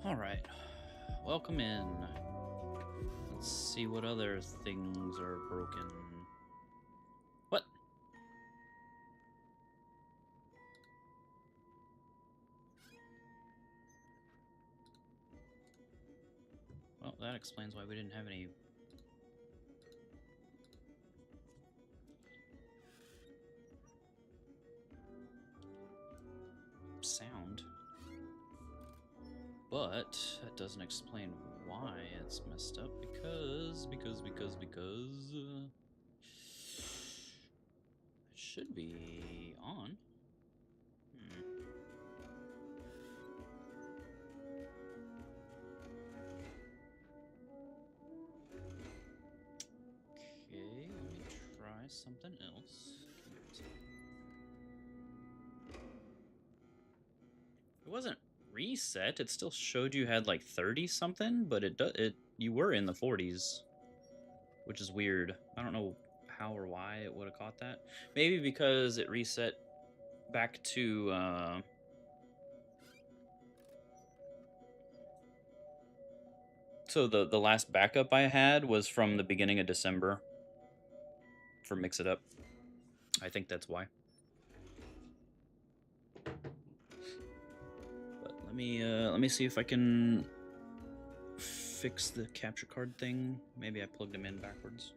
All right, welcome in. Let's see what other things are broken. What? Well, that explains why we didn't have any sound. But that doesn't explain why it's messed up because it should be on. Okay, let me try something else. It wasn't reset. It still showed you had like 30 something, but it you were in the 40s, which is weird. I don't know how or why it would have caught that. Maybe because it reset back to so the last backup I had was from the beginning of December for Mix It Up. I think that's why. But let me see if I can fix the capture card thing. Maybe I plugged them in backwards.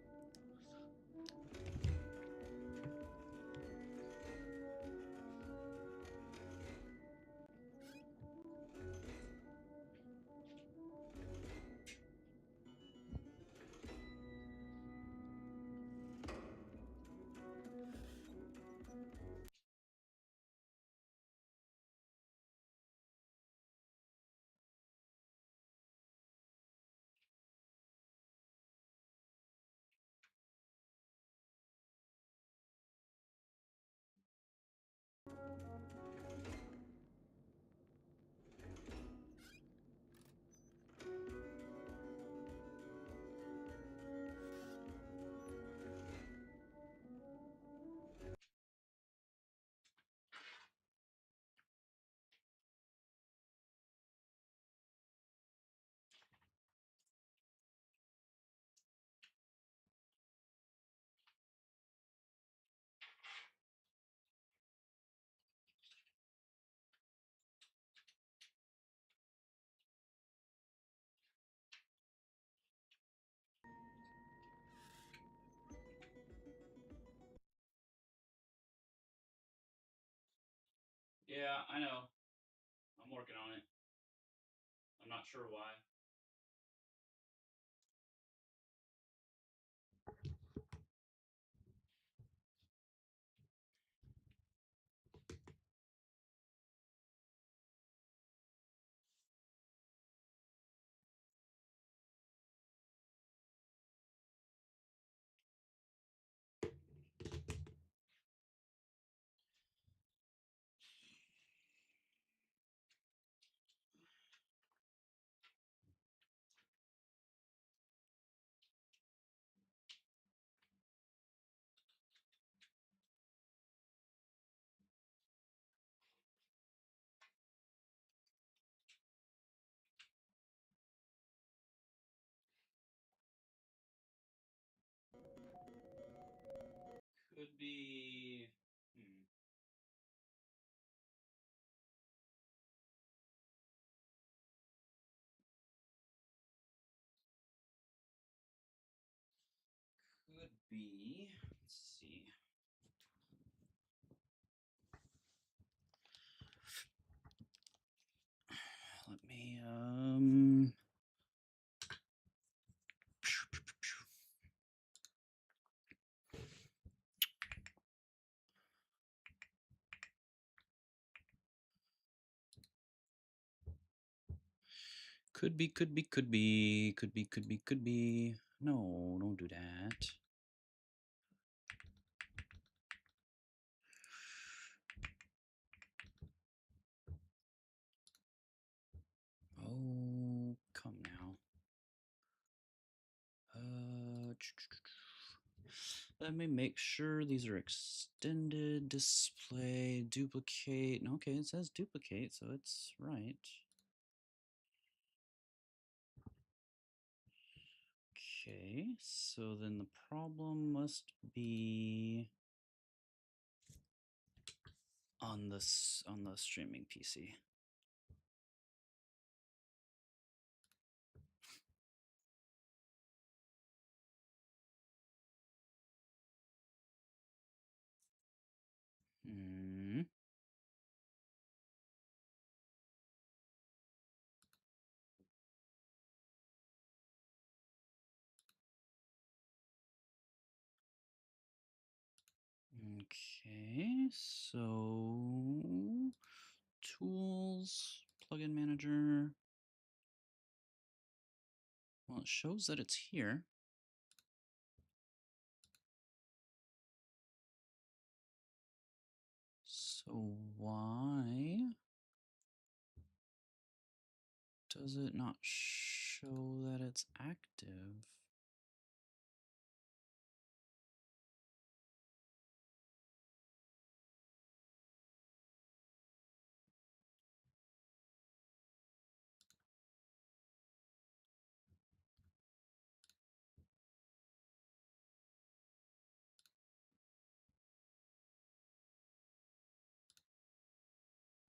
Yeah, I know. I'm working on it. I'm not sure why. Could be. Could be. Let's see. Let me. Could be, could be, could be, could be, could be, could be. No, don't do that. Oh, come now. Let me make sure these are extended display, duplicate. Okay, it says duplicate, so it's right. Okay, so then the problem must be on the streaming PC. Hmm. Okay, so tools, plugin manager. Well, it shows that it's here. So why does it not show that it's active?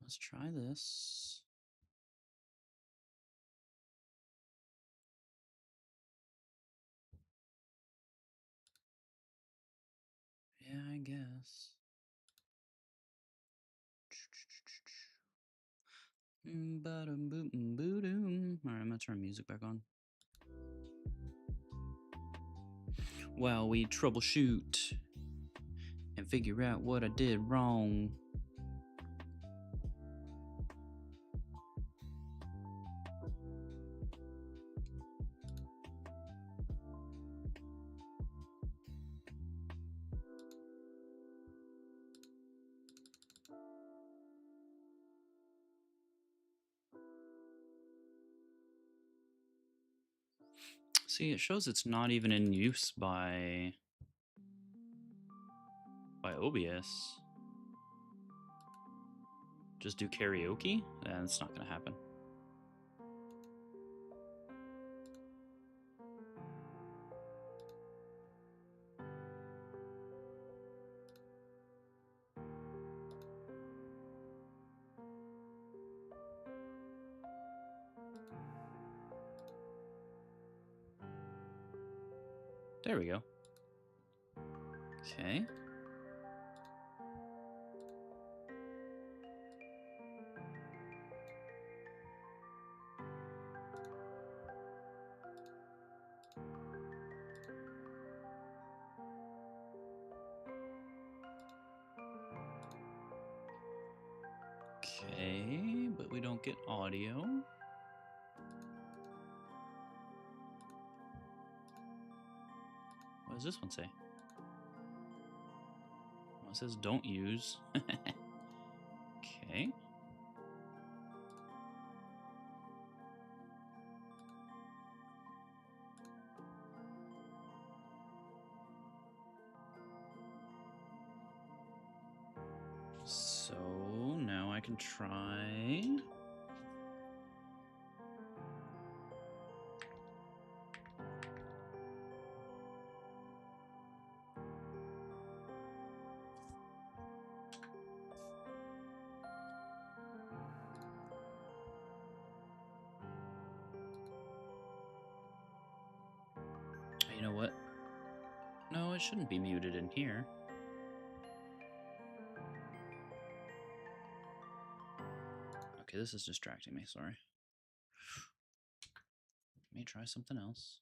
Let's try this. Yeah, I guess. Alright, I'm gonna turn music back on. While we troubleshoot and figure out what I did wrong. See, it shows it's not even in use by OBS. Just do karaoke? That's not gonna happen. There we go. Okay. Okay, but we don't get audio. What does this one say? Well, it says don't use. Okay. So now I can try. You know what? No, it shouldn't be muted in here. Okay, this is distracting me, sorry. Let me try something else.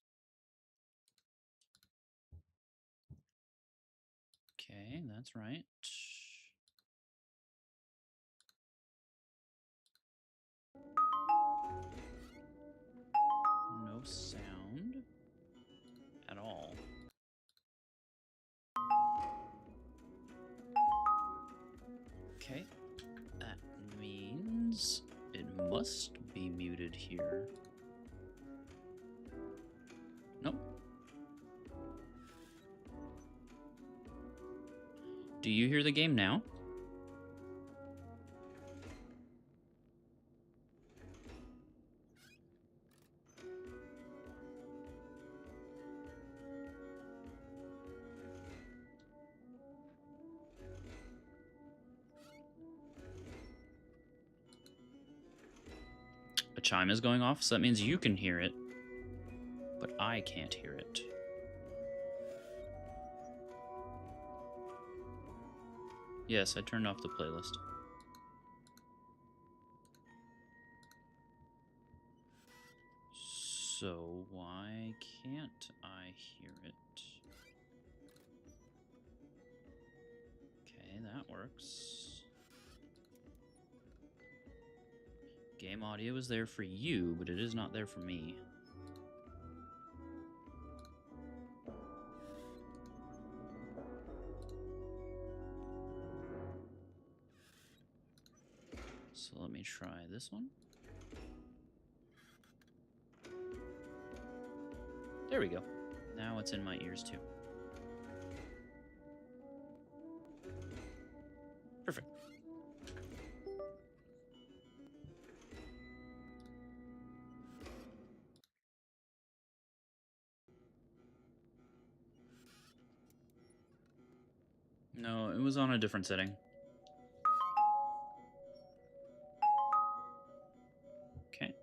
Okay, that's right. No sound at all. Okay, that means it must be muted here. Nope. Do you hear the game now? chime is going off, so that means you can hear it, but I can't hear it. Yes, I turned off the playlist. So why can't I hear it? Okay, that works. Game audio is there for you, but it is not there for me. So let me try this one. There we go. Now it's in my ears too. Perfect. No, it was on a different setting. Okay.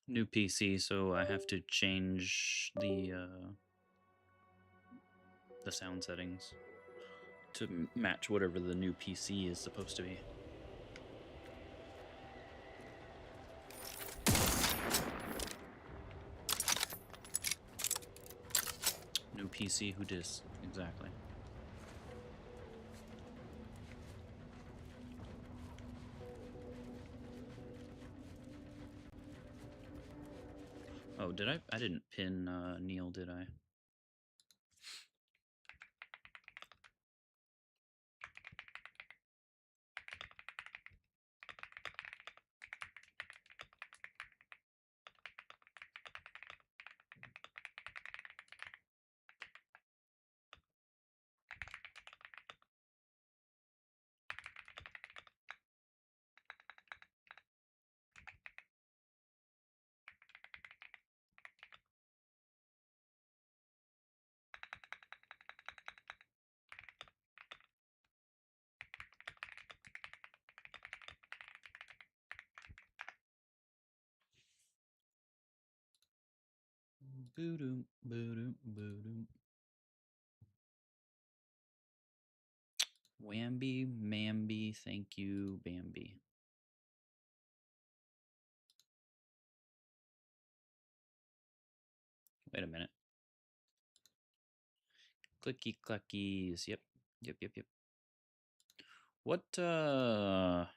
New PC, so I have to change the sound settings to match whatever the new PC is supposed to be. New PC, who dis? Exactly. Oh, did I? I didn't pin Neil, did I? Boo-doom, boo-doom, boo-doom. Wamby, Mamby, thank you, Bambi. Wait a minute. Clicky cluckies. Yep. Yep. What, well,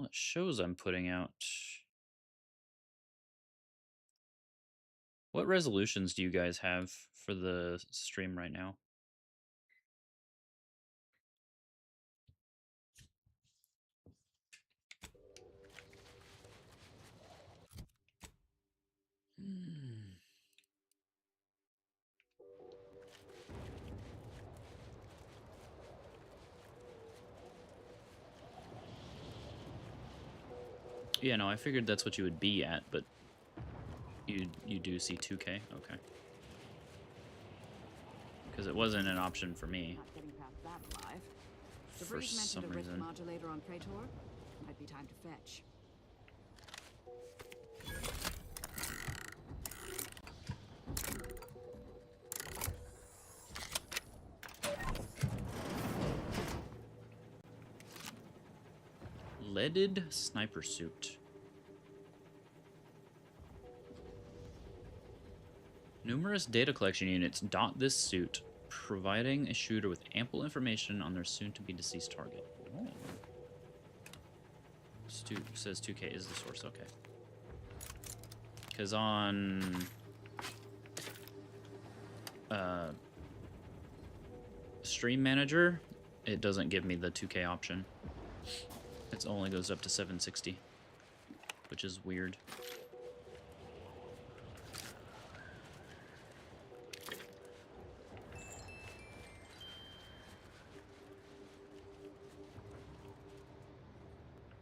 it shows I'm putting out. What resolutions do you guys have for the stream right now? Yeah, no, I figured that's what you would be at, but you do see 2K? Okay. Because it wasn't an option for me. Not getting past that alive. For some reason. Modulator on Praetor. Might be time to fetch. Leaded sniper suit. Numerous data collection units dot this suit, providing a shooter with ample information on their soon-to-be deceased target. Oh. Stu says 2K is the source, okay. Because on Stream Manager, it doesn't give me the 2K option. It only goes up to 760, which is weird.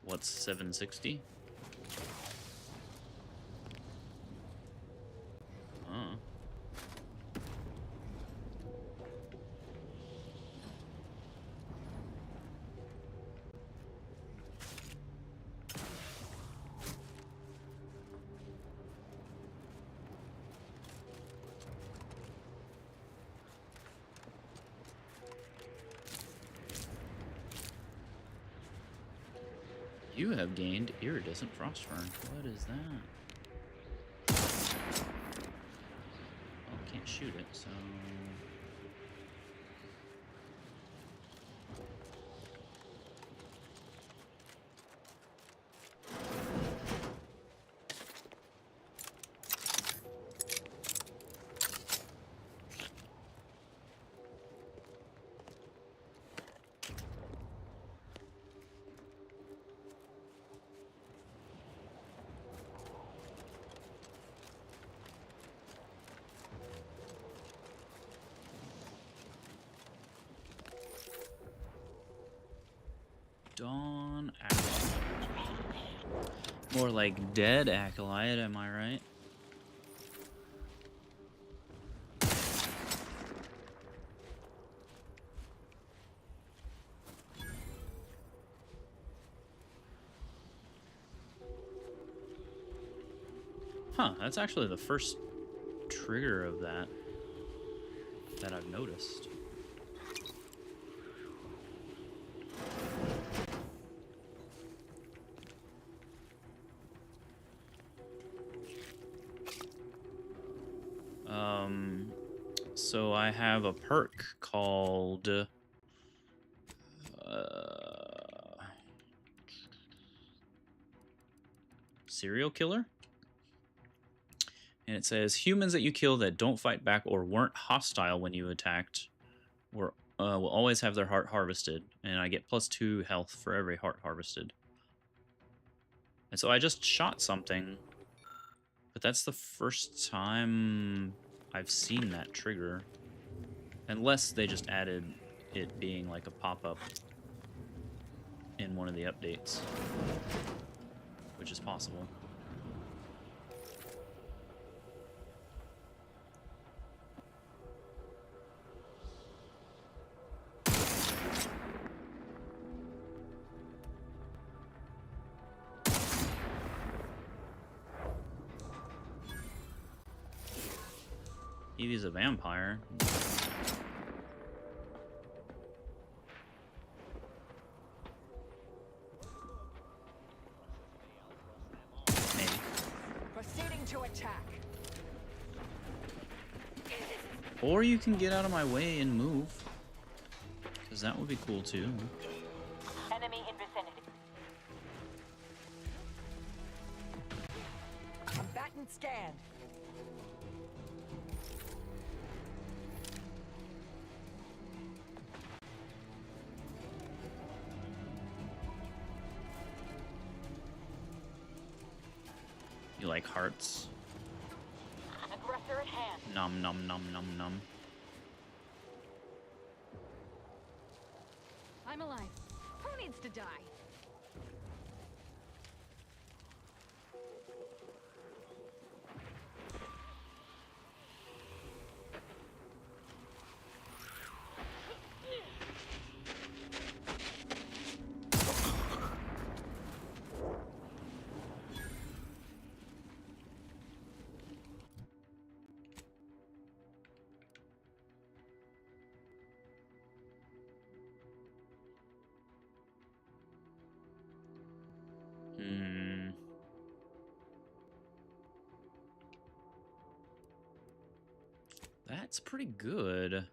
What's 760? Oh. You have gained iridescent frostfern. What is that? Oh, can't shoot it, so... Dawn Acolyte. More like Dead Acolyte, am I right? Huh, that's actually the first trigger of that I've noticed. So I have a perk called Serial Killer. And it says humans that you kill that don't fight back or weren't hostile when you attacked will always have their heart harvested. And I get +2 health for every heart harvested. And so I just shot something, but that's the first time I've seen that trigger. Unless they just added it being like a pop-up in one of the updates, which is possible. Evie's a vampire. Maybe. Proceeding to attack. Or you can get out of my way and move, because that would be cool too. Enemy in vicinity. Combatant scanned. You like hearts? Aggressor at hand. Nom nom nom nom nom. I'm alive. Who needs to die? That's pretty good.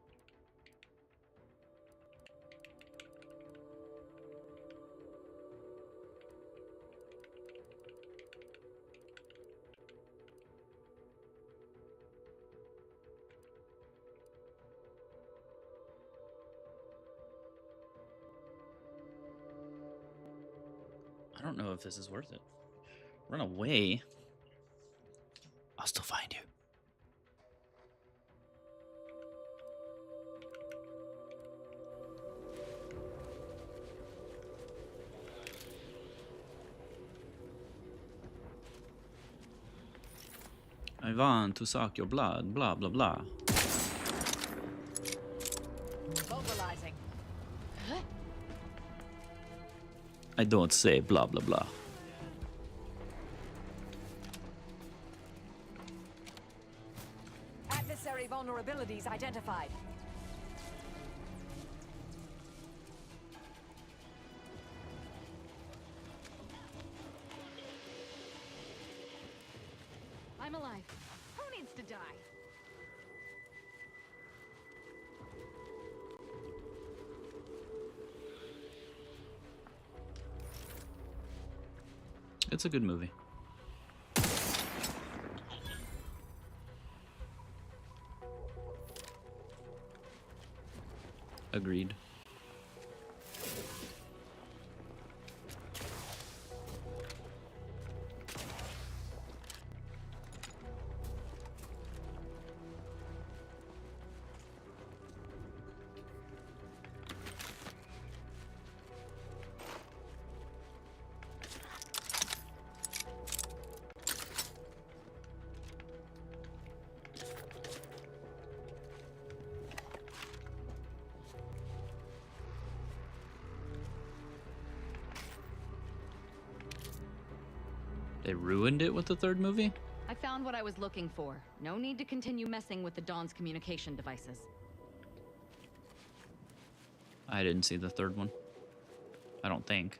I don't know if this is worth it. Run away. I'll still find you. I want to suck your blood, blah, blah, blah. Mobilizing. I don't say blah, blah, blah. Adversary vulnerabilities identified. I'm alive. Who needs to die? It's a good movie. Agreed. They ruined it with the third movie? I found what I was looking for. No need to continue messing with the Dawn's communication devices. I didn't see the third one. I don't think.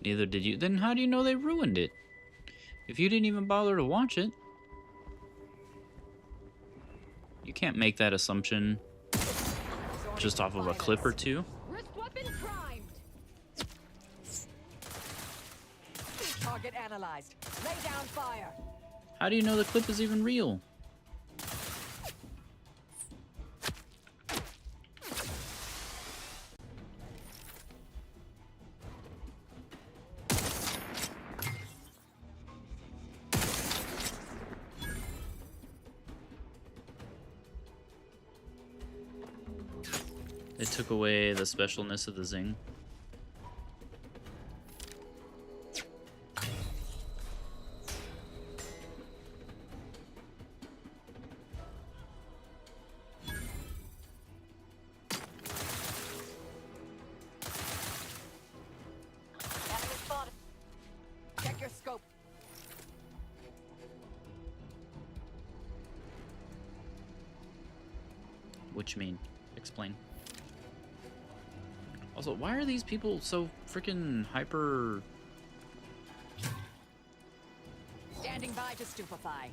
Neither did you. Then how do you know they ruined it? If you didn't even bother to watch it. You can't make that assumption just off of a clip or two. Wrist weapon primed! Target analyzed. Lay down fire. How do you know the clip is even real? They took away the specialness of the zing. Enemy spotted. Check your scope. What you mean? Explain. Also, why are these people so freaking hyper... Standing by to stupefy.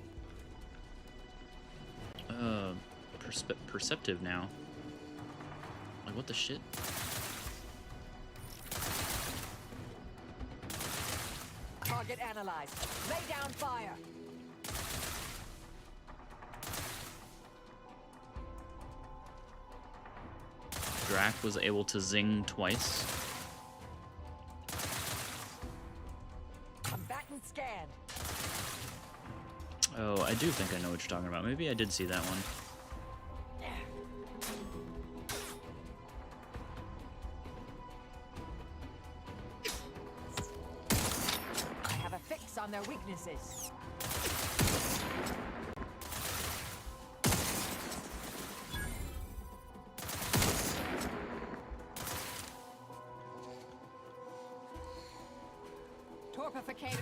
perceptive now? Like, what the shit? Target analyzed. Lay down fire. Drac was able to zing twice. Combatant scanned. Oh, I do think I know what you're talking about. Maybe I did see that one. I have a fix on their weaknesses. Torpificator.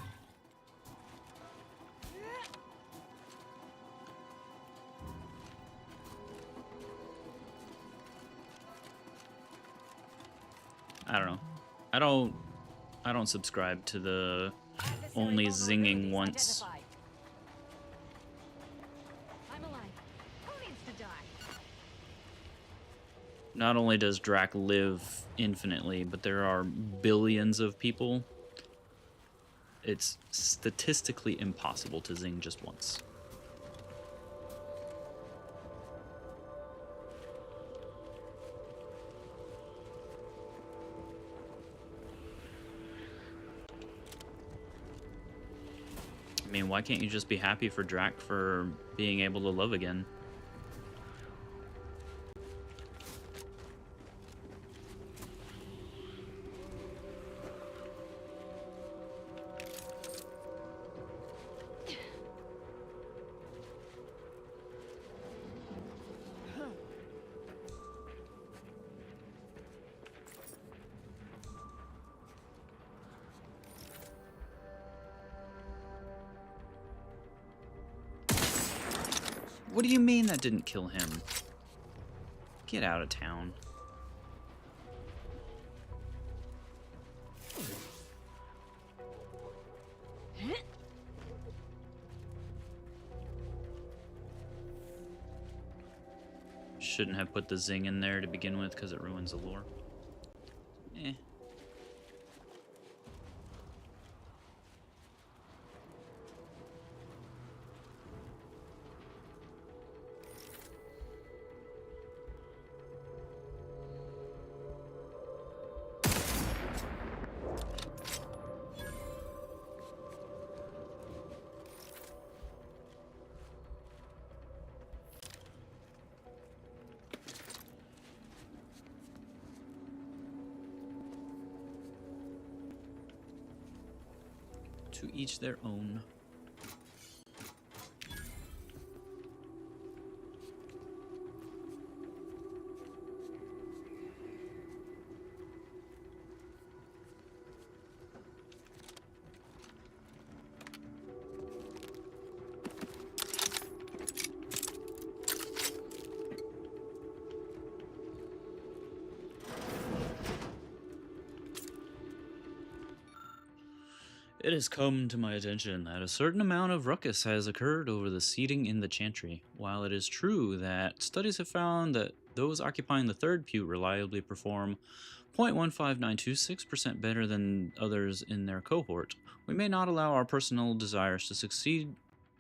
I don't know. I don't subscribe to the only zinging once. I'm alive. Who needs to die? Not only does Drac live infinitely, but there are billions of people. It's statistically impossible to zing just once. I mean, why can't you just be happy for Drac for being able to love again? What do you mean that didn't kill him? Get out of town. Shouldn't have put the zing in there to begin with because it ruins the lore. Eh. To each their own. It has come to my attention that a certain amount of ruckus has occurred over the seating in the chantry. While it is true that studies have found that those occupying the third pew reliably perform 0.15926% better than others in their cohort, we may not allow our personal desires to succeed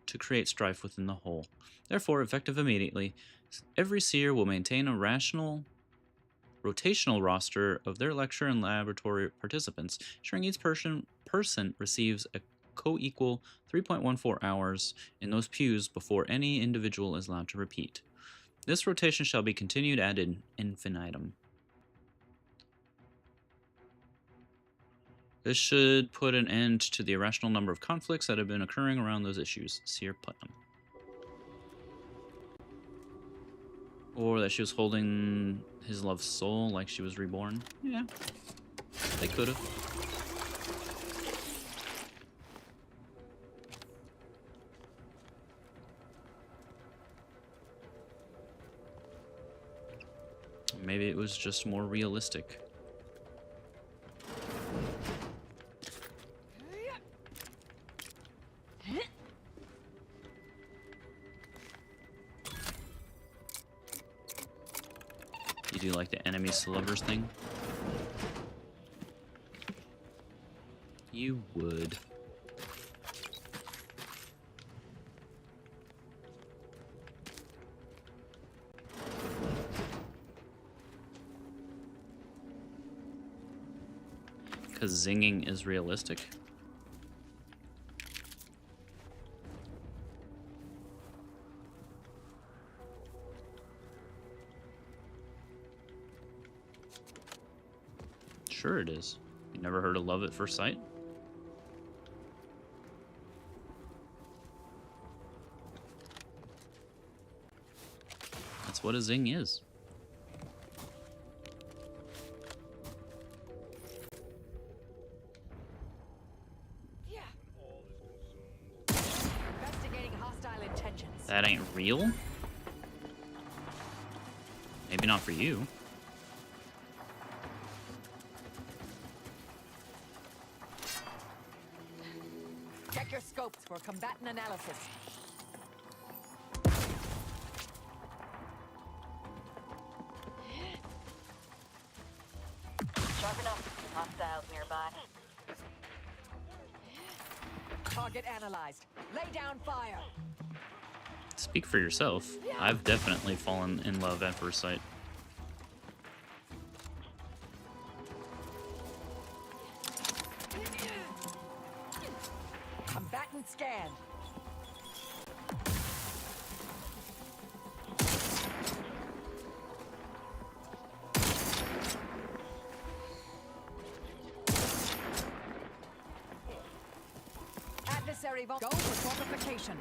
to create strife within the whole. Therefore, effective immediately, every seer will maintain a rotational roster of their lecture and laboratory participants, ensuring each person receives a co-equal 3.14 hours in those pews before any individual is allowed to repeat. This rotation shall be continued ad infinitum. This should put an end to the irrational number of conflicts that have been occurring around those issues. Seer Putnam. Or that she was holding his love's soul like she was reborn. Yeah, they could have. Maybe it was just more realistic. You do like the enemies to lovers thing? You would. Because zinging is realistic. Sure it is. You never heard of love at first sight? That's what a zing is. Investigating hostile intentions. That ain't real? Maybe not for you. Check your scopes for combatant analysis. Sharp enough. Hostiles nearby. Target analyzed. Lay down fire. Speak for yourself. I've definitely fallen in love at first sight. Combatant scan. Adversary go for fortification.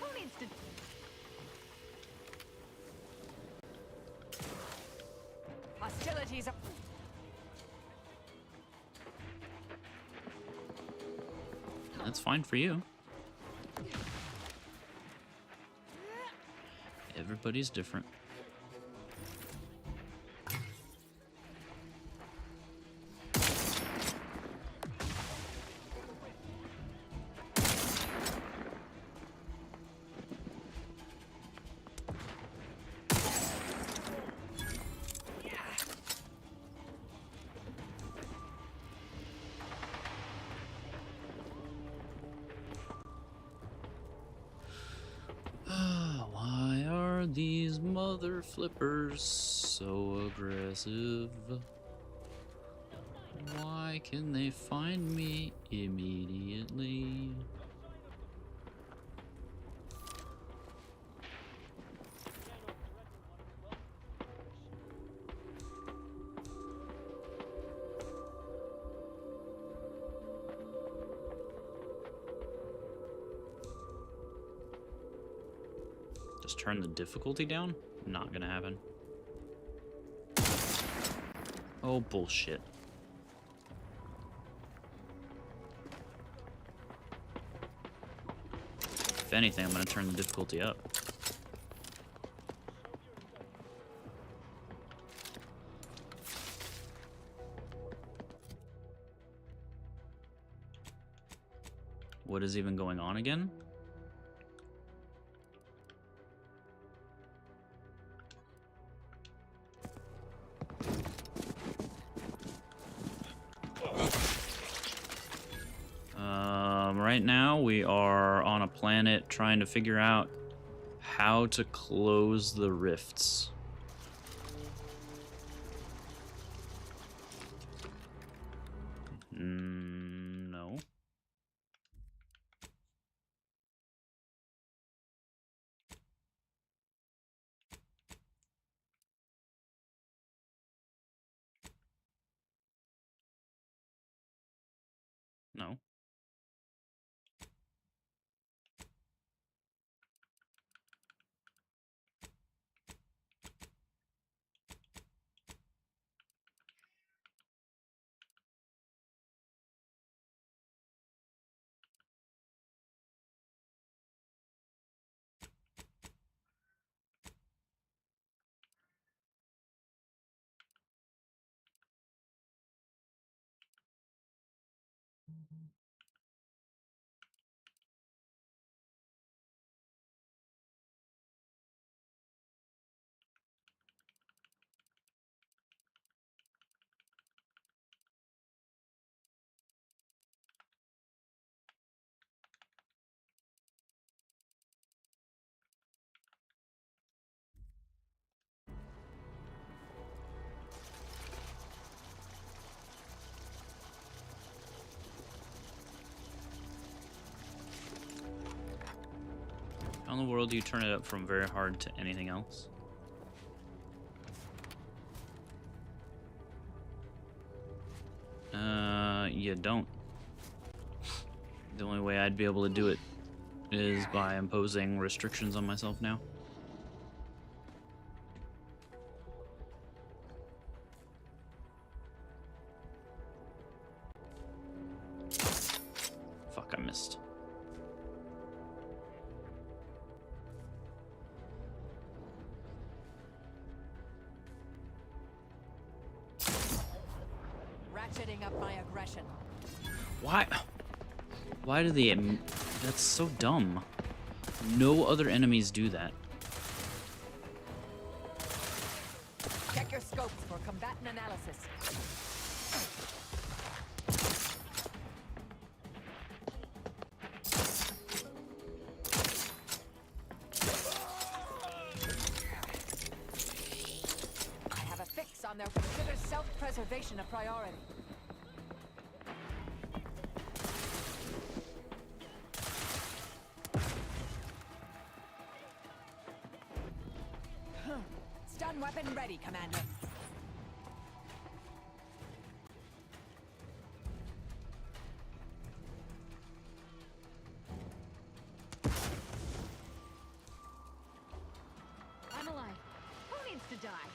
Who needs to... Hostilities are... That's fine for you. Everybody's different. Why are these mother flippers so aggressive? Why can they find me immediately? Just turn the difficulty down? Not gonna happen. Oh, bullshit. If anything, I'm gonna turn the difficulty up. What is even going on again? Right now we are on a planet trying to figure out how to close the rifts. No. No. How in the world do you turn it up from very hard to anything else? You don't. The only way I'd be able to do it is by imposing restrictions on myself now. Fuck, I missed. Ratcheting up my aggression. Why? Why do they... That's so dumb. No other enemies do that. Check your scopes for combatant analysis. Preservation a priority. Stun weapon ready, Commander. I'm alive. Who needs to die?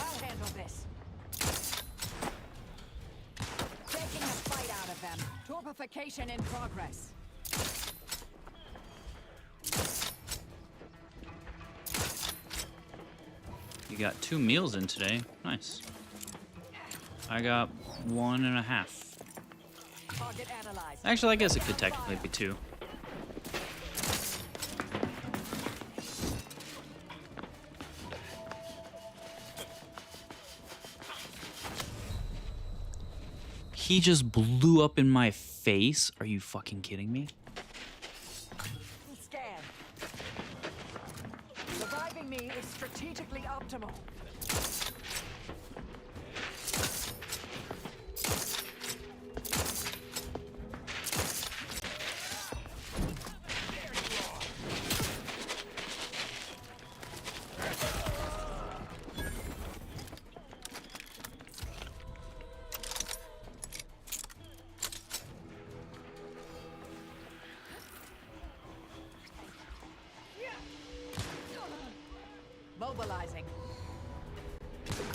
I'll handle this. Taking a fight out of them. Torpification in progress. You got 2 meals in today. Nice. I got 1.5. Target analyzed. Actually, I guess it could technically be 2. He just blew up in my face. Are you fucking kidding me? Scan. Reviving me is strategically optimal. Mobilizing.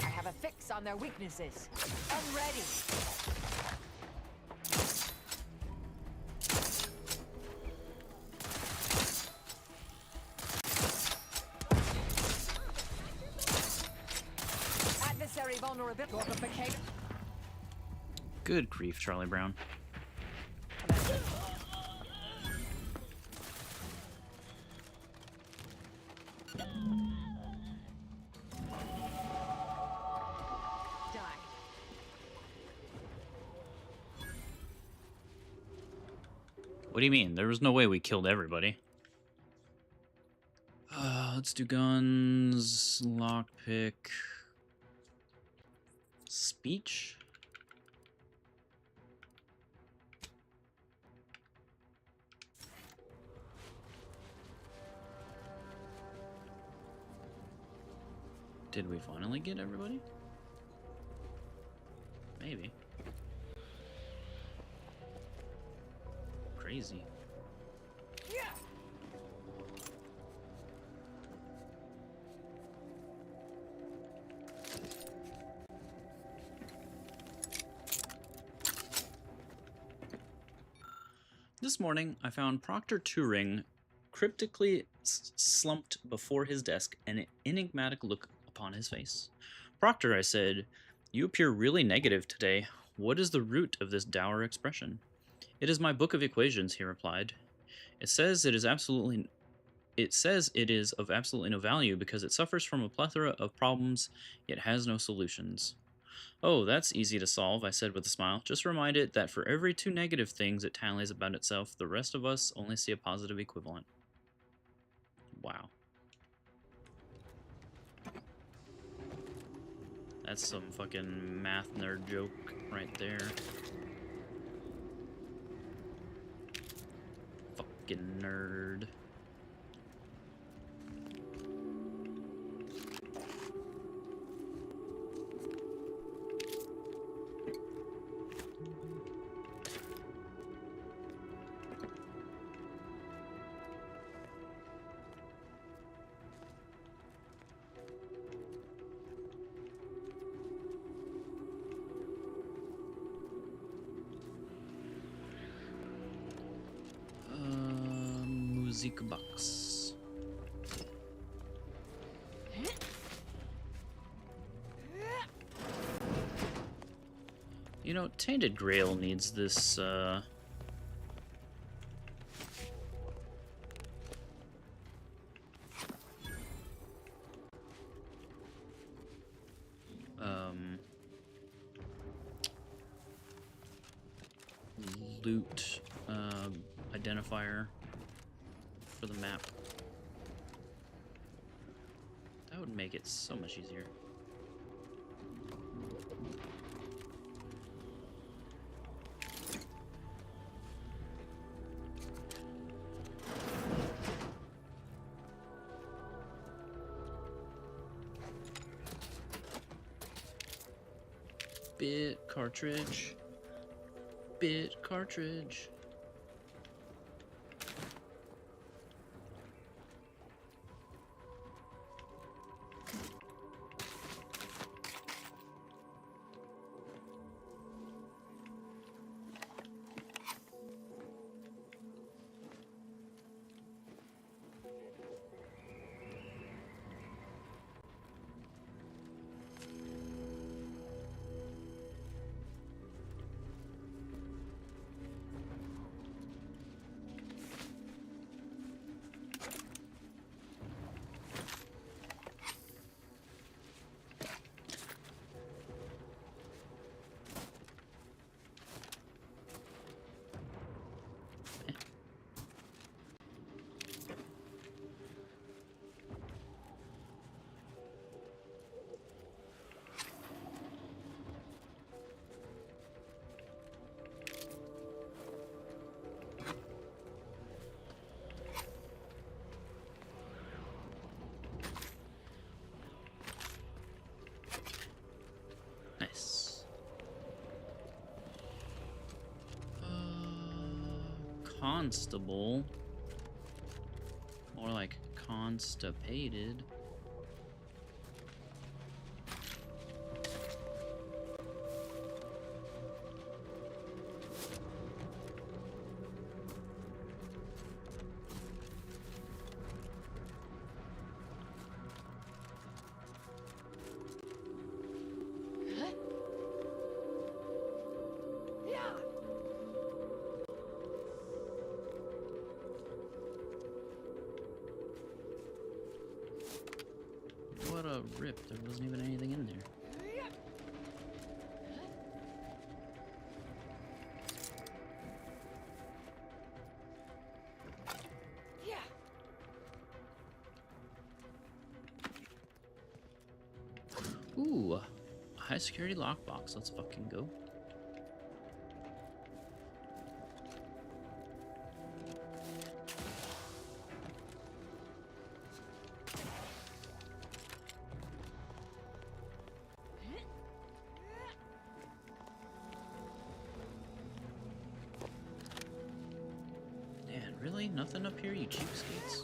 I have a fix on their weaknesses. I'm ready. Adversary vulnerability. Torpification. Good grief, Charlie Brown. Die. What do you mean? There was no way we killed everybody. Let's do guns, lockpick, speech. Did we finally get everybody? Maybe. Crazy. This morning, I found Proctor Turing cryptically slumped before his desk, an enigmatic look upon his face. Proctor, I said, you appear really negative today. What is the root of this dour expression? It is my book of equations, he replied. It says it is of absolutely no value because it suffers from a plethora of problems, yet has no solutions. Oh, that's easy to solve, I said with a smile. Just remind it that for every 2 negative things it tallies about itself, the rest of us only see a positive equivalent. Wow. That's some fucking math nerd joke right there. Fucking nerd. Music box. You know, Tainted Grail needs this, loot identifier for the map. That would make it so much easier. Bit cartridge. Bit cartridge. Nice. Constable. More like constipated. What a rip, there wasn't even anything in there. Ooh, a high security lockbox, let's fucking go. Man, really? Nothing up here, you cheapskates?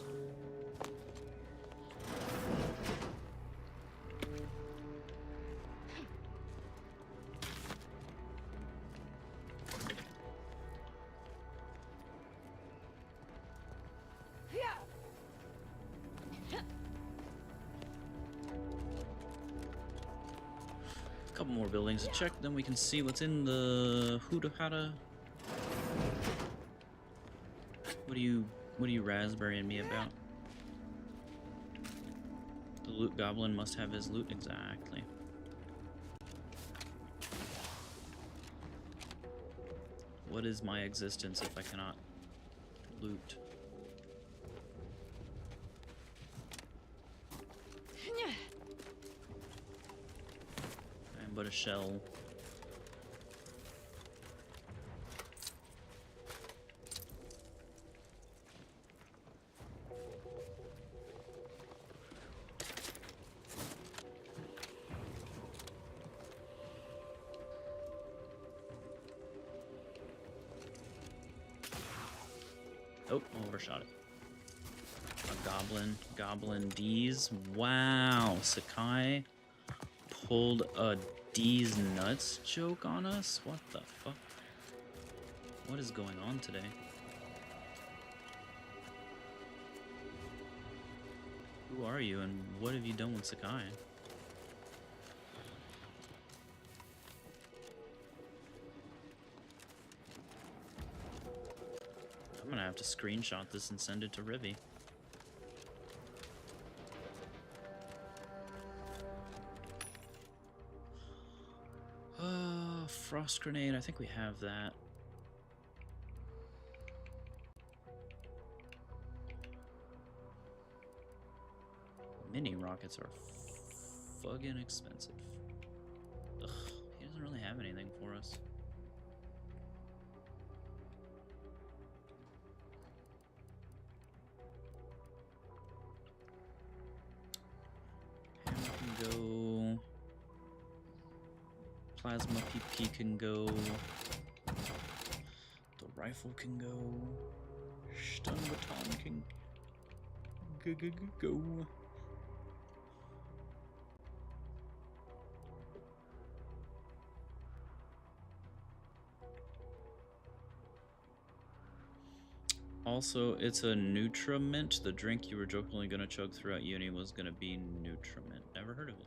Couple more buildings to check, then we can see what's in the Huda Hada. What are you raspberrying me about? The loot goblin must have his loot exactly. What is my existence if I cannot loot? I am but a shell. Oh, overshot it. A goblin D's. Wow, Sakai pulled a D's nuts joke on us? What the fuck? What is going on today? Who are you and what have you done with Sakai? I'm gonna have to screenshot this and send it to Rivy. Frost grenade, I think we have that. Mini rockets are fucking expensive. Ugh, he doesn't really have anything for us. Hammer can go. Plasma PP can go. The rifle can go. Stun baton can go. Also, it's a Nutrimint. The drink you were jokingly gonna chug throughout uni was gonna be Nutrimint. Never heard of it.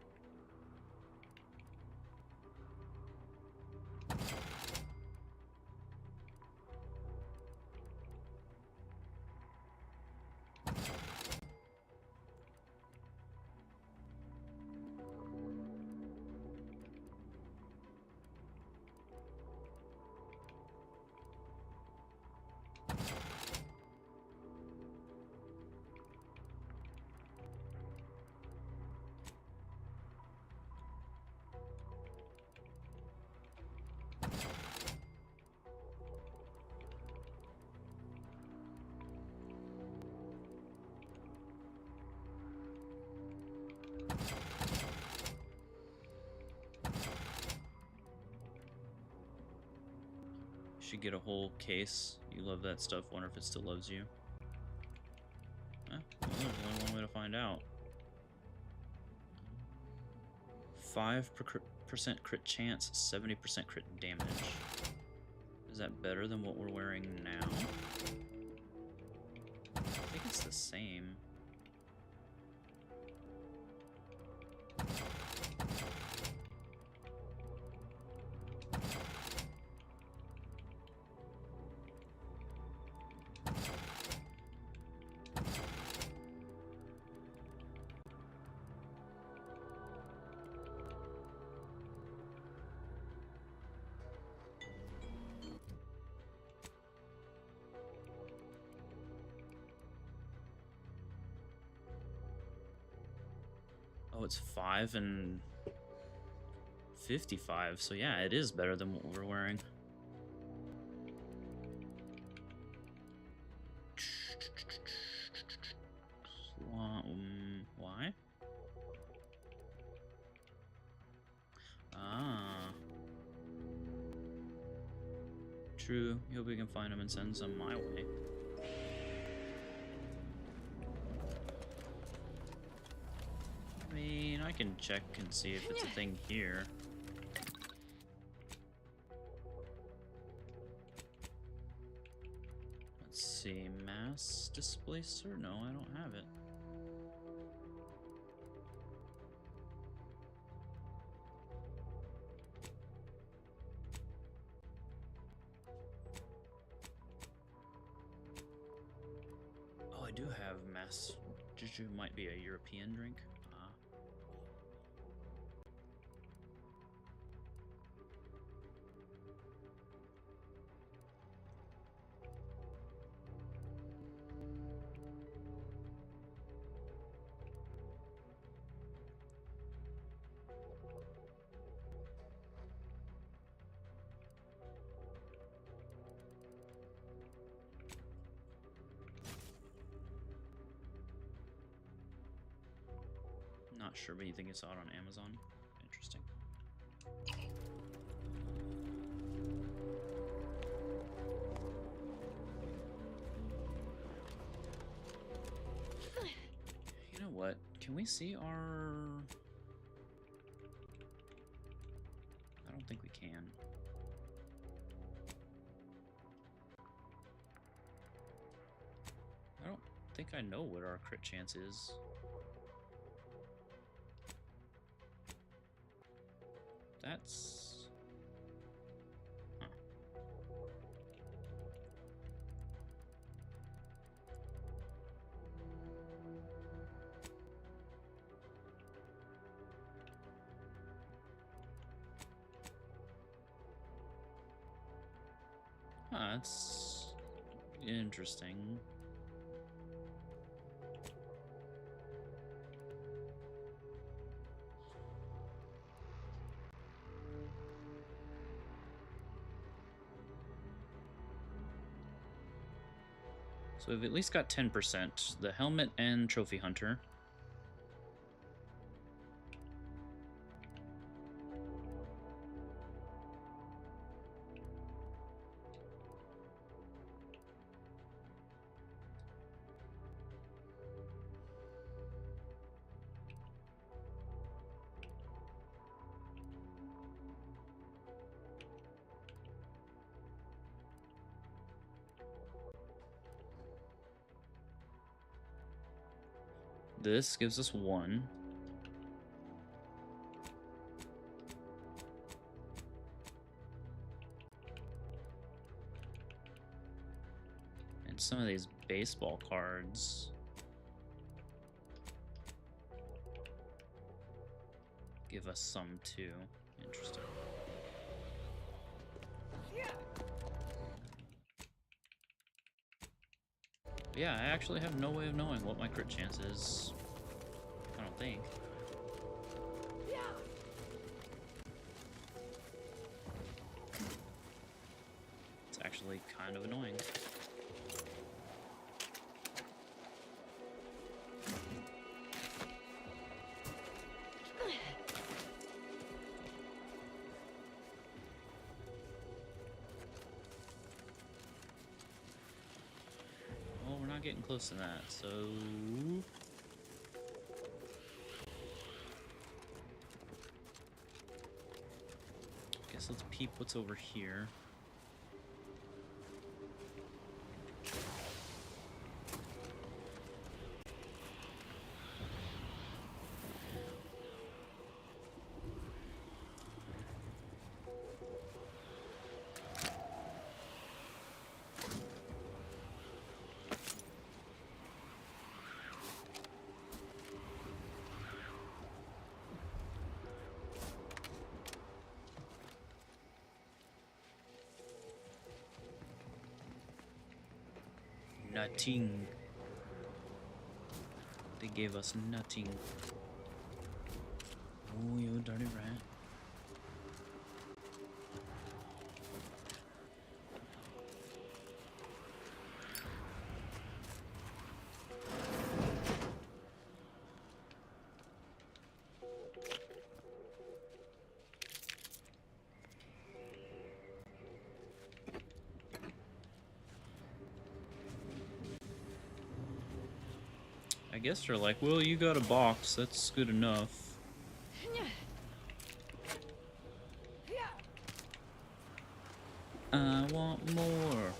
Should get a whole case. You love that stuff. Wonder if it still loves you. Well, there's only one way to find out. 5% crit chance, 70% crit damage. Is that better than what we're wearing now? I think it's the same. Oh, it's 5 and 55, so yeah, it is better than what we're wearing. Why? Ah. True. Hope we can find them and send some my way. I mean, I can check and see if it's a thing here. Let's see, mass displacer? No, I don't have it. Oh, I do have mass. Juju might be a European drink. Not sure, but you think you saw it on Amazon? Interesting. You know what? Can we see our... I don't think we can. I don't think I know what our crit chance is. That's... Huh. That's interesting. So we've at least got 10%. The helmet and trophy hunter. This gives us 1. And some of these baseball cards give us some too. Interesting. But yeah, I actually have no way of knowing what my crit chance is. I don't think. It's actually kind of annoying. Well, we're not getting close to that, so... guess let's peep what's over here. Nothing. They gave us nothing. Oh, you dirty rat. I guess they're like, well, you got a box, that's good enough. I want more.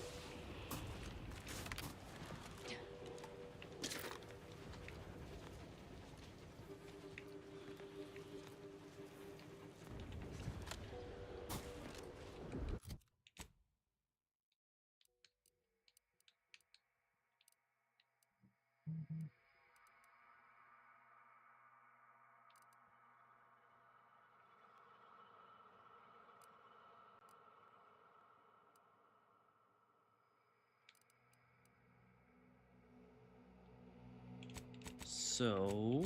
So,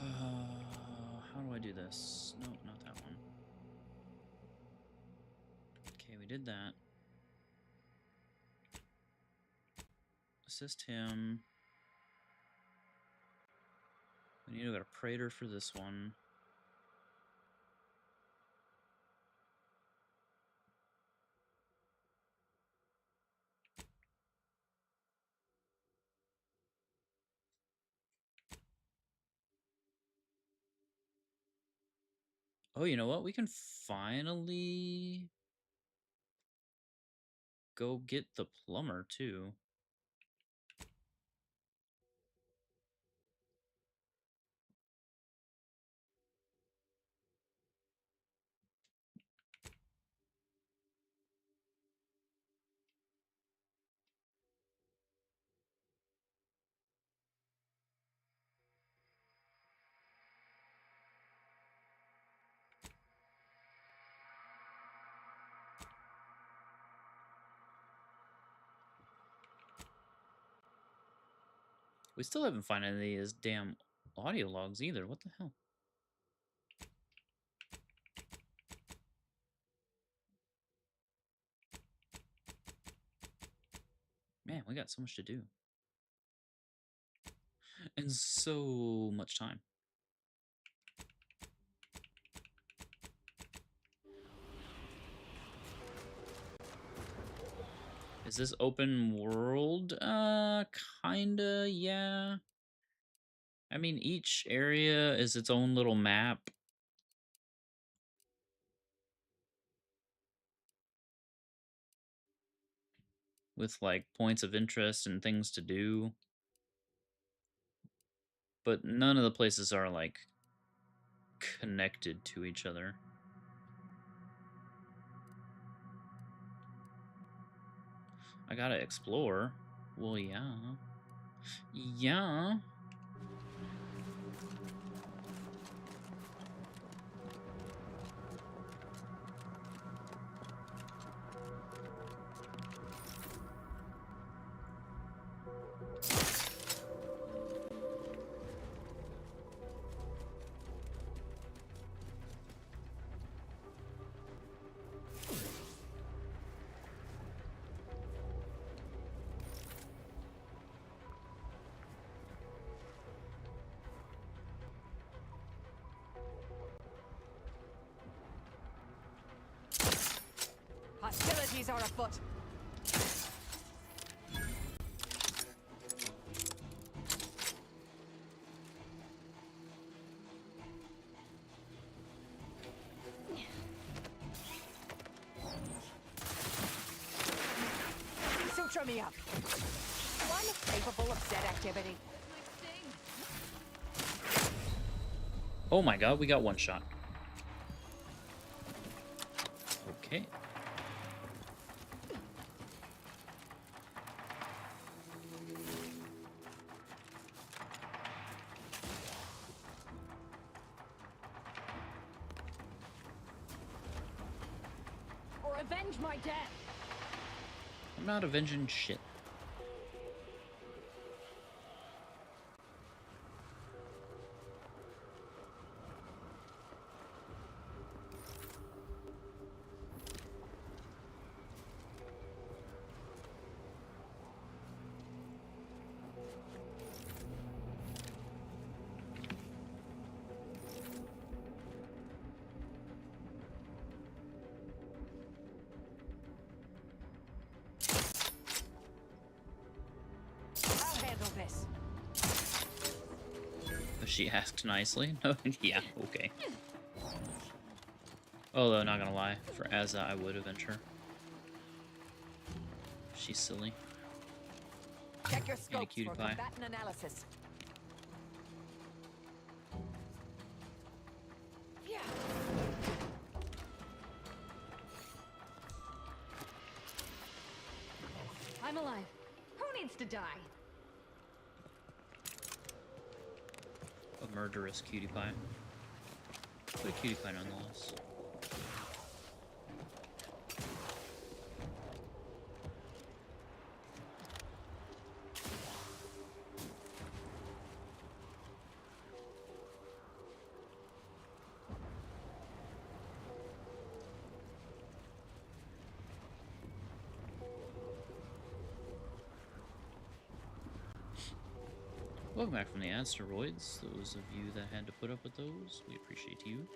how do I do this? No, not that one. Okay, we did that. Assist him. We need to go to Praetor for this one. Oh, you know what? We can finally go get the plumber, too. We still haven't found any of these damn audio logs either. What the hell? we got so much to do. And so much time. Is this open world? Kinda, yeah. I mean, each area is its own little map. With, like, points of interest and things to do. But none of the places are, like, connected to each other. I gotta explore. Well, yeah. Yeah. Hostilities are afoot. Suture me up. One capable of said activity. Oh my god, we got one shot. Okay. Or avenge my death. I'm not avenging shit. I'll handle this. She asked nicely. Yeah, okay. Although, not gonna lie, for Azza, I would avenge her. She's silly. Check your And a scopes cutie for pie. combatant analysis. Yeah. I'm alive. Who needs to die? A murderous cutie pie. But a cutie pie nonetheless. Welcome back from the asteroids. Those of you that had to put up with those, we appreciate you.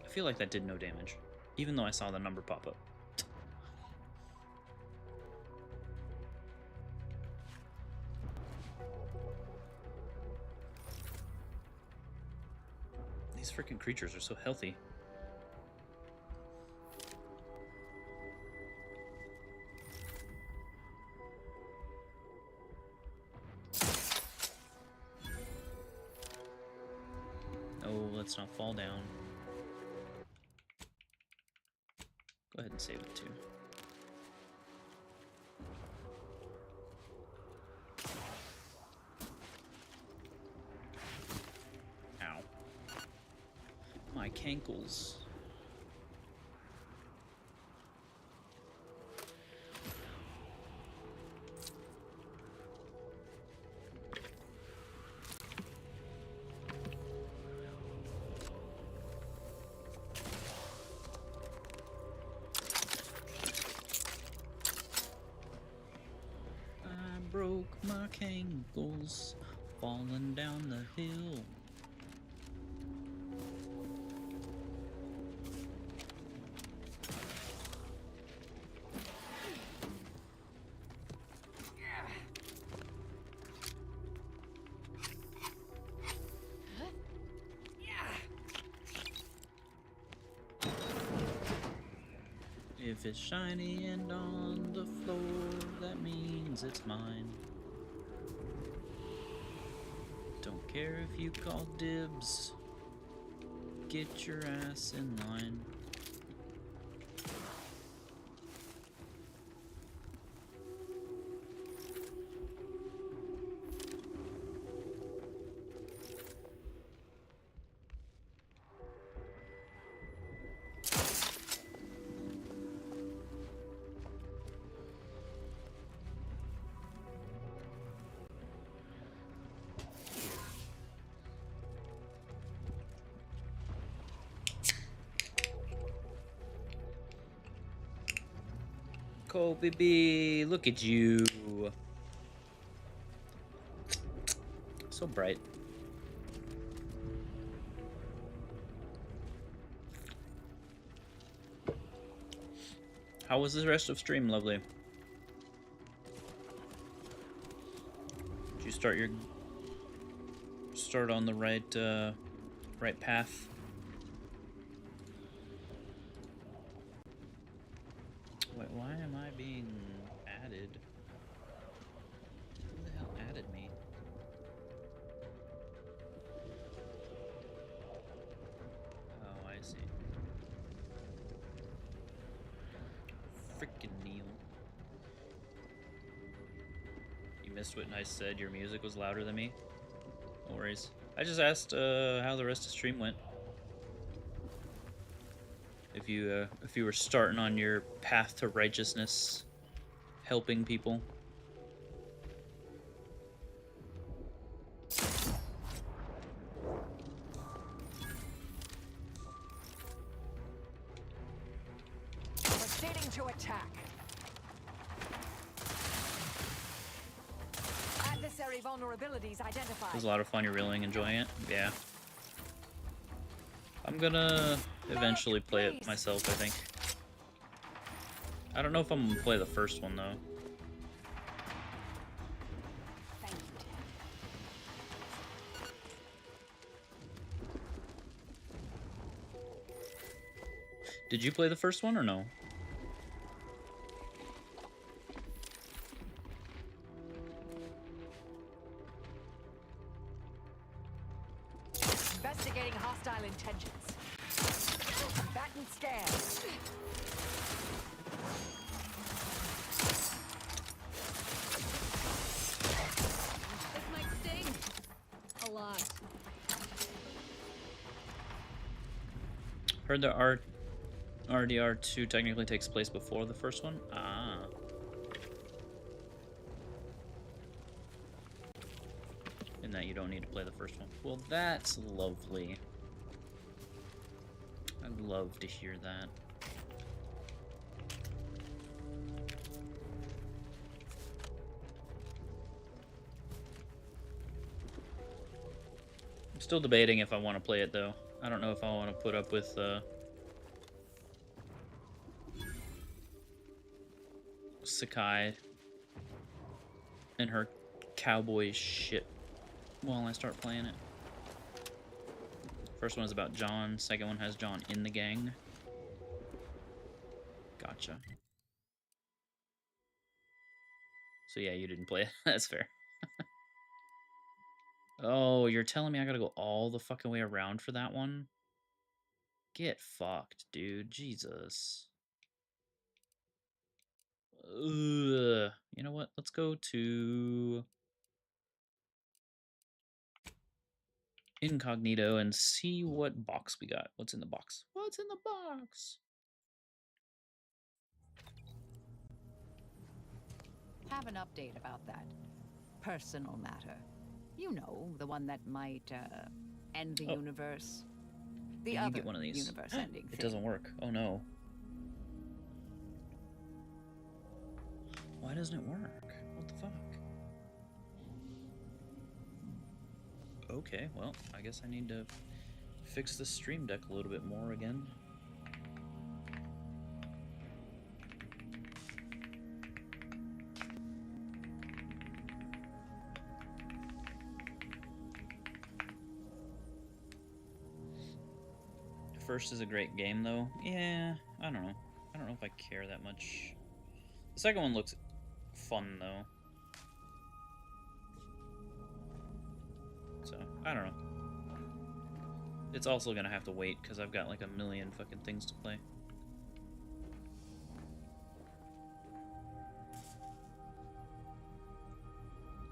I feel like that did no damage, even though I saw the number pop up. These freaking creatures are so healthy. let's not fall down. Go ahead and save it too. Ow. My cankles. Broke my cankles falling down the hill. If it's shiny and on the floor, that means it's mine. Don't care if you call dibs. Get your ass in line. Kobe B, look at you. So bright. How was the rest of stream, lovely? Did you start on the right path? Wait, why am I being added? Who the hell added me? Oh, I see. Frickin' Neil. You missed what I said, your music was louder than me? No worries. I just asked how the rest of the stream went. If you were starting on your path to righteousness, helping people. Proceeding to attack. Adversary vulnerabilities identified. It was a lot of fun. You're really enjoying it? Yeah. I'm gonna eventually play it myself, I think. I don't know if I'm gonna play the first one, though. Thank you, Did you play the first one or no? Investigating hostile intentions. Combatant scans. This might sting. A lot. Heard the RDR2 technically takes place before the first one? Ah. In that you don't need to play the first one. Well, that's lovely. I'd love to hear that. I'm still debating if I want to play it, though. I don't know if I want to put up with, Sakai and her cowboy shit while I start playing it. First one is about John, second one has John in the gang. Gotcha. So yeah, you didn't play it. That's fair. Oh, you're telling me I gotta go all the fucking way around for that one? Get fucked, dude. Jesus. Ugh. You know what? Let's go to incognito and see what box we got. What's in the box? What's in the box? Have an update about that personal matter. You know, the one that might, end the Oh. universe. The Yeah, you other get one of these. universe-ending It thing. doesn't work. Oh no. Why doesn't it work? What the fuck? Okay, well, I guess I need to fix the stream deck a little bit more again. First is a great game, though. Yeah, I don't know. I don't know if I care that much. The second one looks fun, though. So, I don't know. It's also gonna have to wait, because I've got like a million fucking things to play.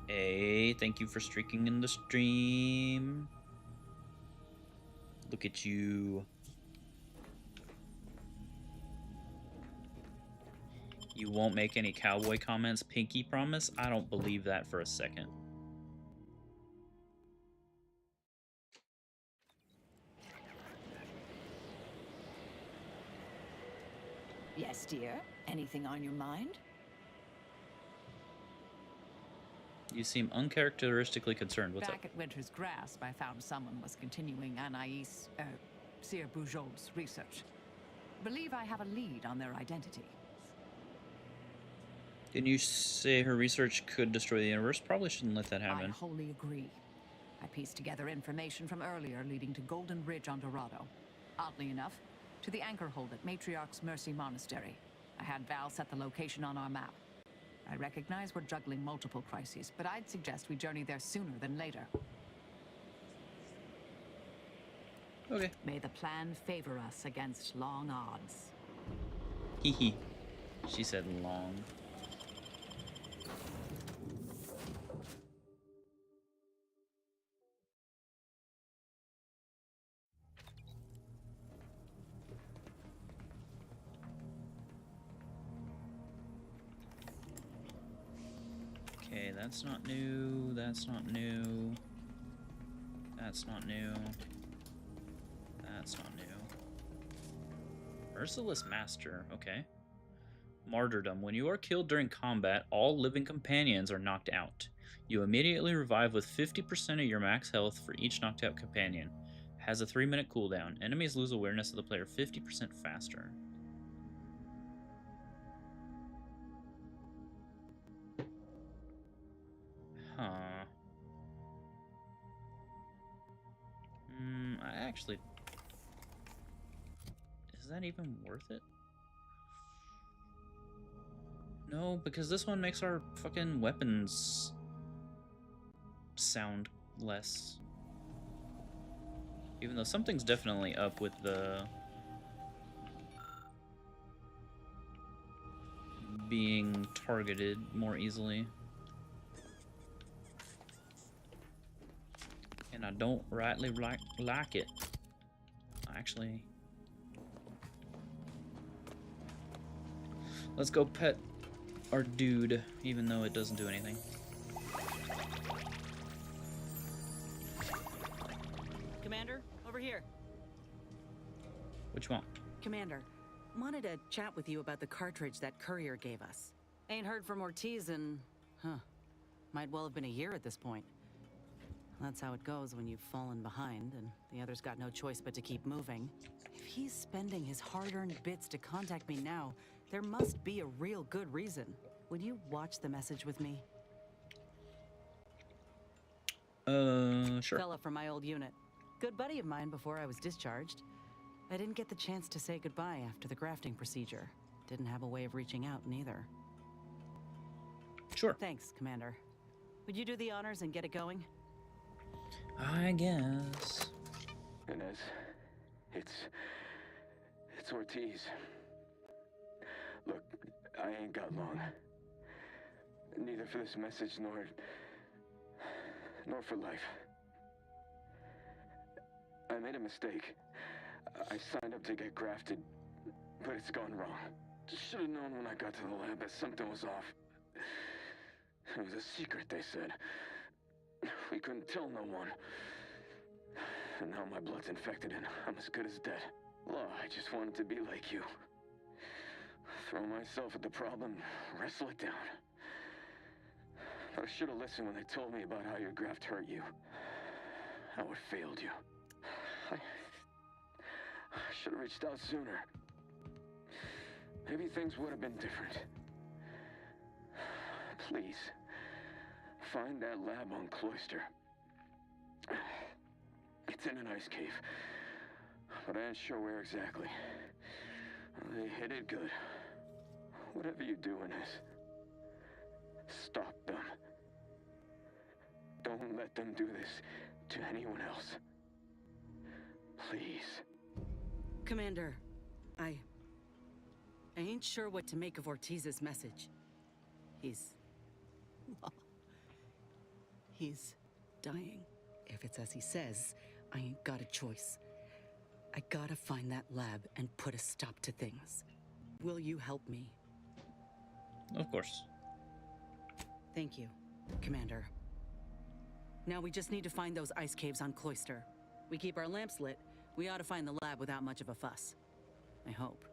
Hey, thank you for streaking in the stream. Look at you. You won't make any cowboy comments, pinky promise? I don't believe that for a second. Yes, dear? Anything on your mind? You seem uncharacteristically concerned. What's Back up? at Winter's Grasp, I found someone was continuing Anais, Sir Bujold's research. Believe I have a lead on their identity. Didn't you say her research could destroy the universe? Probably shouldn't let that I happen. wholly agree. I pieced together information from earlier leading to Golden Ridge on Dorado. Oddly enough, to the anchor hold at Matriarch's Mercy Monastery. I had Val set the location on our map. I recognize we're juggling multiple crises, but I'd suggest we journey there sooner than later. Okay. May the plan favor us against long odds. Hee hee. She said long. Okay, that's not new. That's not new. That's not new. That's not new. Merciless Master. Okay. Martyrdom. When you are killed during combat, all living companions are knocked out. You immediately revive with 50% of your max health for each knocked out companion. Has a 3-minute cooldown. Enemies lose awareness of the player 50% faster. Huh. I actually... Is that even worth it? No, because this one makes our fucking weapons sound less. Even though something's definitely up with the being targeted more easily. And I don't rightly like it. Actually. Let's go pet our dude, even though it doesn't do anything. Commander, over here. What you want? Commander, wanted to chat with you about the cartridge that courier gave us. Ain't heard from Ortiz in... might well have been a year at this point. That's how it goes when you've fallen behind, and the others got no choice but to keep moving. If he's spending his hard-earned bits to contact me now, there must be a real good reason. Would you watch the message with me? Sure. Fella from my old unit. Good buddy of mine before I was discharged. I didn't get the chance to say goodbye after the grafting procedure. Didn't have a way of reaching out, neither. Sure. Thanks, Commander. Would you do the honors and get it going? I guess. Inez, it's Ortiz. Look, I ain't got long. Neither for this message nor for life. I made a mistake. I signed up to get grafted, but it's gone wrong. Should have known when I got to the lab that something was off. It was a secret, they said. We couldn't tell no one. And now my blood's infected and I'm as good as dead. Law, I just wanted to be like you. Throw myself at the problem, wrestle it down. I should have listened when they told me about how your graft hurt you. How it failed you. I should have reached out sooner. Maybe things would have been different. Please, find that lab on Cloister. It's in an ice cave, but I ain't sure where exactly. They hit it good. Whatever you do, Inez, stop them. Don't let them do this to anyone else. Please. Commander, I ain't sure what to make of Ortiz's message. He's dying. If it's as he says, I ain't got a choice. I gotta find that lab and put a stop to things. Will you help me? Of course. Thank you, Commander. Now we just need to find those ice caves on Cloister. We keep our lamps lit, we ought to find the lab without much of a fuss. I hope.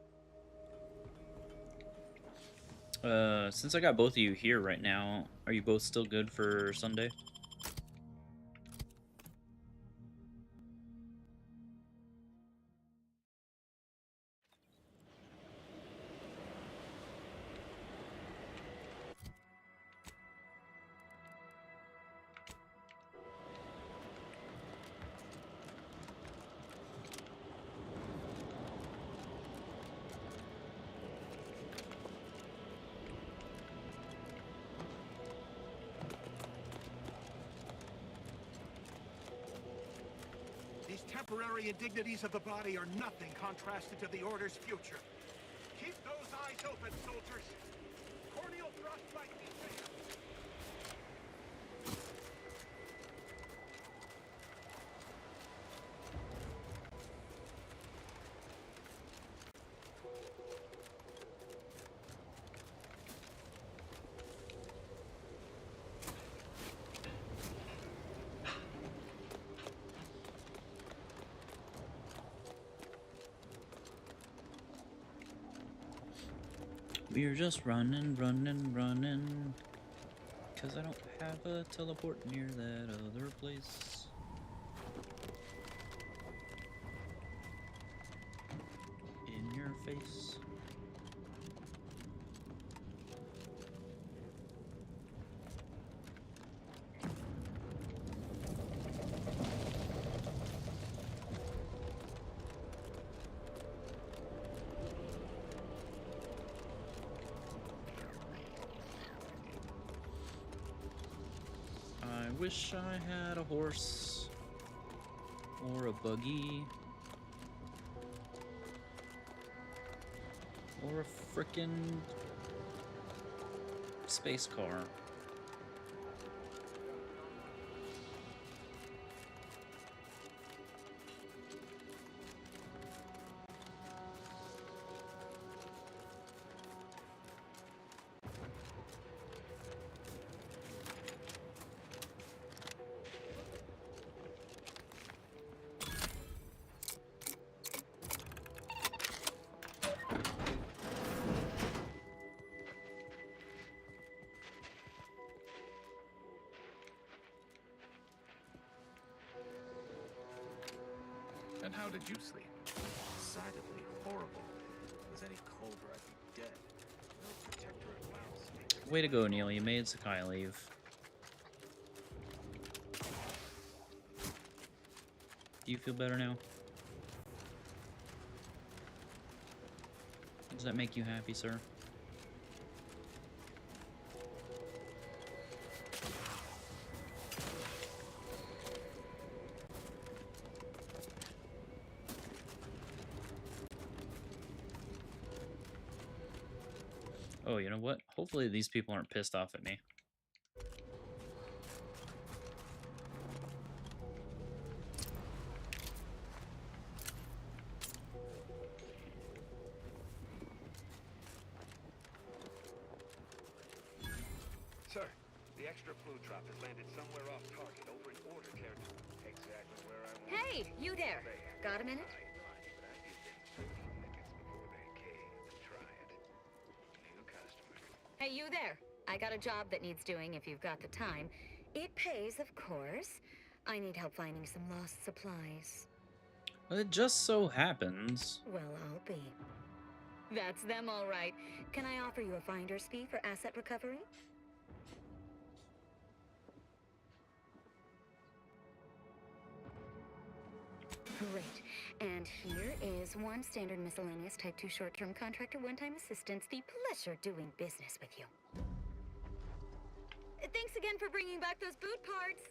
Since I got both of you here right now, are you both still good for Sunday? Temporary indignities of the body are nothing contrasted to the Order's future. Keep those eyes open, soldiers. Corneal thrust might be safe. We're just running, running, running. Cause I don't have a teleport near that other place. In your face. I wish I had a horse or a buggy or a frickin' space car. And how did you sleep? Decidedly horrible. If it was any colder, I'd be dead. No protector at Mouse. Way to go, Neil. You made Sakai leave. Do you feel better now? Does that make you happy, sir? Oh, you know what? Hopefully these people aren't pissed off at me. Sir, the extra flu drop has landed somewhere off target over in order territory. Exactly where I want. Hey, you there. Got a minute? Hey, you there. I got a job that needs doing if you've got the time. It pays, of course. I need help finding some lost supplies. It just so happens. Well, I'll be. That's them, all right. Can I offer you a finder's fee for asset recovery? Great. And here is one standard miscellaneous type 2 short-term contractor one-time assistance. The pleasure doing business with you. Thanks again for bringing back those boot parts.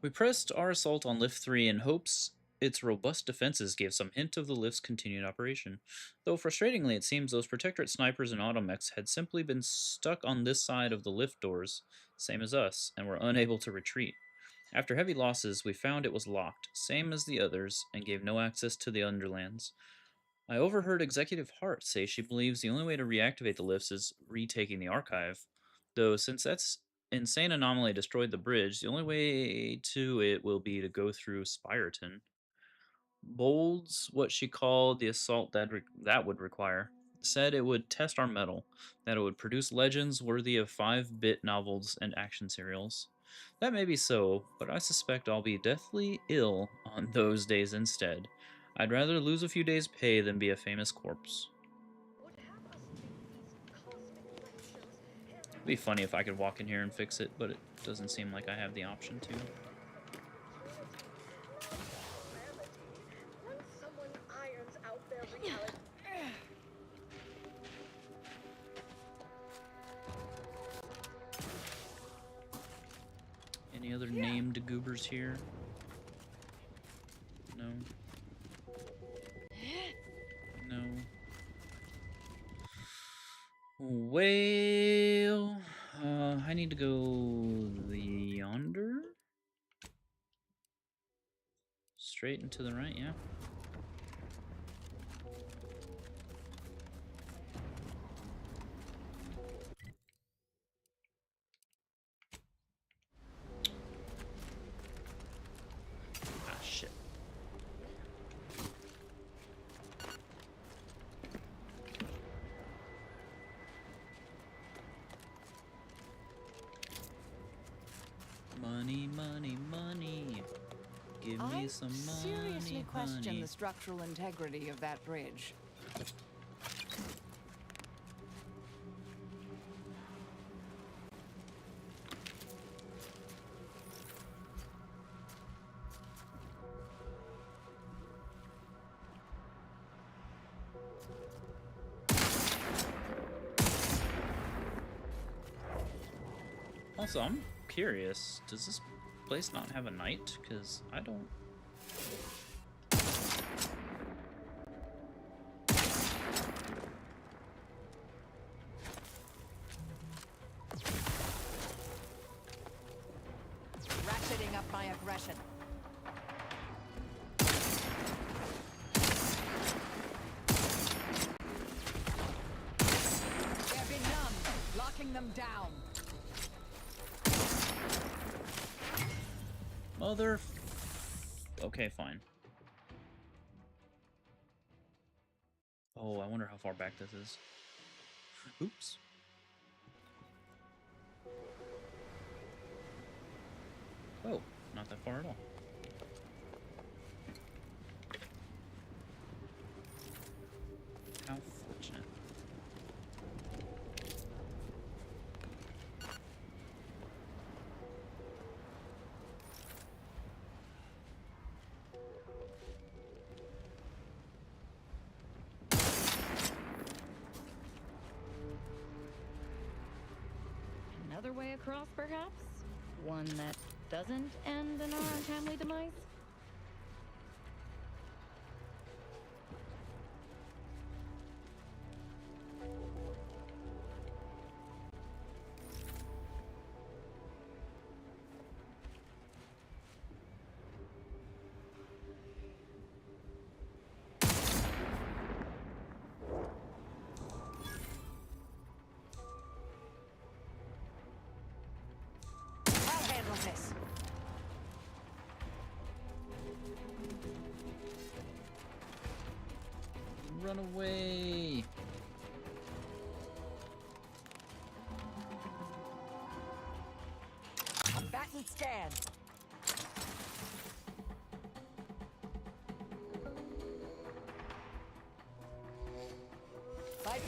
We pressed our assault on Lift 3 in hopes its robust defenses gave some hint of the lift's continued operation. Though frustratingly, it seems those Protectorate snipers and automechs had simply been stuck on this side of the lift doors, same as us, and were unable to retreat. After heavy losses, we found it was locked, same as the others, and gave no access to the Underlands. I overheard Executive Hart say she believes the only way to reactivate the lifts is retaking the archive. Though, since that's insane anomaly destroyed the bridge, the only way to it will be to go through Spireton. Bold's what she called the assault that would require. Said it would test our mettle, that it would produce legends worthy of 5-bit novels and action serials. That may be so, but I suspect I'll be deathly ill on those days instead. I'd rather lose a few days' pay than be a famous corpse. It'd be funny if I could walk in here and fix it, but it doesn't seem like I have the option to. Any other named goobers here? No. No. Well, I need to go yonder. Straight and to the right, yeah. Ah, shit. Money, money, money. Give me some money, seriously question honey. the structural integrity of that bridge. Also, I'm curious, does this place not have a night? Because I don't... Ratcheting up my aggression. They're benumbed, locking them down. Mother... Okay, fine. Oh, I wonder how far back this is. Oops. Oh, not that far at all. How fortunate. Another way across, perhaps? One that doesn't end in our untimely demise? I'll handle this. Run away! Bat and scan.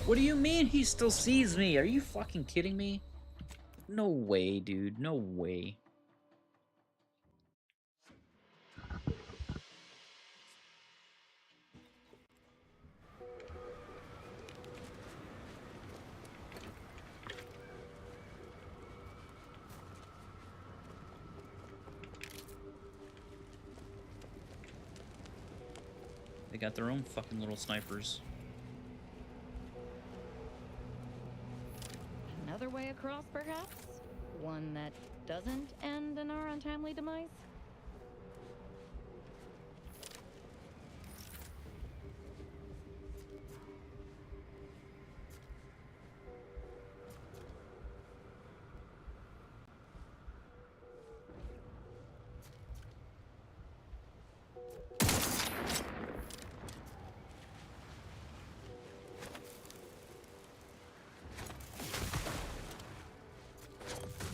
What do you mean he still sees me? Are you fucking kidding me? No way, dude. No way. They got their own fucking little snipers. Another way across, perhaps? One that doesn't end in our untimely demise?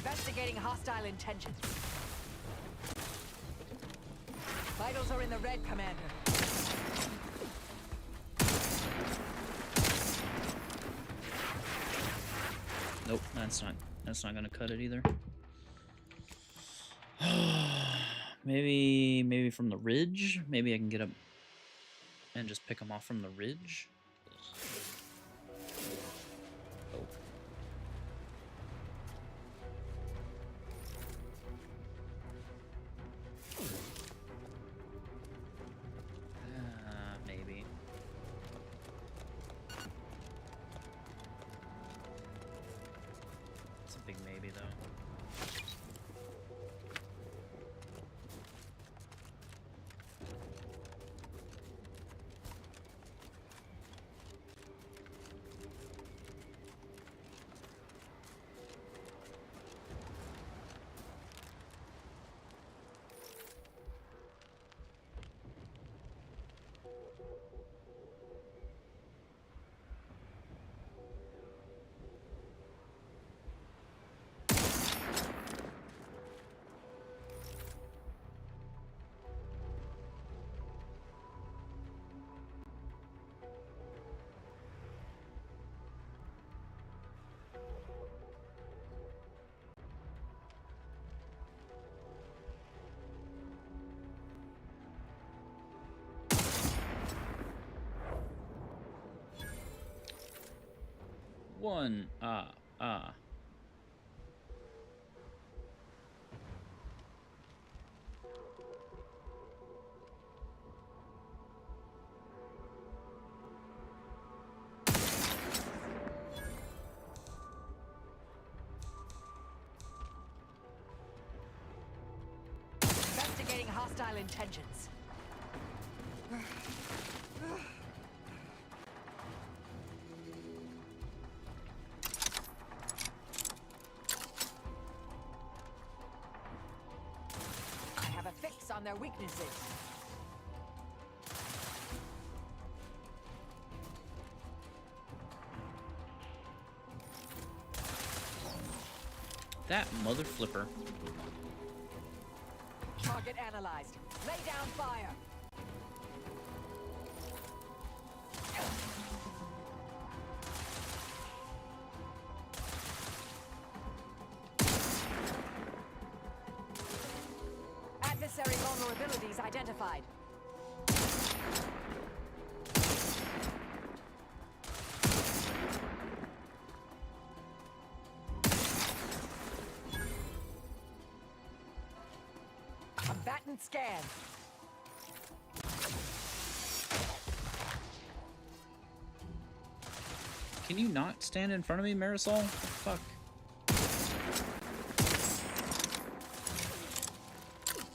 Investigating hostile intentions. Vitals are in the red, Commander. Nope, that's not gonna cut it either. maybe from the ridge. Maybe I can get up and just pick them off from the ridge. Oh. Maybe. It's a big maybe, though. One. Investigating hostile intentions. I have a fix on their weaknesses. That mother flipper. Target analyzed. Lay down fire. Adversary vulnerabilities identified. Batten scan. Can you not stand in front of me, Marisol? What the fuck?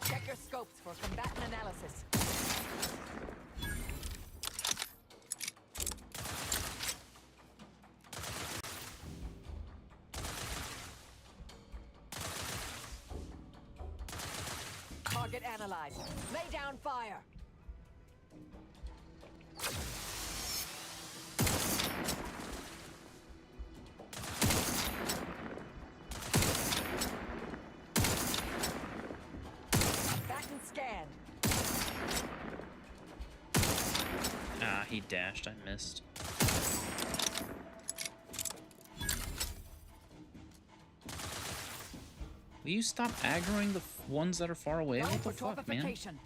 Check your scopes for combatant analysis. Target analyzed. Lay down fire. Batten scanned. Ah, he dashed. I missed. Will you stop aggroing the ones that are far away? Going What the for fuck, man? torpification.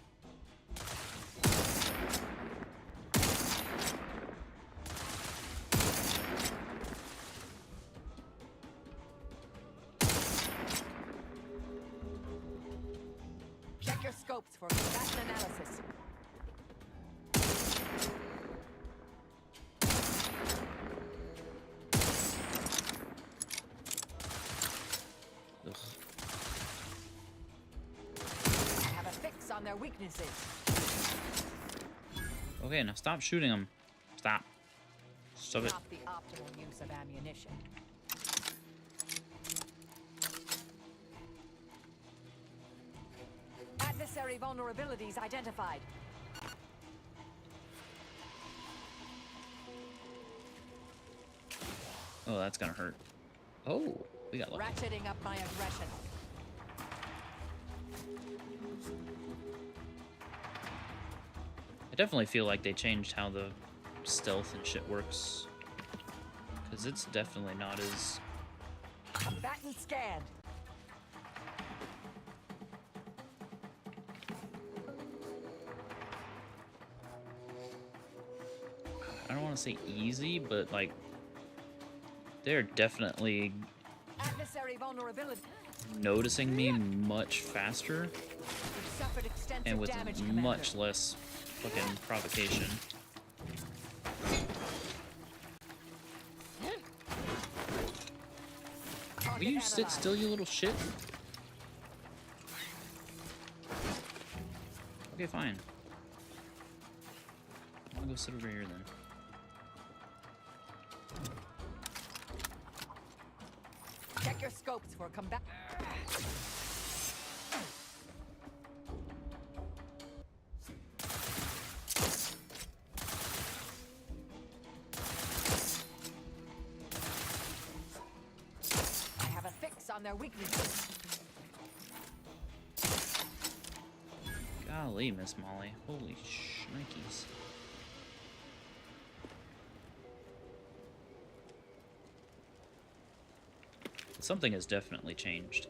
Check your scopes for combatant analysis. Ugh. I have a fix on their weaknesses. Okay, now stop shooting them. Stop. Stop it. Not the optimal use of ammunition. Adversary vulnerabilities identified. Oh, that's gonna hurt. Oh, we got lucky. Ratcheting up my aggression. I definitely feel like they changed how the stealth and shit works. Because it's definitely not as... Combatant scanned. I don't want to say easy, but like... They're definitely Adversary vulnerability. noticing me much faster You've suffered extensive and with damage, Commander. much less fucking provocation. Will you sit still, you little shit? Okay, fine. I'll go sit over here then. Check your scopes for combat. I have a fix on their weaknesses. Golly, Miss Molly. Holy shnikes. Something has definitely changed.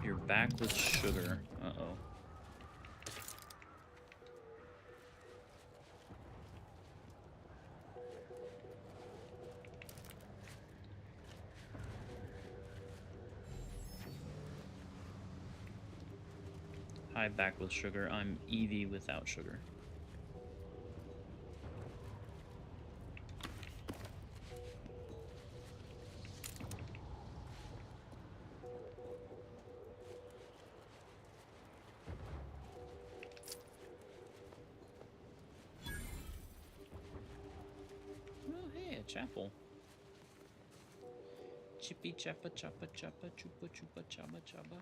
You're back with sugar. Uh-oh. Hi, back with sugar. I'm Evie without sugar. Oh, hey, a chapel. Chippy chappa chappa chappa chupa chupa chaba chaba.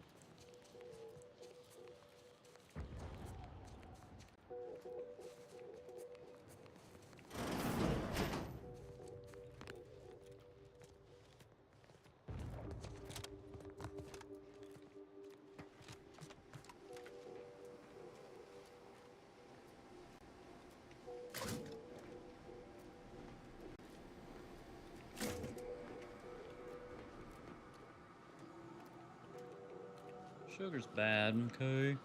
Sugar's bad, okay.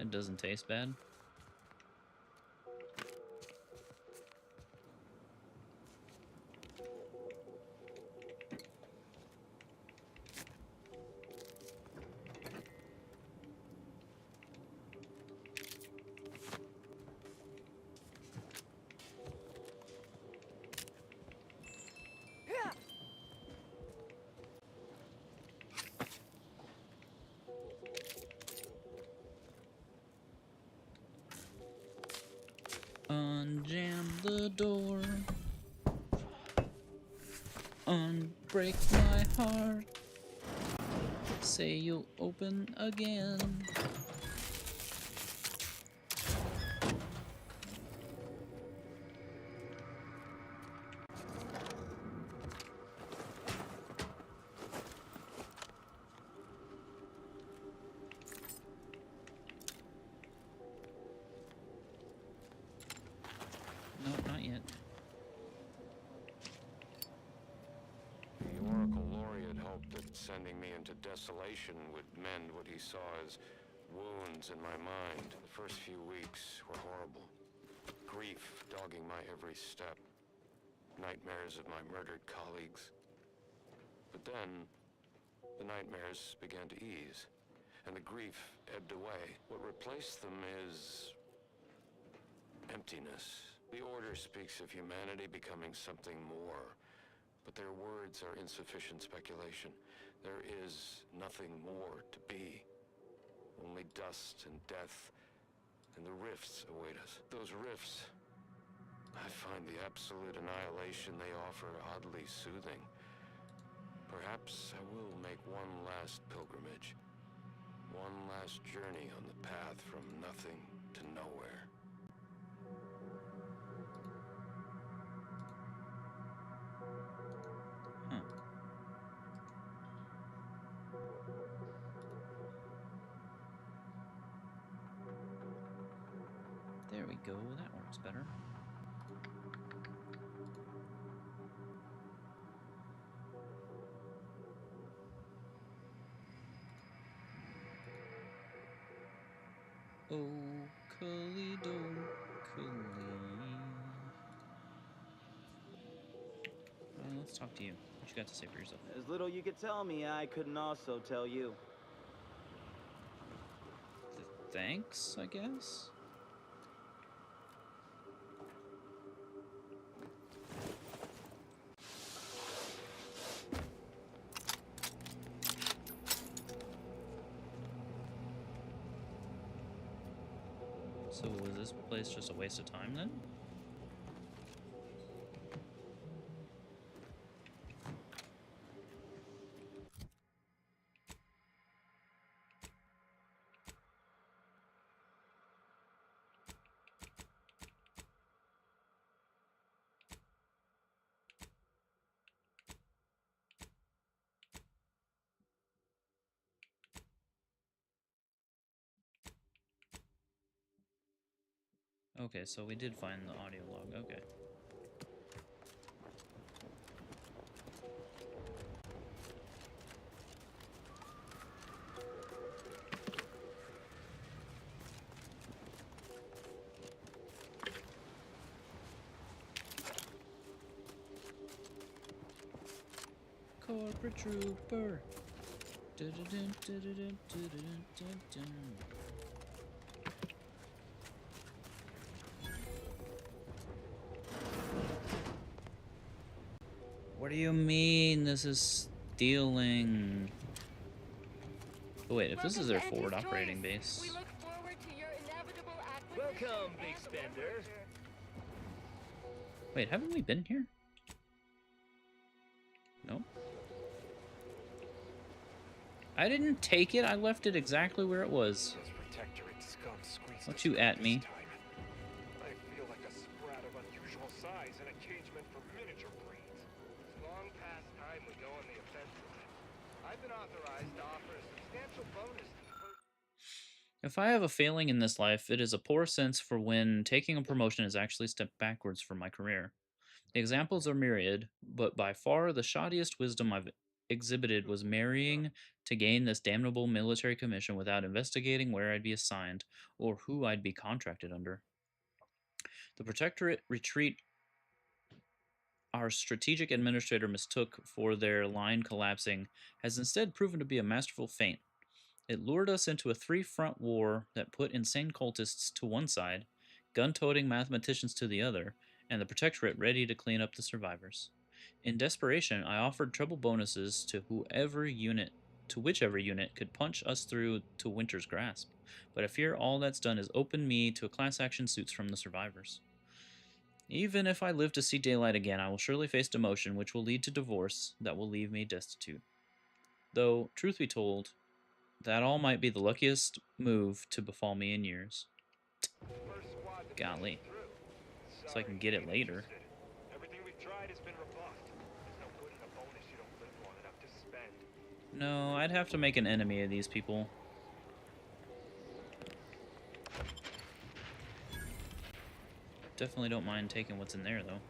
It doesn't taste bad. Unjam the door. Unbreak my heart. Say you'll open again. No, not yet. The Oracle Laureate hoped that sending me into desolation would mend what he saw as wounds in my mind. The first few weeks were horrible. Grief dogging my every step. Nightmares of my murdered colleagues. But then, the nightmares began to ease, and the grief ebbed away. What replaced them is emptiness. The Order speaks of humanity becoming something more, but their words are insufficient speculation. There is nothing more to be. Only dust and death, and the rifts await us. Those rifts, I find the absolute annihilation they offer oddly soothing. Perhaps I will make one last pilgrimage, one last journey on the path from nothing to nowhere. There we go, that works better. Oh, Kalido, Well, let's talk to you. What you got to say for yourself? As little you could tell me, I couldn't also tell you. Thanks, I guess? So was this place just a waste of time then? Okay, so we did find the audio log, okay. Corporate Trooper. Dun-dun-dun, dun-dun-dun, dun-dun-dun, dun. What do you mean this is stealing? Oh wait, if this is their forward operating base. We look forward to your inevitable Welcome, big spender. Wait, haven't we been here? No. I didn't take it, I left it exactly where it was. This protectorate scum squeezes Don't you at me. I feel like a sprat of unusual size in a cage meant for miniature breeds. It's long past time we go on the offensive. I've been authorized to offer a substantial bonus to the person. If I have a failing in this life, it is a poor sense for when taking a promotion is actually a step backwards for my career. The examples are myriad, but by far the shoddiest wisdom I've exhibited was marrying to gain this damnable military commission without investigating where I'd be assigned or who I'd be contracted under. The Protectorate retreat our strategic administrator mistook for their line collapsing has instead proven to be a masterful feint. It lured us into a three-front war that put insane cultists to one side, gun-toting mathematicians to the other, and the Protectorate ready to clean up the survivors. In desperation, I offered treble bonuses to whichever unit could punch us through to Winter's grasp, but I fear all that's done is open me to class action suits from the survivors. Even if I live to see daylight again, I will surely face demotion, which will lead to divorce that will leave me destitute. Though, truth be told, that all might be the luckiest move to befall me in years. Golly. So I can get it later. Everything we've tried has been rebuffed. There's no good in a bonus you don't live long enough to spend. No, I'd have to make an enemy of these people. Definitely don't mind taking what's in there, though.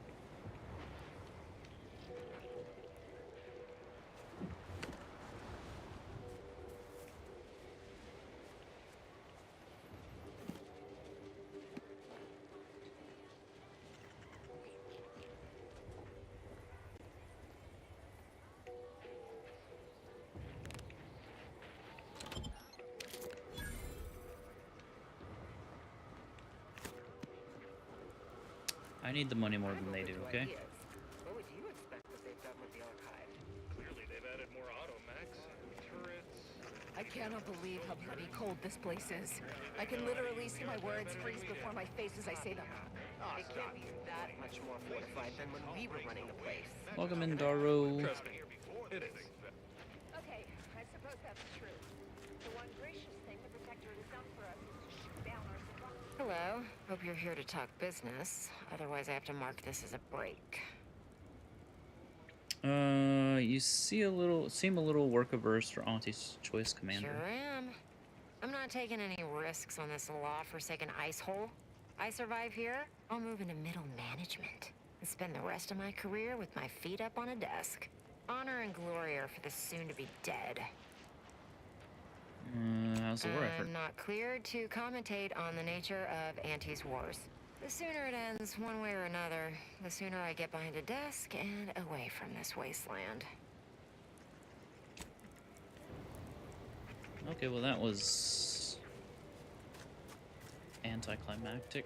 I need the money more than they do, okay? What would you expect that they've done with the archive? Clearly they've added more automechs and turrets. I cannot believe how bloody cold this place is. I can literally see my words freeze before my face as I say them. It can't be that much more fortified than when we were running the place. Welcome in, Daro. It is. Okay, I suppose that's true. The one gracious thing the Protectorate has done for us is to shoot down our supply. Hello. Hope you're here to talk business. Otherwise, I have to mark this as a break. You seem a little work averse for Auntie's Choice Commander. Sure am. I'm not taking any risks on this law-forsaken ice hole. I survive here, I'll move into middle management and spend the rest of my career with my feet up on a desk. Honor and glory are for the soon-to-be dead. How's the war effort? I'm not cleared to commentate on the nature of Auntie's wars. The sooner it ends, one way or another, the sooner I get behind a desk and away from this wasteland. Okay, well that was anticlimactic.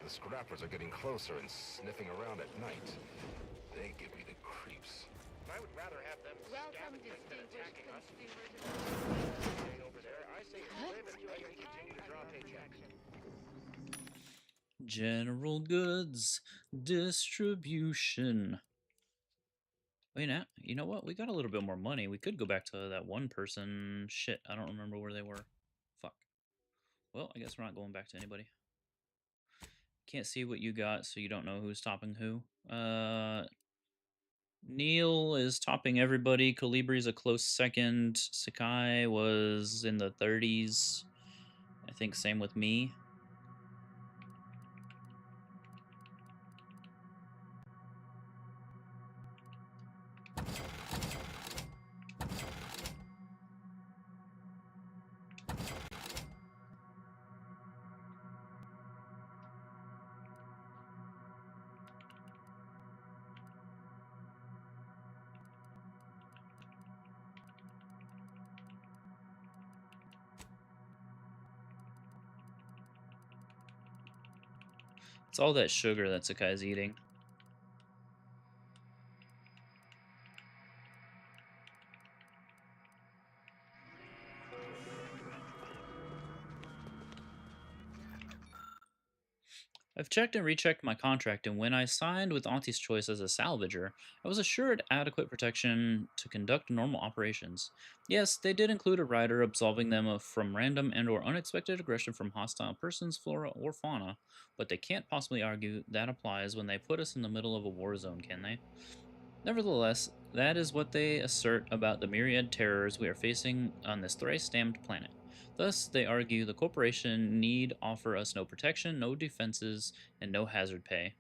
The scrappers are getting closer and sniffing around at night. They give me the creeps. I would rather have them Welcome, scavenging than distinguished attacking us. consumers. Stay over there. I say you live and you can continue to draw paychecks. General goods distribution. Wait, now, you know what? We got a little bit more money. We could go back to that one person. Shit, I don't remember where they were. Fuck. Well, I guess we're not going back to anybody. Can't see what you got, so you don't know who's topping who. Neil is topping everybody. Colibri's a close second. Sakai was in the 30s. I think same with me. It's all that sugar that Sakai's eating. I've checked and rechecked my contract, and when I signed with Auntie's Choice as a salvager, I was assured adequate protection to conduct normal operations. Yes, they did include a rider absolving them from random and/or unexpected aggression from hostile persons, flora, or fauna, but they can't possibly argue that applies when they put us in the middle of a war zone, can they? Nevertheless, that is what they assert about the myriad terrors we are facing on this thrice-damned planet. Thus, they argue the corporation need offer us no protection, no defenses, and no hazard pay.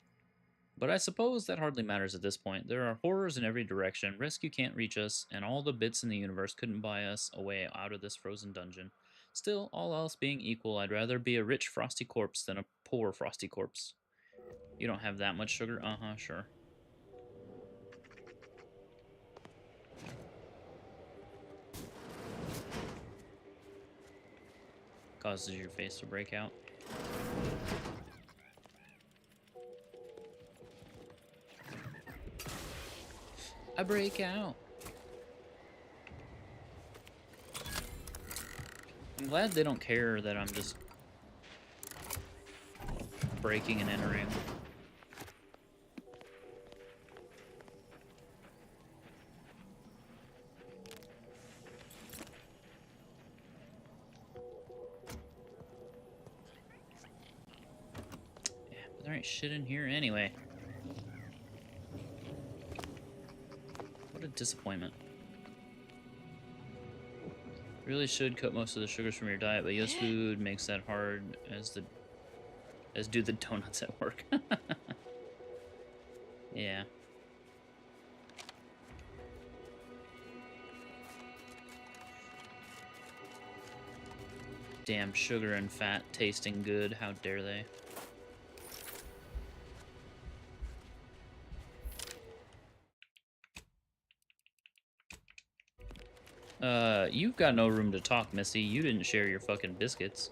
But I suppose that hardly matters at this point. There are horrors in every direction, rescue can't reach us, and all the bits in the universe couldn't buy us a way out of this frozen dungeon. Still, all else being equal, I'd rather be a rich frosty corpse than a poor frosty corpse. You don't have that much sugar? Uh-huh, sure. Causes your face to break out. I break out. I'm glad they don't care that I'm just breaking and entering. There ain't shit in here anyway. What a disappointment. Really should cut most of the sugars from your diet, but US Food makes that hard as do the donuts at work. Yeah. Damn sugar and fat tasting good, how dare they? You've got no room to talk, Missy. You didn't share your fucking biscuits.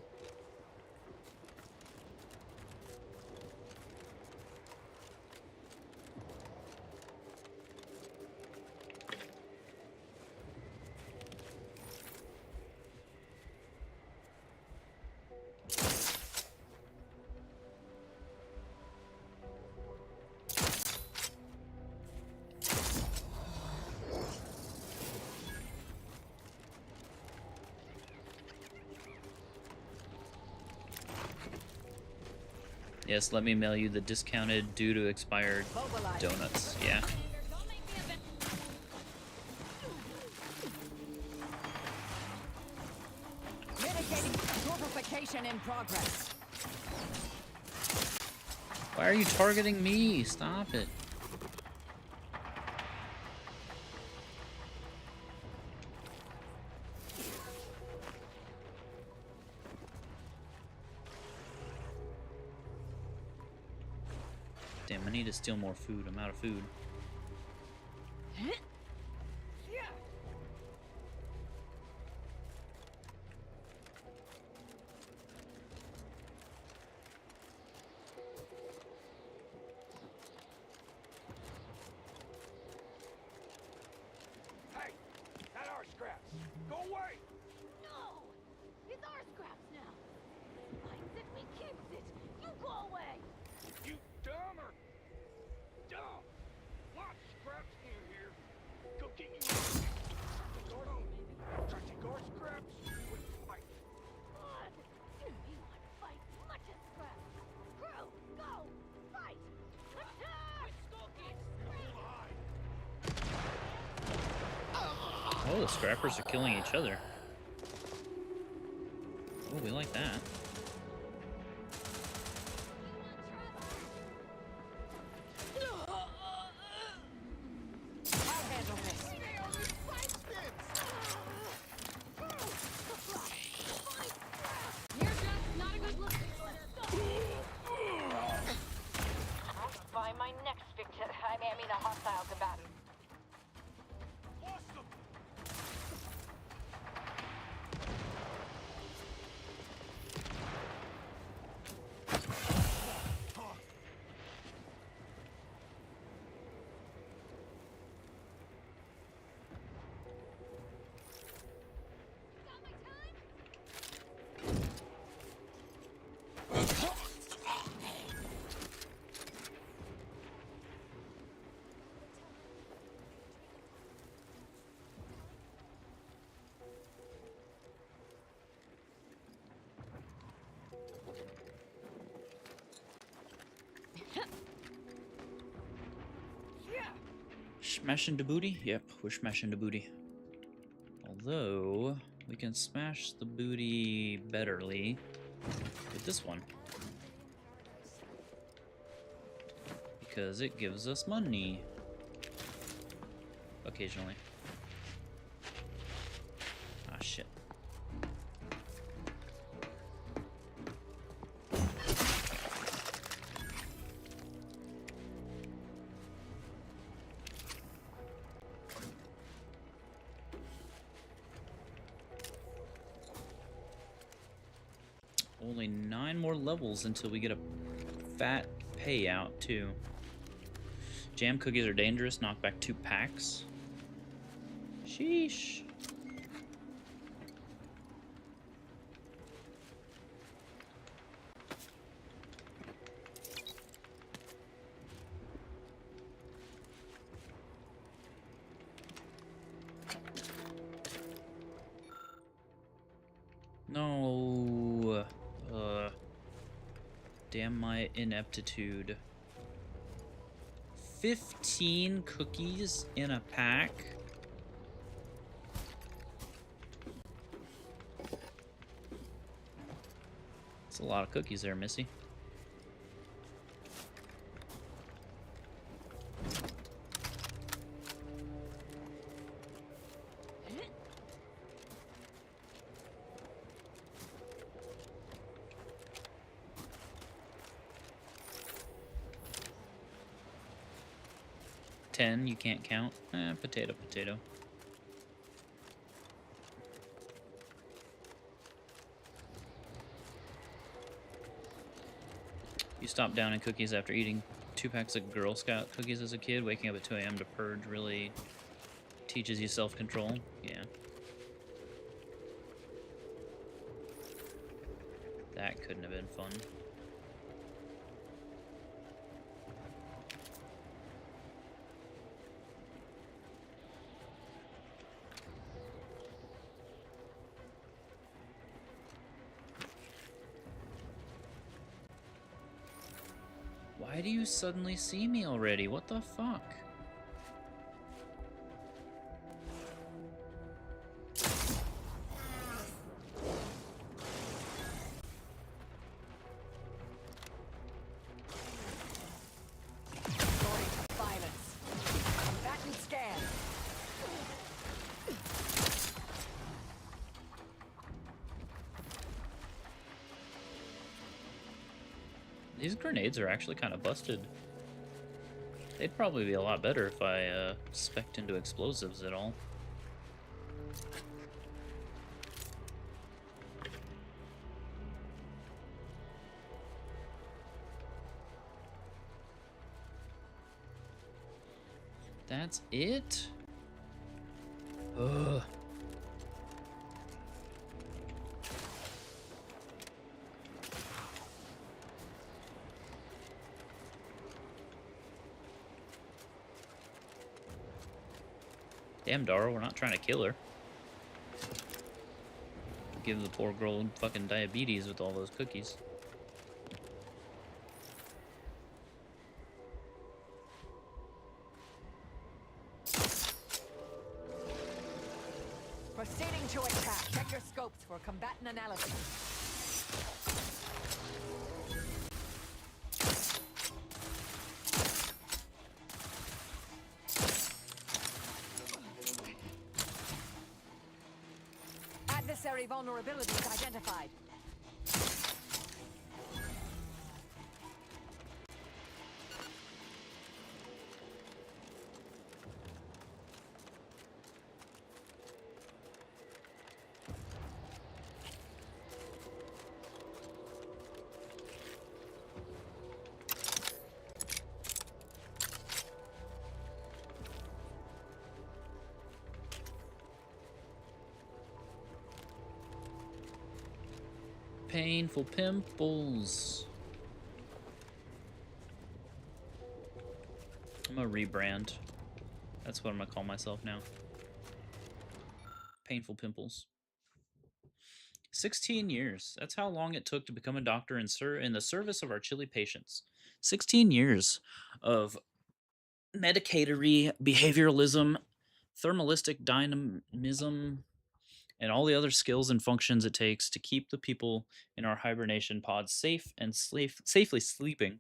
Yes, let me mail you the discounted due to expired donuts. Yeah. Mitigating torpification in progress. Why are you targeting me? Stop it. Damn, I need to steal more food. I'm out of food. Hey, not our scraps. Go away. No! It's our scraps now. Finds it, we keeps it. You go away. You dumb or dumb? Want scraps near here? Go get you. Gordo, try to take our scraps. Would fight. God, you want to fight much as scraps. Crew, go! Fight! Attack! Oh, the scrappers are killing each other. Oh, we like that. I'll handle this. You're just not a good looking By my next victim, I mean a hostile combatant. Lost them. Smash into booty? Yep, we're smashing the booty. Although, we can smash the booty betterly with this one. Because it gives us money. Occasionally. Ah, shit. Only 9 more levels until we get a fat payout, too. Jam cookies are dangerous. Knock back 2 packs. Sheesh. No. Damn my ineptitude. 15 cookies in a pack? That's a lot of cookies there, Missy. You can't count. Potato, potato. You stopped down in cookies after eating 2 packs of Girl Scout cookies as a kid. Waking up at 2 a.m. to purge really teaches you self-control. Yeah. That couldn't have been fun. Why do you suddenly see me already? What the fuck? These grenades are actually kind of busted. They'd probably be a lot better if I spec'd into explosives at all. That's it? Ugh. Damn, Dara, we're not trying to kill her. Give the poor girl fucking diabetes with all those cookies. Proceeding to attack. Check your scopes for combatant analysis. Adversary vulnerabilities identified. Painful pimples. I'm gonna rebrand. That's what I'm gonna call myself now. Painful pimples. 16 years. That's how long it took to become a doctor in the service of our chilly patients. 16 years of medicatory behavioralism, thermalistic dynamism, and all the other skills and functions it takes to keep the people in our hibernation pods safe and safely sleeping.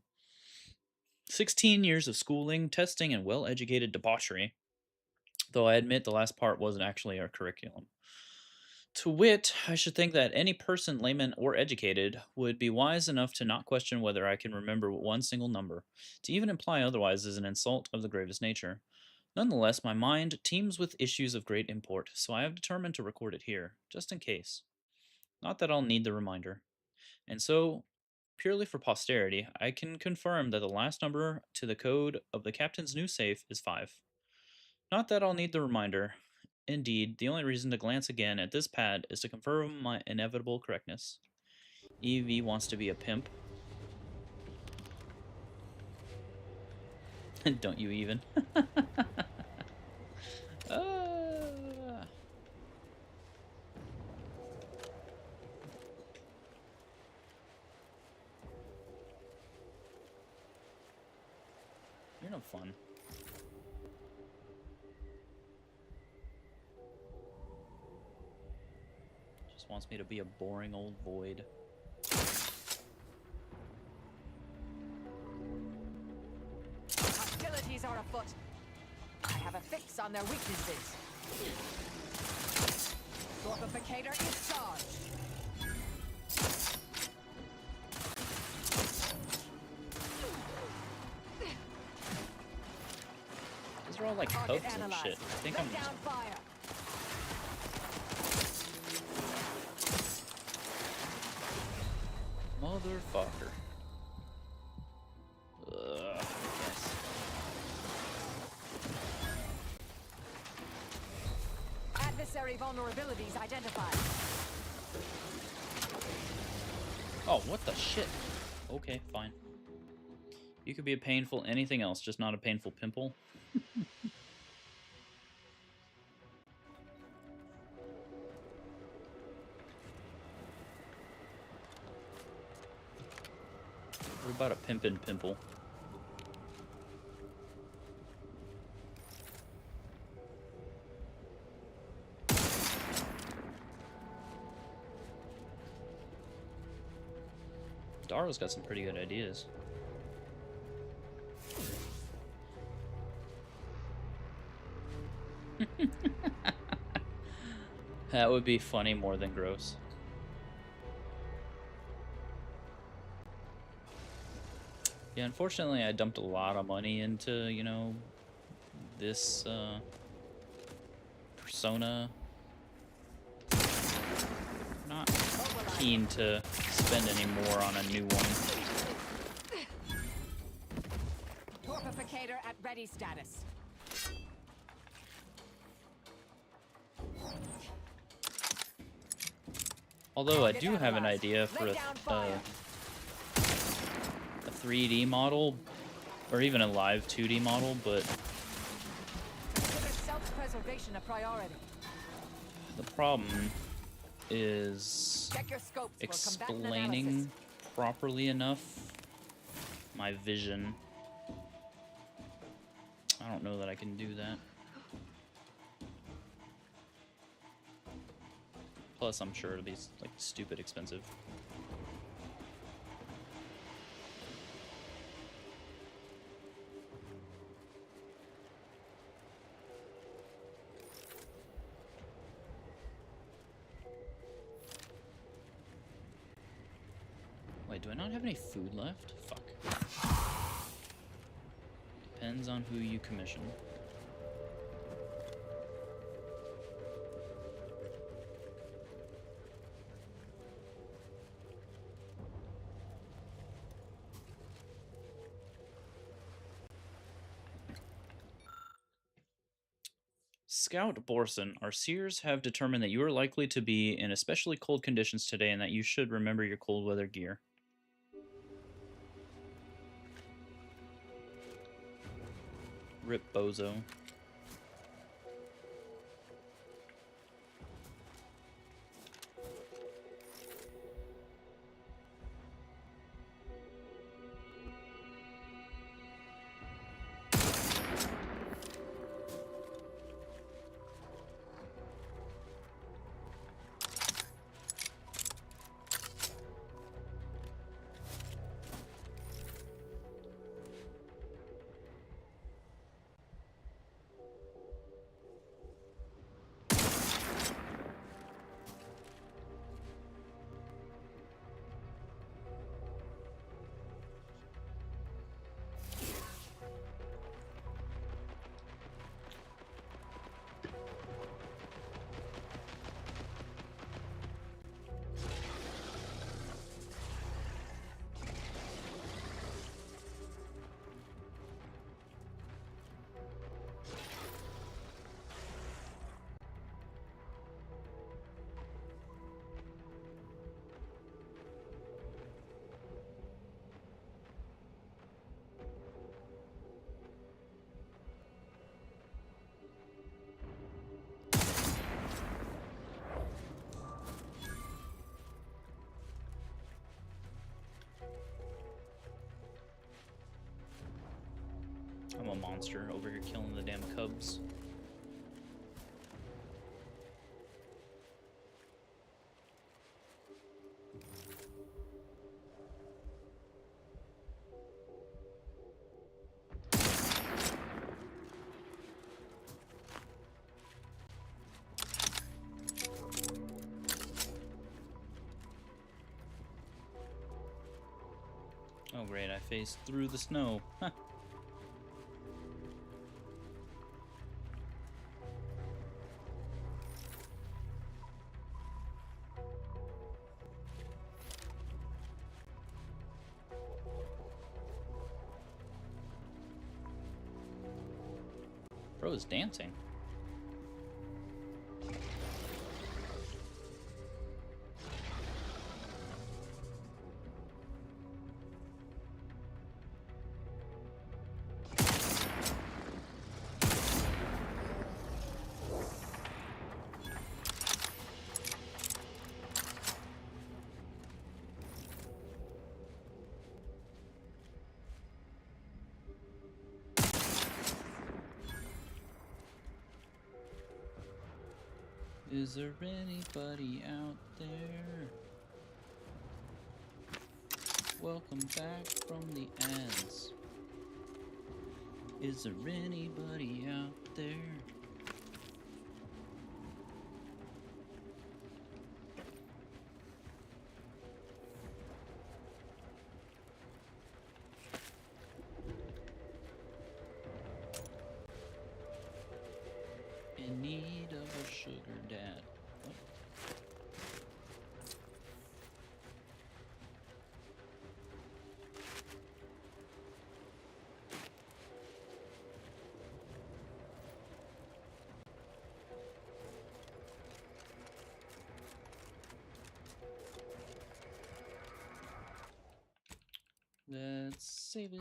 16 years of schooling, testing, and well educated debauchery, though I admit the last part wasn't actually our curriculum. To wit, I should think that any person, layman or educated, would be wise enough to not question whether I can remember one single number. To even imply otherwise is an insult of the gravest nature. Nonetheless, my mind teems with issues of great import, so I have determined to record it here, just in case. Not that I'll need the reminder. And so, purely for posterity, I can confirm that the last number to the code of the captain's new safe is 5. Not that I'll need the reminder. Indeed, the only reason to glance again at this pad is to confirm my inevitable correctness. Evie wants to be a pimp. Don't you even? You're no fun. Just wants me to be a boring old void. Hostilities are afoot. I have a fix on their weaknesses. Fortificator is charged. These are all like hubs and shit. I think I'm down fire. Motherfucker. Yes. Adversary vulnerabilities identified. Oh, what the shit? Okay, fine. You could be a painful anything else, just not a painful pimple. What about a pimpin' pimple? Darrow's got some pretty good ideas. That would be funny more than gross. Yeah, unfortunately I dumped a lot of money into, you know, this persona. Not keen to spend any more on a new one. Fortificator at ready status. Although I do have an idea for a 3D model, or even a live 2D model, but Consider self-preservation a priority. the problem is Check your scopes for combatant explaining analysis. properly enough my vision. I don't know that I can do that. Plus, I'm sure it'll be like stupid expensive. Wait, do I not have any food left? Fuck. Depends on who you commission. Scout Borson, our seers have determined that you are likely to be in especially cold conditions today and that you should remember your cold weather gear. Rip Bozo. I'm a monster over here killing the damn cubs. Oh great, I faced through the snow. Huh. Bro is dancing. Is there anybody out there? Welcome back from the ads. Is there anybody out there? In need of a sugar dad. Oh. Let's save it.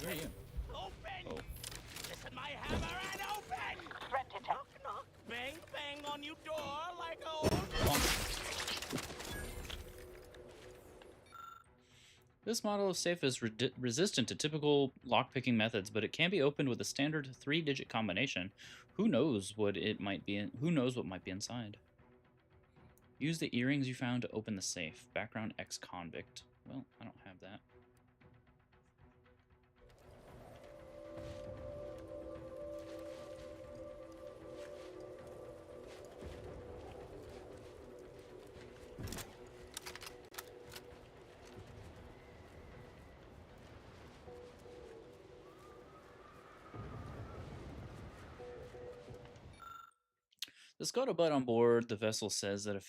Where are you? Open! Oh. Listen, my hammer and open! Threat detect. Knock, knock. Bang, bang on your door like old. This model of safe is resistant to typical lockpicking methods, but it can be opened with a standard 3-digit combination. Who knows what might be inside? Use the earrings you found to open the safe. Background ex-convict. Well, I don't have that. The scuttlebutt on board the vessel says that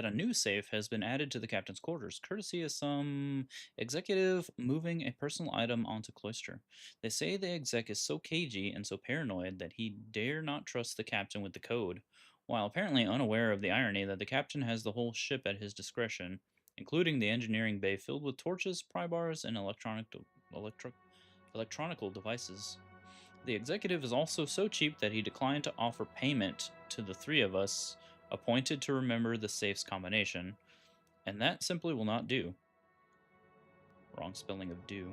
a new safe has been added to the captain's quarters, courtesy of some executive moving a personal item onto Cloister. They say the exec is so cagey and so paranoid that he dare not trust the captain with the code, while apparently unaware of the irony that the captain has the whole ship at his discretion, including the engineering bay filled with torches, pry bars, and electronical devices. The executive is also so cheap that he declined to offer payment to the three of us appointed to remember the safe's combination, and that simply will not do. Wrong spelling of do.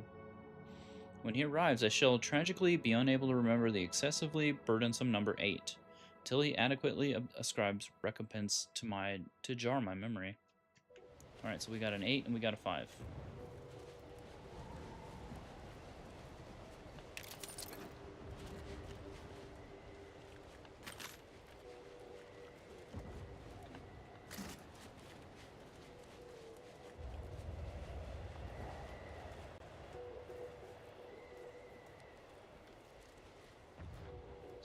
When he arrives, I shall tragically be unable to remember the excessively burdensome number 8, till he adequately ascribes recompense to jar my memory. Alright, so we got an 8 and we got a 5.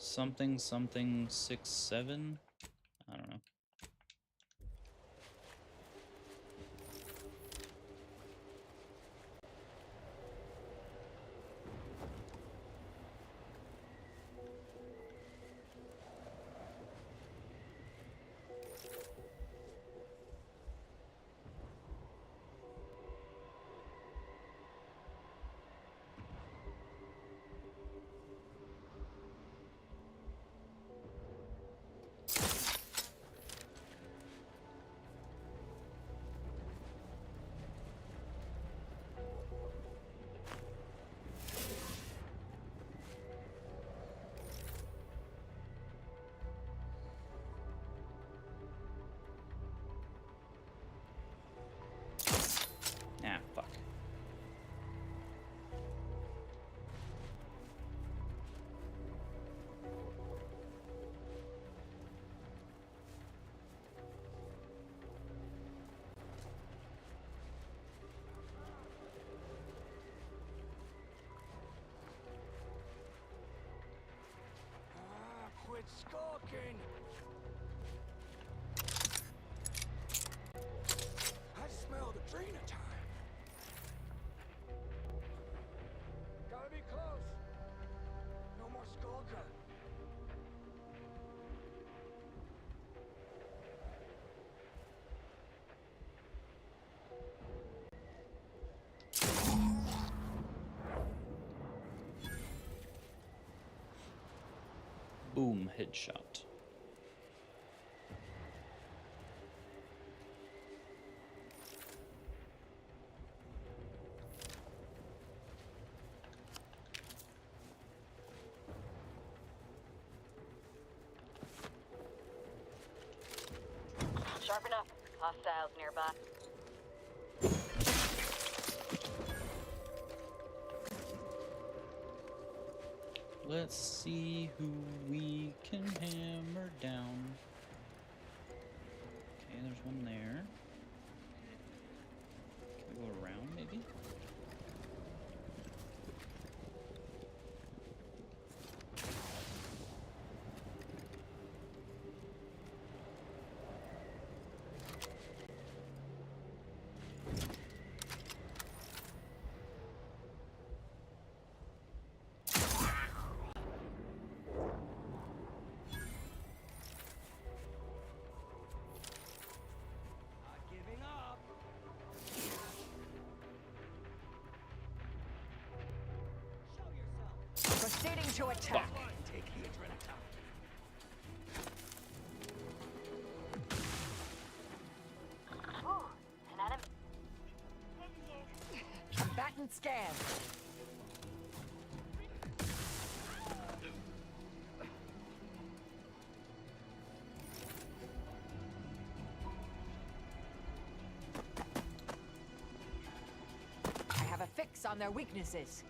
Something 6-7. I don't know. skulking. I smell the Trina time. Gotta be close. No more skulker. Boom, headshot. Sharp enough. Hostiles nearby. Let's see who we can hammer down. Okay, there's one there. Can we go around, maybe? Not giving up. Show yourself. Proceeding to attack. Take the adrenaline. Ooh, an enemy. Combatant scan. I have a fix on their weaknesses.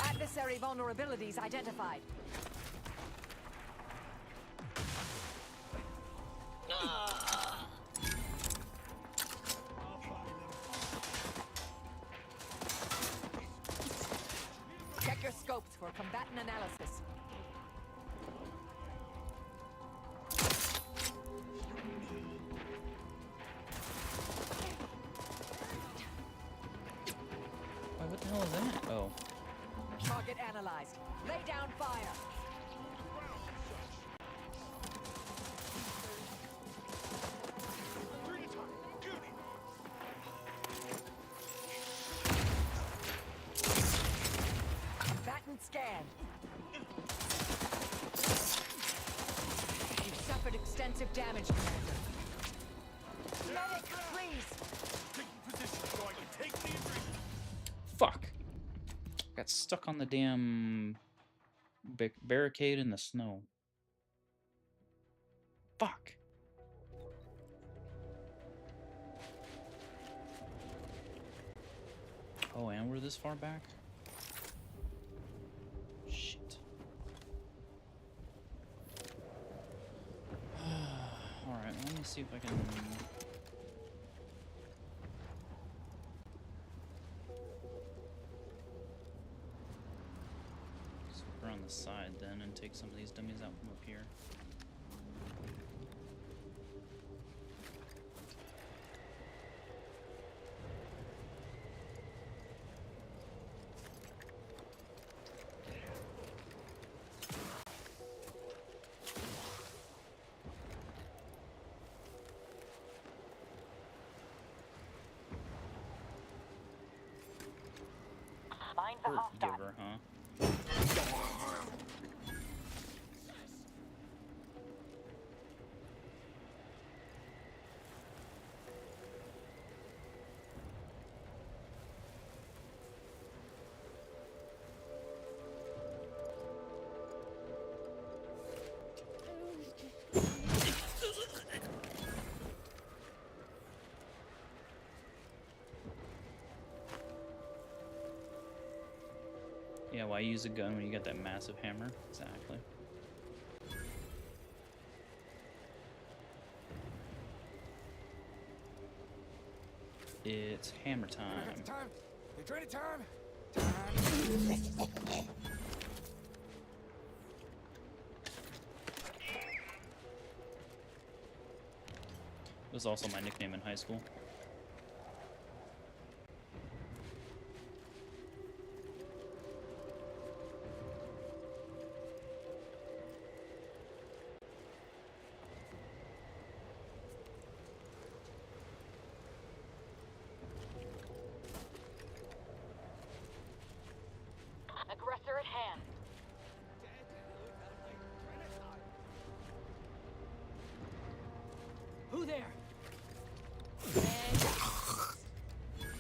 Adversary vulnerabilities identified. Check your scopes for combatant analysis. Why, what the hell is that? Oh. Target analyzed. Lay down fire. Combatant scanned. You've suffered extensive damage, Commander. Medic, please! Fuck! Got stuck on the damn barricade in the snow. Fuck! Oh, and we're this far back? Shit. Alright, let me see if I can... Swoop around the side then and take some of these dummies out from up here. Mine for Hurt hostile. giver, huh? Yeah, why use a gun when you got that massive hammer? Exactly. It's hammer time. Time. You ready, time? Time. It was also my nickname in high school. Aggressor at hand. Who there?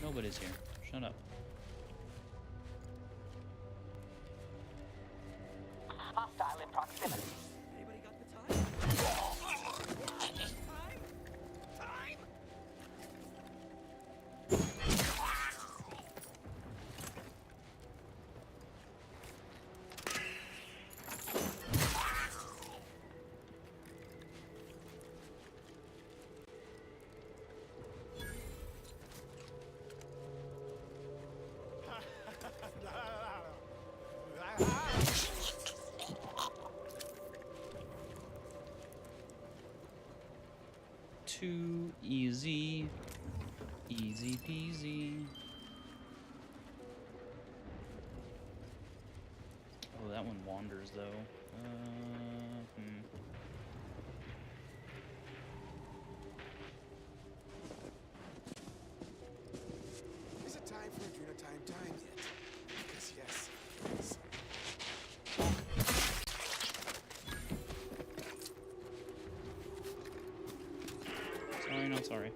Nobody's here. Shut up. Hostile in proximity. Anybody got the time? Time? Too easy. Easy peasy. Oh, that one wanders though. Is it time for Adrena time yet? Because yes, it is. Sorry, not sorry.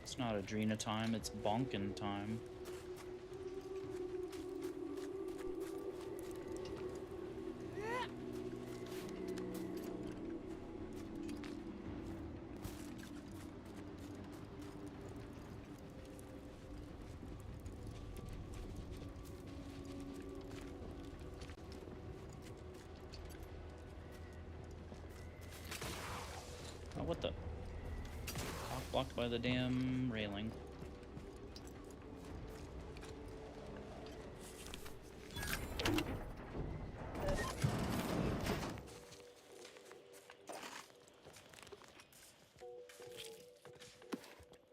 It's not Adrena time, it's bonkin' time. Oh, what the? Cock blocked by the damn railing.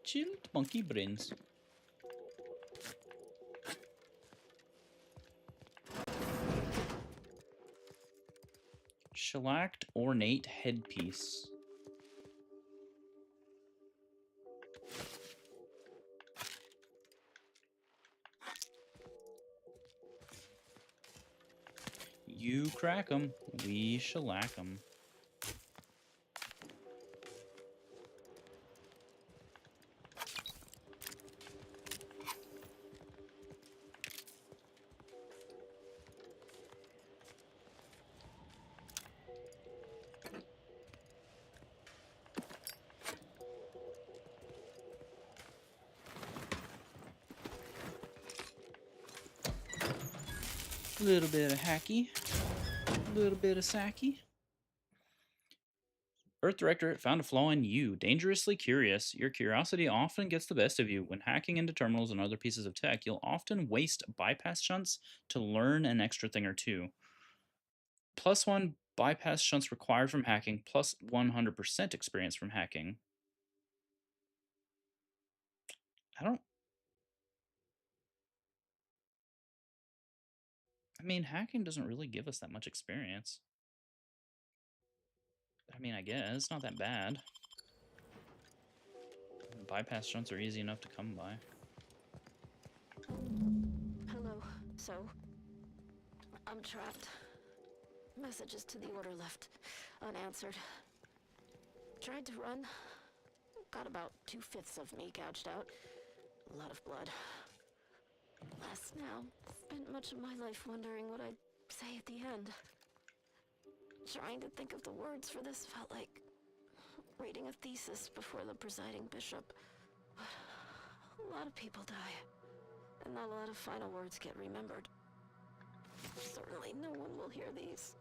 Chilled monkey brains. Shellacked ornate headpiece. You crack 'em, we shellac 'em. A little bit of hacky, a little bit of sacky. Earth Directorate found a flaw in you. Dangerously curious. Your curiosity often gets the best of you. When hacking into terminals and other pieces of tech, you'll often waste bypass shunts to learn an extra thing or two. +1 bypass shunts required from hacking, plus 100% experience from hacking. I mean, hacking doesn't really give us that much experience. I mean, I guess it's not that bad. Bypass shunts are easy enough to come by. Hello. So, I'm trapped. Messages to the order left unanswered. Tried to run. Got about 2/5 of me gouged out. A lot of blood. Less now. Spent much of my life wondering what I'd say at the end. Trying to think of the words for this felt like reading a thesis before the presiding bishop. But a lot of people die, and not a lot of final words get remembered. Certainly no one will hear these.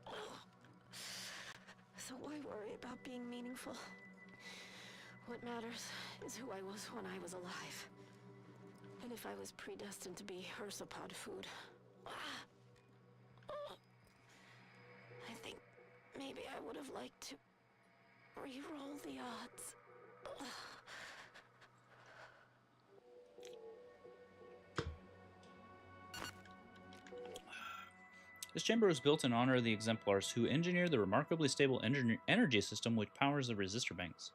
So why worry about being meaningful? What matters is who I was when I was alive. And if I was predestined to be ursapod food. I think maybe I would have liked to re-roll the odds. This chamber was built in honor of the exemplars who engineered the remarkably stable energy system which powers the resistor banks.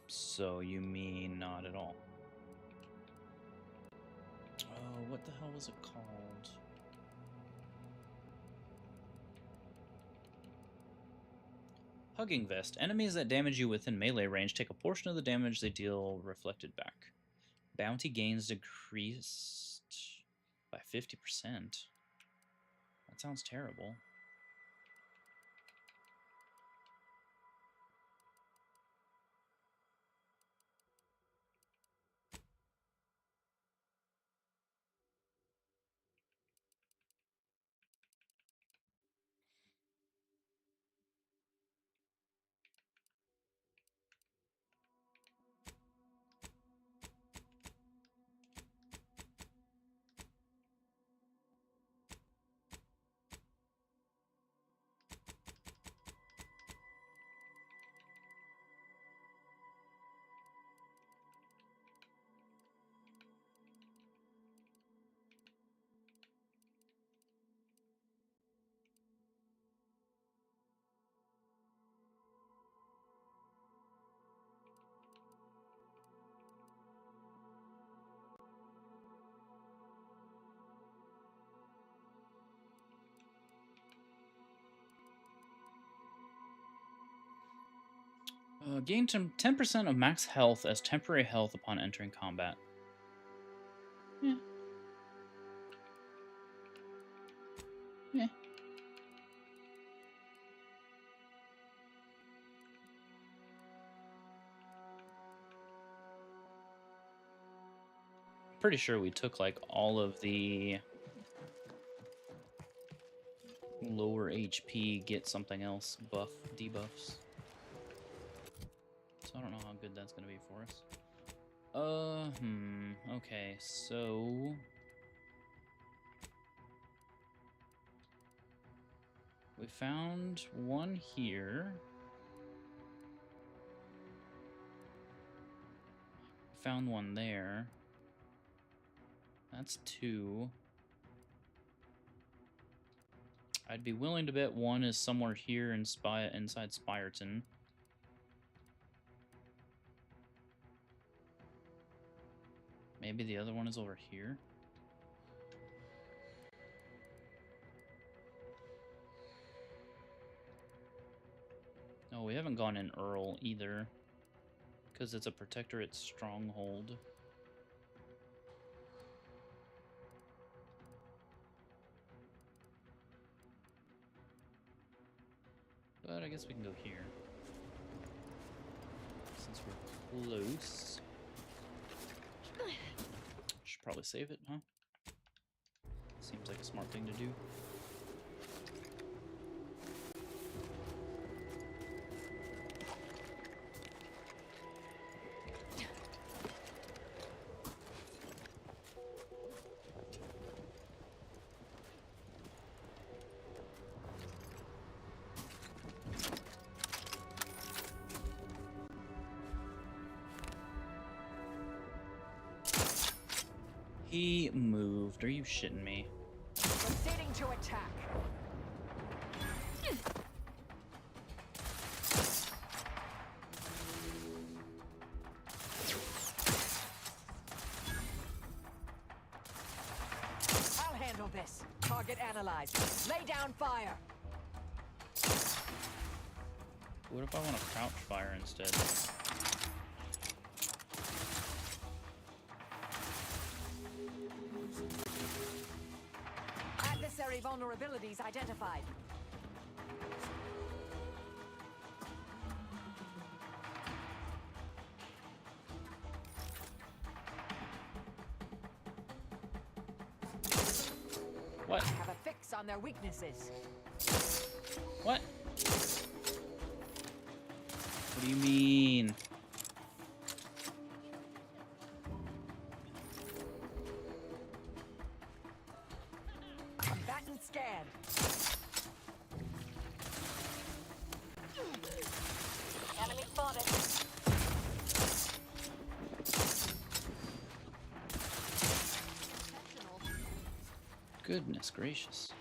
So you mean not at all? Oh, what the hell was it called? Hugging Vest. Enemies that damage you within melee range take a portion of the damage they deal reflected back. Bounty gains decreased by 50%. That sounds terrible. Gain 10% of max health as temporary health upon entering combat. Yeah. Yeah. Pretty sure we took like all of the lower HP get something else debuffs. So I don't know how good that's gonna be for us. Okay, so we found one here. Found one there. That's 2. I'd be willing to bet one is somewhere here inside Spyerton. Maybe the other one is over here. Oh, we haven't gone in Earl either, because it's a protectorate stronghold. But I guess we can go here, since we're close. Should probably save it, huh? Seems like a smart thing to do. He moved. Are you shitting me? Proceeding to attack. I'll handle this. Target analyzed. Lay down fire. What if I want to crouch fire instead? Adversary vulnerabilities identified. What? Have a fix on their weaknesses. What? What do you mean? Combatant scanned. Enemy spotted. Goodness gracious.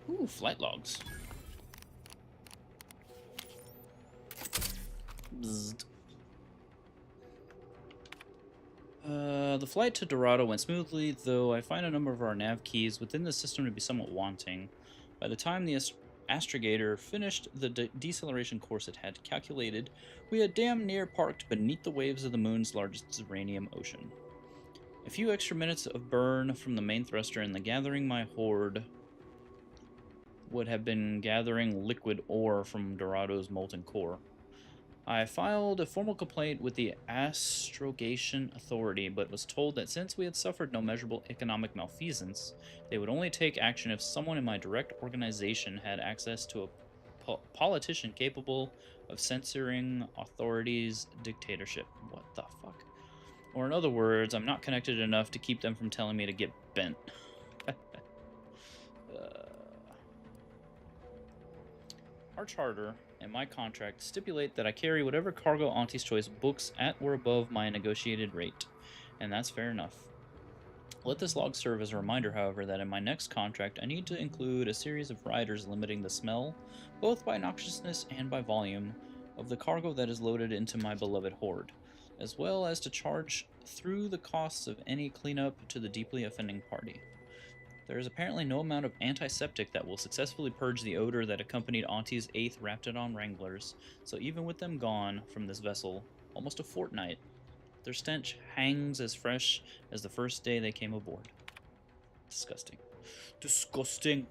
Ooh, flight logs. Bzzzt. The flight to Dorado went smoothly, though I find a number of our nav keys within the system to be somewhat wanting. By the time the astrogator finished the deceleration course it had calculated, we had damn near parked beneath the waves of the moon's largest uranium ocean. A few extra minutes of burn from the main thruster and the gathering my horde would have been gathering liquid ore from Dorado's molten core. I filed a formal complaint with the Astrogation Authority, but was told that since we had suffered no measurable economic malfeasance, they would only take action if someone in my direct organization had access to a politician capable of censoring authorities' dictatorship. What the fuck? Or in other words, I'm not connected enough to keep them from telling me to get bent. Our charter and my contract stipulate that I carry whatever cargo Auntie's Choice books at or above my negotiated rate, and that's fair enough. Let this log serve as a reminder, however, that in my next contract I need to include a series of riders limiting the smell, both by noxiousness and by volume, of the cargo that is loaded into my beloved horde, as well as to charge through the costs of any cleanup to the deeply offending party. There is apparently no amount of antiseptic that will successfully purge the odor that accompanied Auntie's 8th Raptidon Wranglers, so even with them gone from this vessel almost a fortnight, their stench hangs as fresh as the first day they came aboard. Disgusting. Disgusting!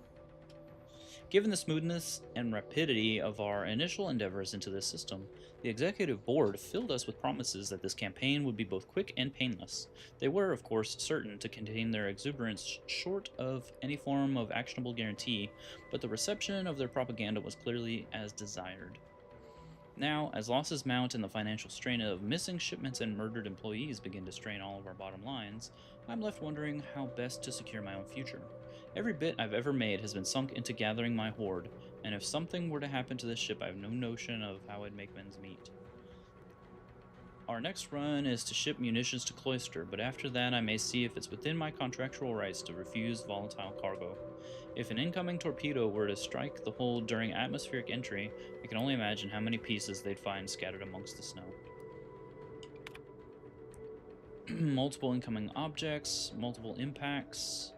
Given the smoothness and rapidity of our initial endeavors into this system, the executive board filled us with promises that this campaign would be both quick and painless. They were, of course, certain to contain their exuberance short of any form of actionable guarantee, but the reception of their propaganda was clearly as desired. Now, as losses mount and the financial strain of missing shipments and murdered employees begin to strain all of our bottom lines, I'm left wondering how best to secure my own future. Every bit I've ever made has been sunk into gathering my horde, and if something were to happen to this ship, I have no notion of how I'd make ends meet. Our next run is to ship munitions to Cloister, but after that I may see if it's within my contractual rights to refuse volatile cargo. If an incoming torpedo were to strike the hold during atmospheric entry, I can only imagine how many pieces they'd find scattered amongst the snow. Multiple incoming objects, multiple impacts,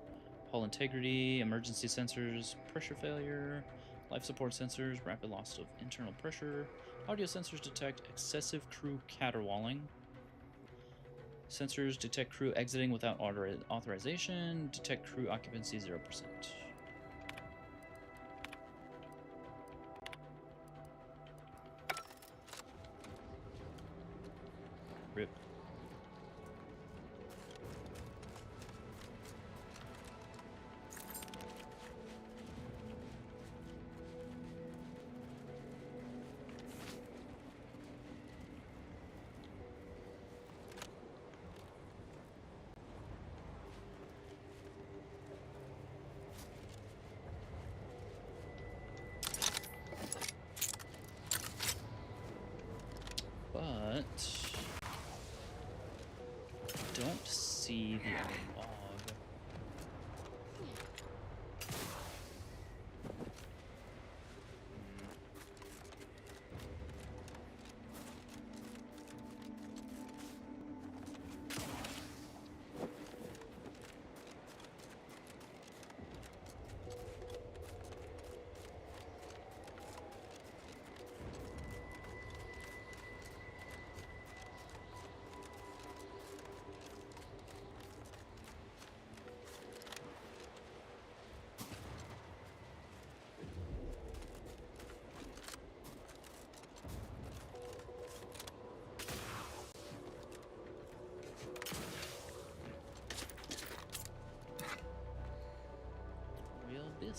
hull integrity, emergency sensors, pressure failure, life support sensors, rapid loss of internal pressure, audio sensors detect excessive crew caterwauling, sensors detect crew exiting without authorization, detect crew occupancy 0%. Rip. But I don't see the log.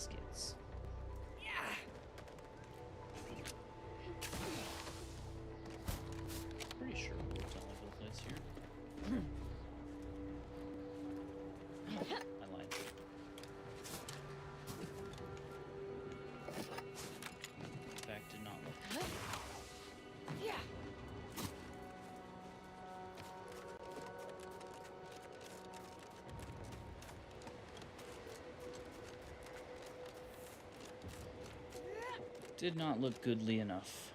baskets. Pretty sure we looked all over the place here. I lied. In fact, did not look. Did not look goodly enough.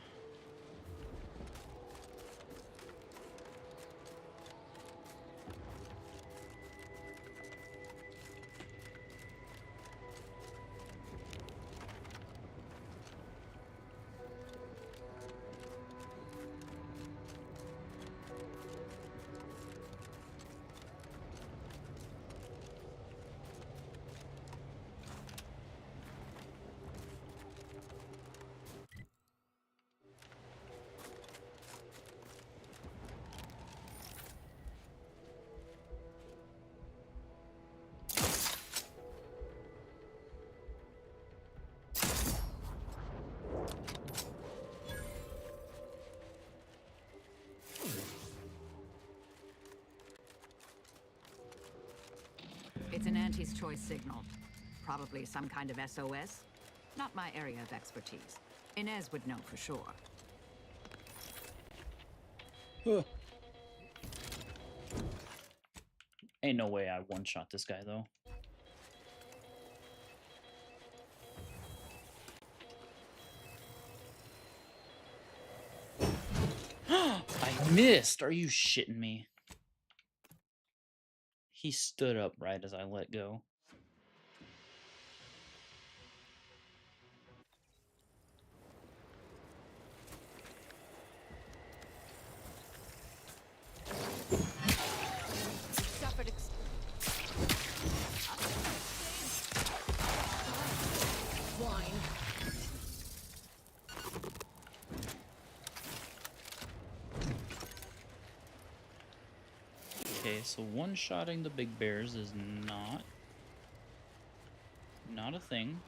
It's an Auntie's choice signal. Probably some kind of SOS. Not my area of expertise. Inez would know for sure. Ain't no way I one-shot this guy, though. I missed! Are you shitting me? He stood up right as I let go. Okay, so one-shotting the big bears is not a thing.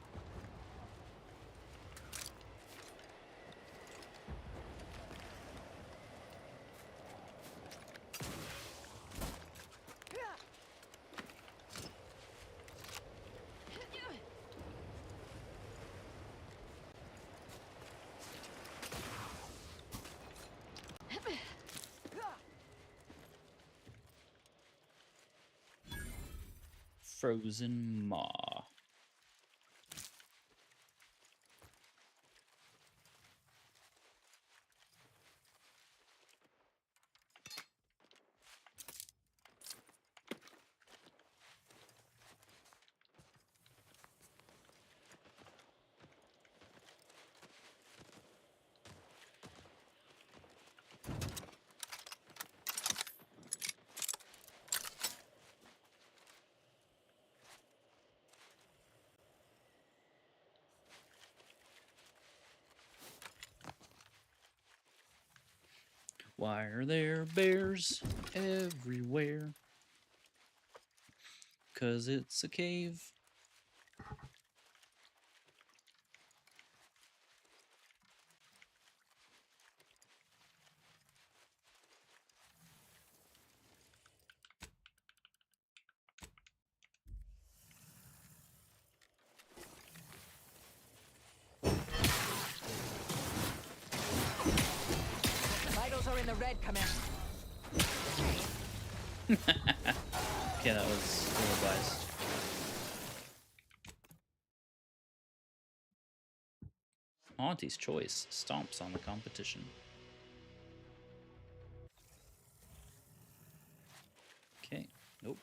Frozen maw. Why are there bears everywhere? 'Cause it's a cave. Vitals are in the red, Commander. Okay, that was ill-advised. Auntie's choice stomps on the competition. Okay, nope.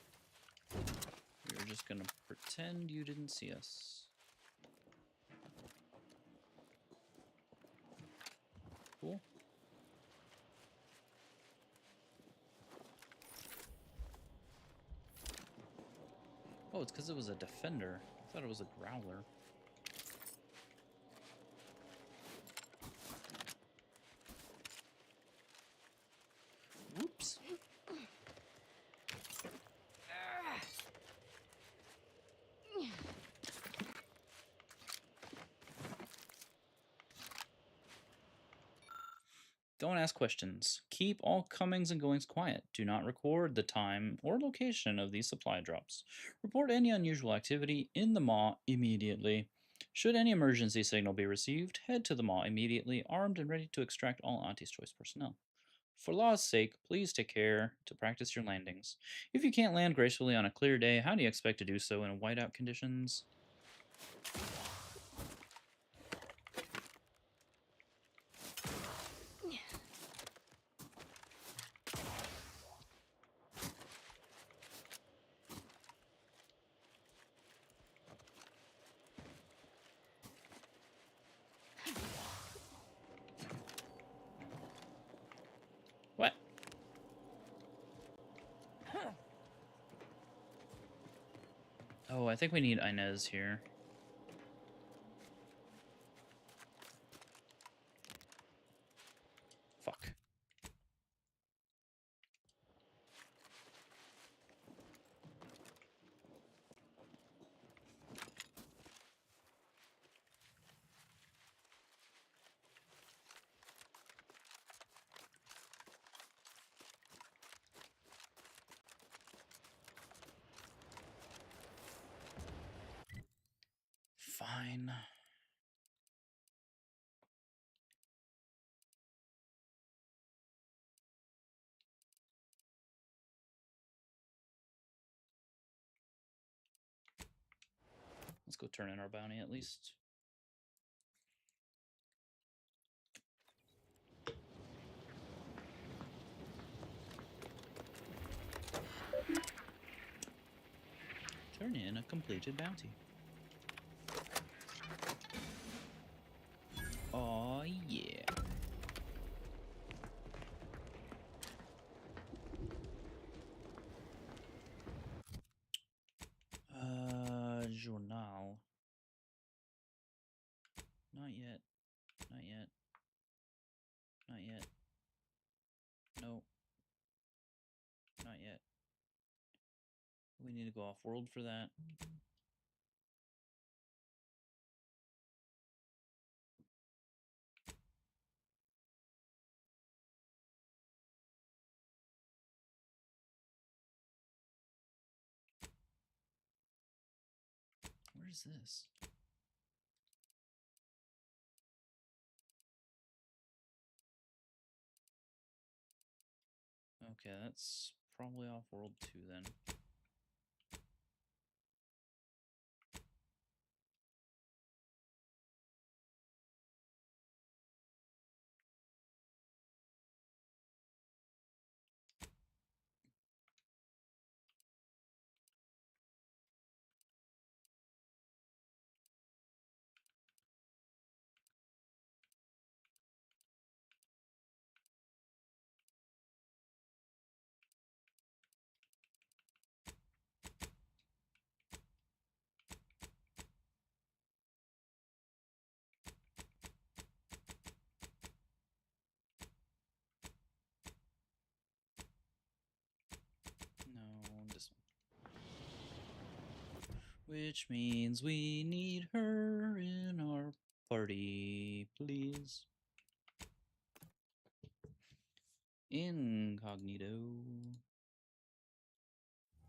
We were just gonna pretend you didn't see us. Cool. Oh, it's because it was a defender. I thought it was a growler. Whoops. Don't ask questions. Keep all comings and goings quiet. Do not record the time or location of these supply drops. Report any unusual activity in the maw immediately. Should any emergency signal be received, head to the maw immediately, armed and ready to extract all Auntie's Choice personnel. For law's sake, please take care to practice your landings. If you can't land gracefully on a clear day, how do you expect to do so in whiteout conditions? What? Oh, I think we need Inez here. Fuck. Fine. Let's go turn in our bounty at least. Turn in a completed bounty. Oh yeah. Journal. Not yet. Not yet. Not yet. No. Not yet. We need to go off world for that. Where's this? Okay, that's probably off world 2 then. No, this one. Which means we need her in our party, please. Incognito.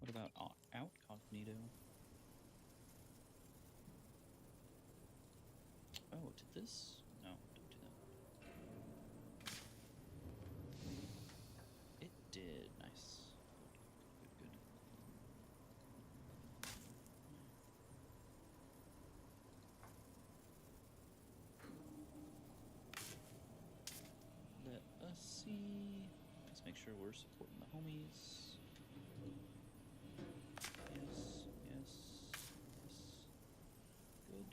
What about outcognito? Oh, did this? No, don't do that. It did. Nice. Good, good, good. Let us see. Let's make sure we're supporting the homies. Yes, yes, yes. Good.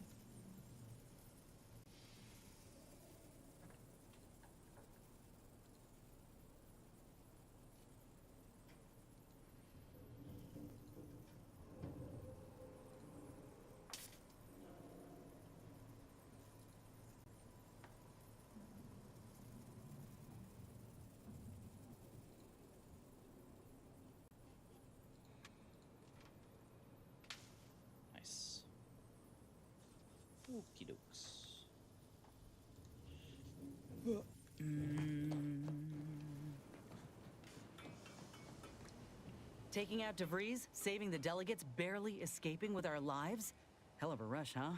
Nice. Okie dokes. Taking out DeVries, saving the delegates, barely escaping with our lives? Hell of a rush, huh?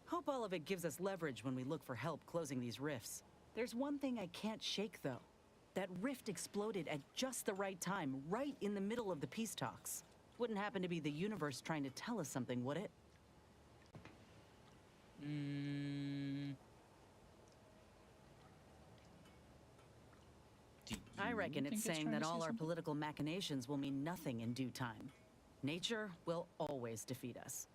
Hope all of it gives us leverage when we look for help closing these rifts. There's one thing I can't shake, though. That rift exploded at just the right time, right in the middle of the peace talks. Wouldn't happen to be the universe trying to tell us something, would it? I reckon it's saying that all our political machinations will mean nothing in due time. Nature will always defeat us.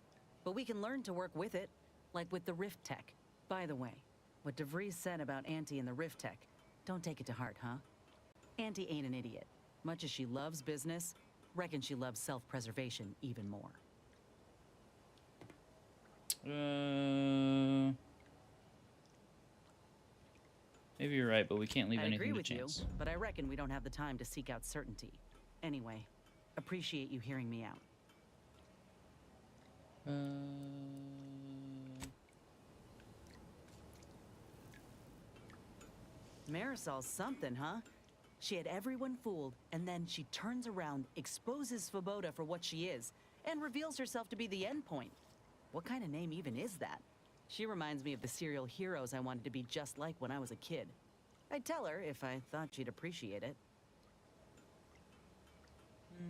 But we can learn to work with it, like with the rift tech. By the way, what DeVries said about Auntie and the rift tech, don't take it to heart, huh? Auntie ain't an idiot. Much as she loves business, reckon she loves self-preservation even more. Maybe you're right, but we can't leave I anything agree to with chance. you, but I reckon we don't have the time to seek out certainty. Anyway, appreciate you hearing me out. Marisol's something, huh? She had everyone fooled, and then she turns around, exposes Svoboda for what she is, and reveals herself to be the endpoint. What kind of name even is that? She reminds me of the serial heroes I wanted to be just like when I was a kid. I'd tell her if I thought she'd appreciate it. I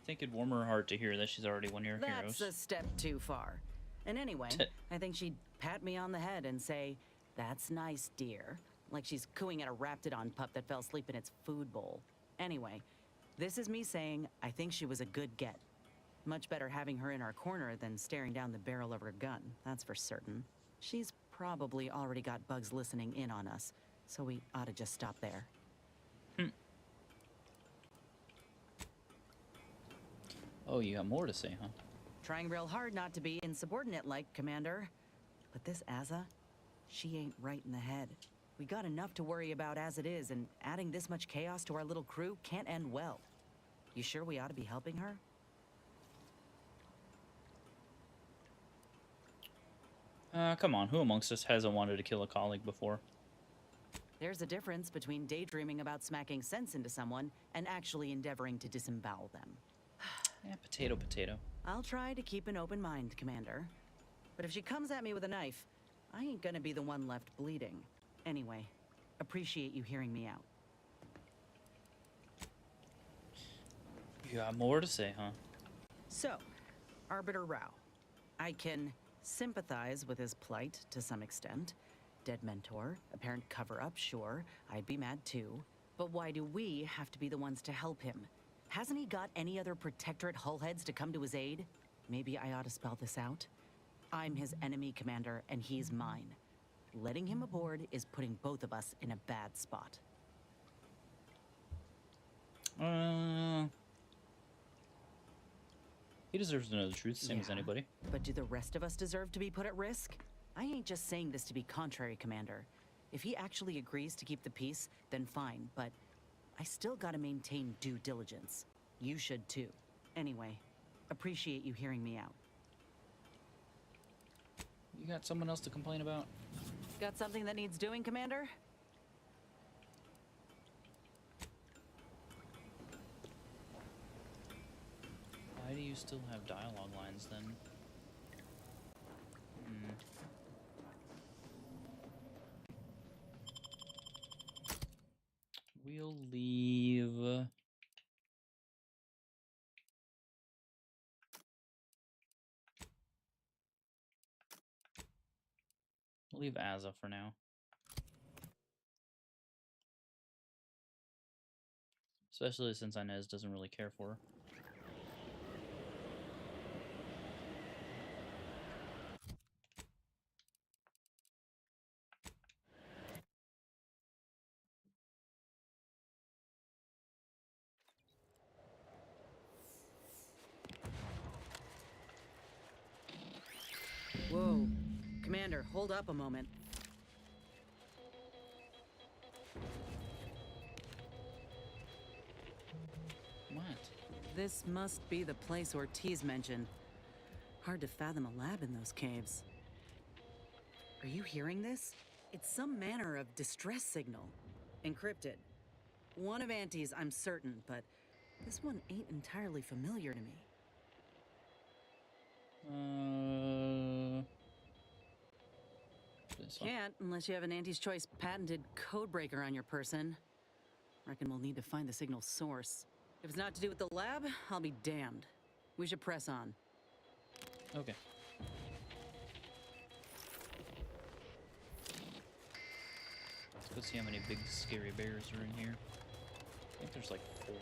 think it'd warm her heart to hear that she's already one of your heroes. That's a step too far. And anyway, I think she'd pat me on the head and say, "That's nice, dear." Like she's cooing at a Raptidon pup that fell asleep in its food bowl. Anyway, this is me saying I think she was a good get. Much better having her in our corner than staring down the barrel of her gun, that's for certain. She's probably already got bugs listening in on us, so we ought to just stop there. Oh, you got more to say, huh? Trying real hard not to be insubordinate-like, Commander. But this Azza, she ain't right in the head. We got enough to worry about as it is, and adding this much chaos to our little crew can't end well. You sure we ought to be helping her? Come on, who amongst us hasn't wanted to kill a colleague before? There's a difference between daydreaming about smacking sense into someone and actually endeavoring to disembowel them. Yeah, potato, potato. I'll try to keep an open mind, Commander. But if she comes at me with a knife, I ain't gonna be the one left bleeding. Anyway, appreciate you hearing me out. You got more to say, huh? So, Arbiter Rao. I can sympathize with his plight to some extent. Dead mentor, apparent cover-up, sure. I'd be mad too. But why do we have to be the ones to help him? Hasn't he got any other Protectorate hullheads to come to his aid? Maybe I ought to spell this out. I'm his enemy, Commander, and he's mine. Letting him aboard is putting both of us in a bad spot. He deserves to know the truth, same as anybody. But do the rest of us deserve to be put at risk? I ain't just saying this to be contrary, Commander. If he actually agrees to keep the peace, then fine, but I still gotta maintain due diligence. You should too. Anyway, appreciate you hearing me out. You got someone else to complain about? Got something that needs doing, Commander? Why do you still have dialogue lines then? We'll leave... We'll leave Azza for now. Especially since Inez doesn't really care for her. Whoa. Commander, hold up a moment. What? This must be the place Ortiz mentioned. Hard to fathom a lab in those caves. Are you hearing this? It's some manner of distress signal. Encrypted. One of Auntie's, I'm certain, but this one ain't entirely familiar to me. This one. Can't unless you have an Auntie's Choice patented codebreaker on your person. Reckon we'll need to find the signal's source. If it's not to do with the lab, I'll be damned. We should press on. Okay. Let's go see how many big scary bears are in here. I think there's like 4.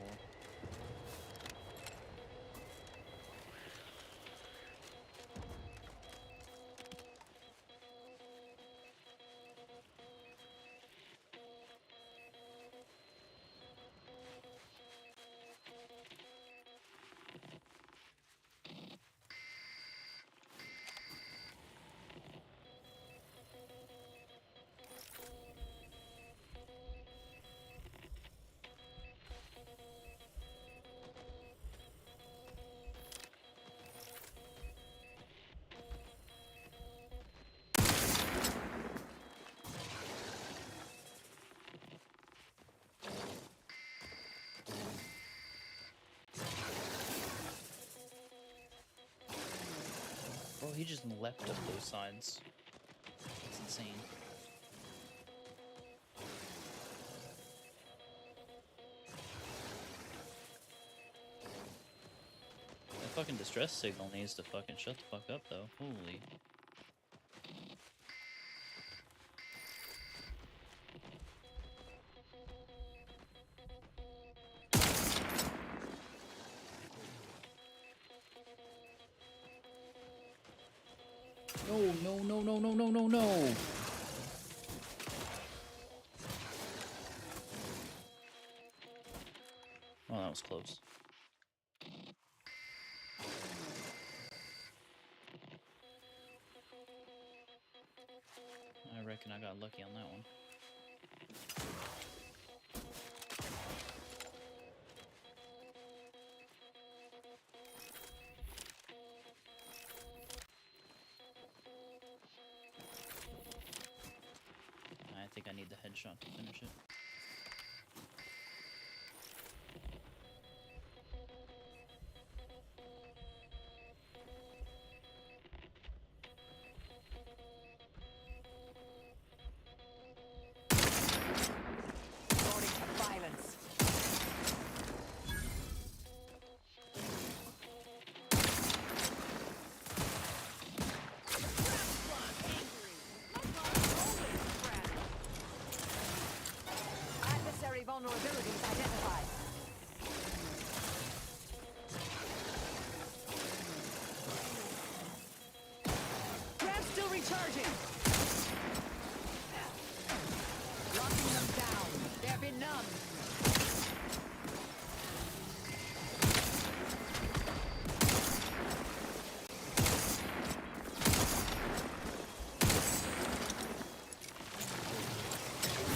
Bro, he just leapt up those sides. That's insane. That fucking distress signal needs to fucking shut the fuck up, though. Holy. No, no, no, no, no, no, no, no! Oh, that was close. I reckon I got lucky on that one. I think I need the headshot to finish it. Resorting to violence. Adversary vulnerabilities identified. Grab still recharging. Locking them down. They're benumbed.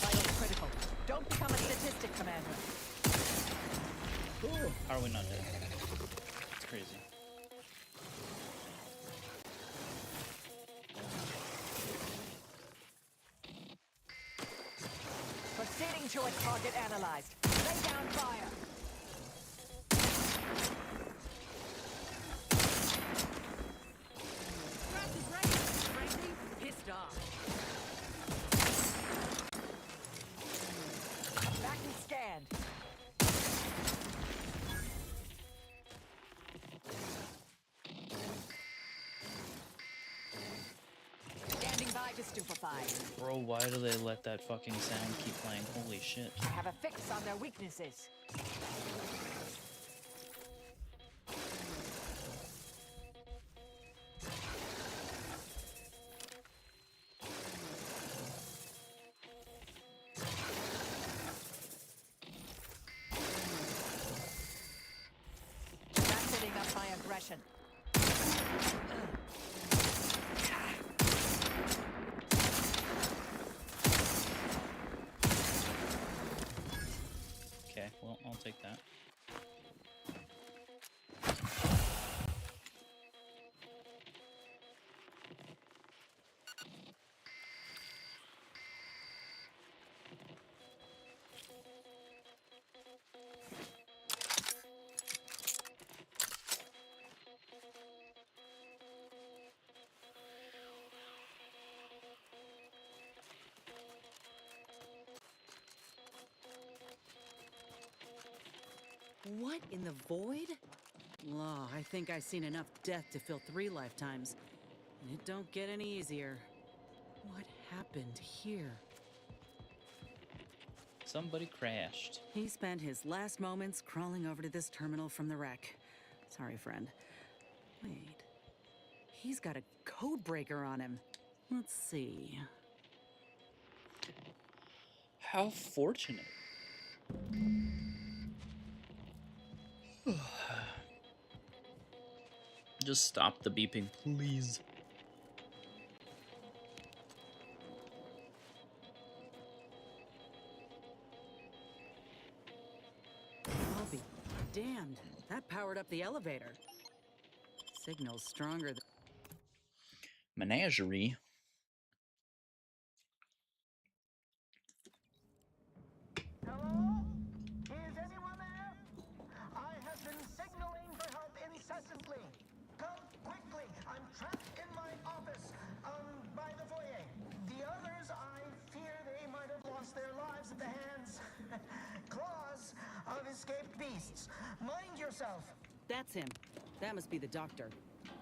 Vital critical. Don't become a statistic, Commander. Ooh. How are we not dead? It's crazy. Proceeding to a target analyzed. Lay down fire. Craft is ready. Frankly, pissed off. Back and scanned. Standing by to stupefy. Bro, why do they let that fucking sound keep playing? Holy shit. I have a fix on their weaknesses. Ratcheting up my aggression. Okay, well, I'll take that. What in the void? Law, I think I've seen enough death to fill 3 lifetimes. And it don't get any easier. What happened here? Somebody crashed. He spent his last moments crawling over to this terminal from the wreck. Sorry, friend. Wait. He's got a code breaker on him. Let's see. How fortunate. Just stop the beeping, please. I'll be damned. That powered up the elevator. Signal's stronger than... Menagerie. Hello? Is anyone there? I have been signaling for help incessantly. Come quickly. I'm trapped in my office, by the foyer. The others, I fear they might have lost their lives at the hands, claws of escaped beasts. Mind yourself. That's him. That must be the doctor.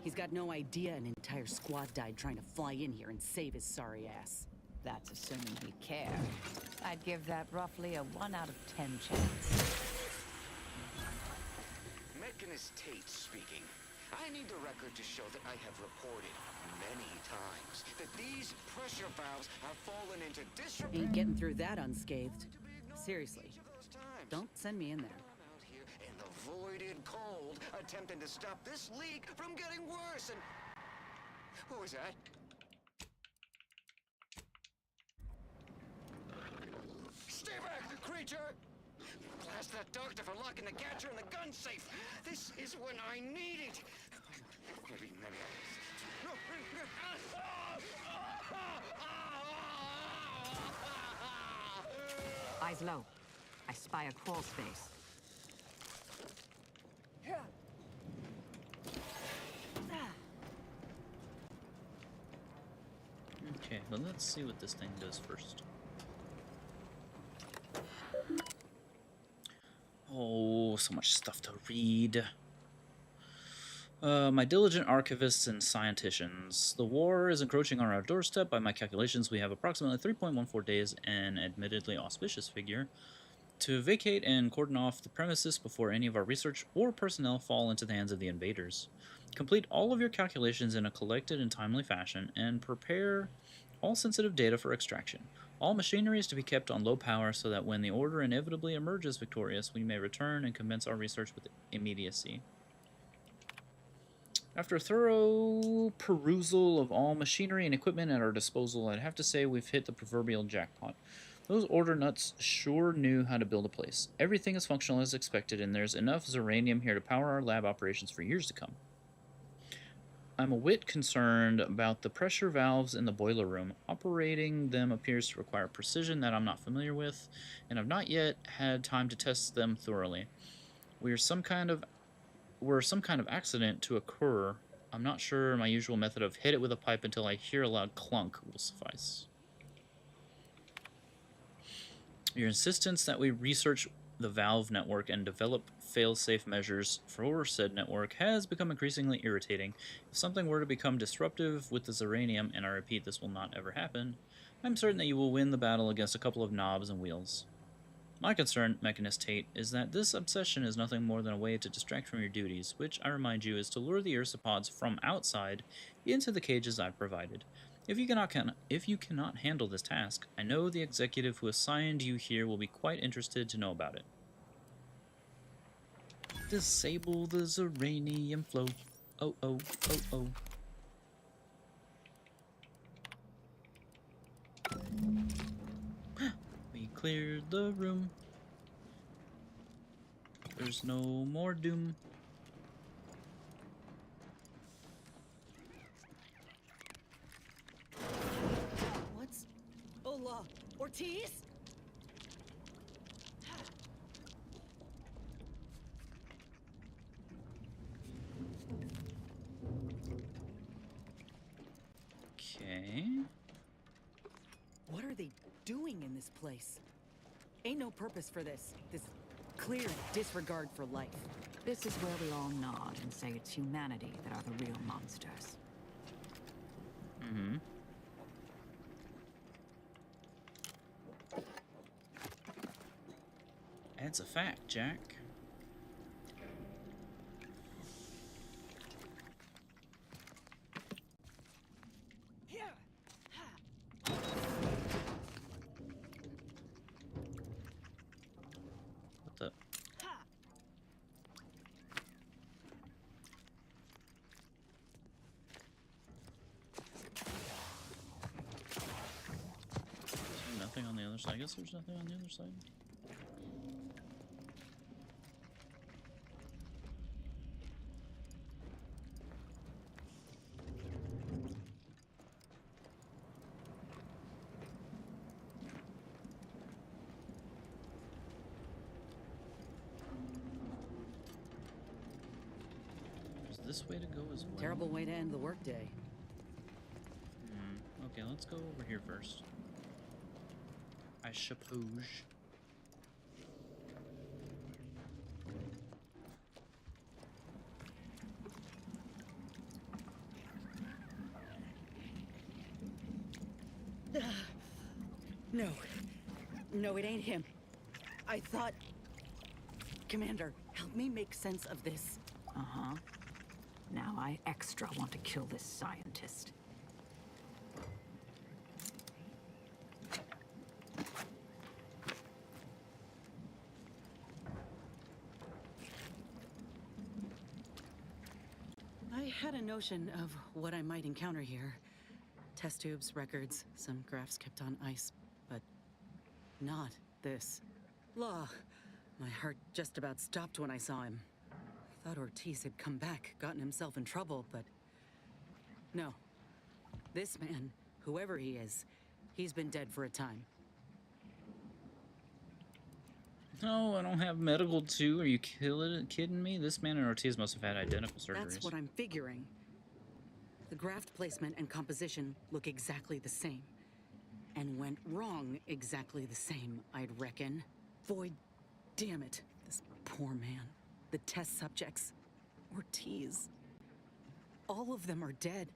He's got no idea an entire squad died trying to fly in here and save his sorry ass. That's assuming he cared. I'd give that roughly a 1 out of 10 chance. Mechanist Tate speaking. I need the record to show that I have reported many times that these pressure valves have fallen into disrepair. Ain't getting through that unscathed. Seriously. Don't send me in there. Out here in the voided cold, attempting to stop this leak from getting worse, and... What was that? Stay back, creature! Blast that doctor for locking the gadget in the gun safe! This is when I need it! Maybe I... Eyes low. I spy a crawl space. Okay, well, let's see what this thing does first. Oh, so much stuff to read. My diligent archivists and scienticians. The war is encroaching on our doorstep. By my calculations, we have approximately 3.14 days, an admittedly auspicious figure, to vacate and cordon off the premises before any of our research or personnel fall into the hands of the invaders. Complete all of your calculations in a collected and timely fashion, and prepare all sensitive data for extraction. All machinery is to be kept on low power so that when the order inevitably emerges victorious, we may return and commence our research with immediacy. After a thorough perusal of all machinery and equipment at our disposal, I'd have to say we've hit the proverbial jackpot. Those order nuts sure knew how to build a place. Everything is functional as expected, and there's enough Zeranium here to power our lab operations for years to come. I'm a whit concerned about the pressure valves in the boiler room. Operating them appears to require precision that I'm not familiar with, and I've not yet had time to test them thoroughly. Were some kind of accident to occur, I'm not sure my usual method of hit it with a pipe until I hear a loud clunk will suffice. Your insistence that we research the valve network and develop fail-safe measures for said network has become increasingly irritating. If something were to become disruptive with the Zeranium, and I repeat this will not ever happen, I'm certain that you will win the battle against a couple of knobs and wheels. My concern, Mechanist Tate, is that this obsession is nothing more than a way to distract from your duties, which, I remind you, is to lure the Ursopods from outside into the cages I've provided. If you cannot handle this task, I know the executive who assigned you here will be quite interested to know about it. Disable the Zeranium flow. Oh, oh, oh, oh. We cleared the room. There's no more doom. What's... Hola, Ortiz? Okay. What are they doing in this place? Ain't no purpose for this clear disregard for life. This is where we all nod and say it's humanity that are the real monsters. Mm-hmm. That's a fact, Jack. What the? Is there nothing on the other side? I guess there's nothing on the other side. This way to go as well. Terrible way to end the workday. Okay, let's go over here first. I suppose. No. No, it ain't him. I thought... Commander, help me make sense of this. Uh-huh. Now I extra want to kill this scientist. I had a notion of what I might encounter here. Test tubes, records, some graphs kept on ice, but not this. Law. My heart just about stopped when I saw him. I thought Ortiz had come back, gotten himself in trouble, but no. This man, whoever he is, he's been dead for a time. No, I don't have medical too. Are you kidding me? This man and Ortiz must have had identical surgeries. That's what I'm figuring. The graft placement and composition look exactly the same. And went wrong exactly the same, I'd reckon. Boy, damn it. This poor man. The test subjects. Ortiz. All of them are dead.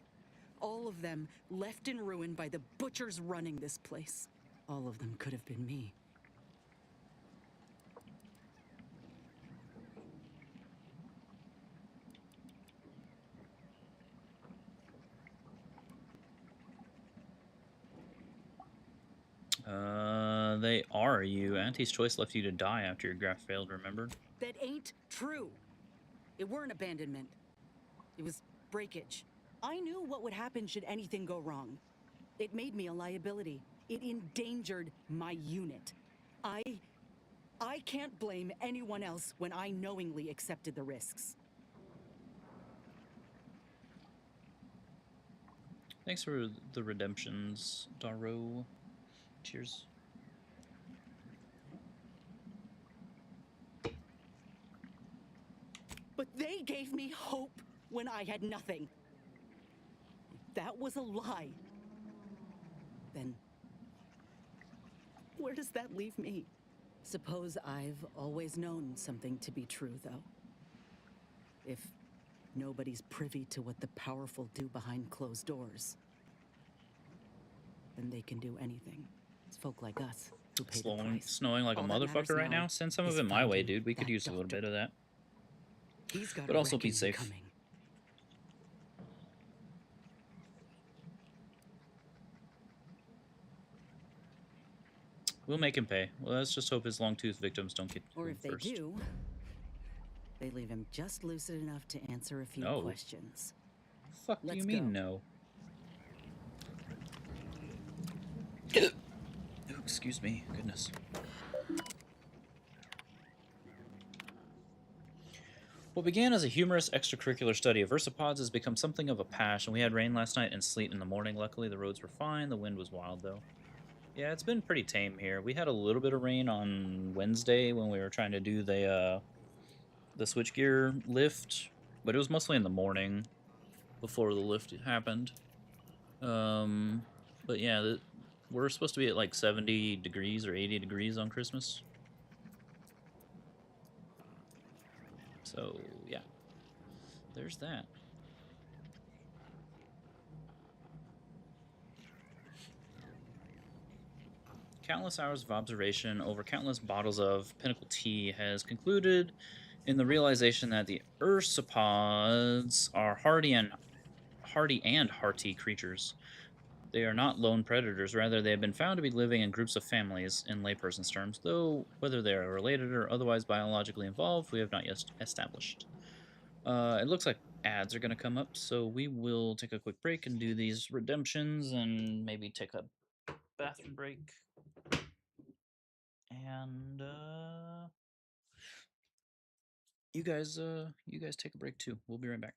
All of them left in ruin by the butchers running this place. All of them could have been me. They are you. Auntie's choice left you to die after your graft failed, remember? That ain't true. It weren't abandonment. It was breakage. I knew what would happen should anything go wrong. It made me a liability. It endangered my unit. I can't blame anyone else when I knowingly accepted the risks. Thanks for the redemptions, Daro. Cheers. But they gave me hope when I had nothing. If that was a lie, then where does that leave me? Suppose I've always known something to be true, though. If nobody's privy to what the powerful do behind closed doors, then they can do anything. It's folk like us who pay the price. Snowing like a motherfucker right now. Send some of it my way, dude. We could use a little bit of that. But also be safe. We'll make him pay. Well, let's just hope his long-tooth victims don't get Or if they first. do, they leave him just lucid enough to answer a few questions. Fuck do you mean no? Ooh, excuse me. Goodness. What began as a humorous extracurricular study of versapods has become something of a passion. We had rain last night and sleet in the morning. Luckily, the roads were fine. The wind was wild, though. Yeah, it's been pretty tame here. We had a little bit of rain on Wednesday when we were trying to do the switchgear lift, but it was mostly in the morning before the lift happened. But yeah, we're supposed to be at like 70 degrees or 80 degrees on Christmas. So, yeah. There's that. Countless hours of observation over countless bottles of Pinnacle tea has concluded in the realization that the ursopods are hardy and hearty creatures. They are not lone predators. Rather, they have been found to be living in groups of families, in layperson's terms, though whether they are related or otherwise biologically involved, we have not yet established. It looks like ads are going to come up, so we will take a quick break and do these redemptions and maybe take a bathroom break. And you guys take a break too. We'll be right back.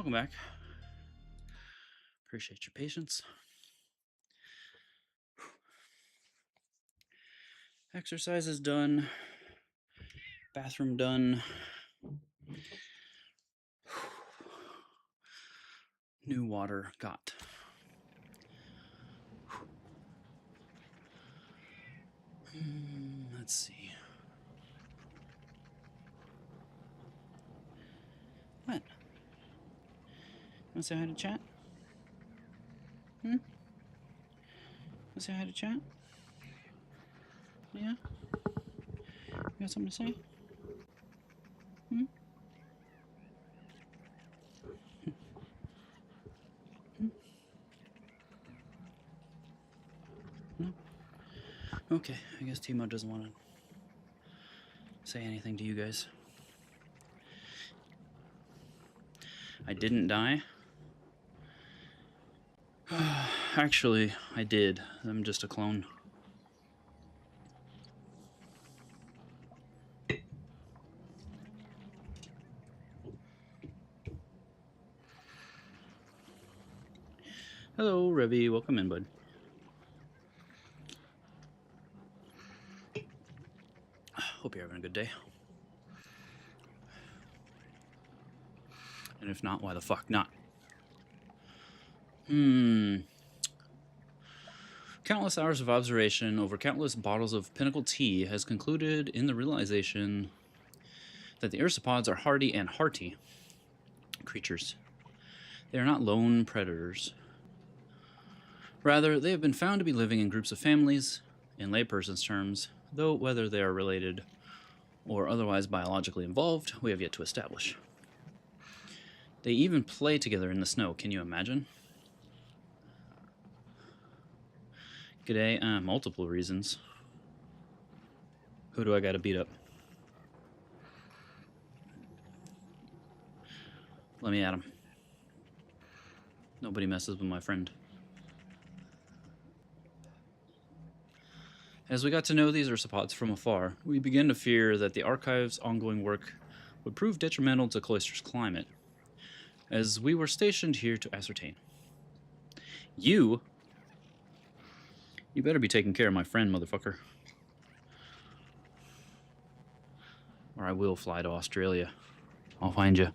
Welcome back. Appreciate your patience. Exercise is done. Bathroom done. New water got. Let's see. What? Want to say hi to chat? Want to say hi to chat? Yeah? You got something to say? No? Okay, I guess Timo doesn't want to say anything to you guys. I didn't die. Actually, I did. I'm just a clone. Hello, Revy. Welcome in, bud. Hope you're having a good day. And if not, why the fuck not? Countless hours of observation over countless bottles of Pinnacle tea has concluded in the realization that the ursopods are hardy and hearty creatures. They are not lone predators. Rather, they have been found to be living in groups of families, in layperson's terms, though whether they are related or otherwise biologically involved, we have yet to establish. They even play together in the snow, can you imagine? G'day, multiple reasons. Who do I gotta beat up? Let me at him. Nobody messes with my friend. As we got to know these ursopods from afar, we began to fear that the Archive's ongoing work would prove detrimental to Cloister's climate, as we were stationed here to ascertain. You better be taking care of my friend, motherfucker. Or I will fly to Australia. I'll find you.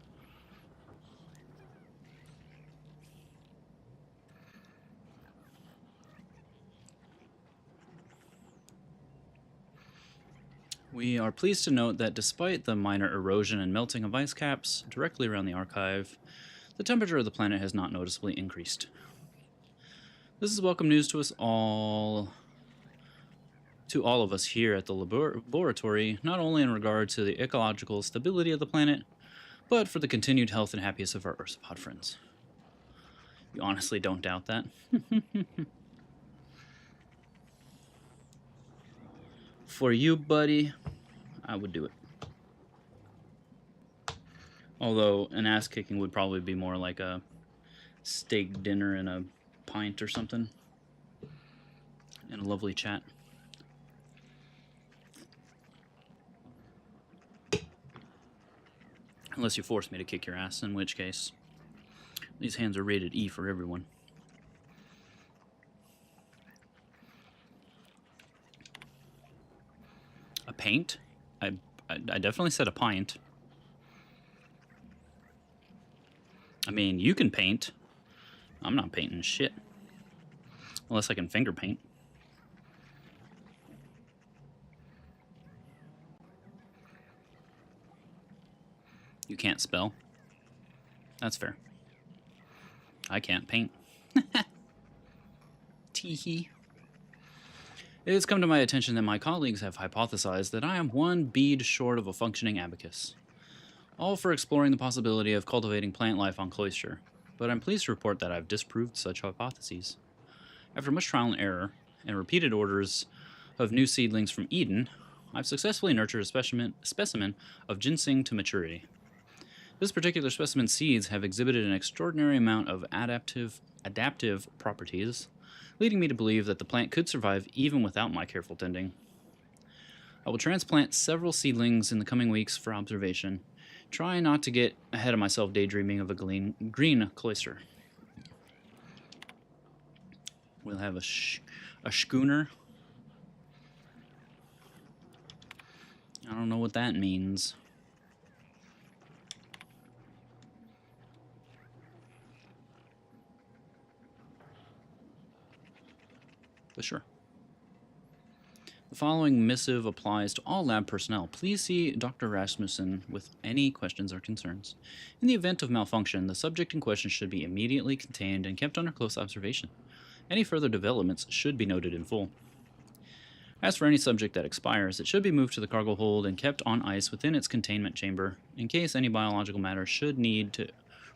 We are pleased to note that despite the minor erosion and melting of ice caps directly around the Archive, the temperature of the planet has not noticeably increased. This is welcome news to us all, to all of us here at the laboratory, not only in regard to the ecological stability of the planet, but for the continued health and happiness of our ursopod friends. You honestly don't doubt that? For you, buddy, I would do it. Although an ass kicking would probably be more like a steak dinner and a pint or something. And a lovely chat. Unless you force me to kick your ass, in which case these hands are rated E for everyone. A paint? I definitely said a pint. I mean, you can paint. I'm not painting shit. Unless I can finger paint. You can't spell. That's fair. I can't paint. Teehee. It has come to my attention that my colleagues have hypothesized that I am one bead short of a functioning abacus. All for exploring the possibility of cultivating plant life on Cloister, but I'm pleased to report that I've disproved such hypotheses. After much trial and error, and repeated orders of new seedlings from Eden, I've successfully nurtured a specimen of ginseng to maturity. This particular specimen's seeds have exhibited an extraordinary amount of adaptive properties, leading me to believe that the plant could survive even without my careful tending. I will transplant several seedlings in the coming weeks for observation, Try not to get ahead of myself daydreaming of a green cloister. We'll have a schooner. I don't know what that means. But sure. The following missive applies to all lab personnel. Please see Dr. Rasmussen with any questions or concerns. In the event of malfunction, the subject in question should be immediately contained and kept under close observation. Any further developments should be noted in full. As for any subject that expires, it should be moved to the cargo hold and kept on ice within its containment chamber in case any biological matter should need to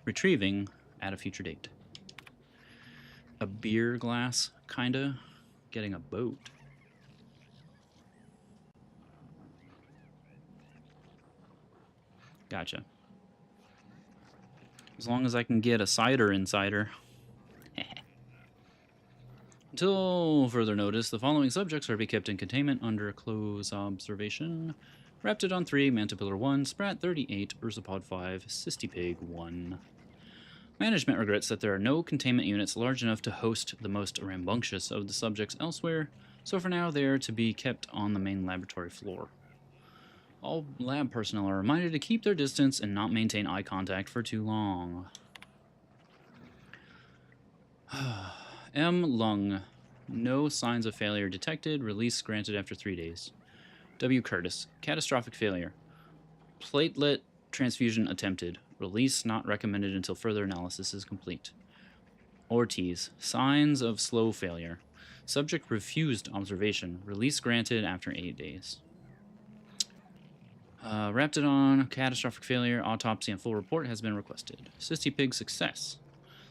retrieving at a future date. A beer glass, kinda. Getting a boat. Gotcha. As long as I can get a cider insider. Until further notice, the following subjects are to be kept in containment under close observation. Raptidon 3, Mantipillar 1, Sprat 38, Ursapod 5, Cystipig 1. Management regrets that there are no containment units large enough to host the most rambunctious of the subjects elsewhere, so for now they are to be kept on the main laboratory floor. All lab personnel are reminded to keep their distance and not maintain eye contact for too long. M. Lung. No signs of failure detected. Release granted after 3 days. W. Curtis. Catastrophic failure. Platelet transfusion attempted. Release not recommended until further analysis is complete. Ortiz. Signs of slow failure. Subject refused observation. Release granted after 8 days. Raptidon. Catastrophic failure. Autopsy and full report has been requested. Cystipig success.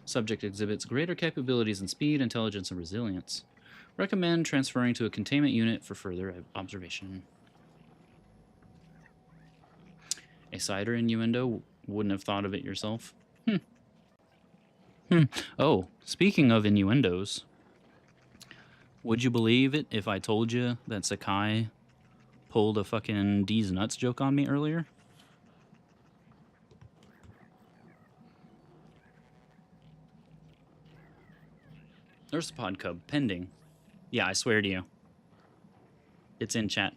Subject exhibits greater capabilities in speed, intelligence, and resilience. Recommend transferring to a containment unit for further observation. A cider innuendo? Wouldn't have thought of it yourself. Oh, speaking of innuendos, would you believe it if I told you that Sakai pulled a fucking D's nuts joke on me earlier? There's a pod cub pending. Yeah, I swear to you. It's in chat.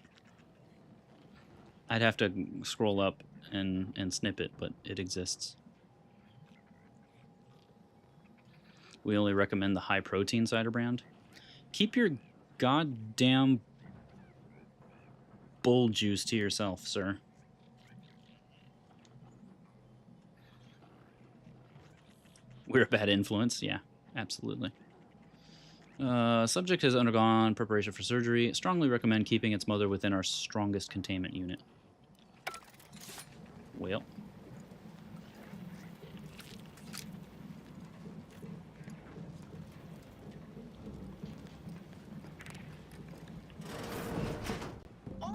I'd have to scroll up and snip it, but it exists. We only recommend the high protein cider brand. Keep your goddamn bull juice to yourself, sir. We're a bad influence. Yeah, absolutely. Subject has undergone preparation for surgery. Strongly recommend keeping its mother within our strongest containment unit. Well.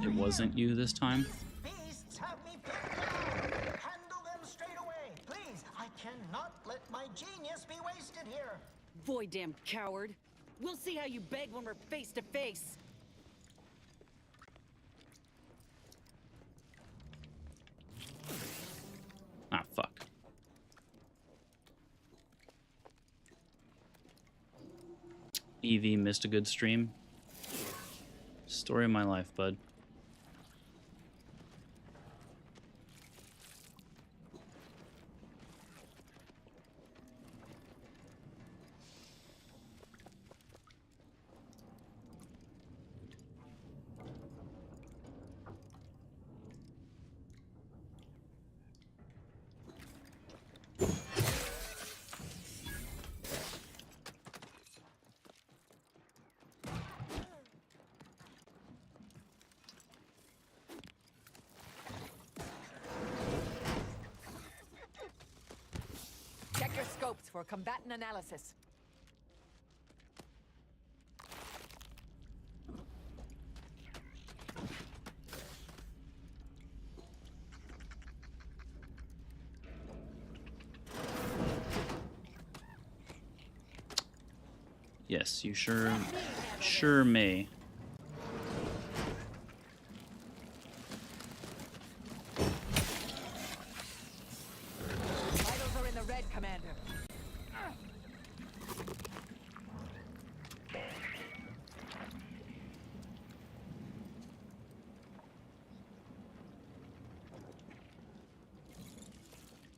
It wasn't you this time. Beasts have me pinned down. Handle them straight away, please. I cannot let my genius be wasted here. Boy, damn coward. We'll see how you beg when we're face to face. Ah, fuck. EV missed a good stream. Story of my life, bud. Check your scopes for combatant analysis. Yes, you sure may.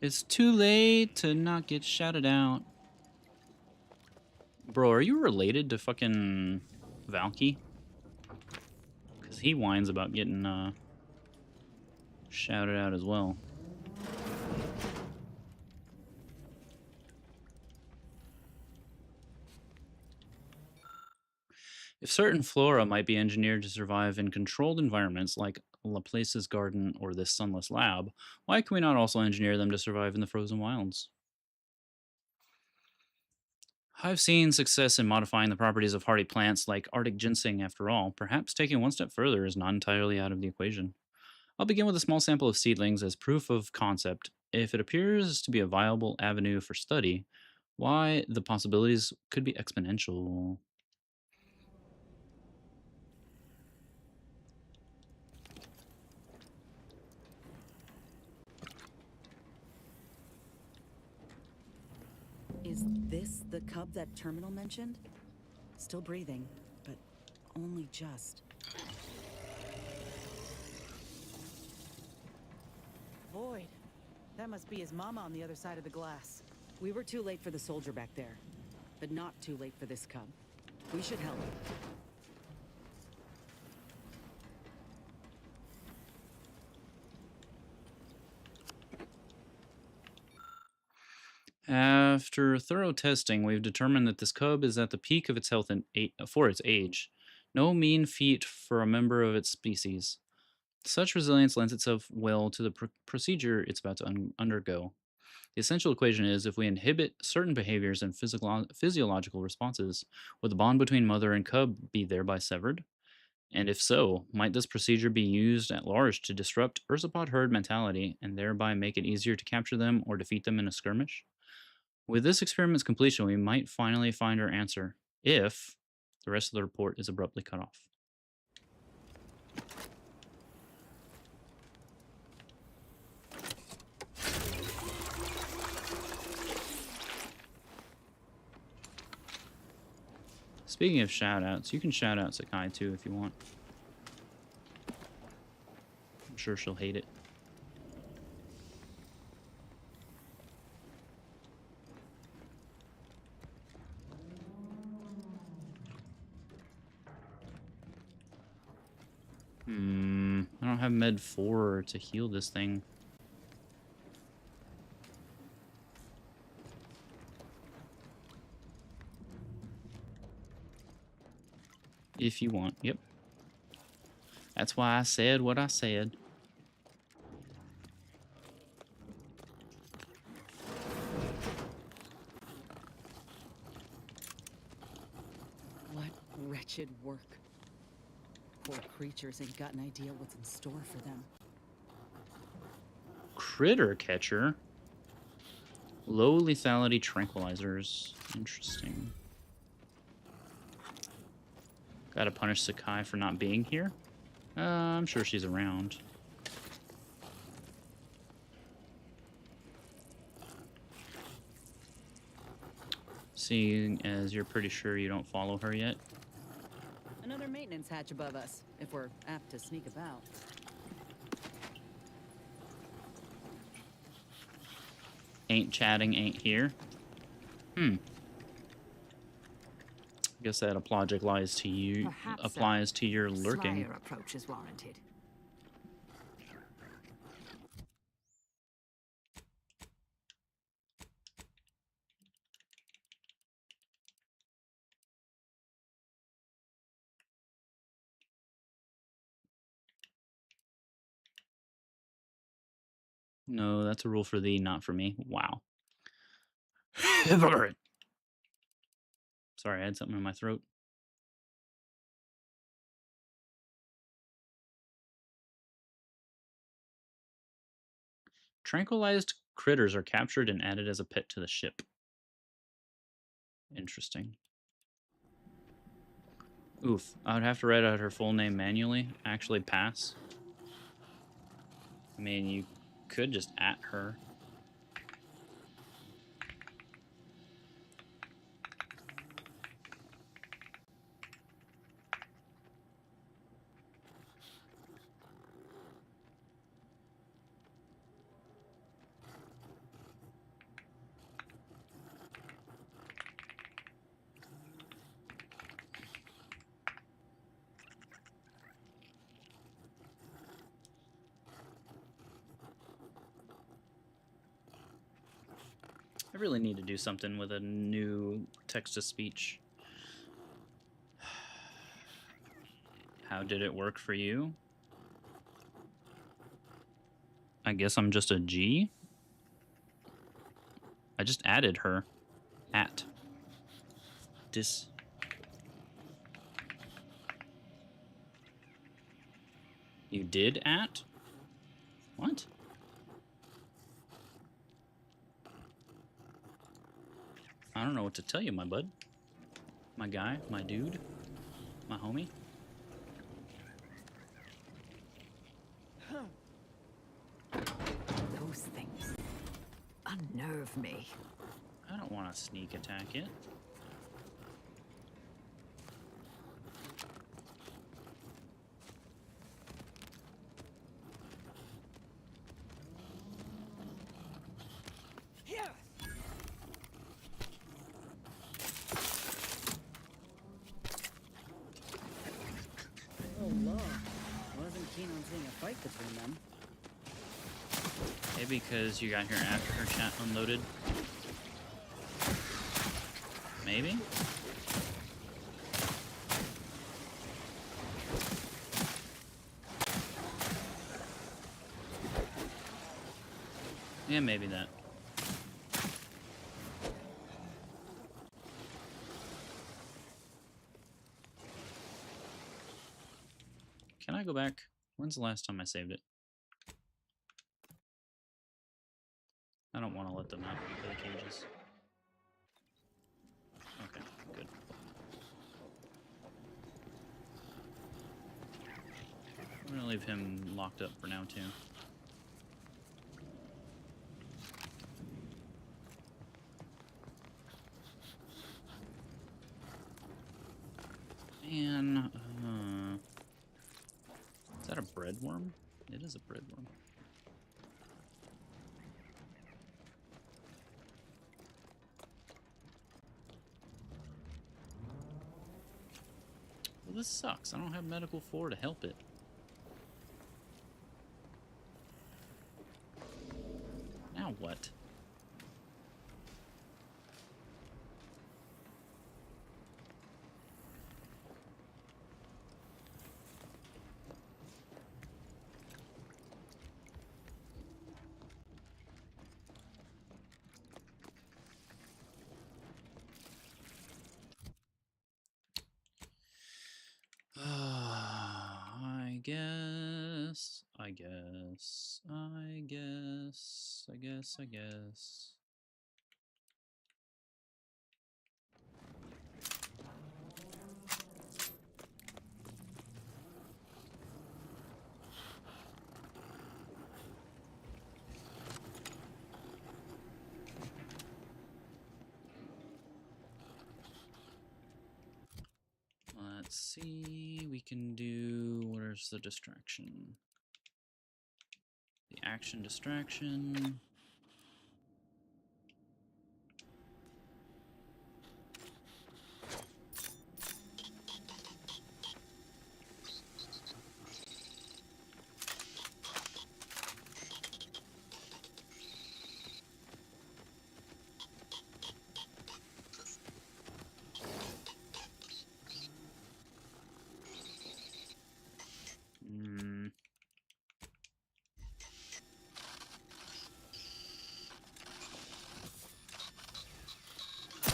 It's too late to not get shouted out. Bro, are you related to fucking Valky? Because he whines about getting shouted out as well. If certain flora might be engineered to survive in controlled environments like Laplace's garden or this sunless lab, why can we not also engineer them to survive in the frozen wilds? I've seen success in modifying the properties of hardy plants like Arctic ginseng after all. Perhaps taking one step further is not entirely out of the equation. I'll begin with a small sample of seedlings as proof of concept. If it appears to be a viable avenue for study, why the possibilities could be exponential. Is this the cub that Terminal mentioned? Still breathing, but only just. Void. That must be his mama on the other side of the glass. We were too late for the soldier back there, but not too late for this cub. We should help. After thorough testing, we've determined that this cub is at the peak of its health for its age. No mean feat for a member of its species. Such resilience lends itself well to the procedure it's about to undergo. The essential equation is if we inhibit certain behaviors and physiological responses, would the bond between mother and cub be thereby severed? And if so, might this procedure be used at large to disrupt ursapod herd mentality and thereby make it easier to capture them or defeat them in a skirmish? With this experiment's completion, we might finally find our answer, if the rest of the report is abruptly cut off. Speaking of shoutouts, you can shout out Sakai too if you want. I'm sure she'll hate it. I don't have med 4 to heal this thing. If you want, yep. That's why I said what I said. What wretched work. Poor creatures ain't got an idea what's in store for them. Critter catcher. Low lethality tranquilizers. Interesting. Gotta punish Sakai for not being here? I'm sure she's around. Seeing as you're pretty sure you don't follow her yet. Another maintenance hatch above us, if we're apt to sneak about. Ain't chatting, ain't here. I guess that logic lies to you. Perhaps applies to your lurking. Slayer approach is warranted. No, that's a rule for thee, not for me. Wow. Sorry, I had something in my throat. Tranquilized critters are captured and added as a pet to the ship. Interesting. Oof, I would have to write out her full name manually. Actually pass. I mean, you could just at her. I really need to do something with a new text-to-speech. How did it work for you? I guess I'm just a G. I just added her. At. You did at? What? I don't know what to tell you, my bud. My guy, my dude, my homie. Those things unnerve me. I don't want to sneak attack it. Oh, law. Wasn't keen on seeing a fight between them. Maybe because you got here after her chat unloaded. Maybe? Yeah, maybe that. Can I go back? When's the last time I saved it? I don't want to let them out for the cages. Okay, good. I'm gonna leave him locked up for now, too. Man, is that a bread worm? It is a bread worm. Well, this sucks. I don't have medical 4 to help it. Now what? I guess. Let's see, we can do, where's the distraction? The action distraction.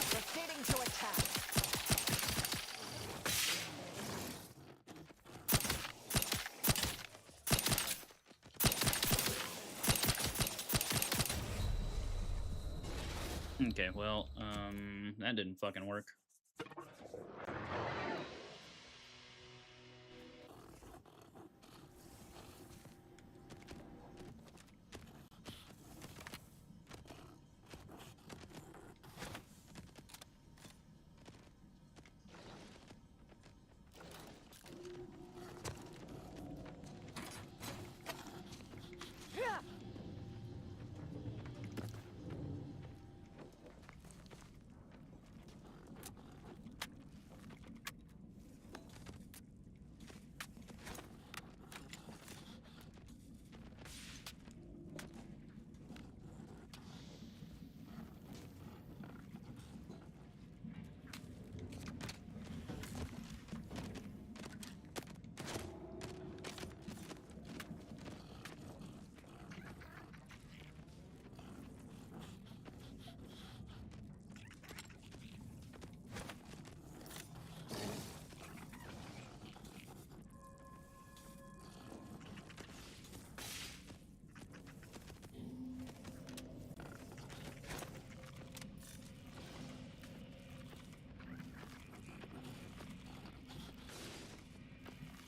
Proceeding to attack. Okay, well, that didn't fucking work.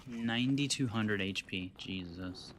9,200 HP. Jesus.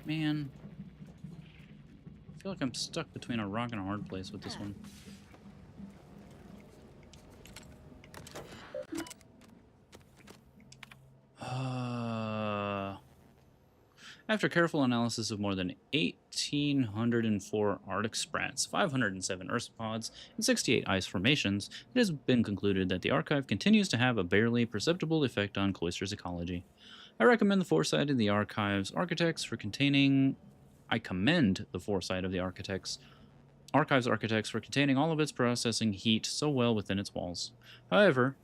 Man, I feel like I'm stuck between a rock and a hard place with this one. After careful analysis of more than 1,804 Arctic sprats, 507 Ursopods, and 68 ice formations, it has been concluded that the archive continues to have a barely perceptible effect on Cloister's ecology. I recommend the foresight of the archive's architects for containing... I commend the foresight of the architect's archives architects for containing all of its processing heat so well within its walls. However,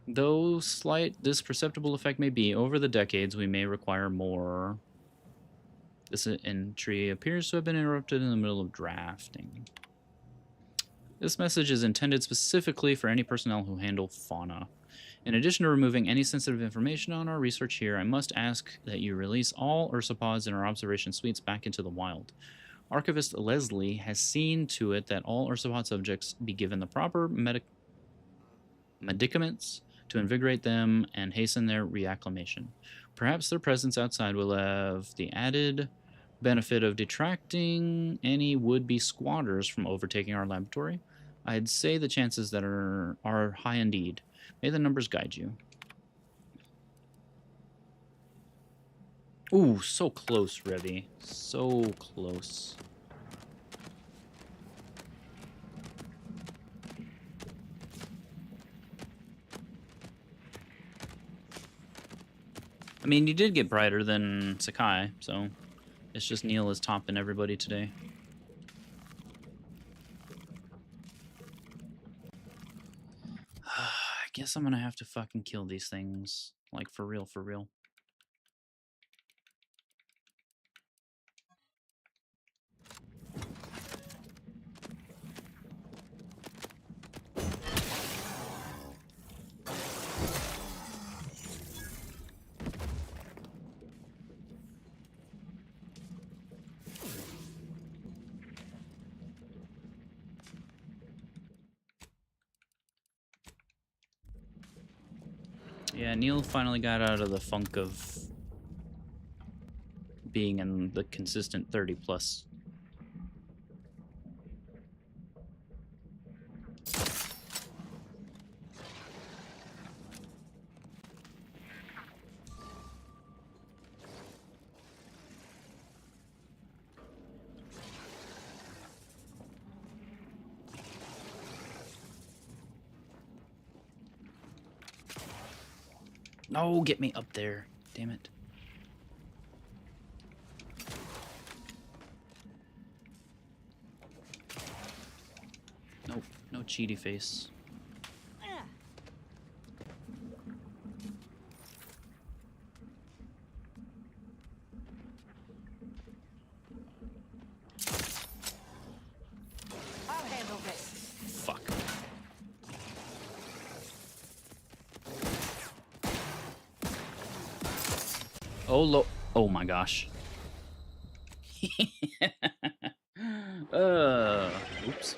though slight this perceptible effect may be, over the decades we may require more. This entry appears to have been interrupted in the middle of drafting. This message is intended specifically for any personnel who handle fauna. In addition to removing any sensitive information on our research here, I must ask that you release all ursopods in our observation suites back into the wild. Archivist Leslie has seen to it that all ursopod subjects be given the proper medicaments to invigorate them and hasten their reacclimation. Perhaps their presence outside will have the added benefit of detracting any would-be squatters from overtaking our laboratory. I'd say the chances that are high indeed. May the numbers guide you. Ooh, so close, Revy. So close. I mean, you did get brighter than Sakai, so it's just Neil is topping everybody today. I guess I'm gonna have to fucking kill these things. Like, for real, for real. Yeah, Neil finally got out of the funk of being in the consistent 30 plus. No, get me up there. Damn it. Nope, no cheaty face. I'll handle this. Fuck. Oh my gosh. Oops.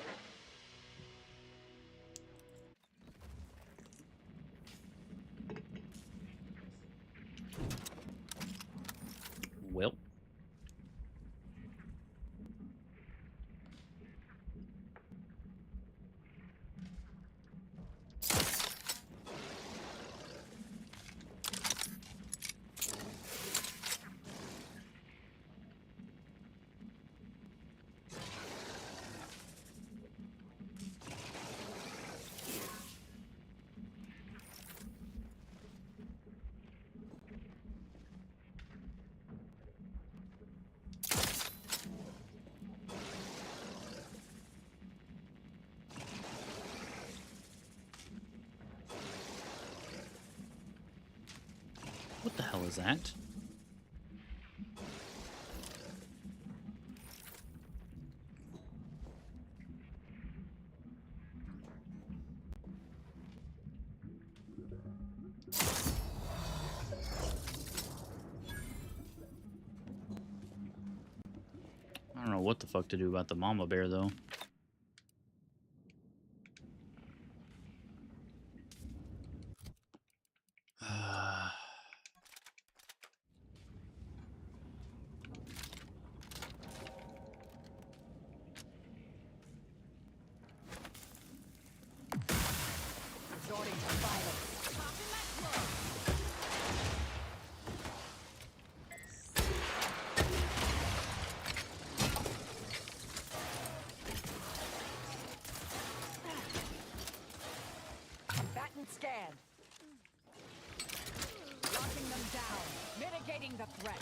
Well. What the hell is that? I don't know what the fuck to do about the mama bear, though. Resorting to violence. Popping that glove. Batten scan. Locking them down. Mitigating the threat.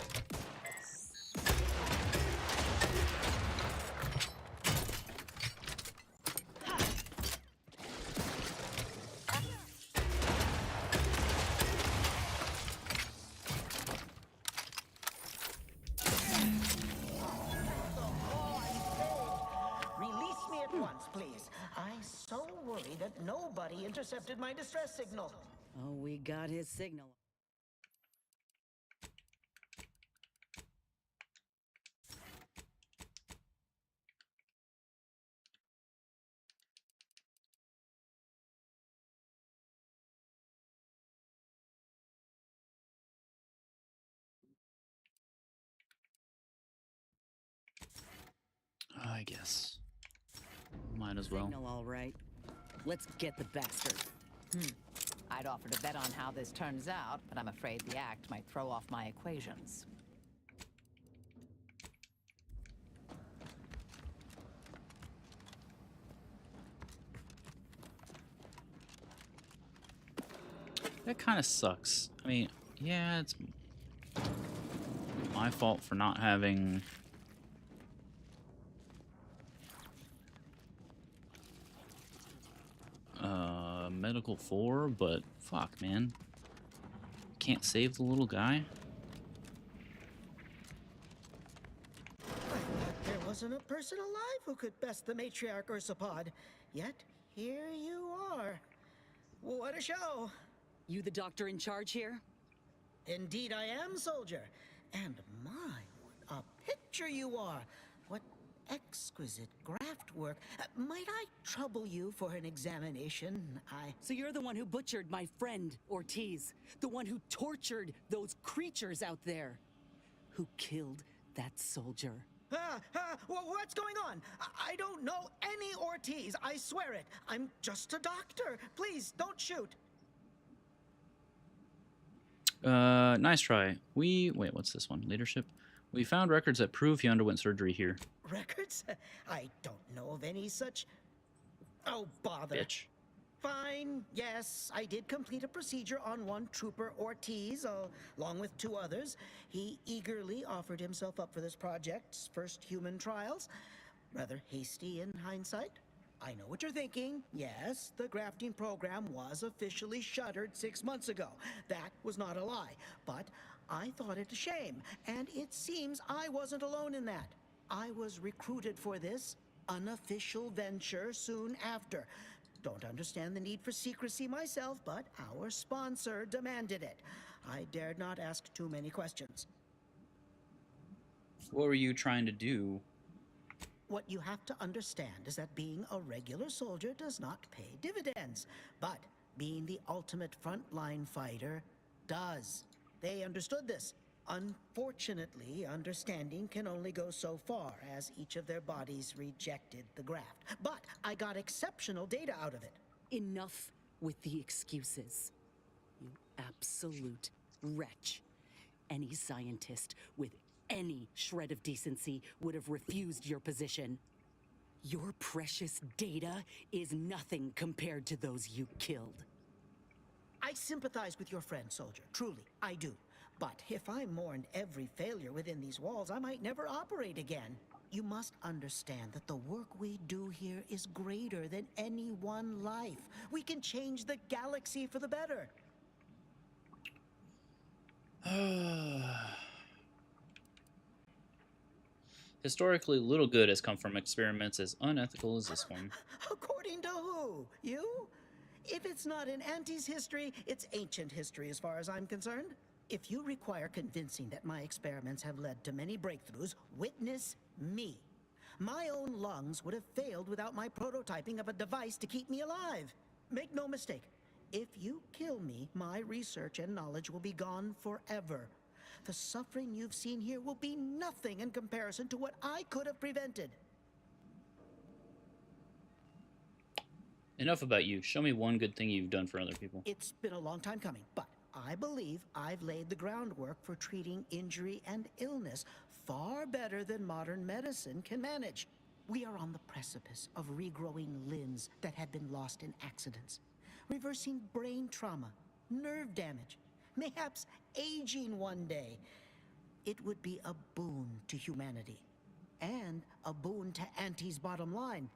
Release me at once, please. I so worry that nobody intercepted my distress signal. Oh, we got his signal. I guess. Might as well. Signal, all right. Let's get the bastard. I'd offer to bet on how this turns out, but I'm afraid the act might throw off my equations. That kind of sucks. I mean, yeah, it's my fault for not having medical 4, but fuck, man. Can't save the little guy? I thought there wasn't a person alive who could best the matriarch Ursapod. Yet, here you are. What a show. You the doctor in charge here? Indeed I am, soldier. And my, what a picture you are. What exquisite graft work. Might I trouble you for an examination? So you're the one who butchered my friend, Ortiz. The one who tortured those creatures out there. Who killed that soldier. What's going on? I don't know any Ortiz, I swear it. I'm just a doctor. Please, don't shoot. Nice try. Wait, what's this one? Leadership? We found records that prove he underwent surgery here. Records? I don't know of any such... Oh, bother. Bitch. Fine, yes, I did complete a procedure on one Trooper Ortiz, along with 2 others. He eagerly offered himself up for this project's first human trials. Rather hasty in hindsight. I know what you're thinking. Yes, the grafting program was officially shuttered 6 months ago. That was not a lie. But I thought it a shame, and it seems I wasn't alone in that. I was recruited for this unofficial venture soon after. Don't understand the need for secrecy myself, but our sponsor demanded it. I dared not ask too many questions. What were you trying to do? What you have to understand is that being a regular soldier does not pay dividends, but being the ultimate frontline fighter does. They understood this. Unfortunately, understanding can only go so far, as each of their bodies rejected the graft. But I got exceptional data out of it. Enough with the excuses. You absolute wretch. Any scientist with any shred of decency would have refused your position. Your precious data is nothing compared to those you killed. I sympathize with your friend, soldier. Truly, I do. But if I mourned every failure within these walls, I might never operate again. You must understand that the work we do here is greater than any one life. We can change the galaxy for the better. Historically, little good has come from experiments as unethical as this one. According to who? You? If it's not in Auntie's history, it's ancient history as far as I'm concerned. If you require convincing that my experiments have led to many breakthroughs, witness me. My own lungs would have failed without my prototyping of a device to keep me alive. Make no mistake, if you kill me, my research and knowledge will be gone forever. The suffering you've seen here will be nothing in comparison to what I could have prevented. Enough about you. Show me one good thing you've done for other people. It's been a long time coming, but I believe I've laid the groundwork for treating injury and illness far better than modern medicine can manage. We are on the precipice of regrowing limbs that had been lost in accidents, reversing brain trauma, nerve damage, mayhaps aging one day. It would be a boon to humanity, and a boon to Auntie's bottom line.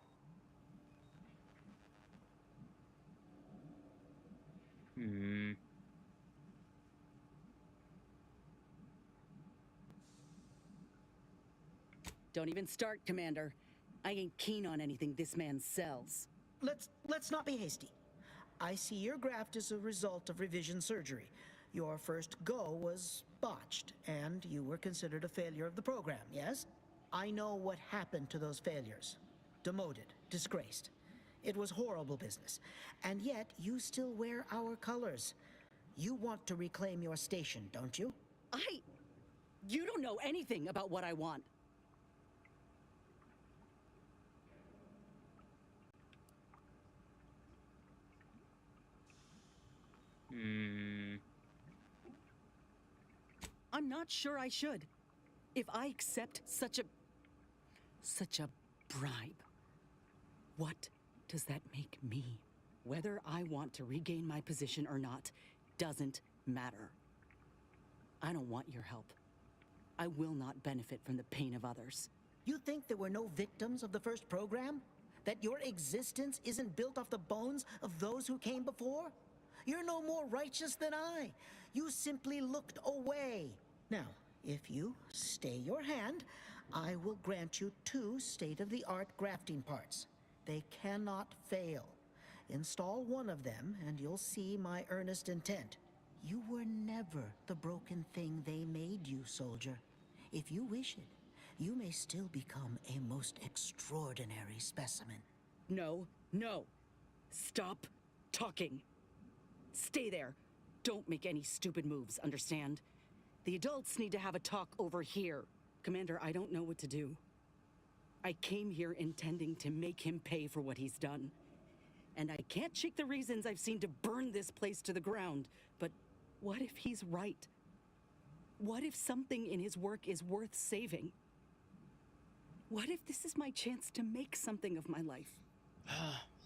Don't even start, Commander. I ain't keen on anything this man sells. Let's not be hasty. I see your graft is a result of revision surgery. Your first go was botched, and you were considered a failure of the program, yes? I know what happened to those failures. Demoted, disgraced. It was horrible business. And yet, you still wear our colors. You want to reclaim your station, don't you? You don't know anything about what I want. I'm not sure I should. If I accept such a bribe, what does that make me? Whether I want to regain my position or not doesn't matter. I don't want your help. I will not benefit from the pain of others. You think there were no victims of the first program? That your existence isn't built off the bones of those who came before? You're no more righteous than I. You simply looked away. Now, if you stay your hand, I will grant you 2 state-of-the-art grafting parts. They cannot fail. Install one of them, and you'll see my earnest intent. You were never the broken thing they made you, soldier. If you wish it, you may still become a most extraordinary specimen. No. Stop talking. Stay there. Don't make any stupid moves, understand? The adults need to have a talk over here. Commander, I don't know what to do. I came here intending to make him pay for what he's done. And I can't shake the reasons I've seen to burn this place to the ground. But what if he's right? What if something in his work is worth saving? What if this is my chance to make something of my life?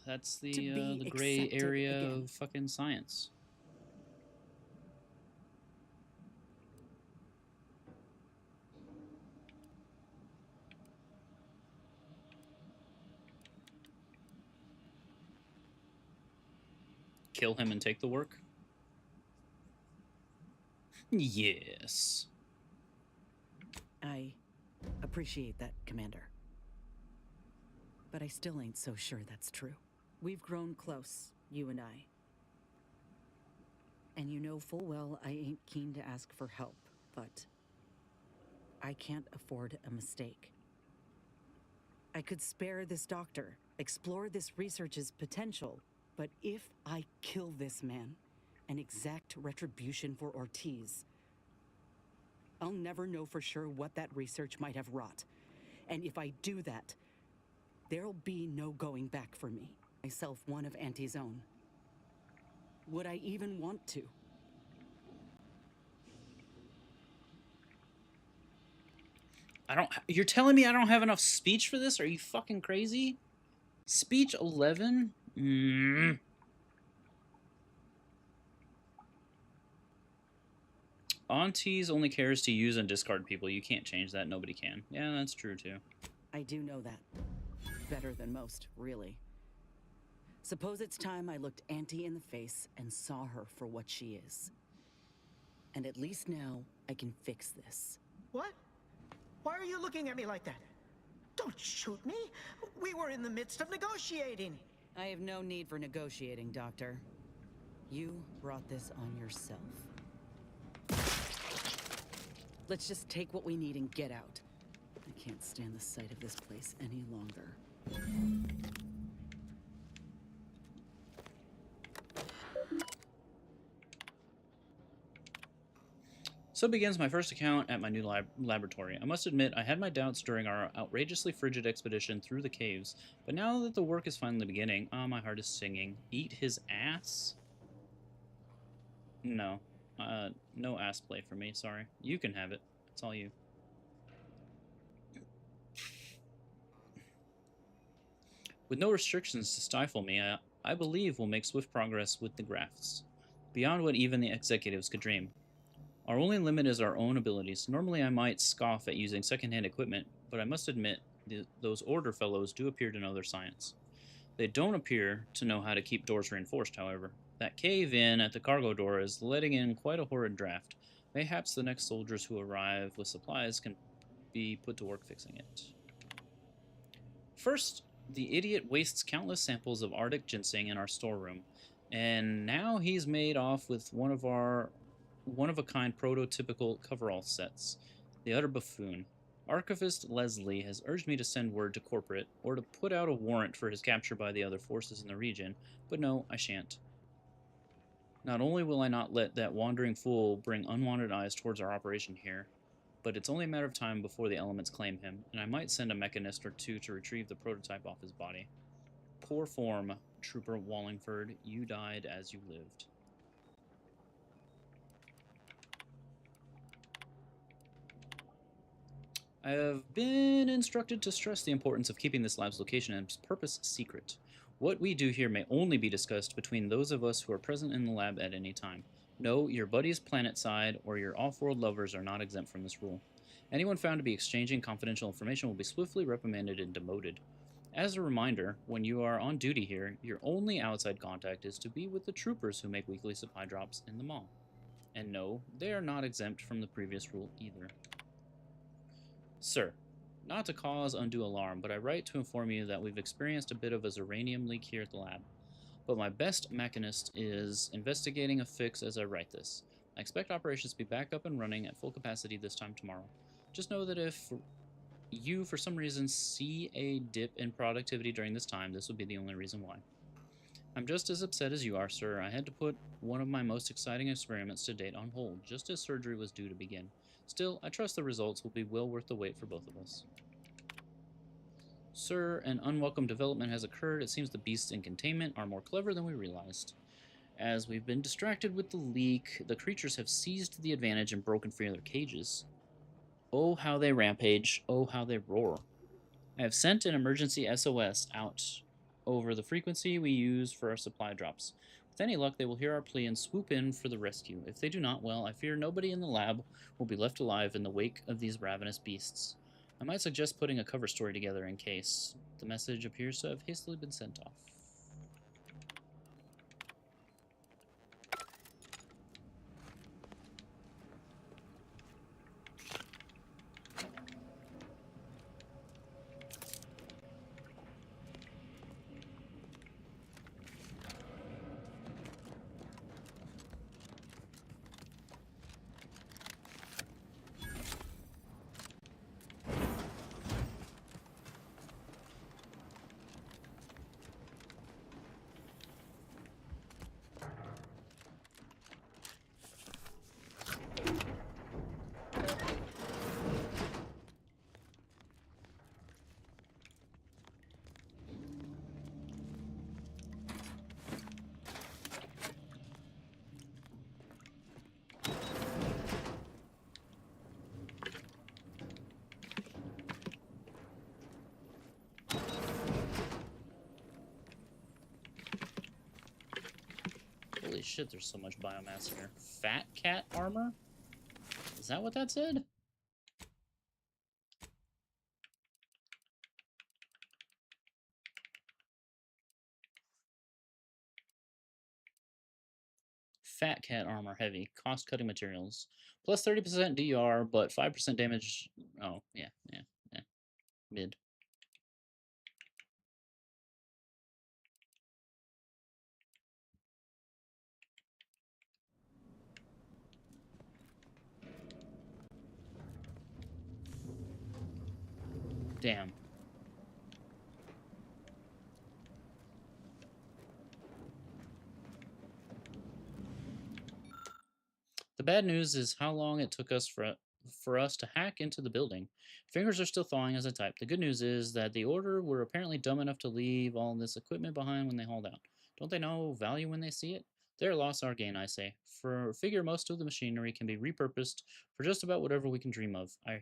That's the gray area of fucking science. Kill him and take the work? Yes. I appreciate that, Commander. But I still ain't so sure that's true. We've grown close, you and I. And you know full well I ain't keen to ask for help, but I can't afford a mistake. I could spare this doctor, explore this research's potential, but if I kill this man and exact retribution for Ortiz, I'll never know for sure what that research might have wrought. And if I do that, there'll be no going back for me. Myself one of Auntie's own. Would I even want to? You're telling me I don't have enough speech for this? Are you fucking crazy? Speech 11? Aunties only cares to use and discard people. You can't change that. Nobody can. Yeah, that's true too. I do know that. Better than most, really. Suppose it's time I looked Auntie in the face and saw her for what she is. And at least now, I can fix this. What? Why are you looking at me like that? Don't shoot me. We were in the midst of negotiating. I have no need for negotiating, Doctor. You brought this on yourself. Let's just take what we need and get out. I can't stand the sight of this place any longer. So begins my first account at my new laboratory. I must admit, I had my doubts during our outrageously frigid expedition through the caves, but now that the work is finally beginning, my heart is singing. Eat his ass? No. No ass play for me, sorry. You can have it. It's all you. With no restrictions to stifle me, I believe we'll make swift progress with the grafts, beyond what even the executives could dream. Our only limit is our own abilities. Normally I might scoff at using second-hand equipment, but I must admit, those Order fellows do appear to know their science. They don't appear to know how to keep doors reinforced, however. That cave-in at the cargo door is letting in quite a horrid draft. Mayhaps the next soldiers who arrive with supplies can be put to work fixing it. First, the idiot wastes countless samples of Arctic ginseng in our storeroom, and now he's made off with one of a-kind prototypical coverall sets. The utter buffoon. Archivist Leslie has urged me to send word to corporate, or to put out a warrant for his capture by the other forces in the region, but no, I shan't. Not only will I not let that wandering fool bring unwanted eyes towards our operation here, but it's only a matter of time before the elements claim him, and I might send a mechanist or two to retrieve the prototype off his body. Poor form, Trooper Wallingford. You died as you lived. I have been instructed to stress the importance of keeping this lab's location and purpose secret. What we do here may only be discussed between those of us who are present in the lab at any time. No, your buddies planetside or your off-world lovers are not exempt from this rule. Anyone found to be exchanging confidential information will be swiftly reprimanded and demoted. As a reminder, when you are on duty here, your only outside contact is to be with the troopers who make weekly supply drops in the mall. And no, they are not exempt from the previous rule either. Sir, not to cause undue alarm, but I write to inform you that we've experienced a bit of a uranium leak here at the lab. But my best mechanist is investigating a fix as I write this. I expect operations to be back up and running at full capacity this time tomorrow. Just know that if you, for some reason, see a dip in productivity during this time, this would be the only reason why. I'm just as upset as you are, sir. I had to put one of my most exciting experiments to date on hold, just as surgery was due to begin. Still, I trust the results will be well worth the wait for both of us. Sir, an unwelcome development has occurred. It seems the beasts in containment are more clever than we realized. As we've been distracted with the leak, the creatures have seized the advantage and broken free of their cages. Oh, how they rampage. Oh, how they roar. I have sent an emergency SOS out over the frequency we use for our supply drops. With any luck, they will hear our plea and swoop in for the rescue. If they do not, well, I fear nobody in the lab will be left alive in the wake of these ravenous beasts. I might suggest putting a cover story together in case. The message appears to have hastily been sent off. Holy shit, there's so much biomass here. Fat cat armor? Is that what that said? Fat Cat armor, heavy. Cost-cutting materials. Plus 30% DR, but 5% damage. Oh, yeah. Mid. Damn. The bad news is how long it took us for us to hack into the building. Fingers are still thawing as I type. The good news is that the Order were apparently dumb enough to leave all this equipment behind when they hauled out. Don't they know value when they see it? Their loss, our gain, I say. Figure most of the machinery can be repurposed for just about whatever we can dream of. I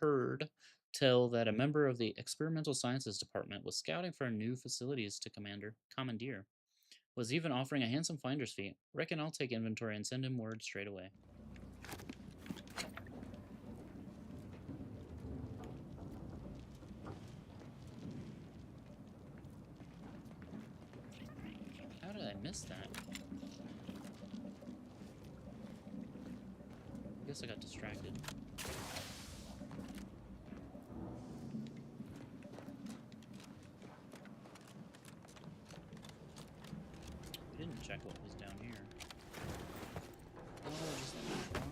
heard tell that a member of the Experimental Sciences Department was scouting for new facilities to commandeer. Was even offering a handsome finder's fee. Reckon I'll take inventory and send him word straight away. How did I miss that? I guess I got distracted. I didn't check what was down here. Oh, just let me drop.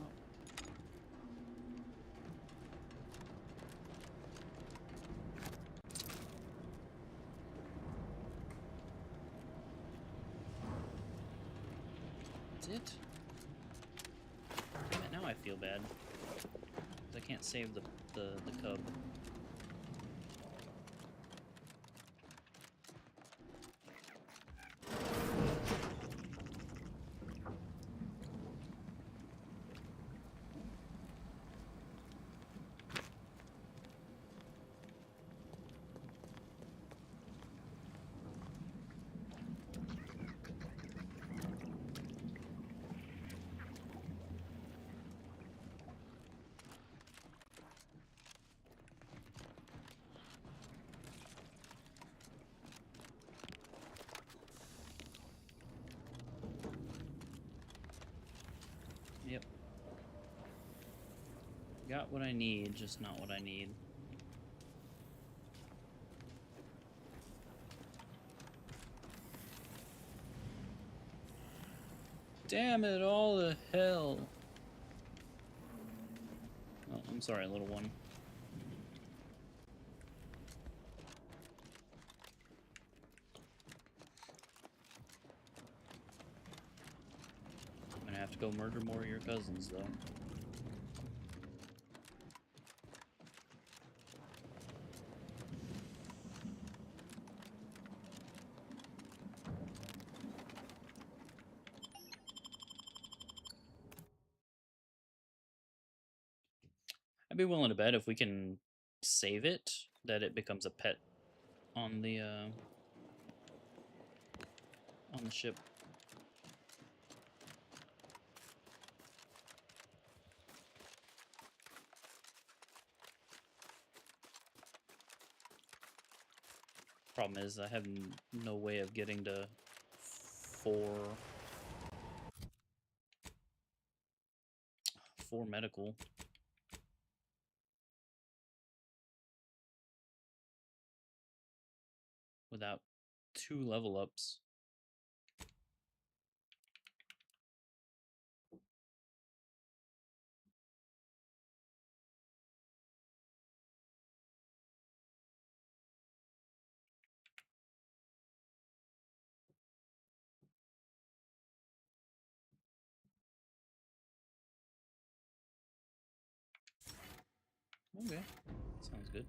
That's it? Damn it, now I feel bad. I can't save the cub. Yep. Got what I need, just not what I need. Damn it, all the hell. Oh, I'm sorry, little one. I'm gonna have to go murder more of your cousins, though. I'd be willing to bet if we can save it, that it becomes a pet on the ship. Problem is, I have no way of getting to 4 medical. Without 2 level ups. Okay, sounds good.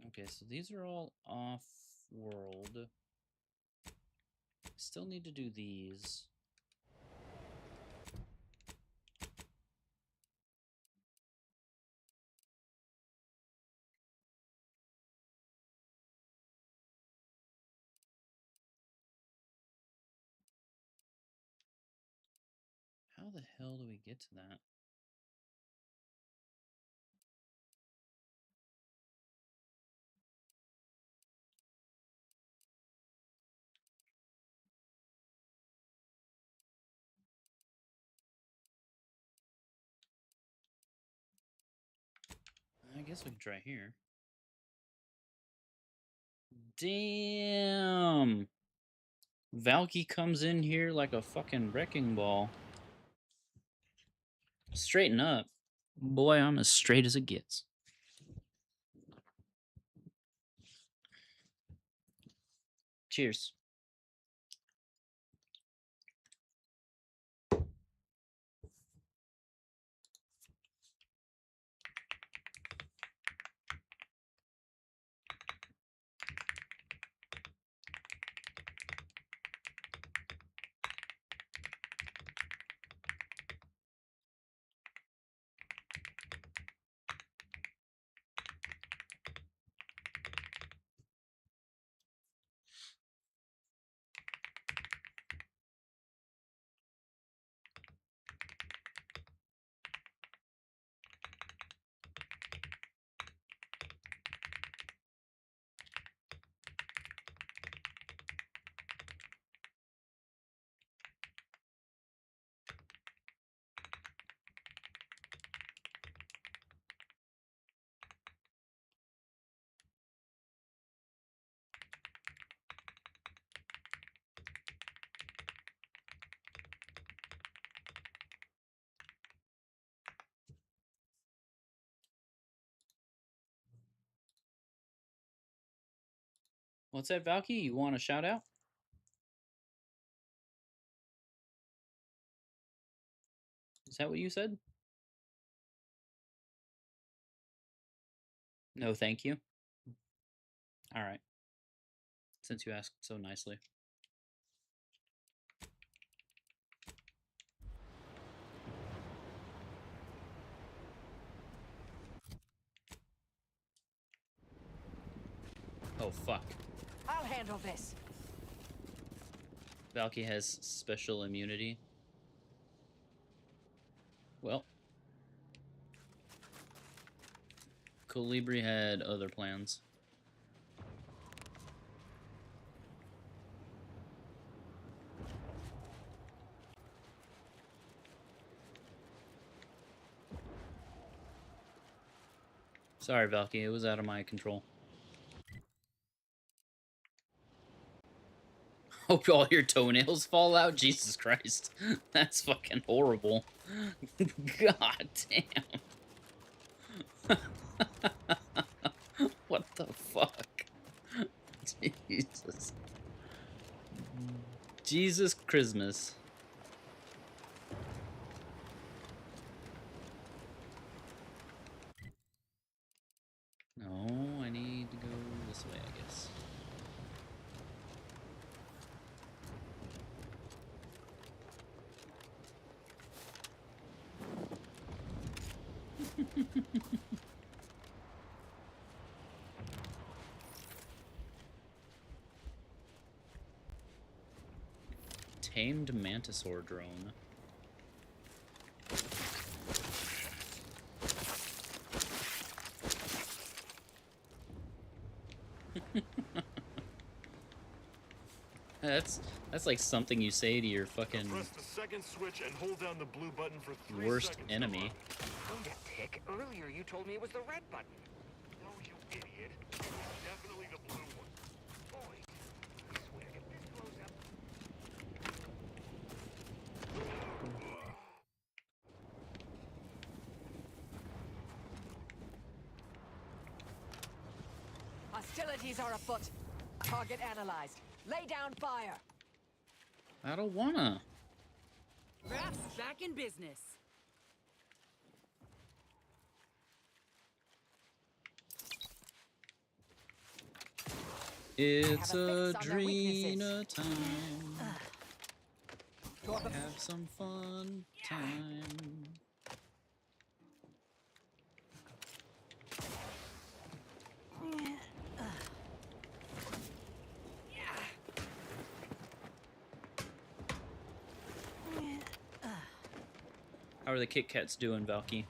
Okay, so these are all off-world. Still need to do these. How the hell do we get to that? I guess we can try here. Damn! Valky comes in here like a fucking wrecking ball. Straighten up. Boy, I'm as straight as it gets. Cheers. What's that, Valky? You want a shout out? Is that what you said? No, thank you. All right. Since you asked so nicely. Oh, fuck. I'll handle this. Valky has special immunity. Well, Colibri had other plans. Sorry, Valky, it was out of my control. Hope all your toenails fall out? Jesus Christ. That's fucking horrible. God damn. What the fuck? Jesus. Jesus Christmas. No, I need to go this way, I guess. Tamed Mantisaur drone. That's like something you say to your fucking Press the second switch and hold down the blue button for 3 worst seconds. enemy. Don't tick. Earlier you told me it was the red button. No, you idiot. It was definitely the blue one. Boy, I swear if this blows up. Hostilities are afoot. Target analyzed. Lay down fire. I don't wanna. Raph's back in business. It's Adrena time. Have some fun time. are the Kit Kats doing, Valky?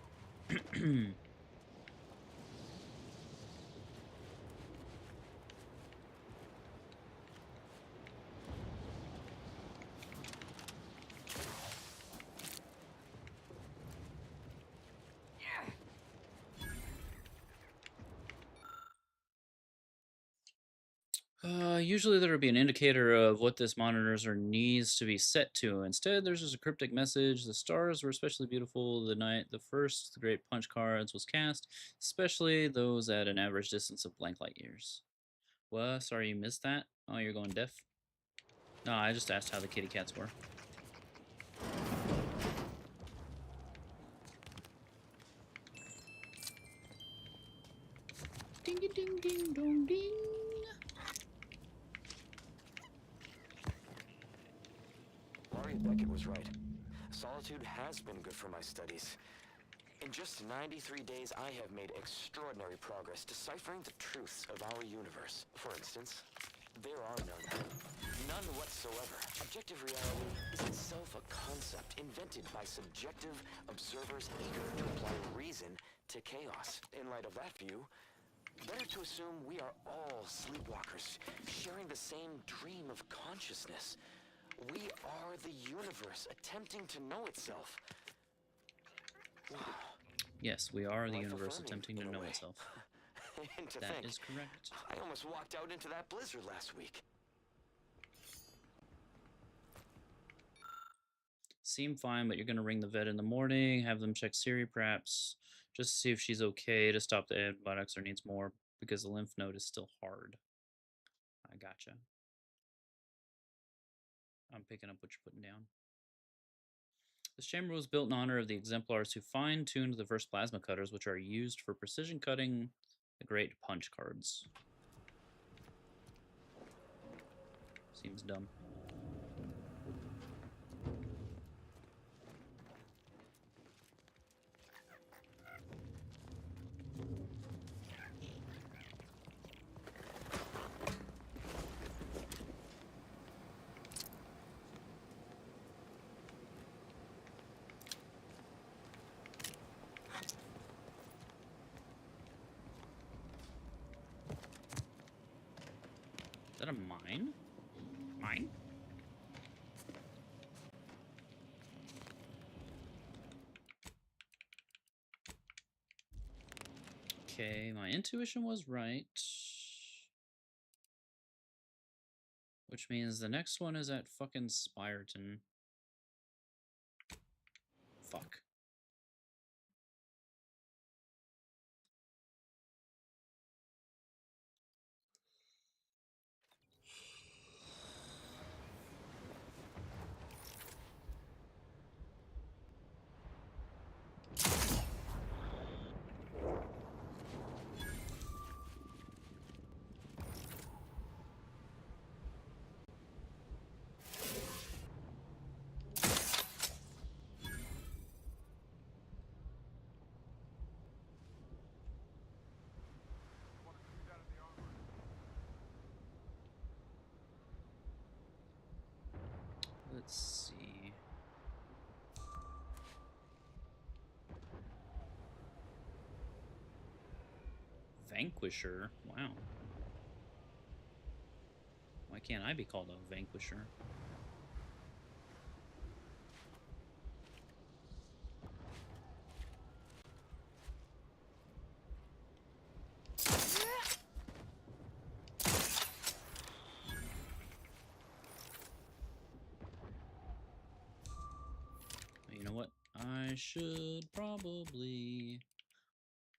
Usually there would be an indicator of what this monitor needs to be set to. Instead, there's just a cryptic message. The stars were especially beautiful the night the first the Great Punch cards was cast, especially those at an average distance of blank light years. What? Sorry you missed that? Oh, you're going deaf? No, I just asked how the kitty cats were. Ding ding ding dong ding. Beckett was right. Solitude has been good for my studies. In just 93 days, I have made extraordinary progress deciphering the truths of our universe. For instance, there are none. None whatsoever. Objective reality is itself a concept invented by subjective observers eager to apply reason to chaos. In light of that view, better to assume we are all sleepwalkers, sharing the same dream of consciousness. We are the universe attempting to know itself. Yes, we are the universe attempting to know itself. And to That think, is correct. I almost walked out into that blizzard last week. Seem fine, but you're gonna ring the vet in the morning, have them check Siri perhaps, just to see if she's okay to stop the antibiotics or needs more, because the lymph node is still hard. I gotcha. I'm picking up what you're putting down. This chamber was built in honor of the exemplars who fine-tuned the first plasma cutters, which are used for precision cutting the Great Punch cards. Seems dumb. Is that a mine? Mine? Okay, my intuition was right. Which means the next one is at fucking Spyreton. Fuck. Let's see. Vanquisher? Wow. Why can't I be called a Vanquisher? You know what? I should probably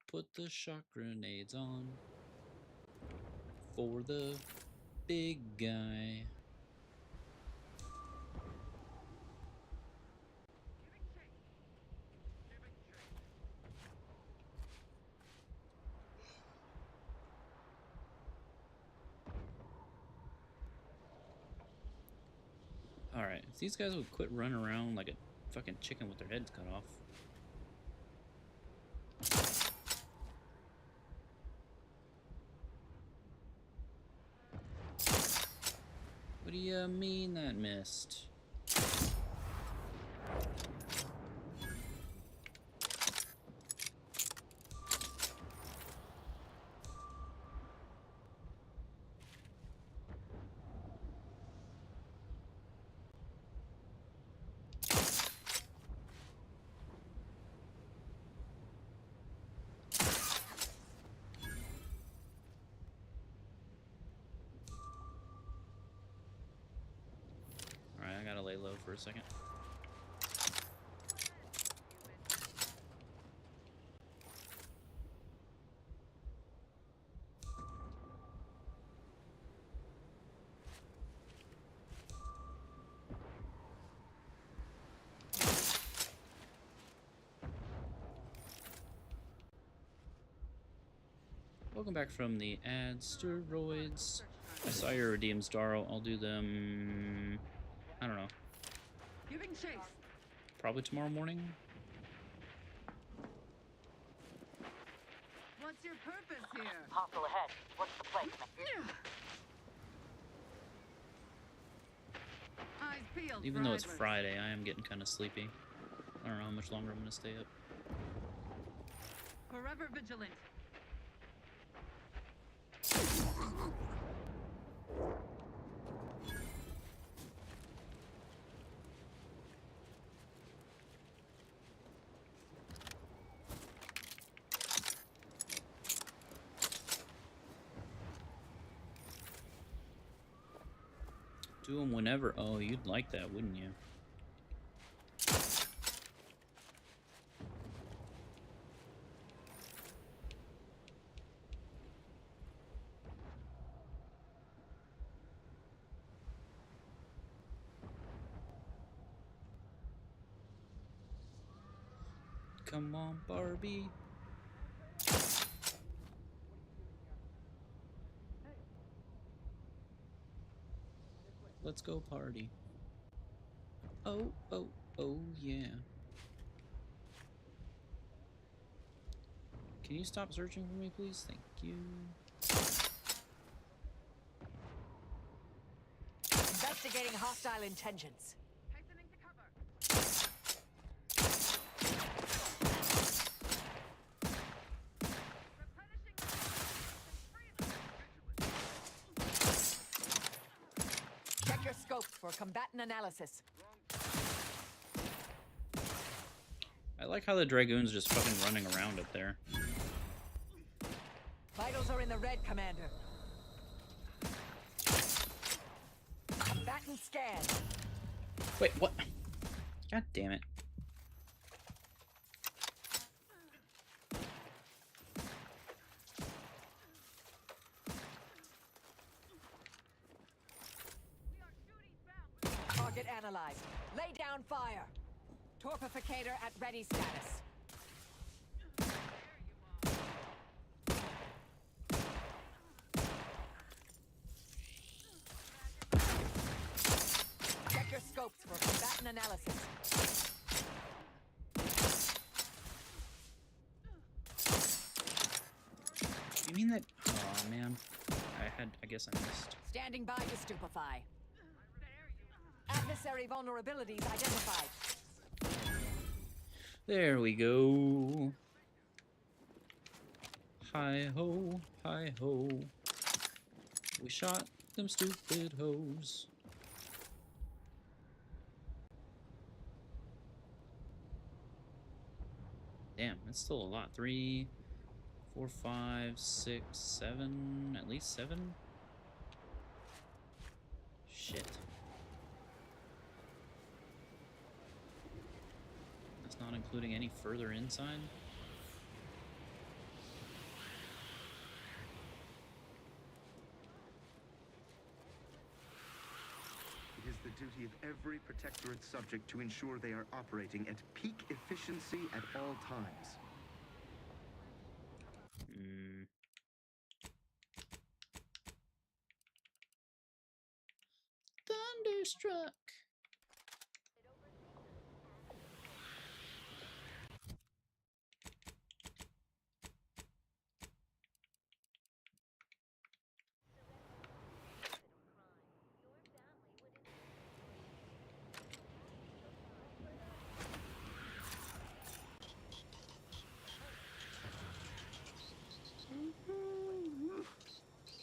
put the shock grenades on for the big guy. Alright, if these guys would quit running around like a fucking chicken with their heads cut off. What do you mean that missed? for a second. Welcome back from the ad steroids. I saw your redeems, Darrow. I'll do them, I don't know, Giving chase. probably tomorrow morning. What's your purpose here? Hostile ahead. What's the placement? Eyes peeled. Even though it's Friday, I am getting kind of sleepy. I don't know how much longer I'm gonna stay up. Forever vigilant. Do them whenever. Oh, you'd like that, wouldn't you? Come on, Barbie. Let's go party. Oh, oh, oh, yeah. Can you stop searching for me, please? Thank you. Investigating hostile intentions. Hastening to cover. Check your scopes for combatant analysis. I like how the Dragoon's just fucking running around up there. Vitals are in the red, Commander. Combatant scan. Wait, what? God damn it. Target analyzed. Lay down fire. Torpificator at ready status. Check your scopes for combatant analysis. You mean that? Oh man, I guess I missed. Standing by to stupefy. Adversary vulnerabilities identified. There we go. Hi ho, hi ho. We shot them stupid hoes. Damn, that's still a lot. 3, 4, 5, 6, 7. At least 7? Shit. That's not including any further inside? It is the duty of every Protectorate subject to ensure they are operating at peak efficiency at all times. Thunderstruck.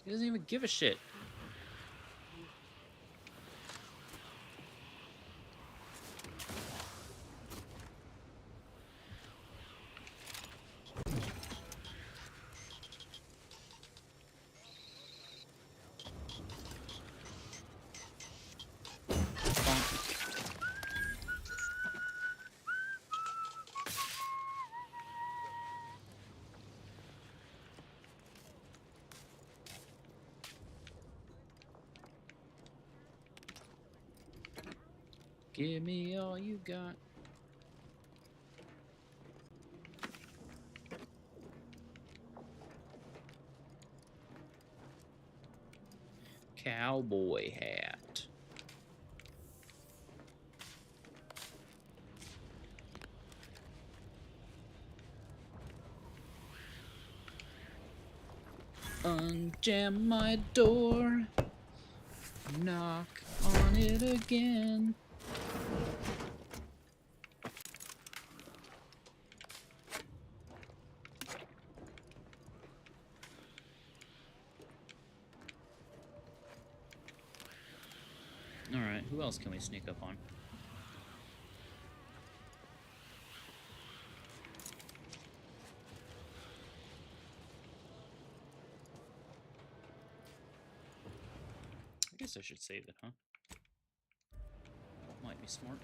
He doesn't even give a shit. Give me all you got. Cowboy hat. Unjam my door. Knock on it again. Alright, who else can we sneak up on? I guess I should save it, huh? That might be smart.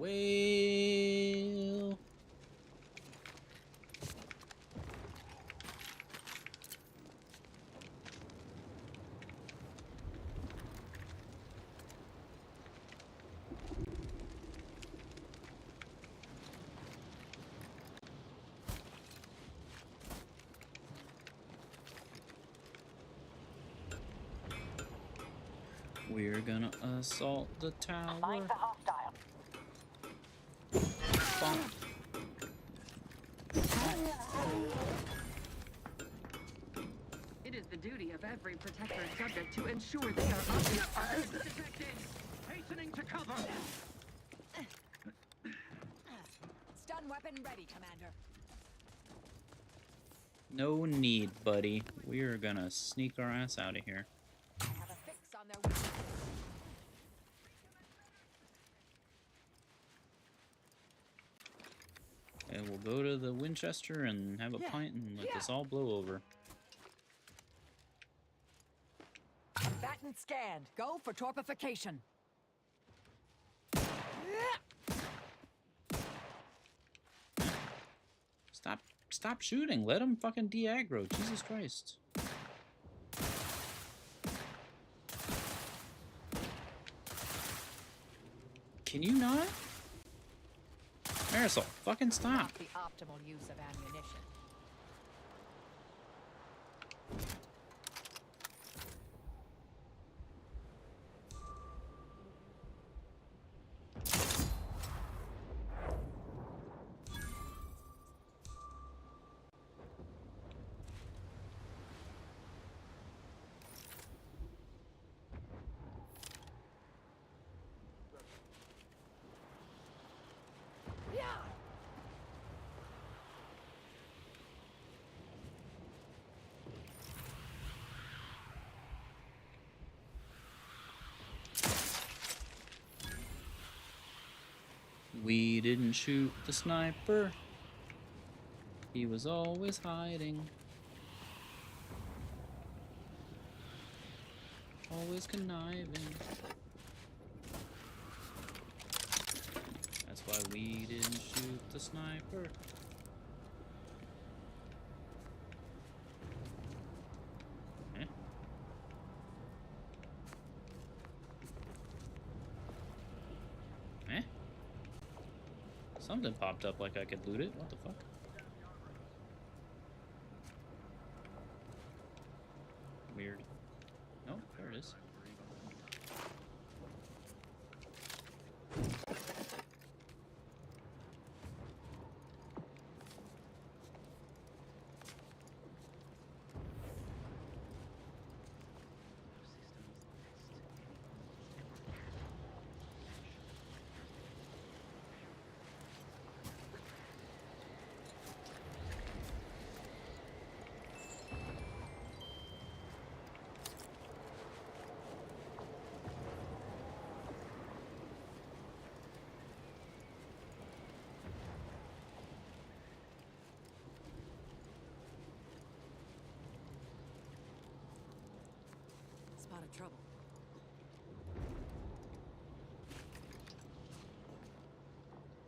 Well, we're gonna assault the tower. Find the hostile. Bonk. It is the duty of every protectorate subject to ensure they are detected. Hastening to cover. Stun weapon ready, Commander. No need, buddy. We're gonna sneak our ass out of here. I have a fix on their weakness. And we'll go to the Winchester and have a pint and let this all blow over. Batten scanned. Go for torpification. Stop shooting. Let him fucking de-aggro. Jesus Christ. Can you not? Marisol, fucking stop. Not the optimal use of ammunition. We didn't shoot the sniper. He was always hiding. Always conniving. That's why we didn't shoot the sniper. Eh? Eh? Something popped up like I could loot it. What the fuck? Weird. Oh, there it is. of trouble.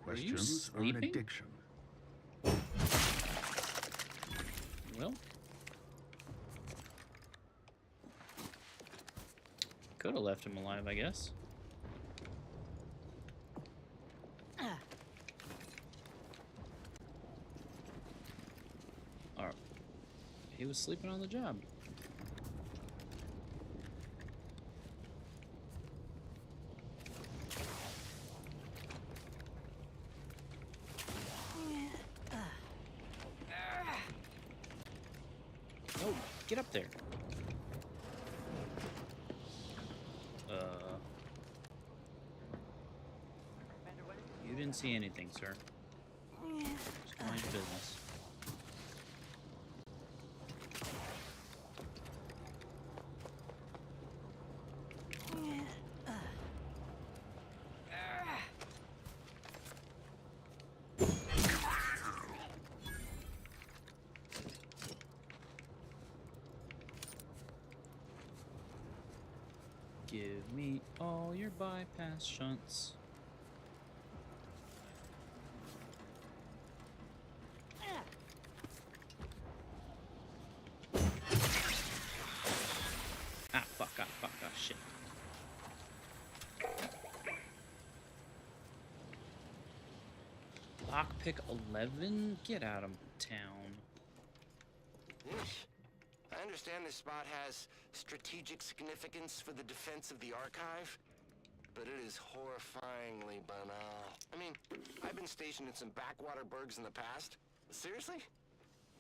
Questions are an sleeping? addiction. Well, could have left him alive, I guess. Or he was sleeping on the job. Oh, get up there. You didn't see anything, sir. Just mind your business. Give me all your bypass shunts. Ah, fuck, shit. Lockpick 11? Get out of town. I understand this spot has strategic significance for the defense of the archive, but it is horrifyingly banal. I mean, I've been stationed in some backwater burgs in the past. Seriously?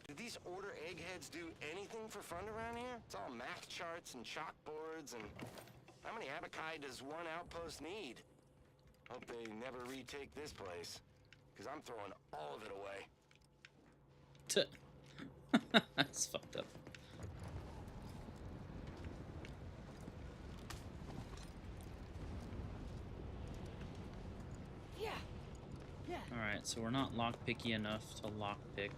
Do these order eggheads do anything for fun around here? It's all math charts and chalkboards, and how many abaci does one outpost need? Hope they never retake this place, because I'm throwing all of it away. That's fucked up. Alright, so we're not lockpicky enough to lockpick.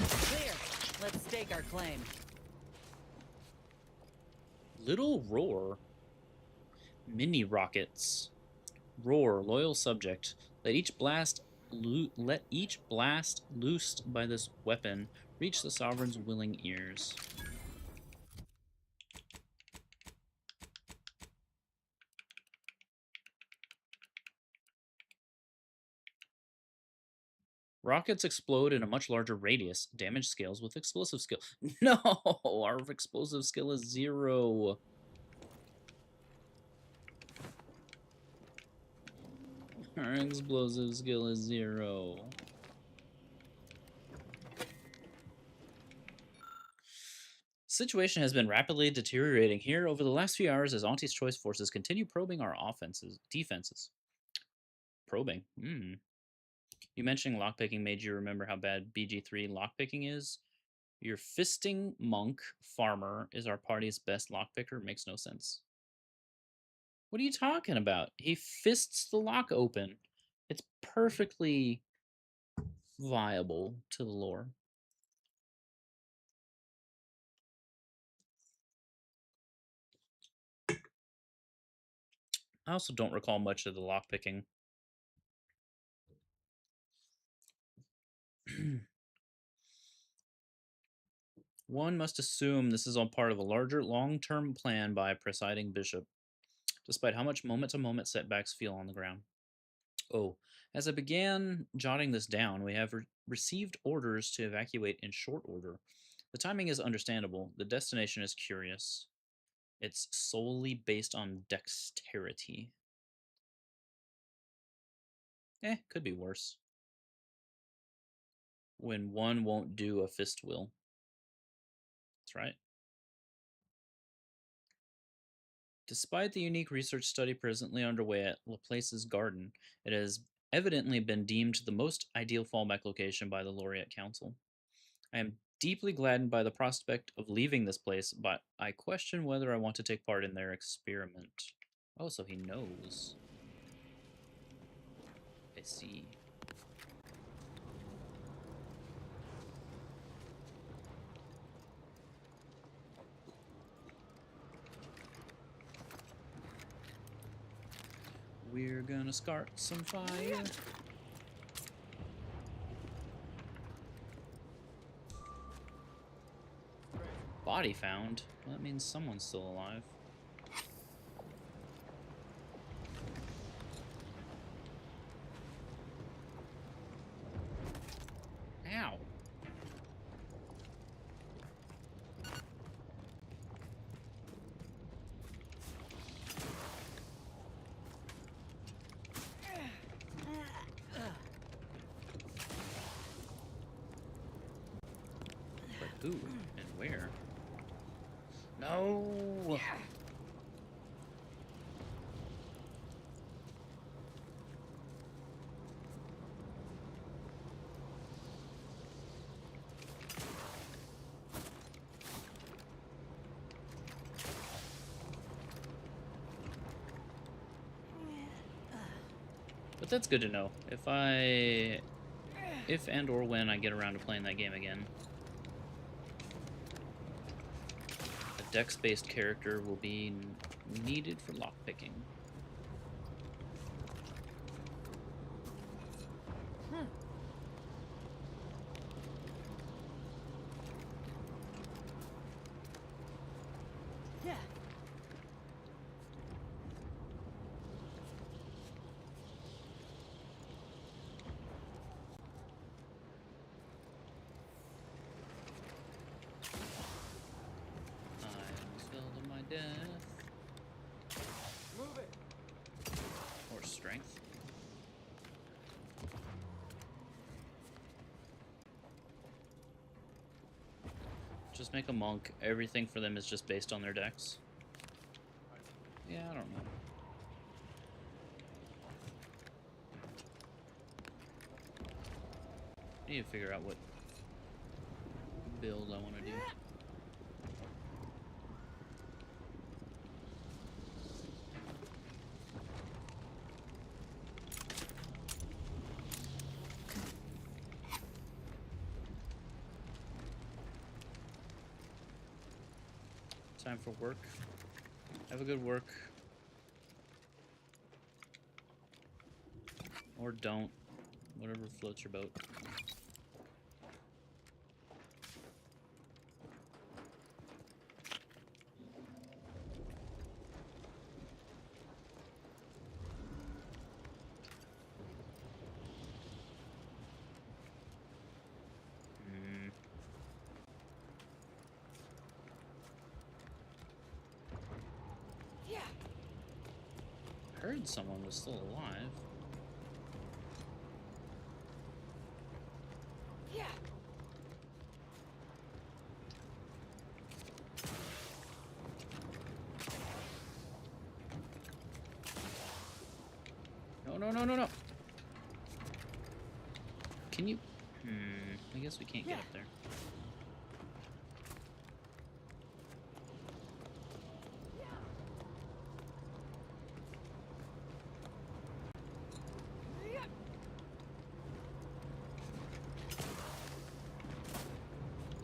Clear. Let's stake our claim. Little Roar. Mini rockets. Roar, loyal subject. Let each blast loosed by this weapon reach the sovereign's willing ears. Rockets explode in a much larger radius. Damage scales with explosive skill. No, our explosive skill is 0. Our explosive skill is 0. Situation has been rapidly deteriorating here over the last few hours as Auntie's Choice forces continue probing our defenses. Probing. You mentioning lockpicking made you remember how bad BG3 lockpicking is? Your fisting monk farmer is our party's best lockpicker. Makes no sense. What are you talking about? He fists the lock open. It's perfectly viable to the lore. I also don't recall much of the lockpicking. One must assume this is all part of a larger, long-term plan by a presiding bishop, despite how much moment-to-moment setbacks feel on the ground. Oh, as I began jotting this down, we have received orders to evacuate in short order. The timing is understandable. The destination is curious. It's solely based on dexterity. Could be worse. When one won't do, a fist will. That's right. Despite the unique research study presently underway at Laplace's garden, it has evidently been deemed the most ideal fallback location by the Laureate Council. I am Deeply gladdened by the prospect of leaving this place, but I question whether I want to take part in their experiment. Oh, so he knows. I see. We're gonna start some fire. Body found? Well, that means someone's still alive. Ow. But who and where? No! But that's good to know. If and or when I get around to playing that game again, a dex-based character will be needed for lockpicking. Death. Move it. Or strength. Just make a monk. Everything for them is just based on their dex. Yeah, I don't know. I need to figure out what build I want to do. Time for work. Have a good work. Or don't. Whatever floats your boat. Heard someone was still alive. No. Can you? I guess we can't get up there.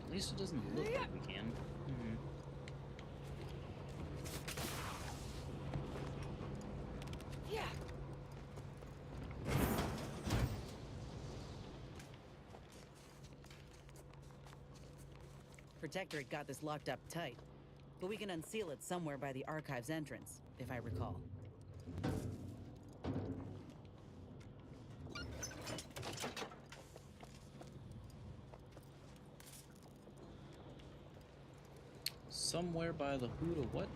At least it doesn't look like we can. Protectorate got this locked up tight, but we can unseal it somewhere by the archive's entrance, if I recall. Somewhere by the who to what?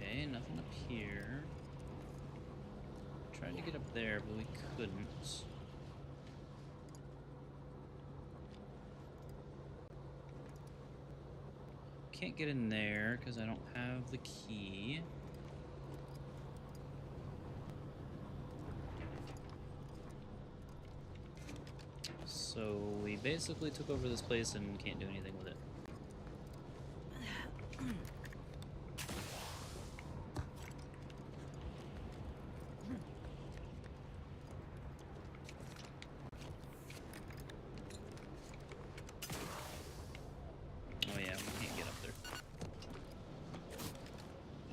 Okay, nothing up here. Tried to get up there, but we couldn't. Can't get in there because I don't have the key. So we basically took over this place and can't do anything with it. Oh yeah, we can't get up there.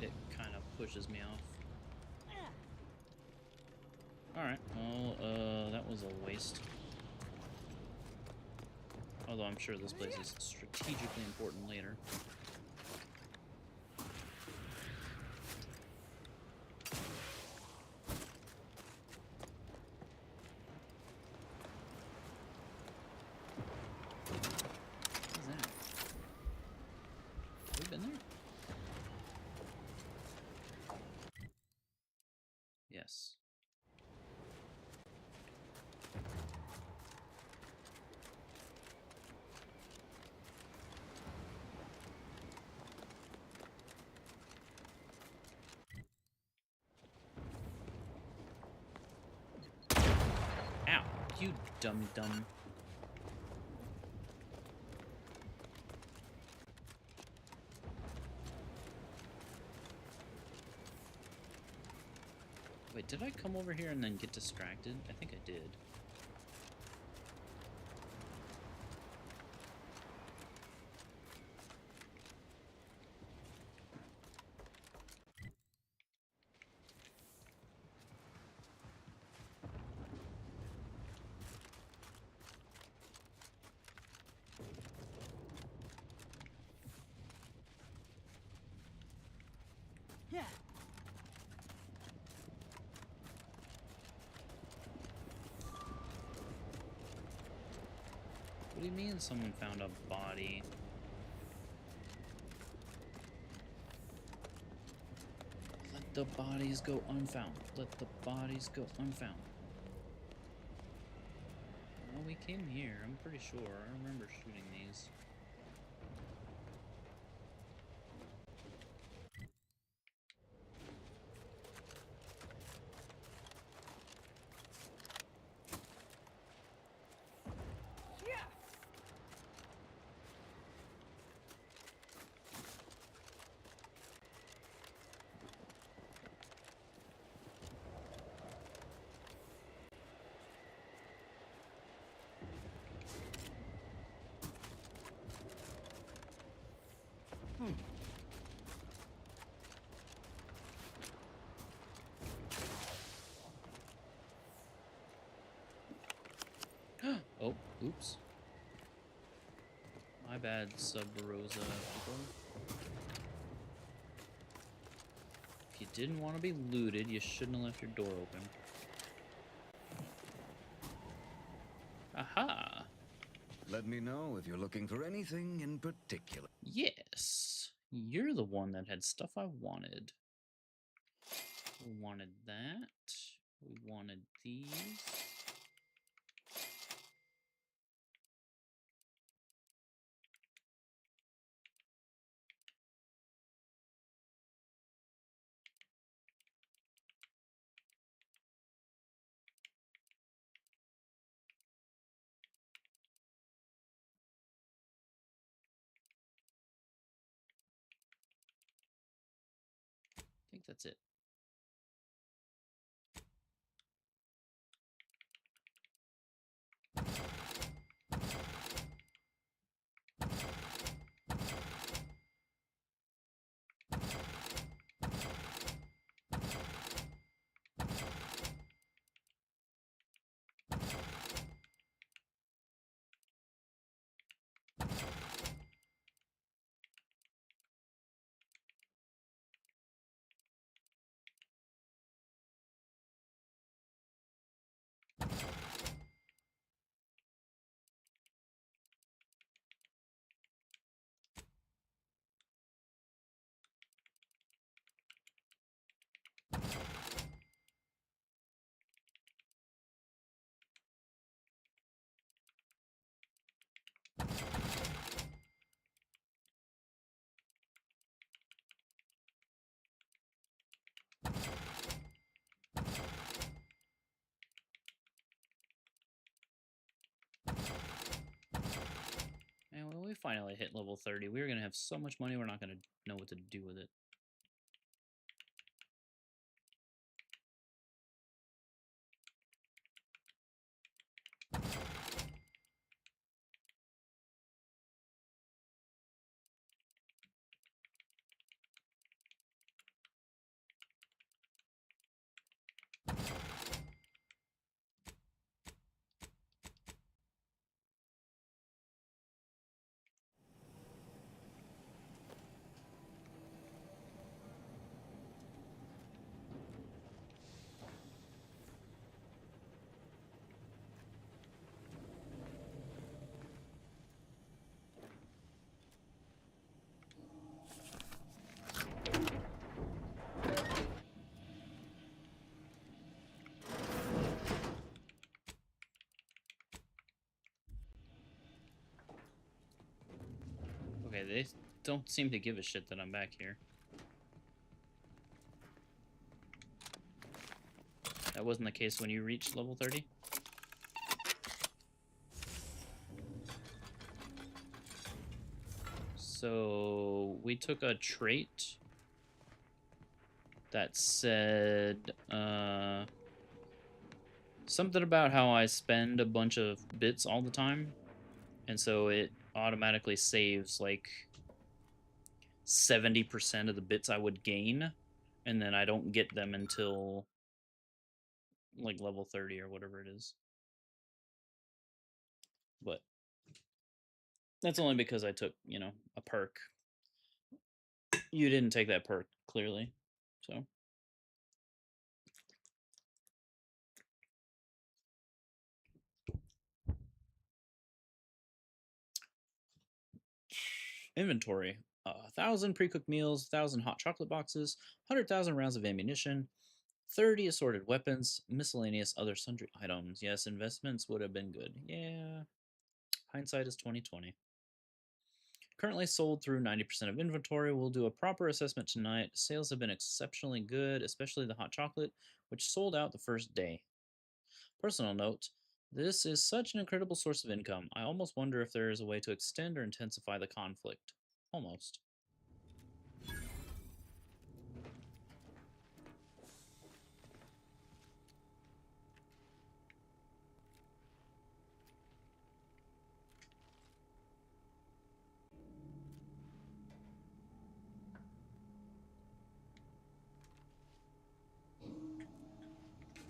It kind of pushes me off. Alright, well, that was a waste. Although I'm sure this place is strategically important later. What is that? Have we been there? Yes. Ow, you dummy dumb. Wait, did I come over here and then get distracted? I think I did. Yeah. What do you mean someone found a body? Let the bodies go unfound. Let the bodies go unfound. Well, we came here, I'm pretty sure. I remember shooting these. Oh, oops. My bad, Sub-Rosa people. If you didn't want to be looted, you shouldn't have left your door open. Aha! Let me know if you're looking for anything in particular. Yes! You're the one that had stuff I wanted. We wanted that. We wanted these. I think that's it. finally hit level 30. We're gonna have so much money, we're not gonna know what to do with it. Okay, they don't seem to give a shit that I'm back here. That wasn't the case when you reached level 30? So we took a trait that said something about how I spend a bunch of bits all the time, and so it automatically saves like 70% of the bits I would gain, and then I don't get them until like level 30 or whatever it is. But that's only because I took, you know, a perk. You didn't take that perk, clearly. So inventory. 1,000 pre-cooked meals, 1,000 hot chocolate boxes, 100,000 rounds of ammunition, 30 assorted weapons, miscellaneous other sundry items. Yes, investments would have been good. Yeah. Hindsight is 2020. Currently sold through 90% of inventory. We'll do a proper assessment tonight. Sales have been exceptionally good, especially the hot chocolate, which sold out the first day. Personal note, this is such an incredible source of income. I almost wonder if there is a way to extend or intensify the conflict. Almost.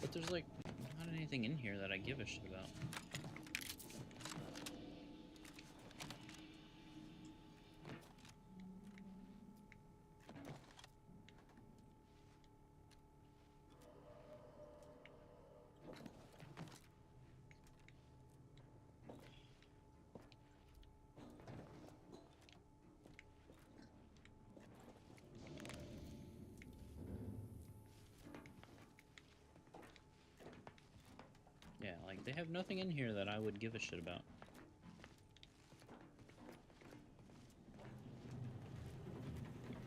But there's like not anything in here that I give a shit about. Yeah, like they have nothing in here that I would give a shit about.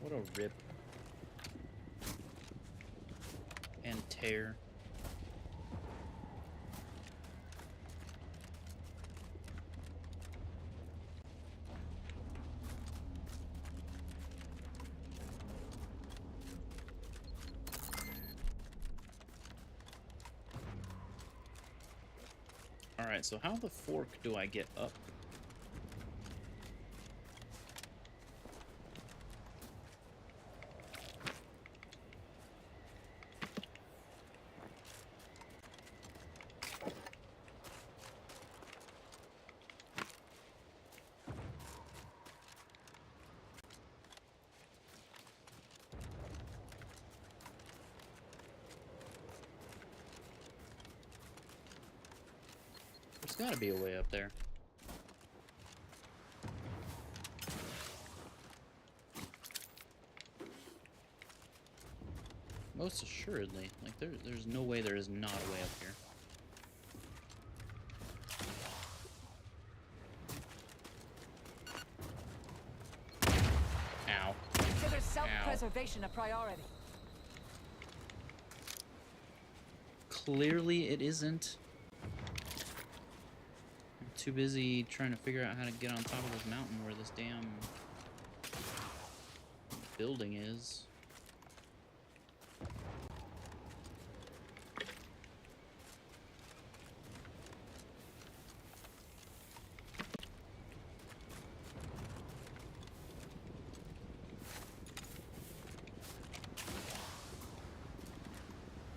What a rip. And tear. Alright, so how the fork do I get up? There's gotta be a way up there. Most assuredly. Like, there's no way there is not a way up here. Ow. Consider self-preservation a priority. Clearly it isn't. too busy trying to figure out how to get on top of this mountain where this damn building is.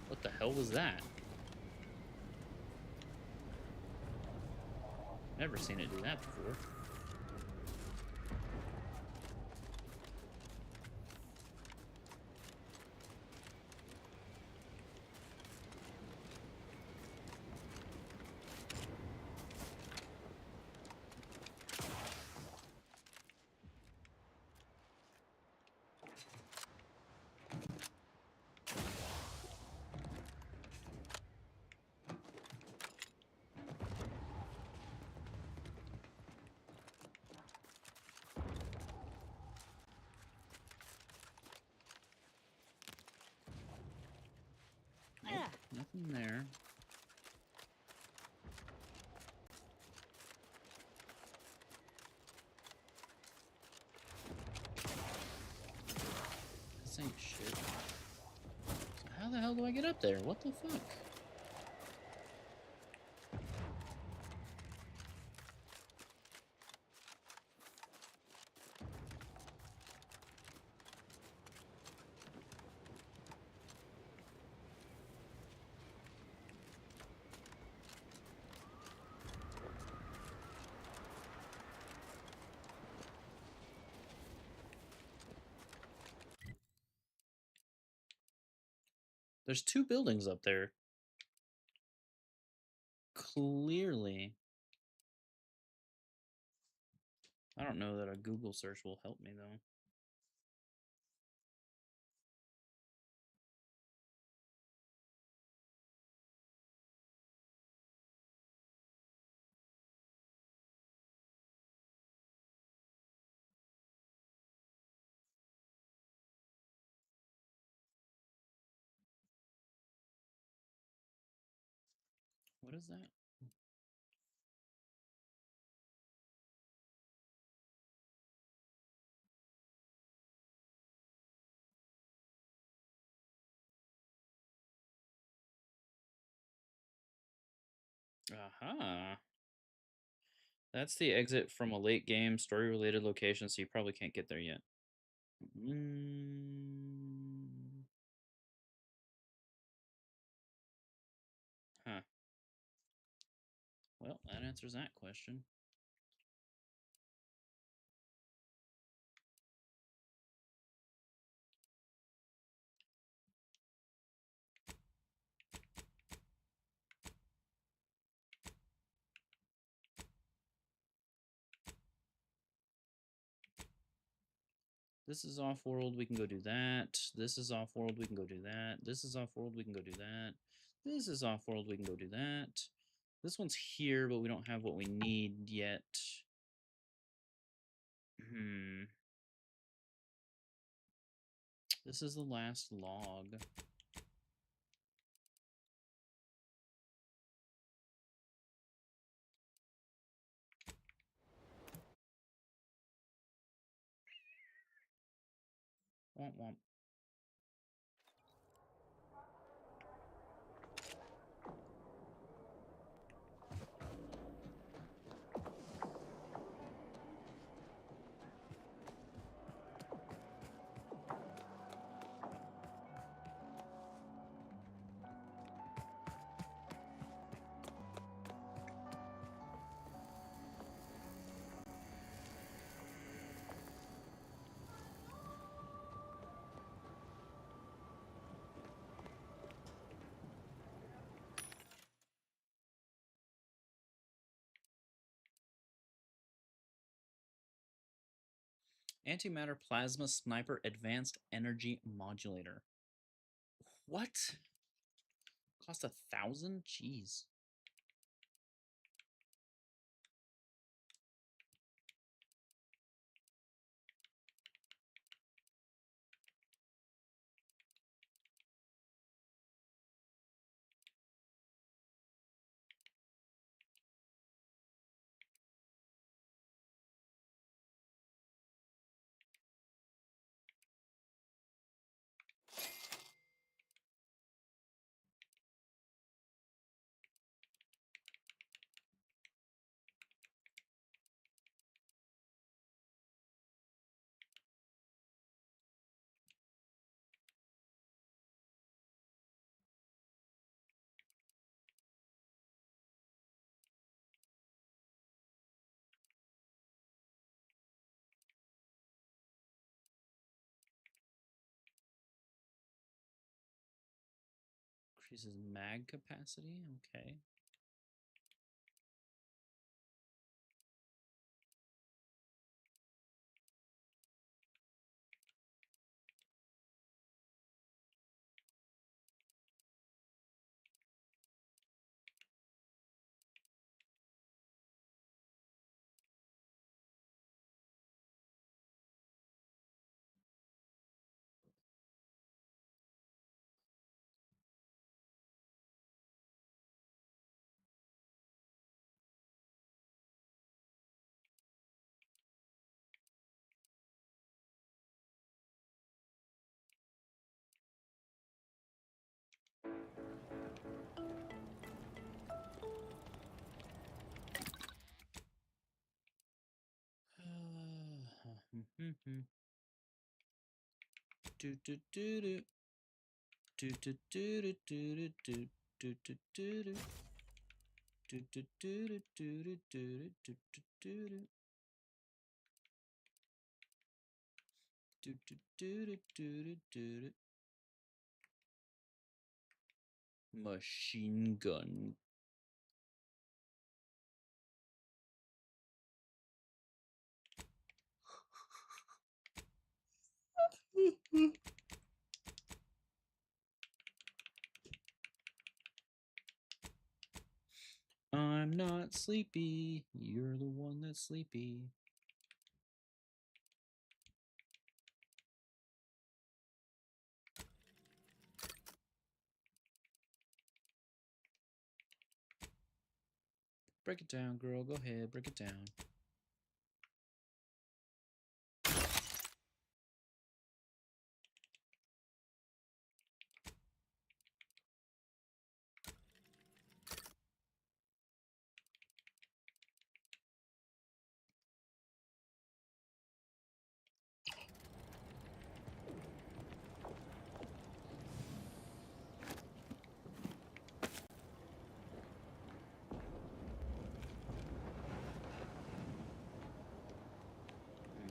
What the hell was that? Never seen it do that before. Nope, nothing there. This ain't shit. So how the hell do I get up there? What the fuck? There's two buildings up there. Clearly. I don't know that a Google search will help me though. What is that? Aha. That's the exit from a late game story related location, so you probably can't get there yet. Huh. Well, that answers that question. This is off-world, we can go do that. This is off-world, we can go do that. This is off-world, we can go do that. This is off-world, we can go do that. This one's here, but we don't have what we need yet. This is the last log. Womp womp. Antimatter Plasma Sniper Advanced Energy Modulator. What? Cost 1,000? Jeez. Increases mag capacity. Okay. Do do do do do do do do do do do do do do. Do do do do do do do do do do. Do do do do do do do. Machine gun. I'm not sleepy. You're the one that's sleepy. Break it down, girl. Go ahead, break it down.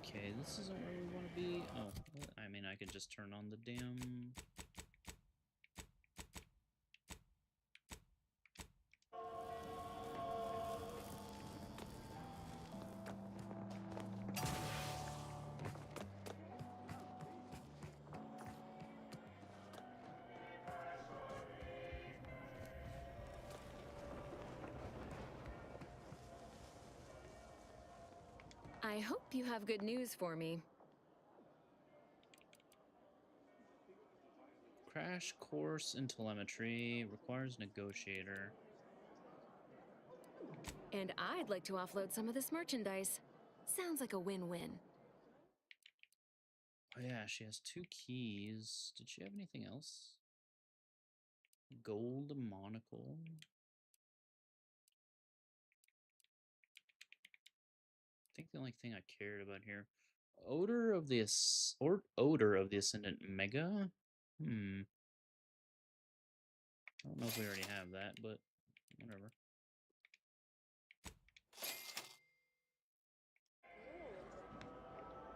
Okay, this isn't where we want to be. Oh, I mean, I could just turn on the damn... I hope you have good news for me. Crash course in telemetry requires negotiator. And I'd like to offload some of this merchandise. Sounds like a win-win. Oh yeah, she has 2 keys. Did she have anything else? Gold monocle. I think the only thing I cared about here. Odor of the Ascendant Mega. I don't know if we already have that, but whatever.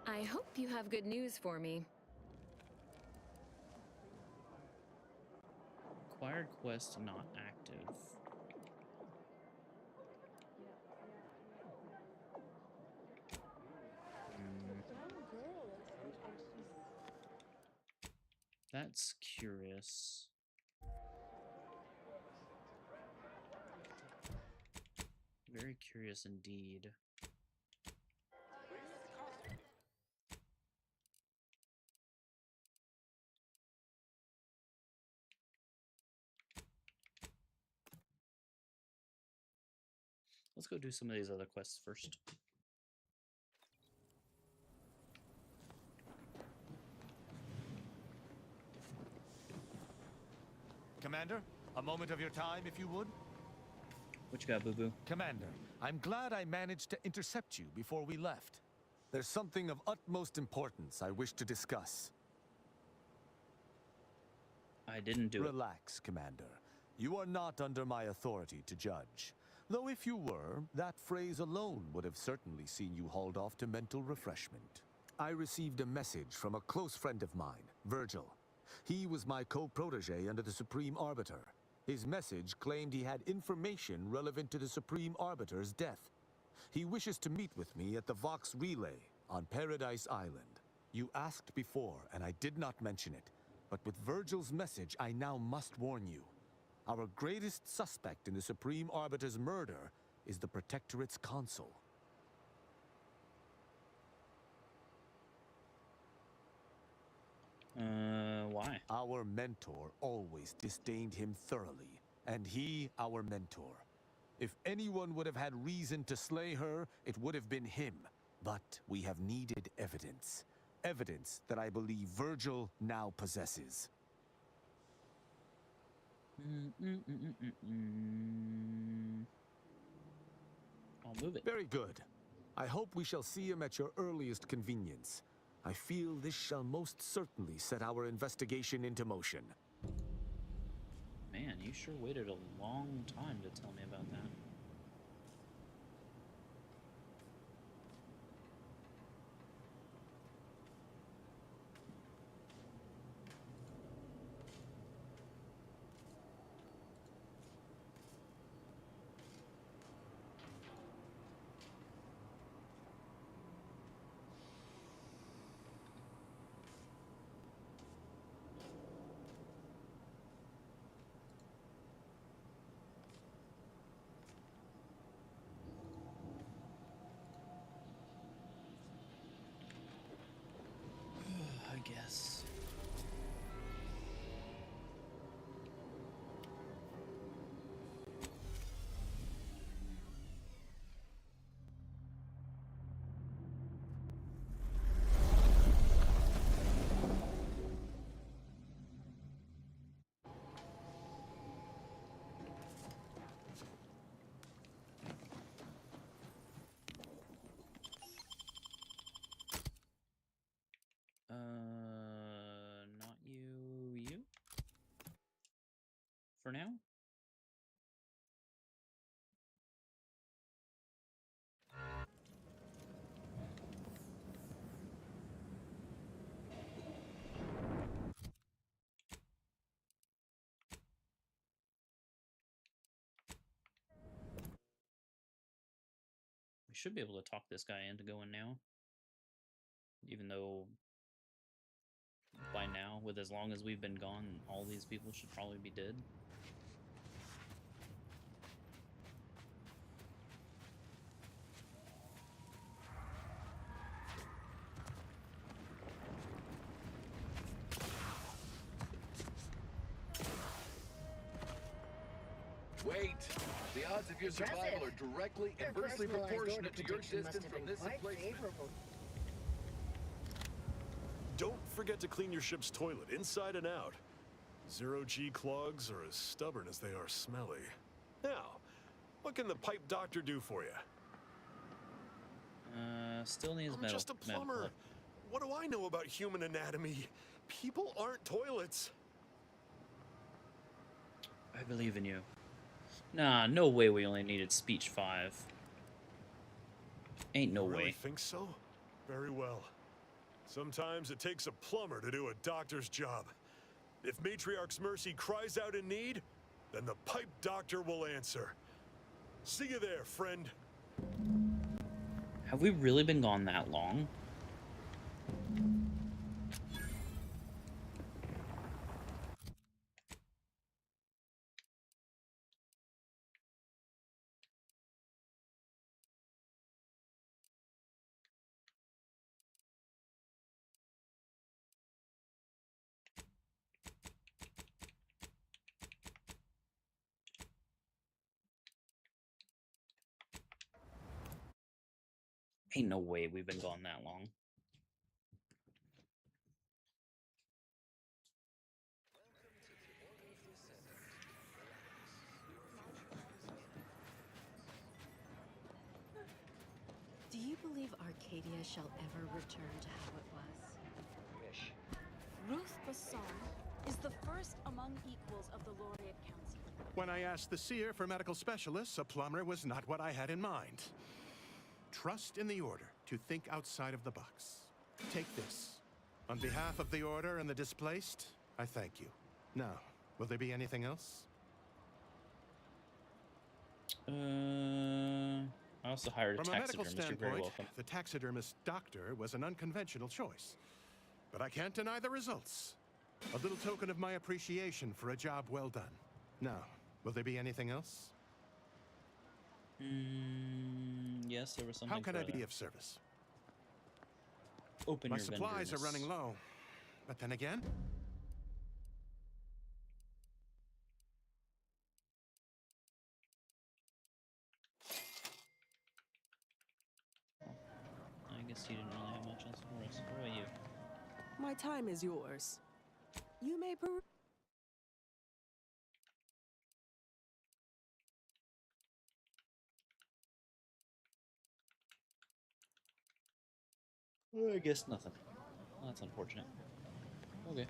I hope you have good news for me. Acquired quest not active. That's curious. Very curious indeed. Let's go do some of these other quests first. Commander, a moment of your time, if you would. What you got, boo-boo? Commander, I'm glad I managed to intercept you before we left. There's something of utmost importance I wish to discuss. I didn't do it. Relax, Commander. You are not under my authority to judge. Though if you were, that phrase alone would have certainly seen you hauled off to mental refreshment. I received a message from a close friend of mine, Virgil. He was my co-protege under the Supreme Arbiter. His message claimed he had information relevant to the Supreme Arbiter's death. He wishes to meet with me at the Vox Relay on Paradise Island. You asked before, and I did not mention it. But with Virgil's message, I now must warn you. Our greatest suspect in the Supreme Arbiter's murder is the Protectorate's consul. Why? Our mentor always disdained him thoroughly, and he our mentor. If anyone would have had reason to slay her, it would have been him. But we have needed evidence. Evidence that I believe Virgil now possesses. I'll move it. Very good. I hope we shall see him at your earliest convenience. I feel this shall most certainly set our investigation into motion. Man, you sure waited a long time to tell me about that. I guess. Not you. For now? We should be able to talk this guy into going now. Even though by now, with as long as we've been gone, all these people should probably be dead. Wait! The odds of your survival are directly inversely proportionate to your distance from this emplacement. Don't forget to clean your ship's toilet, inside and out. Zero-G clogs are as stubborn as they are smelly. Now, what can the pipe doctor do for you? Still needs I'm metal. just a plumber. What do I know about human anatomy? People aren't toilets. I believe in you. Nah, no way we only needed speech 5. Ain't no You really way. think so? Very well. Sometimes it takes a plumber to do a doctor's job. If Matriarch's Mercy cries out in need, then the pipe doctor will answer. See you there, friend. Have we really been gone that long? Ain't no way we've been gone that long. Do you believe Arcadia shall ever return to how it was? Ruth Basson is the first among equals of the Laureate Council. When I asked the seer for medical specialists, a plumber was not what I had in mind. Trust in the Order to think outside of the box. Take this. On behalf of the Order and the displaced, I thank you. Now, will there be anything else? I also hired a From a medical taxidermist. You're very standpoint, welcome. the taxidermist doctor was an unconventional choice. But I can't deny the results. A little token of my appreciation for a job well done. Now, will there be anything else? Yes, there was something. How can I further. be of service? Open My your supplies are vendorness. running low. But then again, I guess you didn't really have much else for us. Where are you? My time is yours. You may I guess nothing. Well, that's unfortunate. Okay.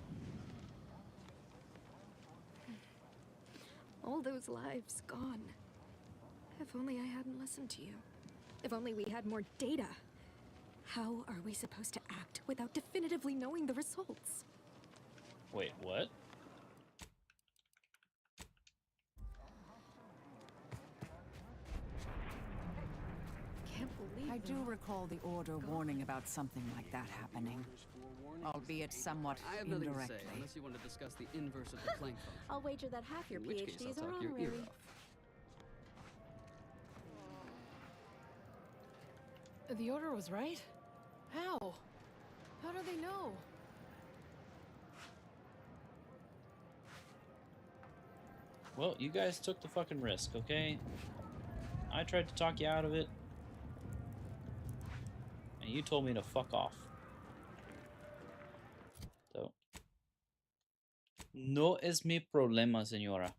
All those lives gone. If only I hadn't listened to you. If only we had more data. How are we supposed to act without definitively knowing the results? Wait, what? Can't believe I do recall the order warning about something like that happening, albeit somewhat I have nothing to indirectly. say, unless you want to discuss the inverse of the Planck function. I'll wager that half your In which case, I'll PhDs are talk your ear honorary. off. The order was right? How? How do they know? Well, you guys took the fucking risk, okay? I tried to talk you out of it. And you told me to fuck off. So. No es mi problema, señora.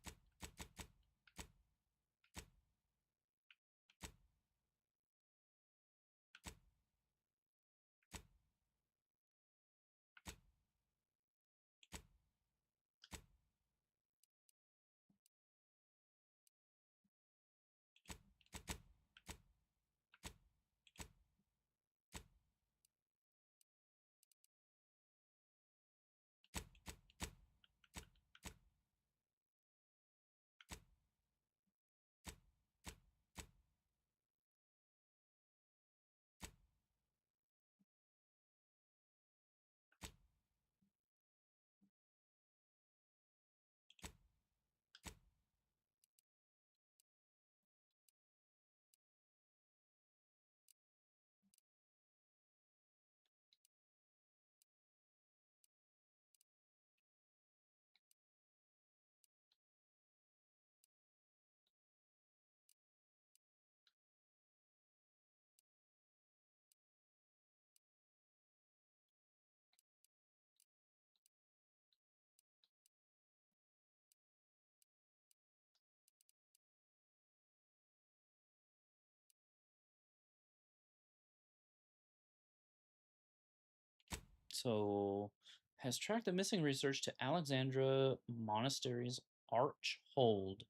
So, has tracked the missing research to Alexandra Monastery's Arch Hold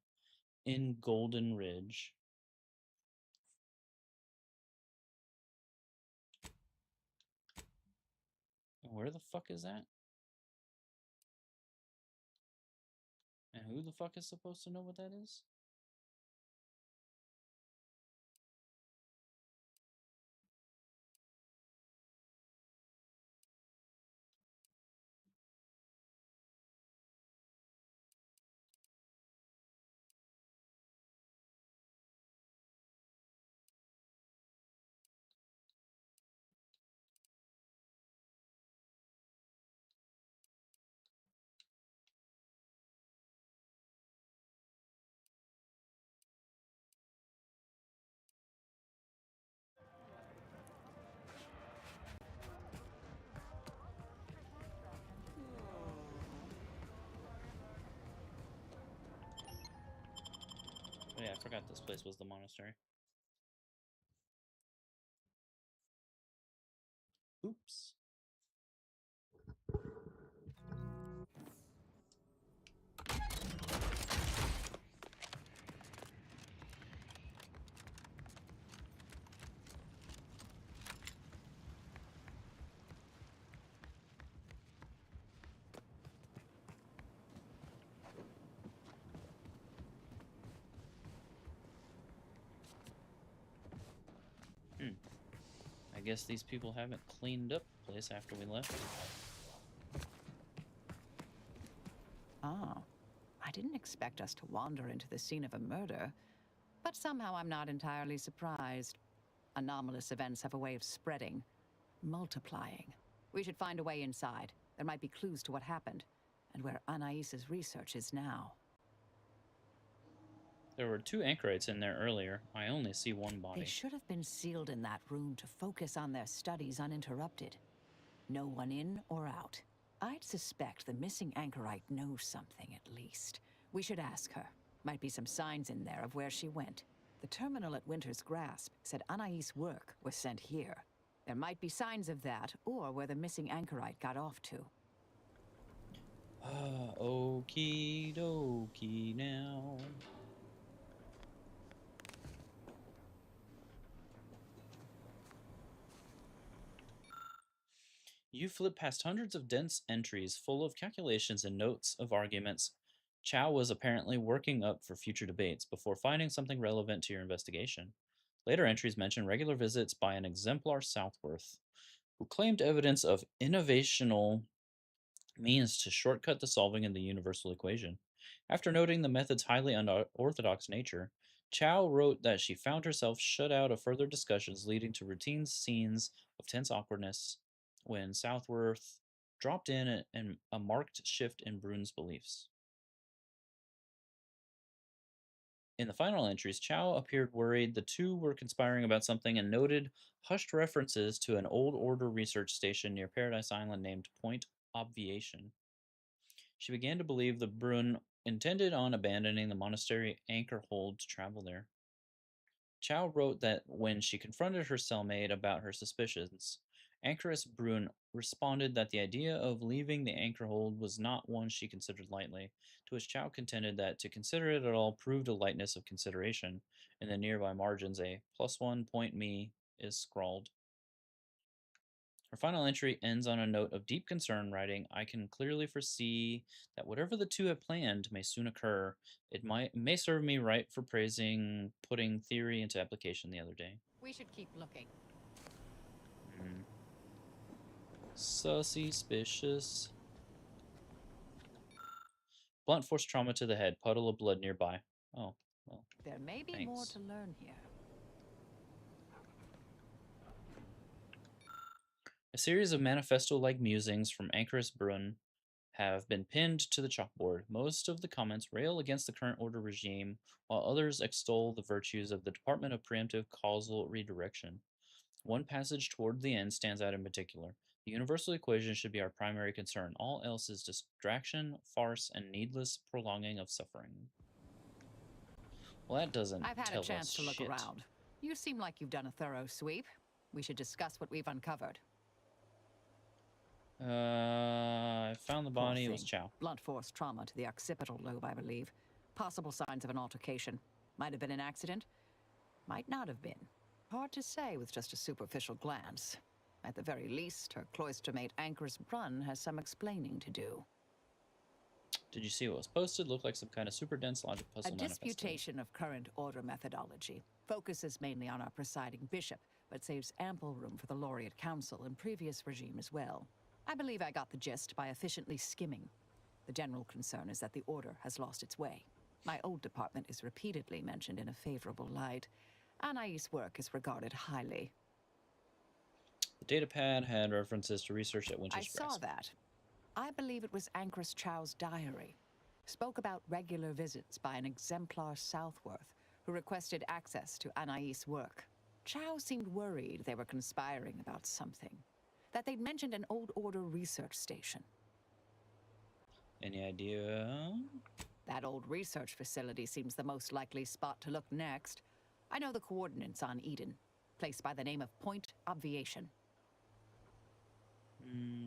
in Golden Ridge. Where the fuck is that? And who the fuck is supposed to know what that is? Oh yeah, I forgot this place was the monastery. Oops. guess these people haven't cleaned up the place after we left. Oh, I didn't expect us to wander into the scene of a murder, but somehow I'm not entirely surprised. Anomalous events have a way of spreading, multiplying. We should find a way inside. There might be clues to what happened, and where Anais's research is now. There were 2 anchorites in there earlier. I only see one body. They should have been sealed in that room to focus on their studies uninterrupted. No one in or out. I'd suspect the missing anchorite knows something, at least. We should ask her. Might be some signs in there of where she went. The terminal at Winter's Grasp said Anais' work was sent here. There might be signs of that, or where the missing anchorite got off to. Okie dokie now. You flip past hundreds of dense entries full of calculations and notes of arguments Chow was apparently working up for future debates before finding something relevant to your investigation. Later entries mention regular visits by an exemplar Southworth, who claimed evidence of innovational means to shortcut the solving of the universal equation. After noting the method's highly unorthodox nature, Chow wrote that she found herself shut out of further discussions, leading to routine scenes of tense awkwardness when Southworth dropped in and a marked shift in Brune's beliefs. In the final entries, Chow appeared worried the two were conspiring about something and noted hushed references to an old order research station near Paradise Island named Point Obviation. She began to believe that Brune intended on abandoning the monastery anchor hold to travel there. Chow wrote that when she confronted her cellmate about her suspicions, Anchoress Brune responded that the idea of leaving the anchor hold was not one she considered lightly, to which Chow contended that to consider it at all proved a lightness of consideration. In the nearby margins, a +1 point me is scrawled. Her final entry ends on a note of deep concern, writing, I can clearly foresee that whatever the two have planned may soon occur. It may serve me right for praising putting theory into application the other day. We should keep looking. Suspicious. Blunt force trauma to the head. Puddle of blood nearby. Oh, well. There may be more to learn here. A series of manifesto-like musings from Anchoress Brune have been pinned to the chalkboard. Most of the comments rail against the current order regime, while others extol the virtues of the Department of Preemptive Causal Redirection. One passage toward the end stands out in particular. The universal equation should be our primary concern. All else is distraction, farce, and needless prolonging of suffering. Well, that doesn't I've had tell a chance us to look shit. around. You seem like you've done a thorough sweep. We should discuss what we've uncovered. I found the body. It was Chow. Blunt force trauma to the occipital lobe, I believe. Possible signs of an altercation. Might have been an accident. Might not have been. Hard to say with just a superficial glance. At the very least, her cloister mate Anchoress Brune has some explaining to do. Did you see what was posted? Looked like some kind of super dense logic puzzle A manifesto. disputation of current order methodology. Focuses mainly on our presiding bishop, but saves ample room for the Laureate Council and previous regime as well. I believe I got the gist by efficiently skimming. The general concern is that the order has lost its way. My old department is repeatedly mentioned in a favorable light. Anais' work is regarded highly. The datapad had references to research at Winter's I saw that. I believe it was Anchoress Chow's diary. Spoke about regular visits by an exemplar Southworth, who requested access to Anais' work. Chow seemed worried they were conspiring about something. That they'd mentioned an old order research station. Any idea? That old research facility seems the most likely spot to look next. I know the coordinates on Eden. Place by the name of Point Obviation.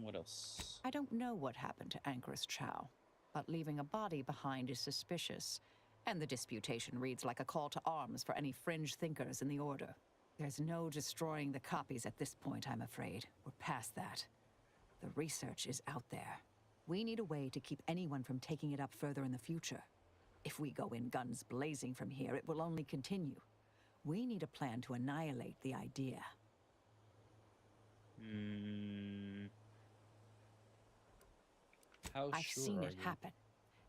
What else? I don't know what happened to Anchoress Chow, but leaving a body behind is suspicious. And the disputation reads like a call to arms for any fringe thinkers in the Order. There's no destroying the copies at this point, I'm afraid. We're past that. The research is out there. We need a way to keep anyone from taking it up further in the future. If we go in guns blazing from here, it will only continue. We need a plan to annihilate the idea. How I've sure seen are it you? happen.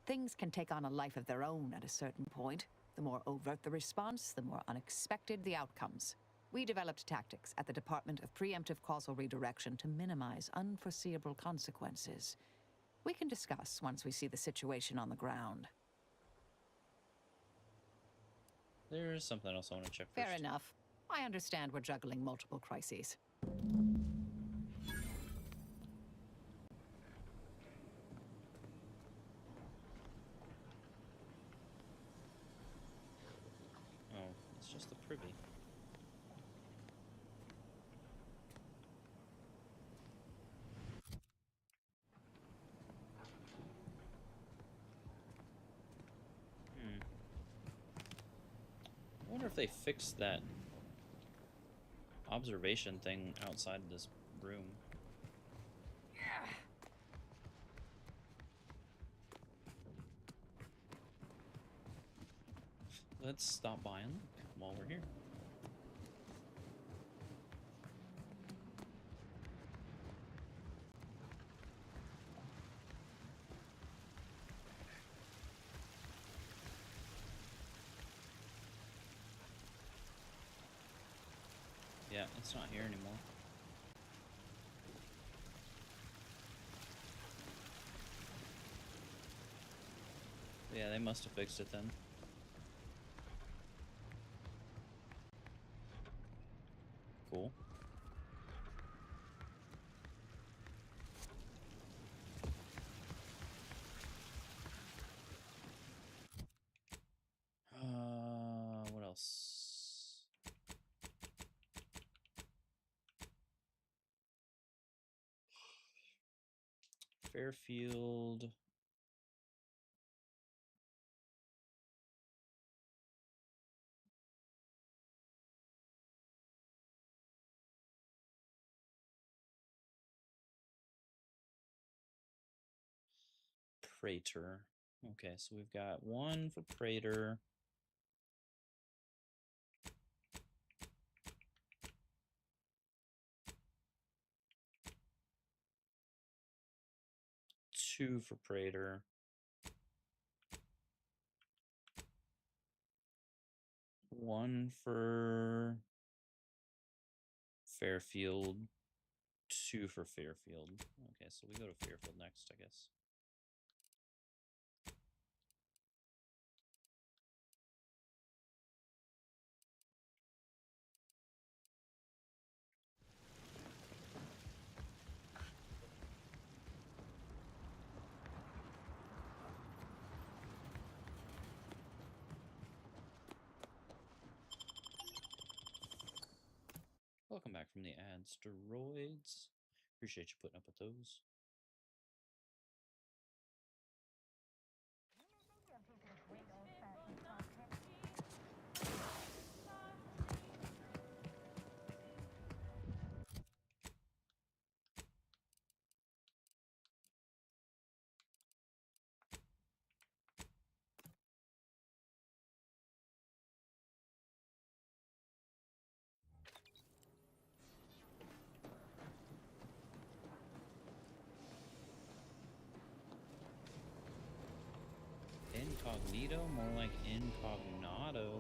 Things can take on a life of their own at a certain point. The more overt the response, the more unexpected the outcomes. We developed tactics at the Department of Preemptive Causal Redirection to minimize unforeseeable consequences. We can discuss once we see the situation on the ground. There's something else I want to check first. Fair enough. I understand we're juggling multiple crises. Oh, it's just the privy. I wonder if they fixed that observation thing outside this room. Let's stop by and look while we're here. Yeah, it's not here anymore. Yeah, they must have fixed it then. Cool. What else? Fairfield. Prater. Okay, so we've got one for Prater. Two for Prater. One for Fairfield. Two for Fairfield. Okay, so we go to Fairfield next, I guess. Welcome back from the asteroids. Appreciate you putting up with those. Incognito? More like incognito.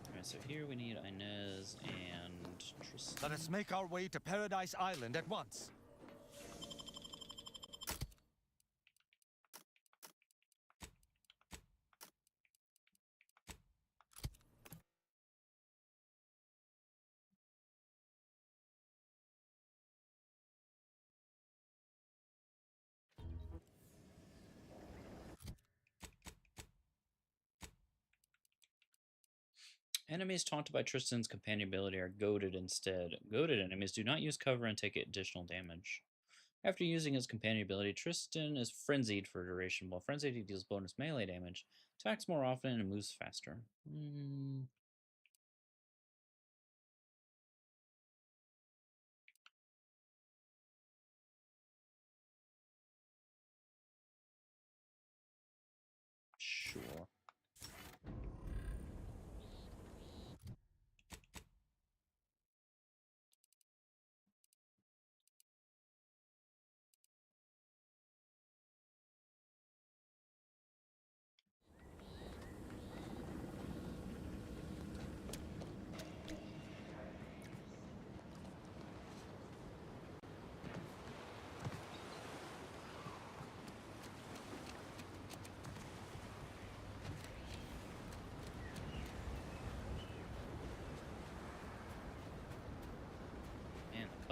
Alright, so here we need Inez and Tristan. Let us make our way to Paradise Island at once. Enemies taunted by Tristan's companion ability are goaded instead. Goaded enemies do not use cover and take additional damage. After using his companion ability, Tristan is frenzied for a duration. While frenzied, he deals bonus melee damage, attacks more often, and moves faster.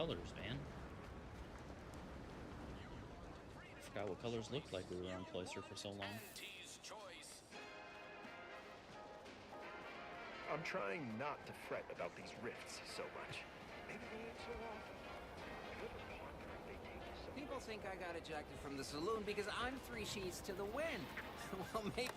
colors, man. I forgot what colors looked like we were on Cloister for so long. I'm trying not to fret about these rifts so much. Maybe they ain't so often. People think I got ejected from the saloon because I'm 3 sheets to the wind. Well, maybe...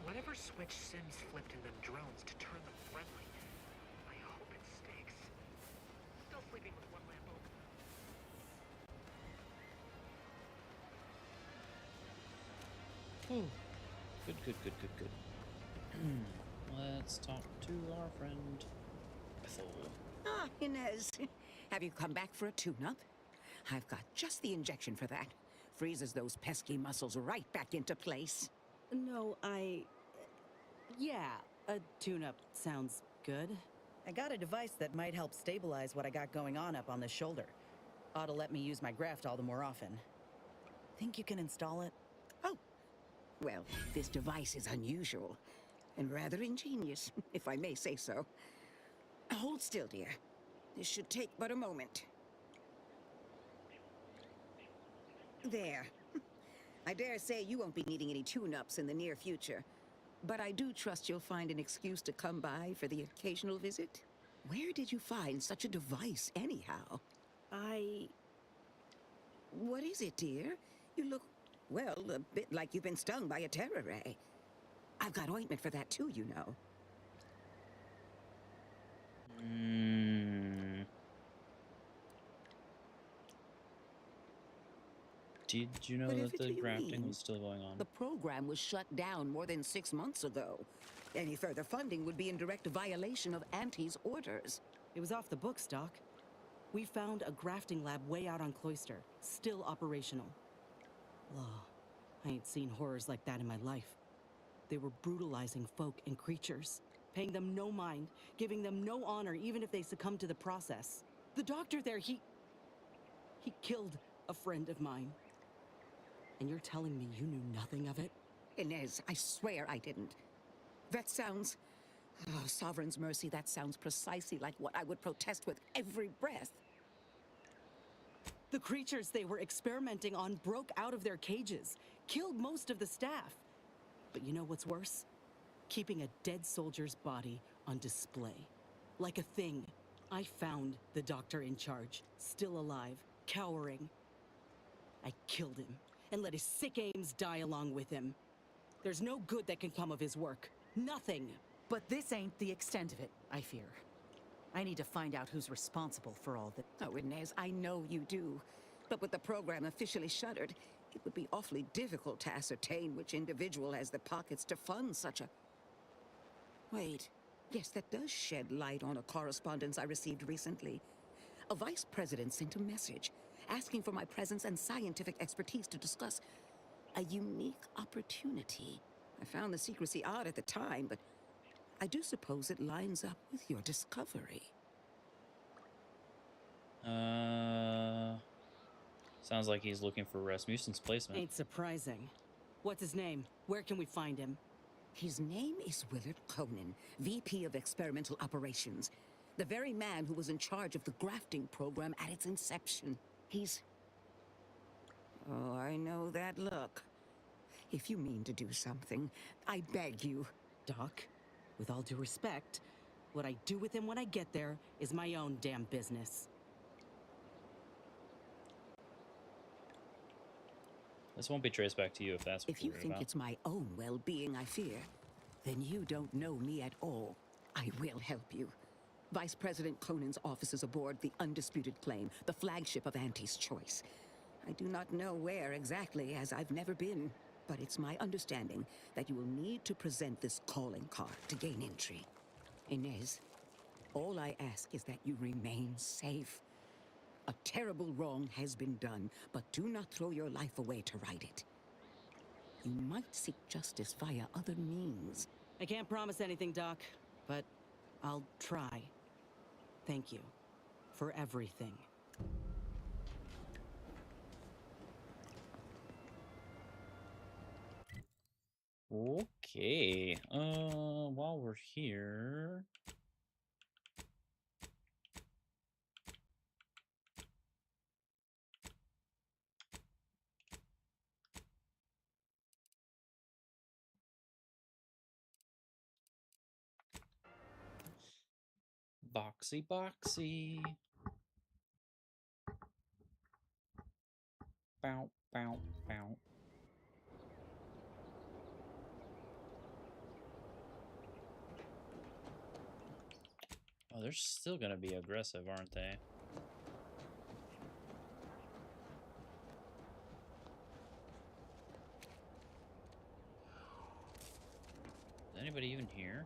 Whatever switch Sims flipped in them drones to turn them friendly, I hope it sticks. Still sleeping with one lamp open. Good, good, good, good, good. Let's talk to our friend Ethel. Ah, Inez. Have you come back for a tune-up? I've got just the injection for that. Freezes those pesky muscles right back into place. No, yeah, a tune-up sounds good. I got a device that might help stabilize what I got going on up on the shoulder. Ought to let me use my graft all the more often. Think you can install it? Oh, well, this device is unusual and rather ingenious, if I may say so. Hold still, dear. This should take but a moment. There. I dare say you won't be needing any tune-ups in the near future. But I do trust you'll find an excuse to come by for the occasional visit. Where did you find such a device, anyhow? What is it, dear? You look, well, a bit like you've been stung by a terror ray. I've got ointment for that too, you know. Did you know that the grafting was still going on? The program was shut down more than 6 months ago. Any further funding would be in direct violation of Auntie's orders. It was off the books, Doc. We found a grafting lab way out on Cloister, still operational. Oh, I ain't seen horrors like that in my life. They were brutalizing folk and creatures, paying them no mind, giving them no honor even if they succumbed to the process. The doctor there, he killed a friend of mine. And you're telling me you knew nothing of it? Inez, I swear I didn't. That sounds... Oh, Sovereign's mercy, that sounds precisely like what I would protest with every breath. The creatures they were experimenting on broke out of their cages, killed most of the staff. But you know what's worse? Keeping a dead soldier's body on display. Like a thing. I found the doctor in charge, still alive, cowering. I killed him, and let his sick aims die along with him. There's no good that can come of his work. Nothing. But this ain't the extent of it, I fear. I need to find out who's responsible for all this. Oh, Inez, I know you do. But with the program officially shuttered, it would be awfully difficult to ascertain which individual has the pockets to fund such a... Wait. Yes, that does shed light on a correspondence I received recently. A vice president sent a message asking for my presence and scientific expertise to discuss a unique opportunity. I found the secrecy odd at the time, but I do suppose it lines up with your discovery. Sounds like he's looking for Rasmussen's placement. Ain't surprising. What's his name? Where can we find him? His name is Willard Conan, VP of Experimental Operations. The very man who was in charge of the grafting program at its inception. He's... Oh, I know that look. If you mean to do something, I beg you. Doc, with all due respect, what I do with him when I get there is my own damn business. This won't be traced back to you if that's what If you you're think about. it's my own well-being I fear, then you don't know me at all. I will help you. Vice President Conan's office is aboard the Undisputed Claim, the flagship of Auntie's Choice. I do not know where exactly, as I've never been, but it's my understanding that you will need to present this calling card to gain entry. Inez, all I ask is that you remain safe. A terrible wrong has been done, but do not throw your life away to right it. You might seek justice via other means. I can't promise anything, Doc, but I'll try. Thank you. For everything. Okay. While we're here. Boxy, boxy. Bow, bow, bow. Oh, they're still gonna be aggressive, aren't they? Is anybody even here?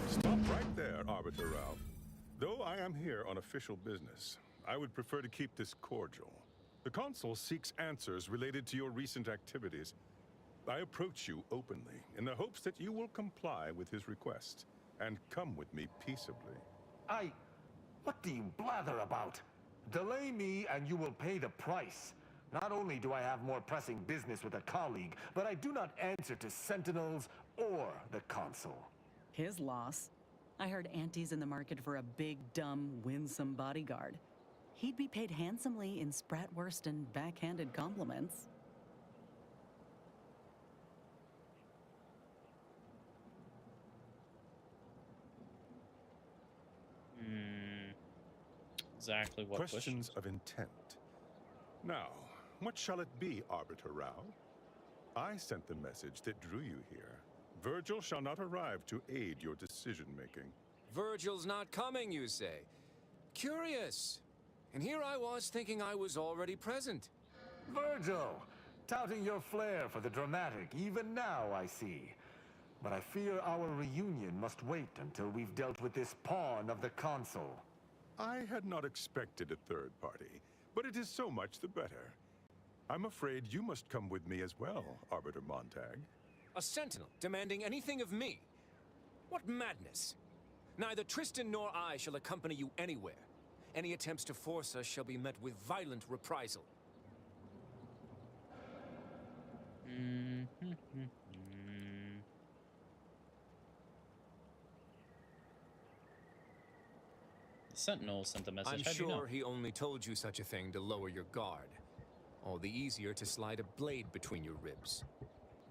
Stop right there, Arbiter Ralph. Though I am here on official business, I would prefer to keep this cordial. The Consul seeks answers related to your recent activities. I approach you openly in the hopes that you will comply with his request and come with me peaceably. What do you blather about? Delay me and you will pay the price. Not only do I have more pressing business with a colleague, but I do not answer to Sentinels or the Consul. His loss. I heard Auntie's in the market for a big, dumb, winsome bodyguard. He'd be paid handsomely in spratwurst and backhanded compliments. Exactly what questions of intent. Now, what shall it be, Arbiter Rao? I sent the message that drew you here. Virgil shall not arrive to aid your decision-making. Virgil's not coming, you say? Curious. And here I was thinking I was already present. Virgil, touting your flair for the dramatic, even now I see. But I fear our reunion must wait until we've dealt with this pawn of the Consul. I had not expected a third party, but it is so much the better. I'm afraid you must come with me as well, Arbiter Montag. A sentinel demanding anything of me? What madness! Neither Tristan nor I shall accompany you anywhere. Any attempts to force us shall be met with violent reprisal. The Sentinel sent the message. I'm How'd you know? sure he only told you such a thing to lower your guard. All the easier to slide a blade between your ribs.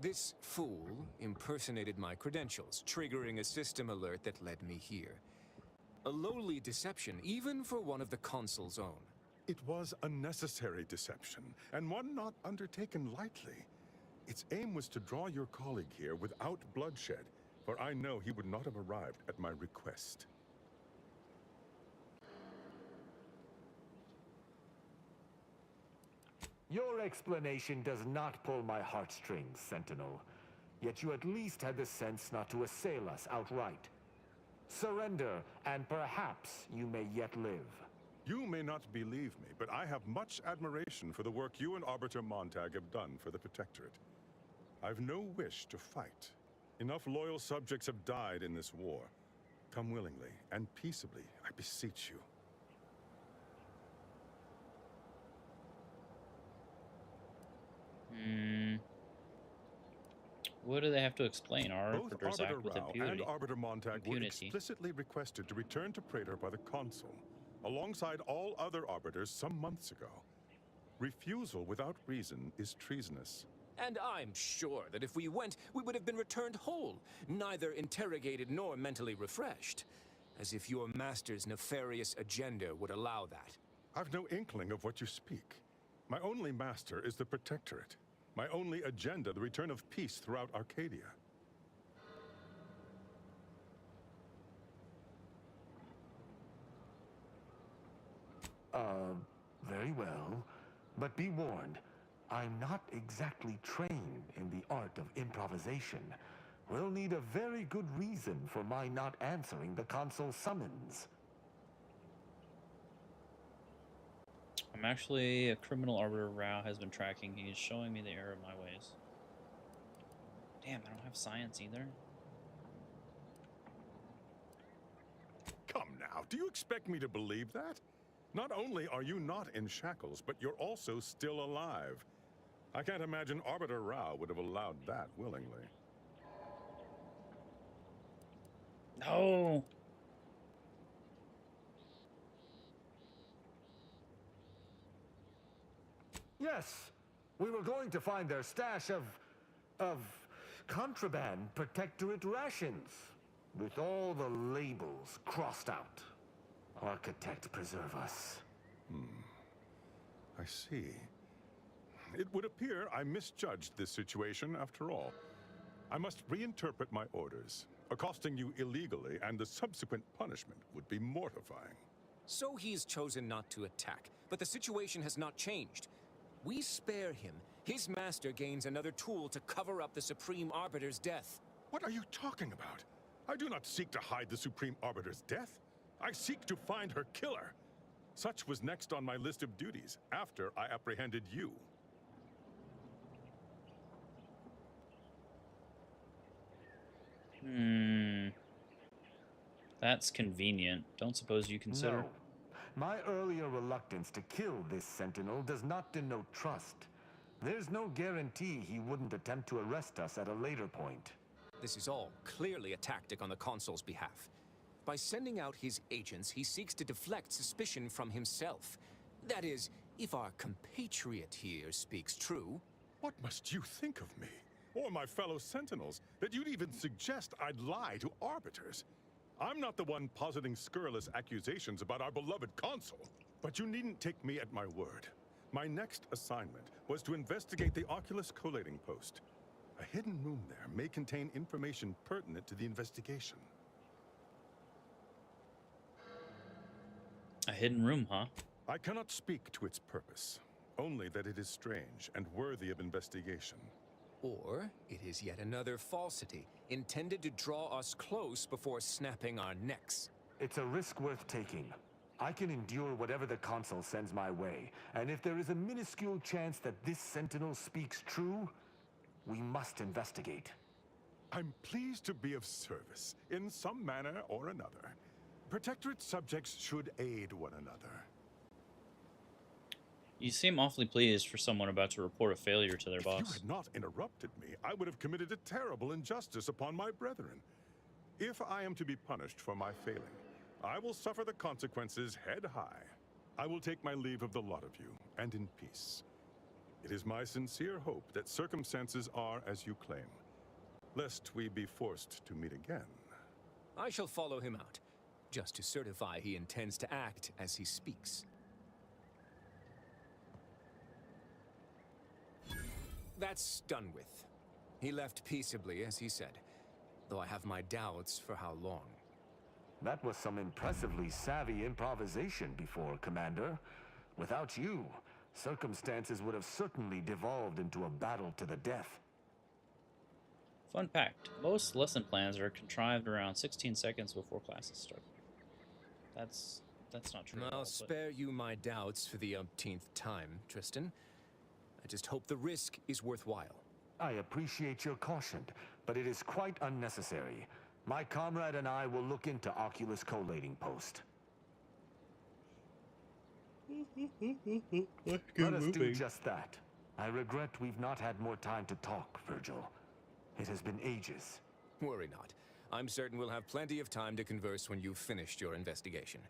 This fool impersonated my credentials, triggering a system alert that led me here. A lowly deception, even for one of the Consul's own. It was a necessary deception, and one not undertaken lightly. Its aim was to draw your colleague here without bloodshed, for I know he would not have arrived at my request. Your explanation does not pull my heartstrings, Sentinel. Yet you at least had the sense not to assail us outright. Surrender, and perhaps you may yet live. You may not believe me, but I have much admiration for the work you and Arbiter Montag have done for the Protectorate. I've no wish to fight. Enough loyal subjects have died in this war. Come willingly and peaceably, I beseech you. What do they have to explain? Our Both arbiters Arbiter act with Rao impunity. and Arbiter Montag were explicitly requested to return to Praetor by the Consul, alongside all other arbiters some months ago. Refusal without reason is treasonous. And I'm sure that if we went, we would have been returned whole, neither interrogated nor mentally refreshed. As if your master's nefarious agenda would allow that. I've no inkling of what you speak. My only master is the Protectorate. My only agenda, the return of peace throughout Arcadia. Very well. But be warned, I'm not exactly trained in the art of improvisation. We'll need a very good reason for my not answering the Consul's summons. I'm actually a criminal arbiter Rao has been tracking. He is showing me the error of my ways. Damn, I don't have science either. Come now, do you expect me to believe that? Not only are you not in shackles, but you're also still alive. I can't imagine Arbiter Rao would have allowed that willingly. No! Yes, we were going to find their stash of contraband protectorate rations, with all the labels crossed out. Architect preserve us. I see. It would appear I misjudged this situation after all. I must reinterpret my orders. Accosting you illegally and the subsequent punishment would be mortifying. So he's chosen not to attack, but the situation has not changed. We spare him. His master gains another tool to cover up the Supreme Arbiter's death. What are you talking about? I do not seek to hide the Supreme Arbiter's death. I seek to find her killer. Such was next on my list of duties after I apprehended you. That's convenient. Don't suppose you consider? No. My earlier reluctance to kill this sentinel does not denote trust. There's no guarantee he wouldn't attempt to arrest us at a later point. This is all clearly a tactic on the Consul's behalf. By sending out his agents, he seeks to deflect suspicion from himself. That is, if our compatriot here speaks true. What must you think of me, or my fellow sentinels, that you'd even suggest I'd lie to arbiters? I'm not the one positing scurrilous accusations about our beloved consul. But you needn't take me at my word. My next assignment was to investigate the Oculus collating post. A hidden room there may contain information pertinent to the investigation. A hidden room, huh? I cannot speak to its purpose, only that it is strange and worthy of investigation. Or it is yet another falsity, intended to draw us close before snapping our necks. It's a risk worth taking. I can endure whatever the Consul sends my way, and if there is a minuscule chance that this sentinel speaks true, we must investigate. I'm pleased to be of service, in some manner or another. Protectorate subjects should aid one another. You seem awfully pleased for someone about to report a failure to their boss. If you had not interrupted me, I would have committed a terrible injustice upon my brethren. If I am to be punished for my failing, I will suffer the consequences head high. I will take my leave of the lot of you, and in peace. It is my sincere hope that circumstances are as you claim, lest we be forced to meet again. I shall follow him out, just to certify he intends to act as he speaks. That's done with. He left peaceably, as he said, though I have my doubts for how long. That was some impressively savvy improvisation before, Commander. Without you, circumstances would have certainly devolved into a battle to the death. Fun fact, most lesson plans are contrived around 16 seconds before classes start. That's not true. I'll spare you my doubts for the umpteenth time, Tristan. I just hope the risk is worthwhile. I appreciate your caution, but it is quite unnecessary. My comrade and I will look into Oculus collating post. Let us do just that. I regret we've not had more time to talk, Virgil. It has been ages. Worry not. I'm certain we'll have plenty of time to converse when you've finished your investigation.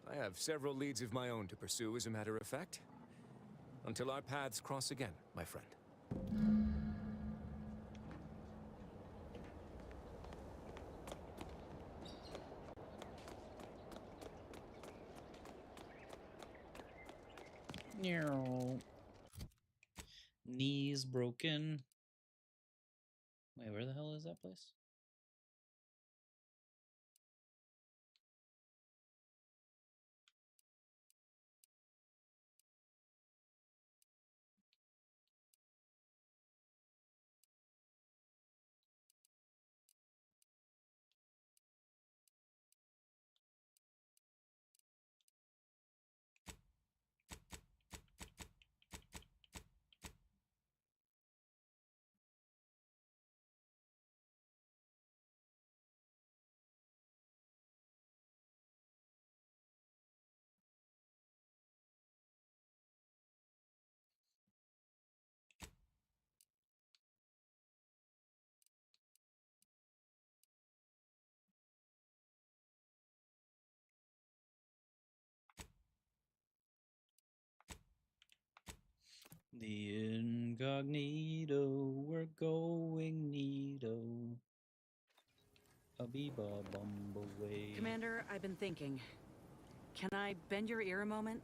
I have several leads of my own to pursue, as a matter of fact. Until our paths cross again, my friend. Knees broken. Wait, where the hell is that place? The incognito, we're going neato. A beba bumbleway. Commander, I've been thinking. Can I bend your ear a moment?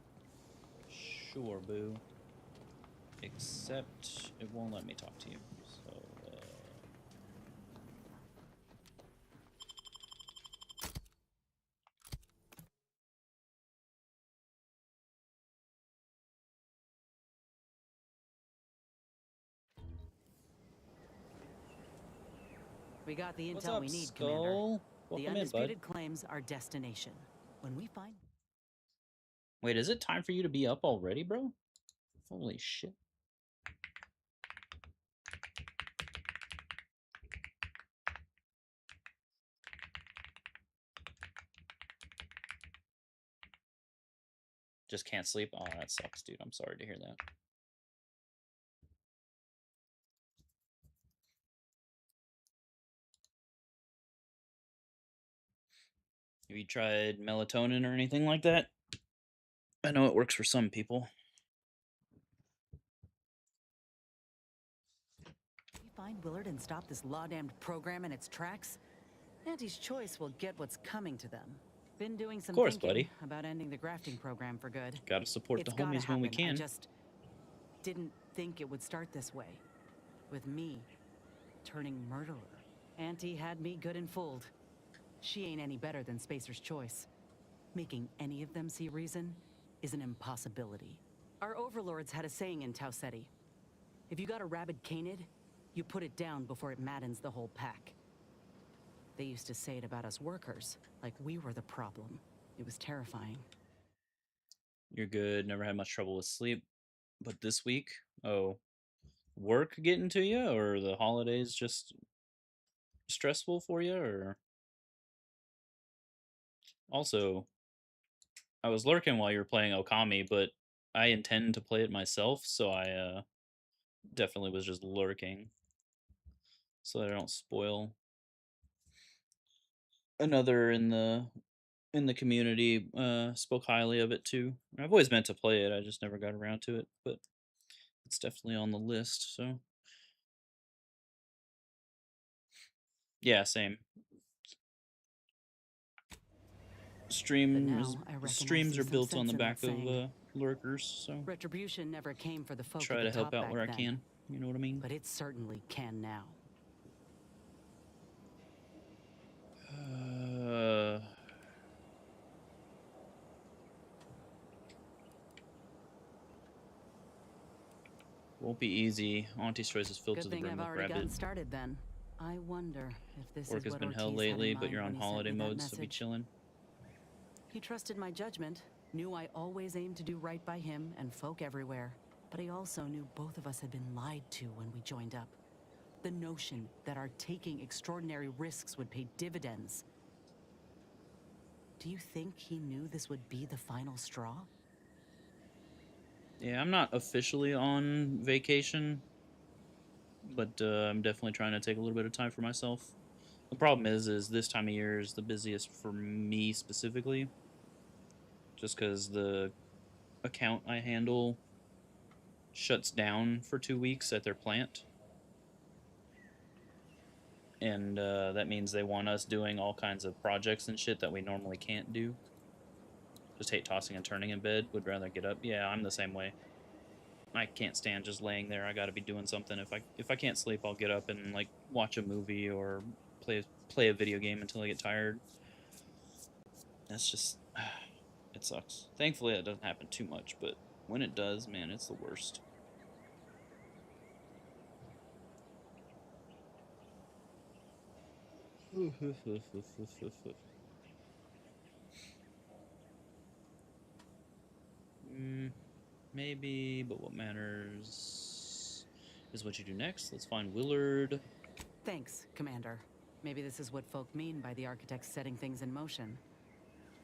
Sure, boo. Except it won't let me talk to you. So, We got the what's intel up, we need, Skull? Commander. The Welcome in, bud. undisputed claims our destination. When we find... Wait, is it time for you to be up already, bro? Holy shit. Just can't sleep? Oh, that sucks, dude. I'm sorry to hear that. Have you tried melatonin or anything like that? I know it works for some people. we find Willard and stop this law-damned program in its tracks, Auntie's Choice will get what's coming to them. Been doing some thinking buddy. about ending the grafting program for good. Gotta support It's the gotta homies when we happen. can. I just didn't think it would start this way. With me turning murderer. Auntie had me good and fooled. She ain't any better than Spacer's Choice. Making any of them see reason is an impossibility. Our overlords had a saying in Tau Ceti. If you got a rabid canid, you put it down before it maddens the whole pack. They used to say it about us workers, like we were the problem. It was terrifying. You're good. Never had much trouble with sleep. But this week, oh, work getting to you, or the holidays just stressful for you, or also, I was lurking while you were playing Okami, but I intend to play it myself, so I definitely was just lurking so that I don't spoil. Another in the community spoke highly of it too. I've always meant to play it, I just never got around to it, but it's definitely on the list, so yeah, same. Streams are built on the back of lurkers, so Retribution never came for the folk try at to the help top out back where I then, can. You know what I mean? but it certainly can now. Won't be easy. Auntie's Choice is filled Good to the thing brim I've with already gotten rabbit. started then. I wonder if this Work is has what been hell Ortiz had lately, in but you're mind on when he sent holiday me that mode, so be message. chilling. He trusted my judgment, knew I always aimed to do right by him and folk everywhere. But he also knew both of us had been lied to when we joined up. The notion that our taking extraordinary risks would pay dividends. Do you think he knew this would be the final straw? Yeah, I'm not officially on vacation, but I'm definitely trying to take a little bit of time for myself. The problem is this time of year is the busiest for me specifically, just because the account I handle shuts down for 2 weeks at their plant. And that means they want us doing all kinds of projects and shit that we normally can't do. Just hate tossing and turning in bed, would rather get up. Yeah, I'm the same way. I can't stand just laying there. I got to be doing something. If I can't sleep, I'll get up and like watch a movie or play a video game until I get tired. That's just it sucks. Thankfully, that doesn't happen too much, but when it does, man, it's the worst. Maybe, but what matters is what you do next. Let's find Willard. Thanks, Commander. Maybe this is what folk mean by the architects setting things in motion.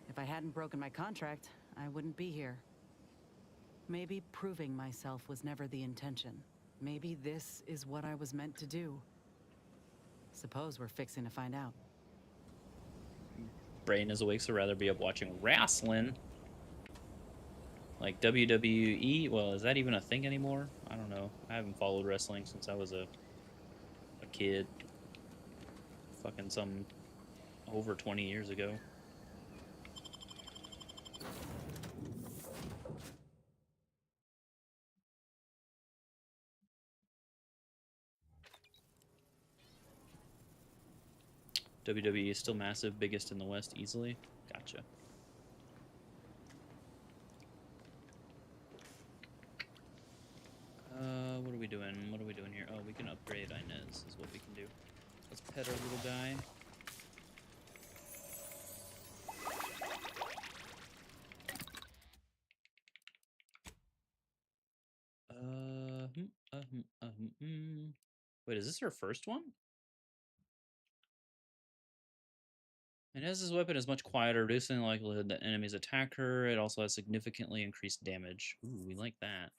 If I hadn't broken my contract, I wouldn't be here. Maybe proving myself was never the intention. Maybe this is what I was meant to do. Suppose we're fixing to find out. Brain is awake, so rather be up watching wrestling. Like WWE, well, is that even a thing anymore? I don't know. I haven't followed wrestling since I was a kid. Fucking some over 20 years ago. WWE is still massive, biggest in the West easily. Gotcha. What are we doing? What are we doing here? Oh, we can upgrade Inez is what we can do. Let's pet our little guy. Wait, is this her first one? Inez's weapon is much quieter, reducing the likelihood that enemies attack her. It also has significantly increased damage. Ooh, we like that.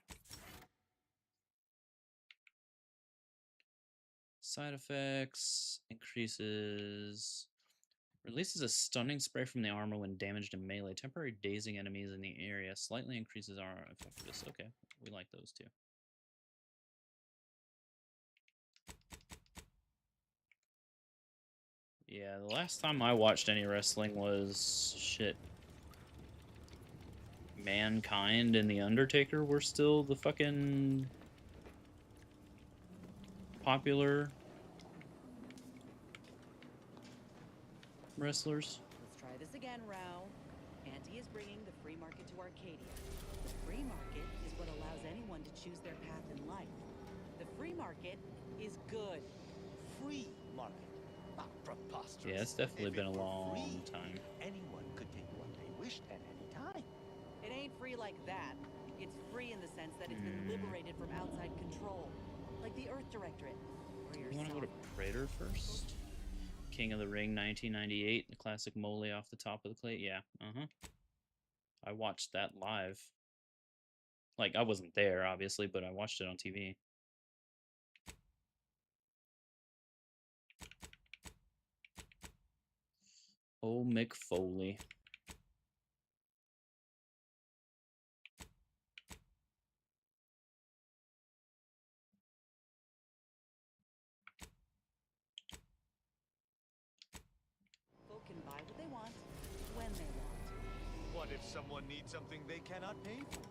Side effects, increases, releases a stunning spray from the armor when damaged in melee. Temporary dazing enemies in the area. Slightly increases our effectiveness. Okay, we like those two. Yeah, the last time I watched any wrestling was, shit, Mankind and The Undertaker were still the fucking popular wrestlers. Let's try this again, Rao. Auntie is bringing the free market to Arcadia. The free market is what allows anyone to choose their path in life. The free market is good. Free market? Ah, preposterous. Yeah, it's definitely If been a it were long free, time. anyone could take what they wished at any time. It ain't free like that. It's free in the sense that it's been liberated from outside control. Like the Earth Directorate. Or your You want to go to sovereign. Praetor first? King of the Ring 1998, the classic mole off the top of the plate. Yeah, I watched that live. Like, I wasn't there, obviously, but I watched it on TV. Oh, Mick Foley. Folk can buy what they want, when they want. What if someone needs something they cannot pay for?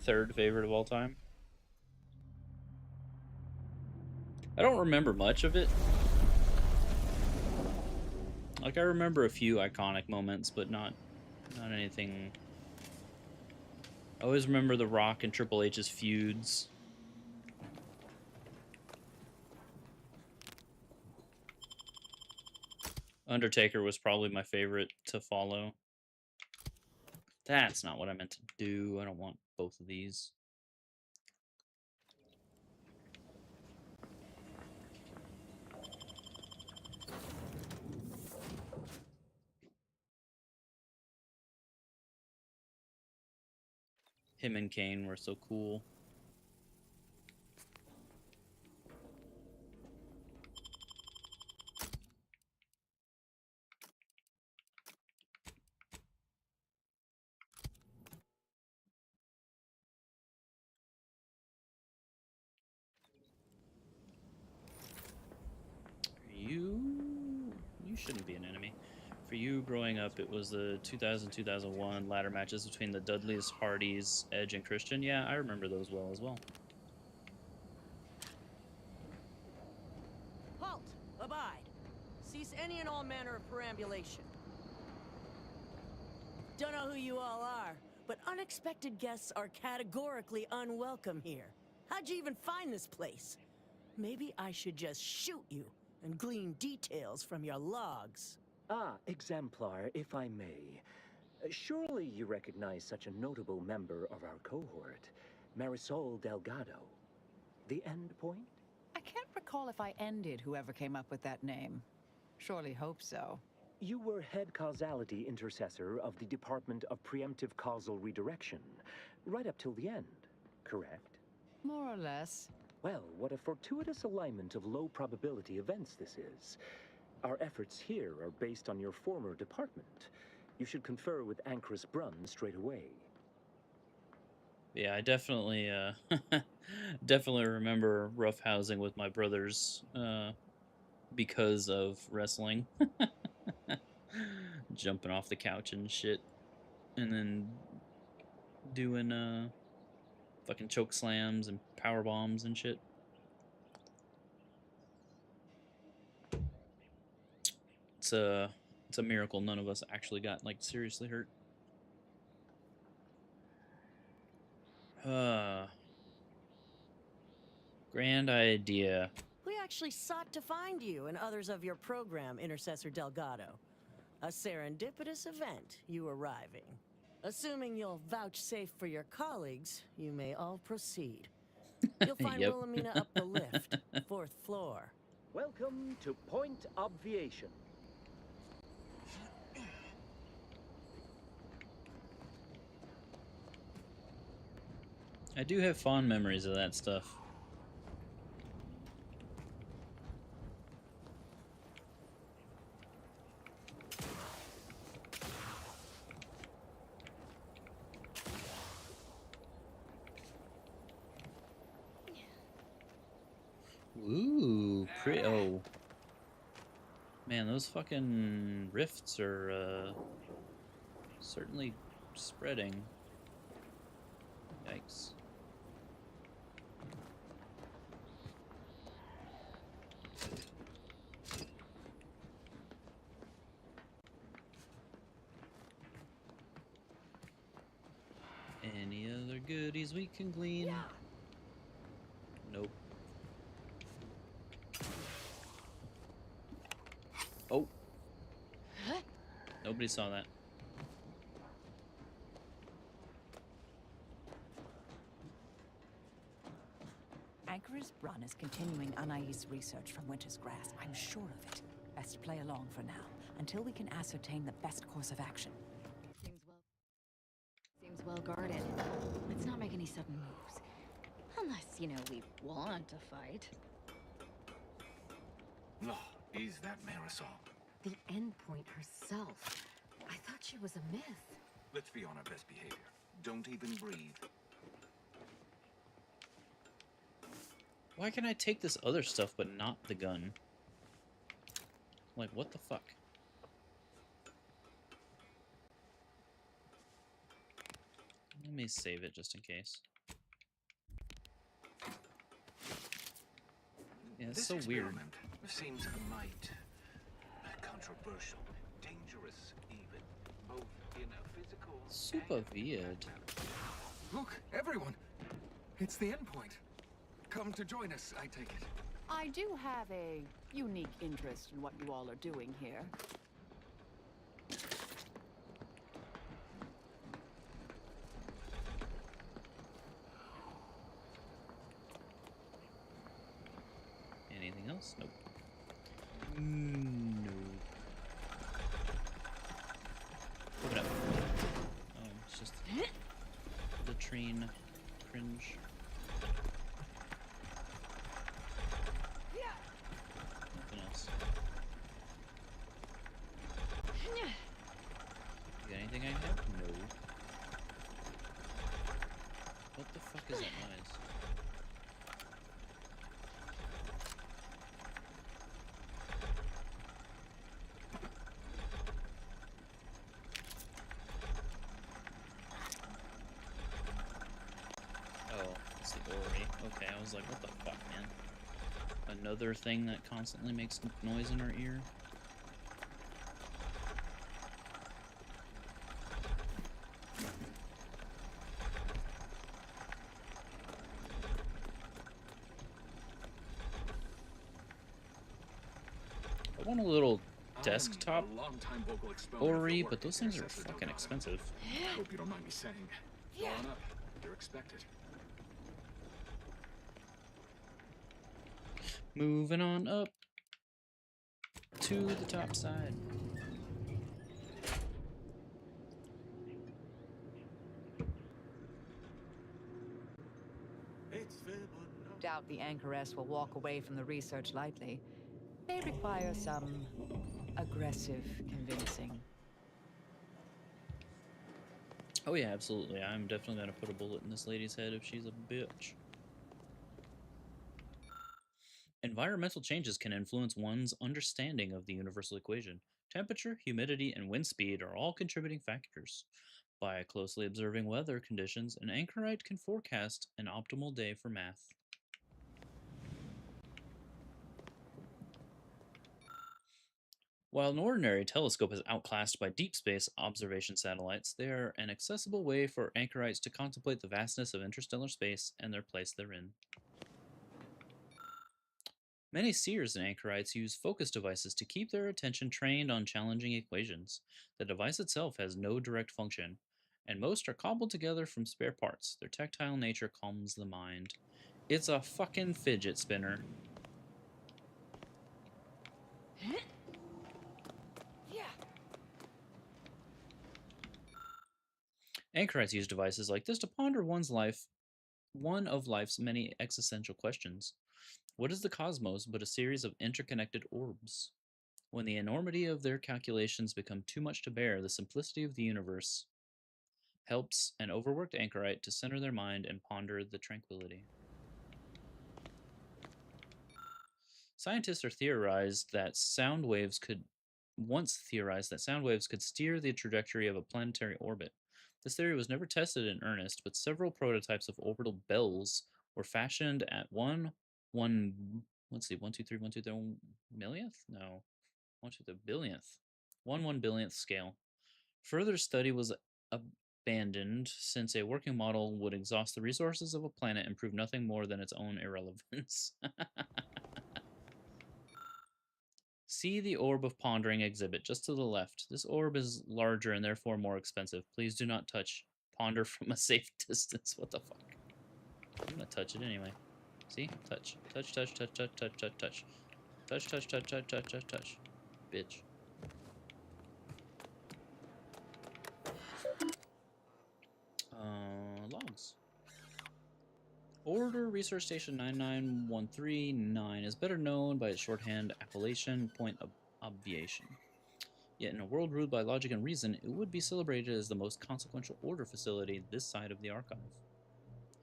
Third favorite of all time. I don't remember much of it. Like, I remember a few iconic moments, but not anything. I always remember The Rock and Triple H's feuds. Undertaker was probably my favorite to follow. That's not what I meant to do. I don't want both of these. Him and Kane were so cool. You shouldn't be an enemy. For you, growing up, it was the 2000-2001 ladder matches between the Dudleys, Hardys, Edge, and Christian. Yeah, I remember those well as well. Halt! Abide! Cease any and all manner of perambulation. Don't know who you all are, but unexpected guests are categorically unwelcome here. How'd you even find this place? Maybe I should just shoot you and glean details from your logs. Ah, exemplar, if I may. Surely you recognize such a notable member of our cohort, Marisol Delgado. The end point? I can't recall if I ended whoever came up with that name. Surely hope so. You were head causality intercessor of the Department of Preemptive Causal Redirection, right up till the end, correct? More or less. Well, what a fortuitous alignment of low probability events this is. Our efforts here are based on your former department. You should confer with Anchoress Brunn straight away. Yeah, I definitely, definitely remember roughhousing with my brothers, because of wrestling. Jumping off the couch and shit. And then doing, fucking choke slams and power bombs and shit. It's a miracle none of us actually got, like, seriously hurt. Grand idea. We actually sought to find you and others of your program, Intercessor Delgado. A serendipitous event, you arriving. Assuming you'll vouchsafe for your colleagues, you may all proceed. You'll find Yep. Wilhelmina up the lift, 4th floor. Welcome to Point Obviation. I do have fond memories of that stuff. Ooh, pretty. Oh. Man, those fucking rifts are, certainly spreading. Yikes. Any other goodies we can glean? Yeah. Nope. Oh. Nobody saw that. Anchoress Brunn is continuing Anais' research from Winter's Grass. I'm sure of it. Best play along for now, until we can ascertain the best course of action. Seems well guarded. Let's not make any sudden moves. Unless, you know, we want to fight. No, is that Marisol? The Endpoint herself. I thought she was a myth. Let's be on our best behavior. Don't even breathe. Why can I take this other stuff but not the gun? Like, what the fuck? Let me save it just in case. Yeah, it's so weird. Seems a mite controversial, dangerous even, both in a physical Super weird. Look, everyone! It's the Endpoint. Come to join us, I take it. I do have a unique interest in what you all are doing here. Anything else? Nope. No. Open up. Oh, it's just latrine cringe. Nothing else. You got anything I can have? No. What the fuck is that noise? Okay, I was like, what the fuck, man? Another thing that constantly makes noise in our ear? I want a little desktop Ori, but those things are fucking expensive. Hope you don't mind me saying. Go on up. You're expected. Moving on up to the top side. Doubt the Anchoress will walk away from the research lightly. May require some aggressive convincing. Oh yeah, absolutely. I'm definitely gonna put a bullet in this lady's head if she's a bitch. Environmental changes can influence one's understanding of the universal equation. Temperature, humidity, and wind speed are all contributing factors. By closely observing weather conditions, an anchorite can forecast an optimal day for math. While an ordinary telescope is outclassed by deep space observation satellites, they are an accessible way for anchorites to contemplate the vastness of interstellar space and their place therein. Many seers and anchorites use focus devices to keep their attention trained on challenging equations. The device itself has no direct function, and most are cobbled together from spare parts. Their tactile nature calms the mind. It's a fucking fidget spinner. Anchorites use devices like this to ponder one of life's many existential questions. What is the cosmos but a series of interconnected orbs? When the enormity of their calculations become too much to bear, the simplicity of the universe helps an overworked anchorite to center their mind and ponder the tranquility. Scientists are theorized that sound waves could once theorized that sound waves could steer the trajectory of a planetary orbit. This theory was never tested in earnest, but several prototypes of orbital bells were fashioned at let's see, 1 2 3 1 2 3 millionth? No, 1 2 the billionth. 1 1 billionth scale. Further study was abandoned since a working model would exhaust the resources of a planet and prove nothing more than its own irrelevance. See the Orb of Pondering exhibit just to the left. This orb is larger and therefore more expensive. Please do not touch. Ponder from a safe distance. What the fuck? I'm gonna touch it anyway. See? Touch. Touch, touch, touch, touch, touch, touch, touch. Touch, touch, touch, touch, touch, touch, touch. Bitch. Logs. Order Research Station 99139 is better known by its shorthand appellation, Point of Obviation. Yet in a world ruled by logic and reason, it would be celebrated as the most consequential order facility this side of the archive.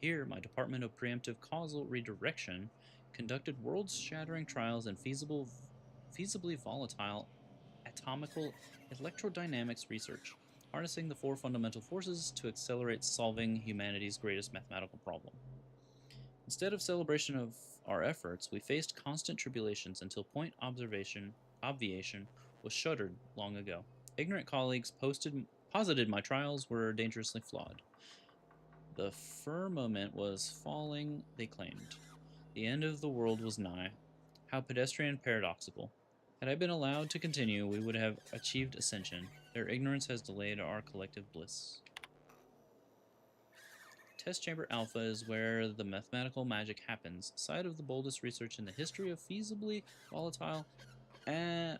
Here, my Department of Preemptive Causal Redirection conducted world-shattering trials in feasibly volatile atomical electrodynamics research, harnessing the four fundamental forces to accelerate solving humanity's greatest mathematical problem. Instead of celebration of our efforts, we faced constant tribulations until Point Obviation was shuttered long ago. Ignorant colleagues posited my trials were dangerously flawed. The firmament was falling, they claimed. The end of the world was nigh. How pedestrian and paradoxical. Had I been allowed to continue, we would have achieved ascension. Their ignorance has delayed our collective bliss. Test Chamber Alpha is where the mathematical magic happens, site of the boldest research in the history of feasibly volatile FVAEN.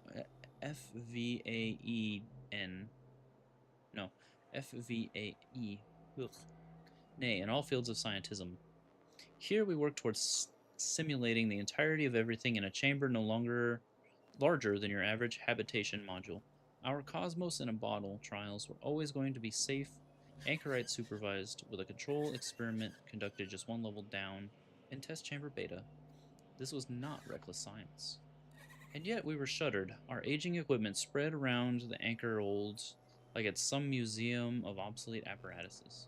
No, FVAE. Ugh. Nay, in all fields of scientism. Here we work towards simulating the entirety of everything in a chamber no longer larger than your average habitation module. Our Cosmos in a Bottle trials were always going to be safe, anchorite supervised, with a control experiment conducted just one level down in Test Chamber Beta. This was not reckless science. And yet we were shuttered, our aging equipment spread around the anchor olds like it's some museum of obsolete apparatuses.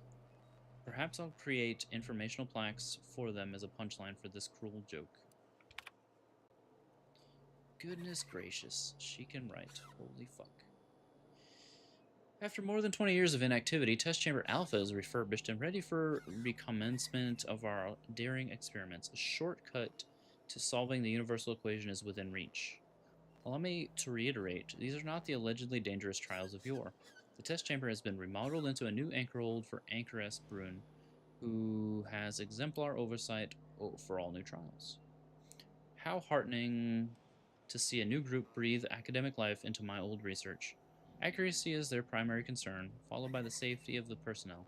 Perhaps I'll create informational plaques for them as a punchline for this cruel joke. Goodness gracious, she can write. Holy fuck. After more than 20 years of inactivity, Test Chamber Alpha is refurbished and ready for recommencement of our daring experiments. A shortcut to solving the universal equation is within reach. Allow me to reiterate, these are not the allegedly dangerous trials of yore. The test chamber has been remodeled into a new anchorhold for Anchoress Brune, who has exemplar oversight for all new trials. How heartening to see a new group breathe academic life into my old research. Accuracy is their primary concern, followed by the safety of the personnel.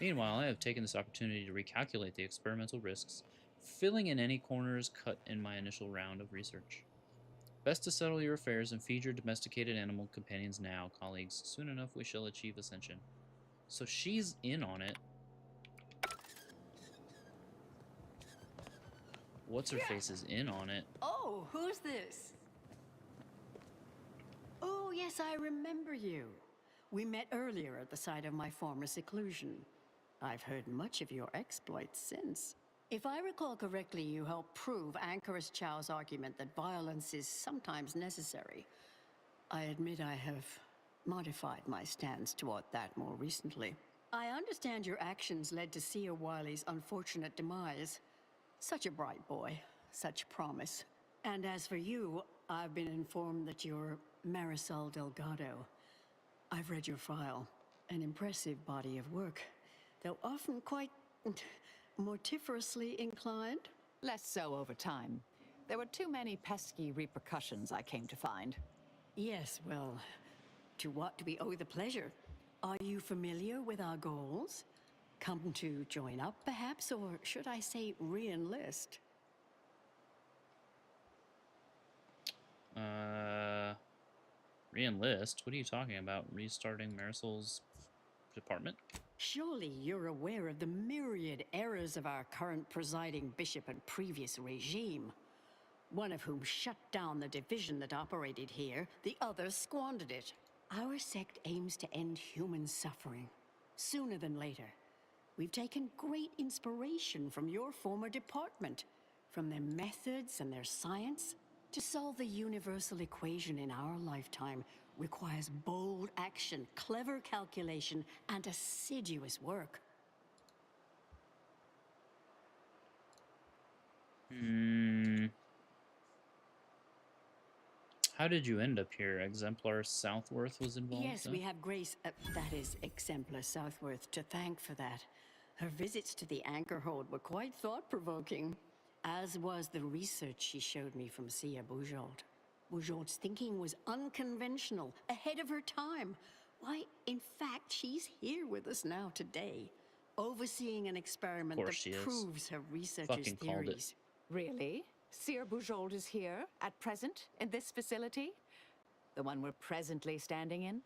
Meanwhile, I have taken this opportunity to recalculate the experimental risks, filling in any corners cut in my initial round of research. Best to settle your affairs and feed your domesticated animal companions now, colleagues. Soon enough we shall achieve ascension. So she's in on it. What's her face is in on it. Oh, who's this? Oh, yes, I remember you. We met earlier at the site of my former seclusion. I've heard much of your exploits since. If I recall correctly, you helped prove Anchoress Chow's argument that violence is sometimes necessary. I admit I have modified my stance toward that more recently. I understand your actions led to Seer Wiley's unfortunate demise. Such a bright boy, such promise. And as for you, I've been informed that you're Marisol Delgado. I've read your file. An impressive body of work, though often quite mortiferously inclined. Less so over time. There were too many pesky repercussions, I came to find. Yes, well, to what do we owe the pleasure? Are you familiar with our goals? Come to join up, perhaps, or should I say re-enlist? Re-enlist? What are you talking about? Restarting Marisol's department? Surely you're aware of the myriad errors of our current presiding bishop and previous regime. One of whom shut down the division that operated here, the other squandered it. Our sect aims to end human suffering, sooner than later. We've taken great inspiration from your former department, from their methods and their science. To solve the universal equation in our lifetime requires bold action, clever calculation, and assiduous work. How did you end up here? Exemplar Southworth was involved? Yes, we have Grace, that is, Exemplar Southworth, to thank for that. Her visits to the anchor hold were quite thought-provoking, as was the research she showed me from Sia Bujold. Bujold's thinking was unconventional, ahead of her time. Why, in fact, she's here with us now today, overseeing an experiment that proves her research's theories. Really? Seer Bujold is here, at present, in this facility? The one we're presently standing in?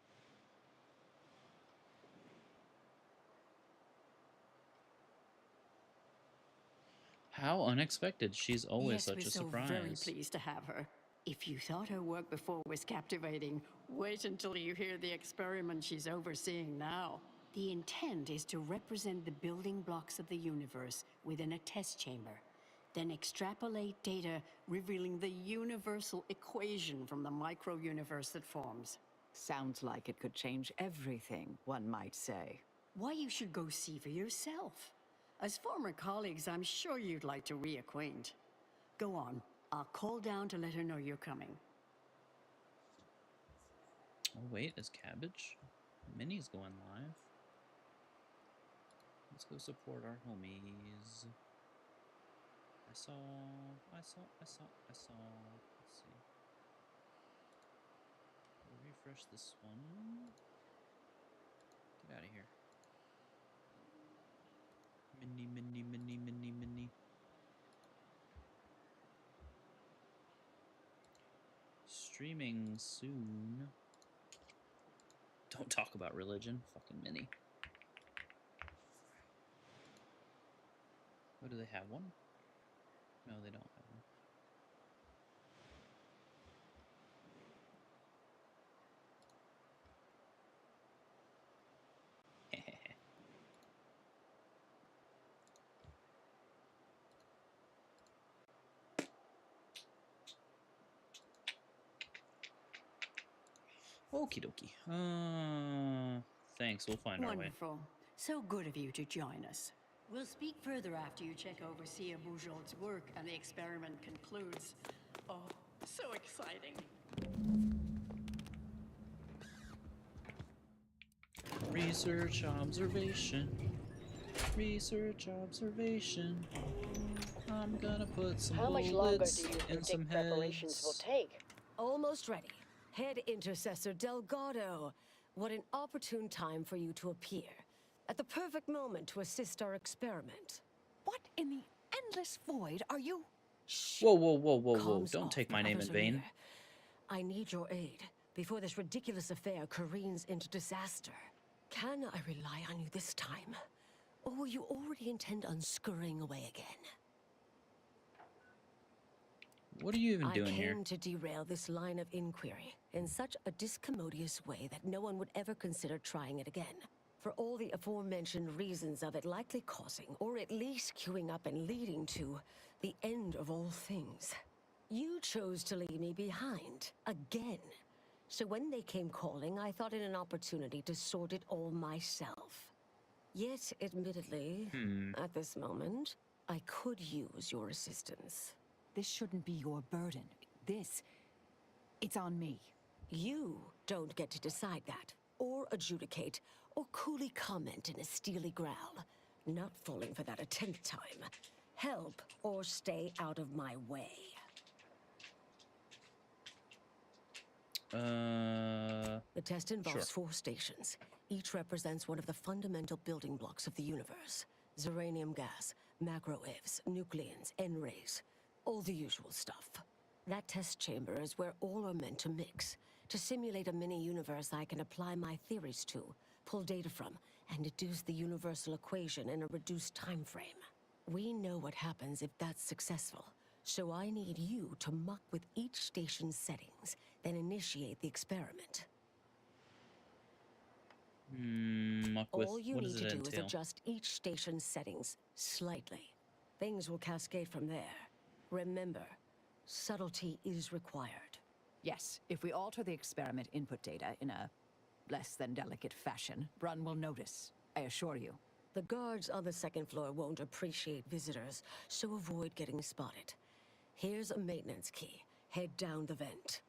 How unexpected. She's always such a surprise. Yes, we're so very pleased to have her. If you thought her work before was captivating, wait until you hear the experiment she's overseeing now. The intent is to represent the building blocks of the universe within a test chamber, then extrapolate data revealing the universal equation from the micro-universe that forms. Sounds like it could change everything, one might say. Why, you should go see for yourself. As former colleagues, I'm sure you'd like to reacquaint. Go on. I'll call down to let her know you're coming. Oh wait, is Cabbage? Minnie's going live. Let's go support our homies. I saw. Let's see. We'll refresh this one. Get out of here. Minnie. Streaming soon. Don't talk about religion. Fucking Minnie. Oh, do they have one? No, they don't have one. Okie dokie. Thanks. We'll find our way. Wonderful. So good of you to join us. We'll speak further after you check over Sia Bujold's work and the experiment concludes. Oh, so exciting. Research observation. Research observation. I'm gonna put some How much longer bullets do you in some think preparations will heads. take? Almost ready. Head Intercessor Delgado. What an opportune time for you to appear. At the perfect moment to assist our experiment. What in the endless void are you? Shh. Whoa. Calms Don't off, take the my name others in are vain. near. I need your aid before this ridiculous affair careens into disaster. Can I rely on you this time? Or will you already intend on scurrying away again? What are you even doing here? I came to derail this line of inquiry in such a discommodious way that no one would ever consider trying it again. For all the aforementioned reasons of it likely causing, or at least queuing up and leading to, the end of all things. You chose to leave me behind, again. So when they came calling, I thought it an opportunity to sort it all myself. Yet, admittedly, at this moment, I could use your assistance. This shouldn't be your burden. It's on me. You don't get to decide that, or adjudicate, or coolly comment in a steely growl. Not falling for that a 10th time. Help, or stay out of my way. The test involves 4 stations. Each represents one of the fundamental building blocks of the universe. Zeranium gas, macrowaves, nucleons, N-rays. All the usual stuff. That test chamber is where all are meant to mix. To simulate a mini-universe I can apply my theories to, pull data from, and deduce the universal equation in a reduced time frame. We know what happens if that's successful. So I need you to muck with each station's settings, then initiate the experiment. Muck with, All you what need does to it do entail? is adjust each station's settings slightly. Things will cascade from there. Remember, subtlety is required. Yes, if we alter the experiment input data in a less than delicate fashion, Brun will notice, I assure you. The guards on the 2nd floor won't appreciate visitors, so avoid getting spotted. Here's a maintenance key. Head down the vent.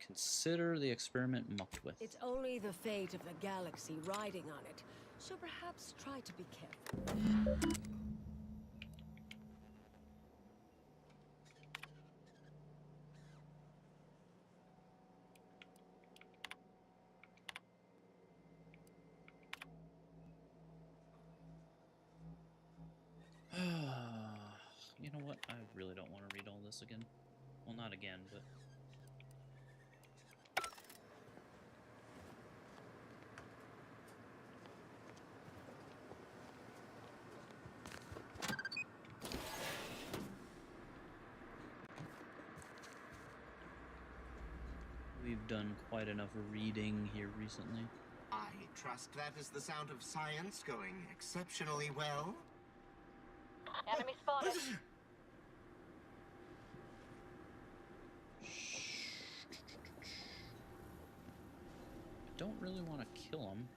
Consider the experiment mucked with. It's only the fate of the galaxy riding on it, so perhaps try to be careful. You know what? I really don't want to read all this again. Well, not again, but... We've done quite enough reading here recently. I trust that is the sound of science going exceptionally well. Enemy spotted. I don't really want to kill him.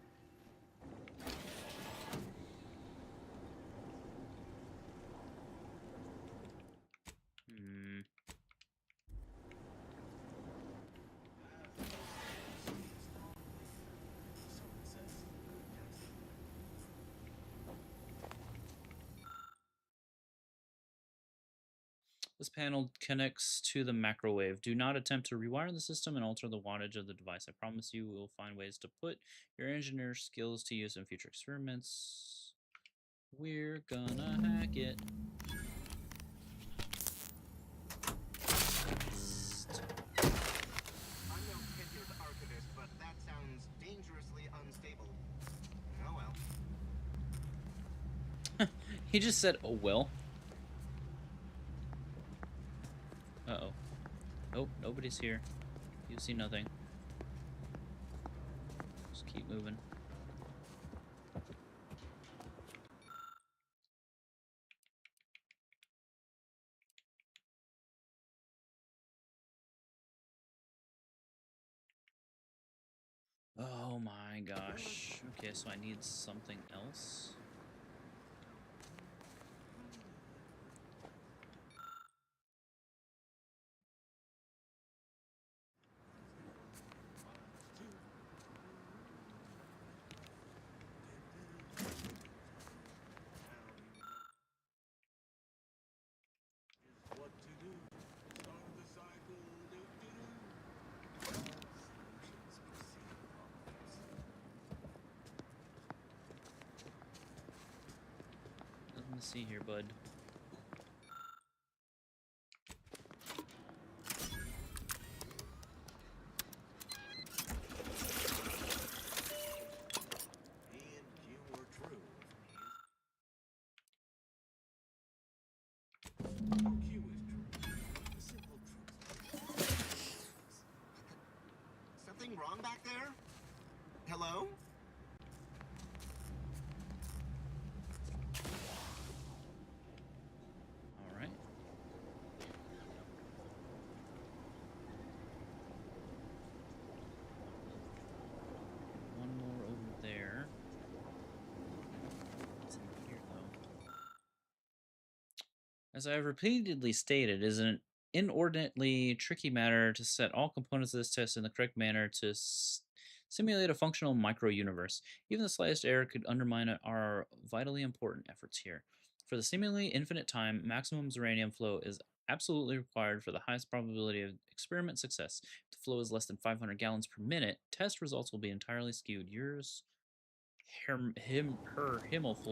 This panel connects to the macrowave. Do not attempt to rewire the system and alter the wattage of the device. I promise you will find ways to put your engineer skills to use in future experiments. We're gonna hack it. I'm no tenured archivist, but that sounds dangerously unstable. Oh well. He just said, oh well. Uh-oh. Nope, nobody's here. You see nothing. Just keep moving. Oh my gosh. Okay, so I need something else. Nothing to see here, bud. Something wrong back there? Hello? All right. One more over there. What's in here, though? As I have repeatedly stated, it is an inordinately tricky matter to set all components of this test in the correct manner to simulate a functional micro-universe. Even the slightest error could undermine our vitally important efforts here. For the seemingly infinite time, maximum uranium flow is absolutely required for the highest probability of experiment success. If the flow is less than 500 gallons per minute, test results will be entirely skewed. Yours, her himmelful.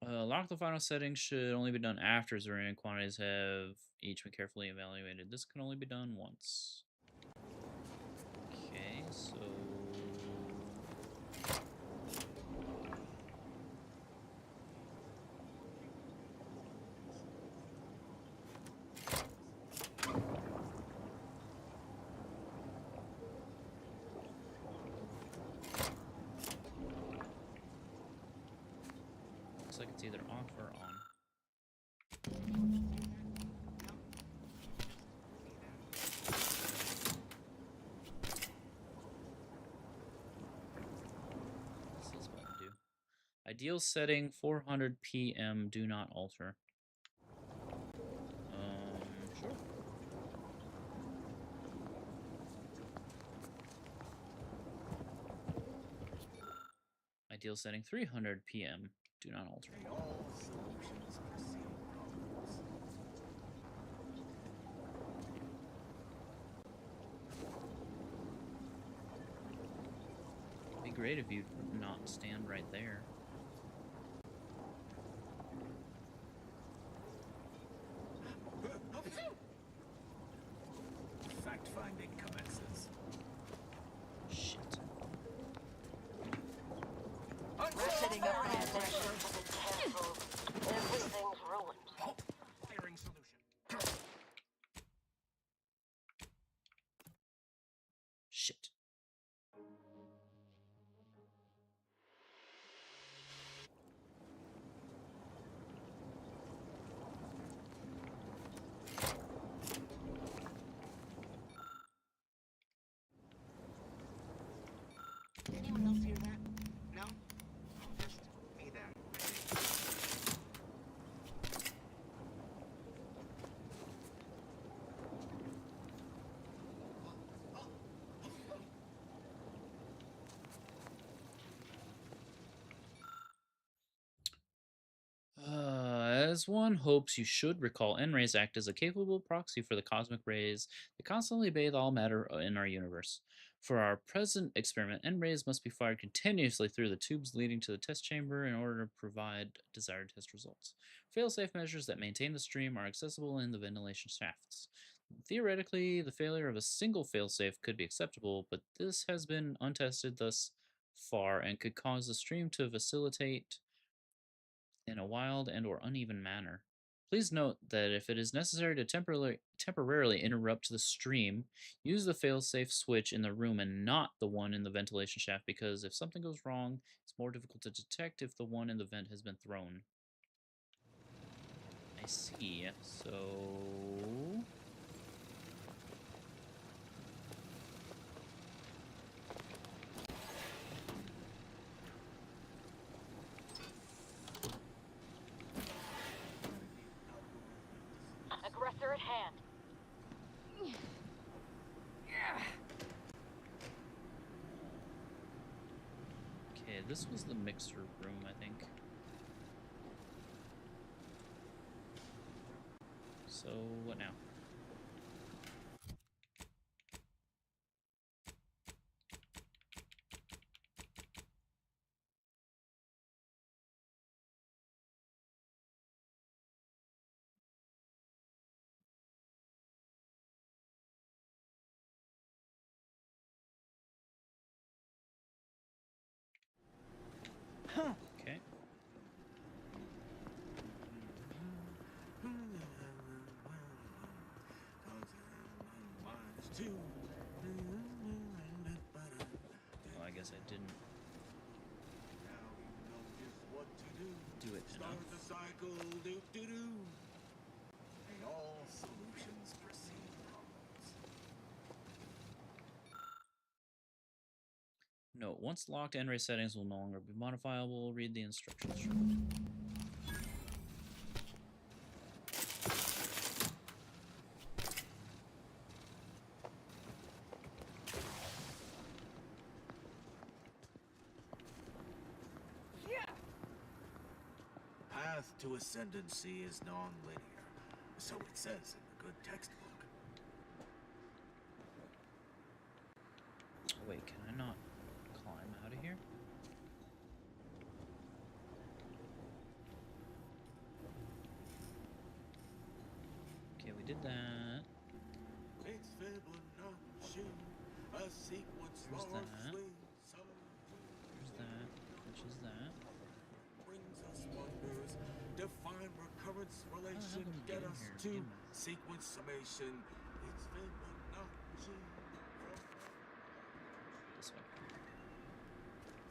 Lock the final settings should only be done after uranium quantities have each been carefully evaluated. This can only be done once. Okay, so... looks like it's either off or on. What's this button do? Ideal setting 400 PM. Do not alter. Sure. Ideal setting 300 PM. Do not alter. It'd be great if you'd not stand right there. Fact-finding commences. Shit. Setting up Everything's ruined. Firing solution. Shit. Anyone else hear that? No? Just me then. As one hopes, you should recall, N-rays act as a capable proxy for the cosmic rays that constantly bathe all matter in our universe. For our present experiment, N-rays must be fired continuously through the tubes leading to the test chamber in order to provide desired test results. Fail-safe measures that maintain the stream are accessible in the ventilation shafts. Theoretically, the failure of a single fail-safe could be acceptable, but this has been untested thus far and could cause the stream to vacillate in a wild and or uneven manner. Please note that if it is necessary to temporarily interrupt the stream, use the failsafe switch in the room and not the one in the ventilation shaft, because if something goes wrong, it's more difficult to detect if the one in the vent has been thrown. I see. So... Aggressor at hand. Okay, this was the mixer room, I think. So, what now? Okay. starts the cycle. Do-do-do. May all solutions precede problems. No, once locked, N-ray settings will no longer be modifiable. Read the instructions shortly. Path to ascendancy is non-linear, so it says in the good textbook. Wait, can I not climb out of here? Okay, we did that. It's Fibonacci, a sequence There's that. largely There's that. Which is that. brings us wonders. Define recurrence relation, did we get get in us here to to begin with? sequence summation. It's Fibonacci. This way.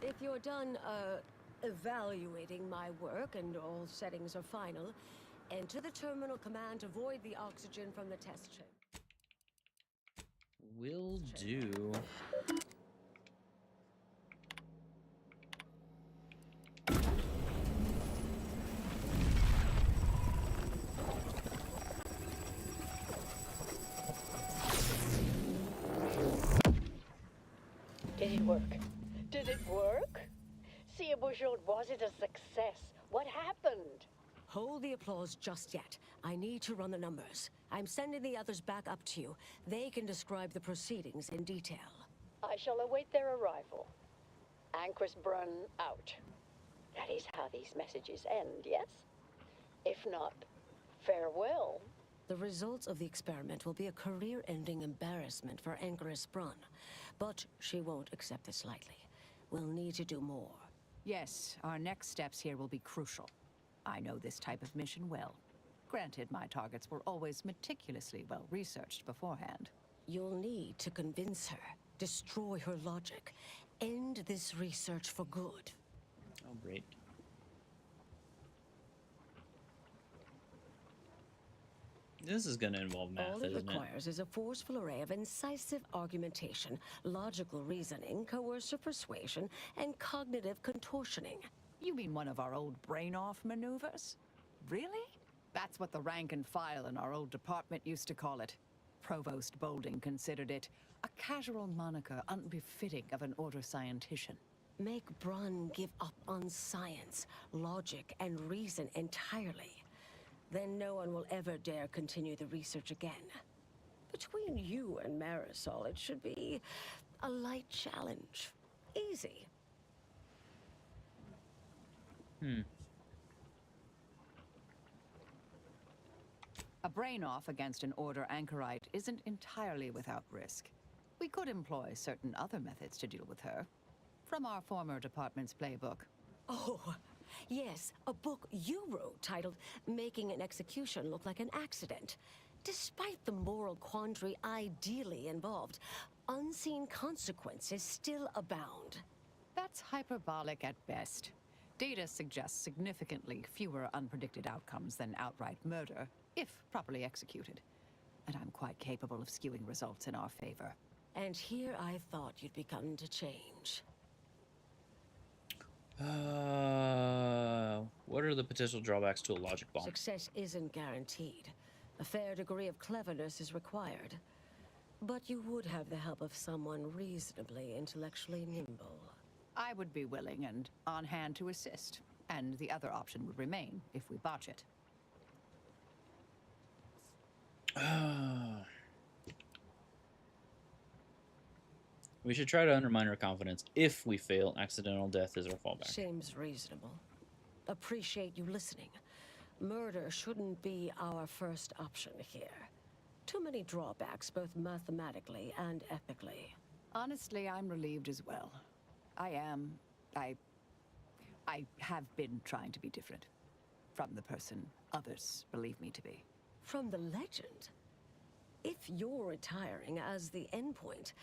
If you're done, evaluating my work and all settings are final, enter the terminal command to void the oxygen from the test chamber. Will do. Did it work? Did it work? See, was it a success? What happened? Hold the applause just yet. I need to run the numbers. I'm sending the others back up to you. They can describe the proceedings in detail. I shall await their arrival. Anchor's Brun out. That is how these messages end, yes? If not, farewell. The results of the experiment will be a career-ending embarrassment for Anchoress Brun. But she won't accept this lightly. We'll need to do more. Yes, our next steps here will be crucial. I know this type of mission well. Granted, my targets were always meticulously well-researched beforehand. You'll need to convince her, destroy her logic, end this research for good. Oh, great. This is going to involve math, All it isn't it? requires is a forceful array of incisive argumentation, logical reasoning, coercive persuasion, and cognitive contortioning. You mean one of our old brain-off maneuvers? Really? That's what the rank and file in our old department used to call it. Provost Bolding considered it a casual moniker unbefitting of an order scientician. Make Brun give up on science, logic, and reason entirely. Then no one will ever dare continue the research again. Between you and Marisol, it should be a light challenge. Easy. A brain-off against an order anchorite isn't entirely without risk. We could employ certain other methods to deal with her. From our former department's playbook. Oh, yes, a book you wrote titled Making an Execution Look Like an Accident. Despite the moral quandary ideally involved, unseen consequences still abound. That's hyperbolic at best. Data suggests significantly fewer unpredicted outcomes than outright murder, if properly executed. And I'm quite capable of skewing results in our favor. And here I thought you'd begun to change. What are the potential drawbacks to a logic bomb? Success isn't guaranteed. A fair degree of cleverness is required. But you would have the help of someone reasonably intellectually nimble. I would be willing and on hand to assist, and the other option would remain if we botch it. We should try to undermine her confidence. If we fail, accidental death is our fallback. Seems reasonable. Appreciate you listening. Murder shouldn't be our first option here. Too many drawbacks, both mathematically and ethically. Honestly, I'm relieved as well. I have been trying to be different. From the person others believe me to be. From the legend? If you're retiring as the endpoint,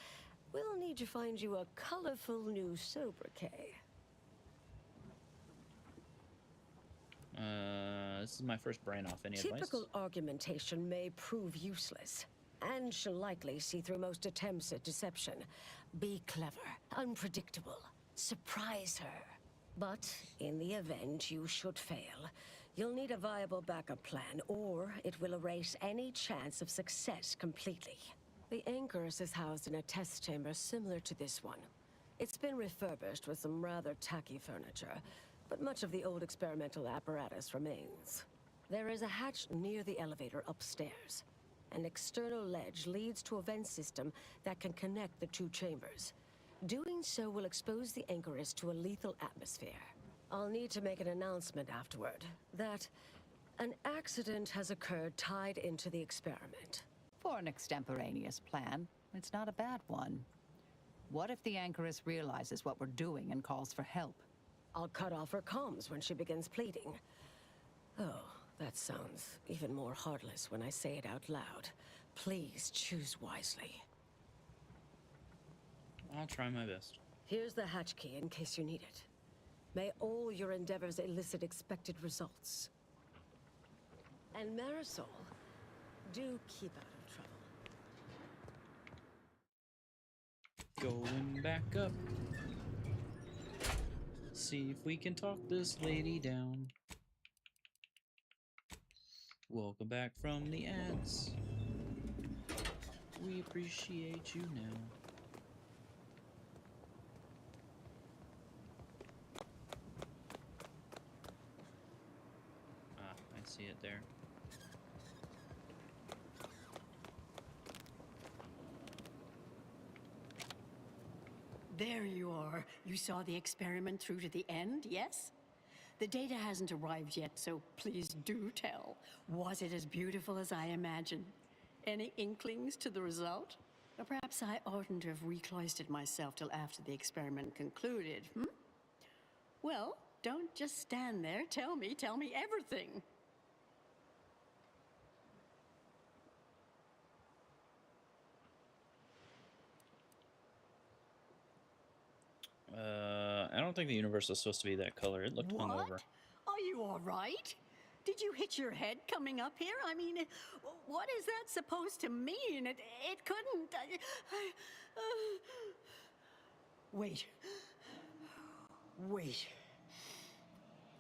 we'll need to find you a colorful new sobriquet. This is my first brain off. Any advice? Typical argumentation may prove useless, and she'll likely see through most attempts at deception. Be clever, unpredictable, surprise her. But in the event you should fail, you'll need a viable backup plan, or it will erase any chance of success completely. The Anchoress is housed in a test chamber similar to this one. It's been refurbished with some rather tacky furniture, but much of the old experimental apparatus remains. There is a hatch near the elevator upstairs. An external ledge leads to a vent system that can connect the two chambers. Doing so will expose the Anchoress to a lethal atmosphere. I'll need to make an announcement afterward that an accident has occurred tied into the experiment. For an extemporaneous plan, it's not a bad one. What if the Anchoress realizes what we're doing and calls for help? I'll cut off her comms when she begins pleading. Oh, that sounds even more heartless when I say it out loud. Please choose wisely. I'll try my best. Here's the hatch key in case you need it. May all your endeavors elicit expected results. And Marisol, do keep out of trouble. Going back up. See if we can talk this lady down. Welcome back from the ads. We appreciate you now. Ah, I see it there. There you are. You saw the experiment through to the end, yes? The data hasn't arrived yet, so please do tell. Was it as beautiful as I imagined? Any inklings to the result? Or perhaps I oughtn't to have recloistered myself till after the experiment concluded, hmm? Well, don't just stand there. Tell me everything. I don't think the universe was supposed to be that color. It looked hungover. Are you all right? Did you hit your head coming up here? I mean, what is that supposed to mean? It couldn't... Wait.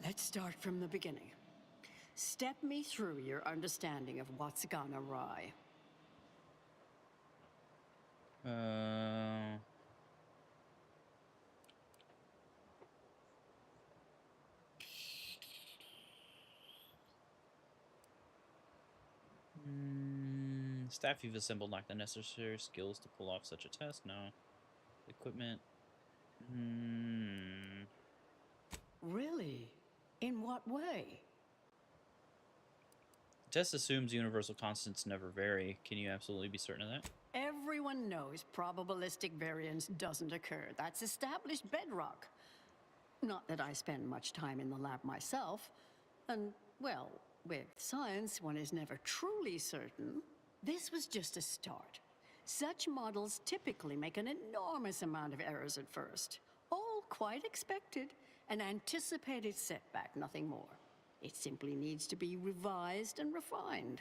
Let's start from the beginning. Step me through your understanding of what's gone awry. Staff you've assembled lack the necessary skills to pull off such a test. No. Equipment. Really? In what way? The test assumes universal constants never vary. Can you absolutely be certain of that? Everyone knows probabilistic variance doesn't occur. That's established bedrock. Not that I spend much time in the lab myself. And, well, with science, one is never truly certain. This was just a start. Such models typically make an enormous amount of errors at first. All quite expected. An anticipated setback, nothing more. It simply needs to be revised and refined.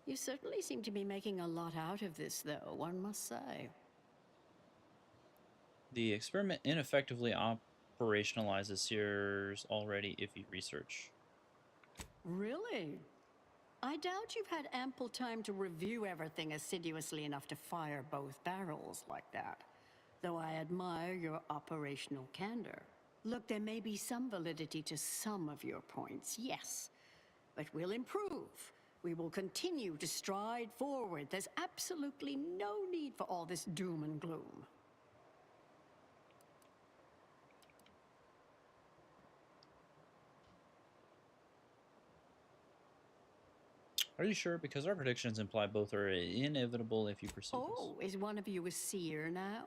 You certainly seem to be making a lot out of this, though, one must say. The experiment ineffectively operationalizes Sears already iffy research. Really? I doubt you've had ample time to review everything assiduously enough to fire both barrels like that. Though I admire your operational candor. Look, there may be some validity to some of your points, yes. But we'll improve. We will continue to stride forward. There's absolutely no need for all this doom and gloom. Are you sure? Because our predictions imply both are inevitable if you pursue this. Oh, is one of you a seer now?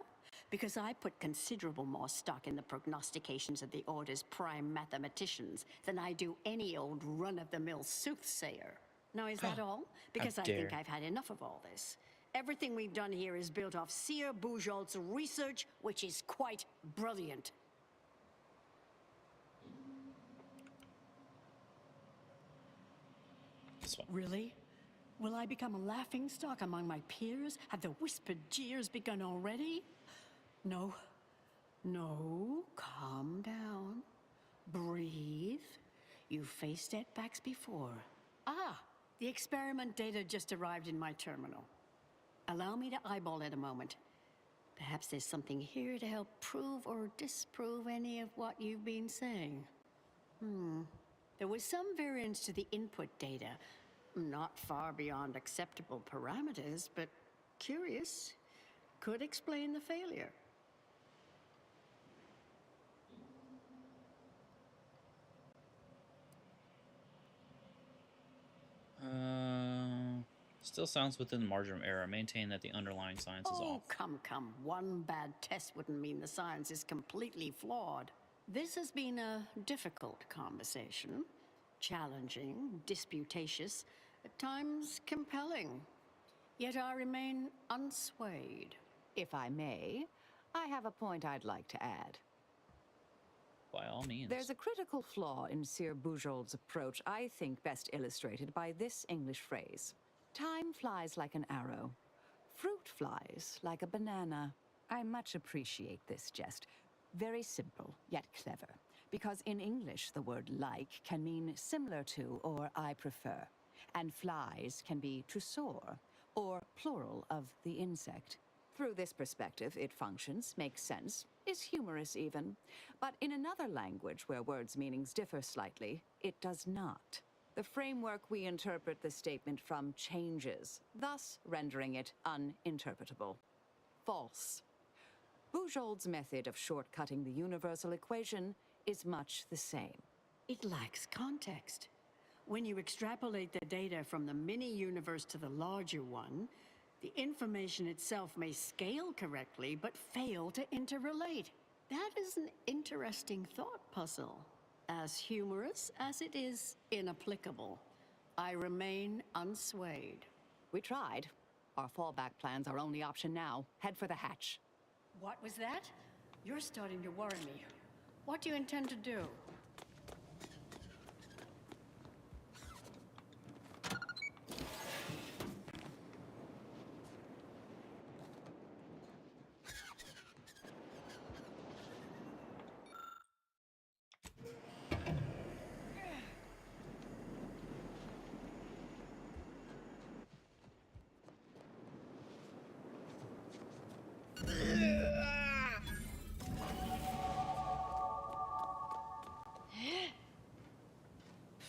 Because I put considerable more stock in the prognostications of the Order's prime mathematicians than I do any old run-of-the-mill soothsayer. Now, is that all? Because I think I've had enough of all this. Everything we've done here is built off Seer Bujold's research, which is quite brilliant. this one. Really? Will I become a laughingstock among my peers? Have the whispered jeers begun already? No. No. Calm down. Breathe. You faced setbacks before. Ah, the experiment data just arrived in my terminal. Allow me to eyeball it a moment. Perhaps there's something here to help prove or disprove any of what you've been saying. There was some variance to the input data. Not far beyond acceptable parameters, but curious. Could explain the failure. Still sounds within the margin of error. Maintain that the underlying science is off. Oh, come. One bad test wouldn't mean the science is completely flawed. This has been a difficult conversation. Challenging, disputatious, at times compelling. Yet I remain unswayed. If I may, I have a point I'd like to add. By all means. There's a critical flaw in Sir Bujold's approach I think best illustrated by this English phrase. Time flies like an arrow. Fruit flies like a banana. I much appreciate this jest. Very simple, yet clever. Because in English, the word like can mean similar to or I prefer. And flies can be to soar, or plural of the insect. Through this perspective, it functions, makes sense, is humorous even. But in another language where words' meanings differ slightly, it does not. The framework we interpret the statement from changes, thus rendering it uninterpretable. False. Bujold's method of shortcutting the universal equation is much the same. It lacks context. When you extrapolate the data from the mini-universe to the larger one, the information itself may scale correctly, but fail to interrelate. That is an interesting thought puzzle. As humorous as it is inapplicable. I remain unswayed. We tried. Our fallback plan's our only option now. Head for the hatch. What was that? You're starting to worry me. What do you intend to do?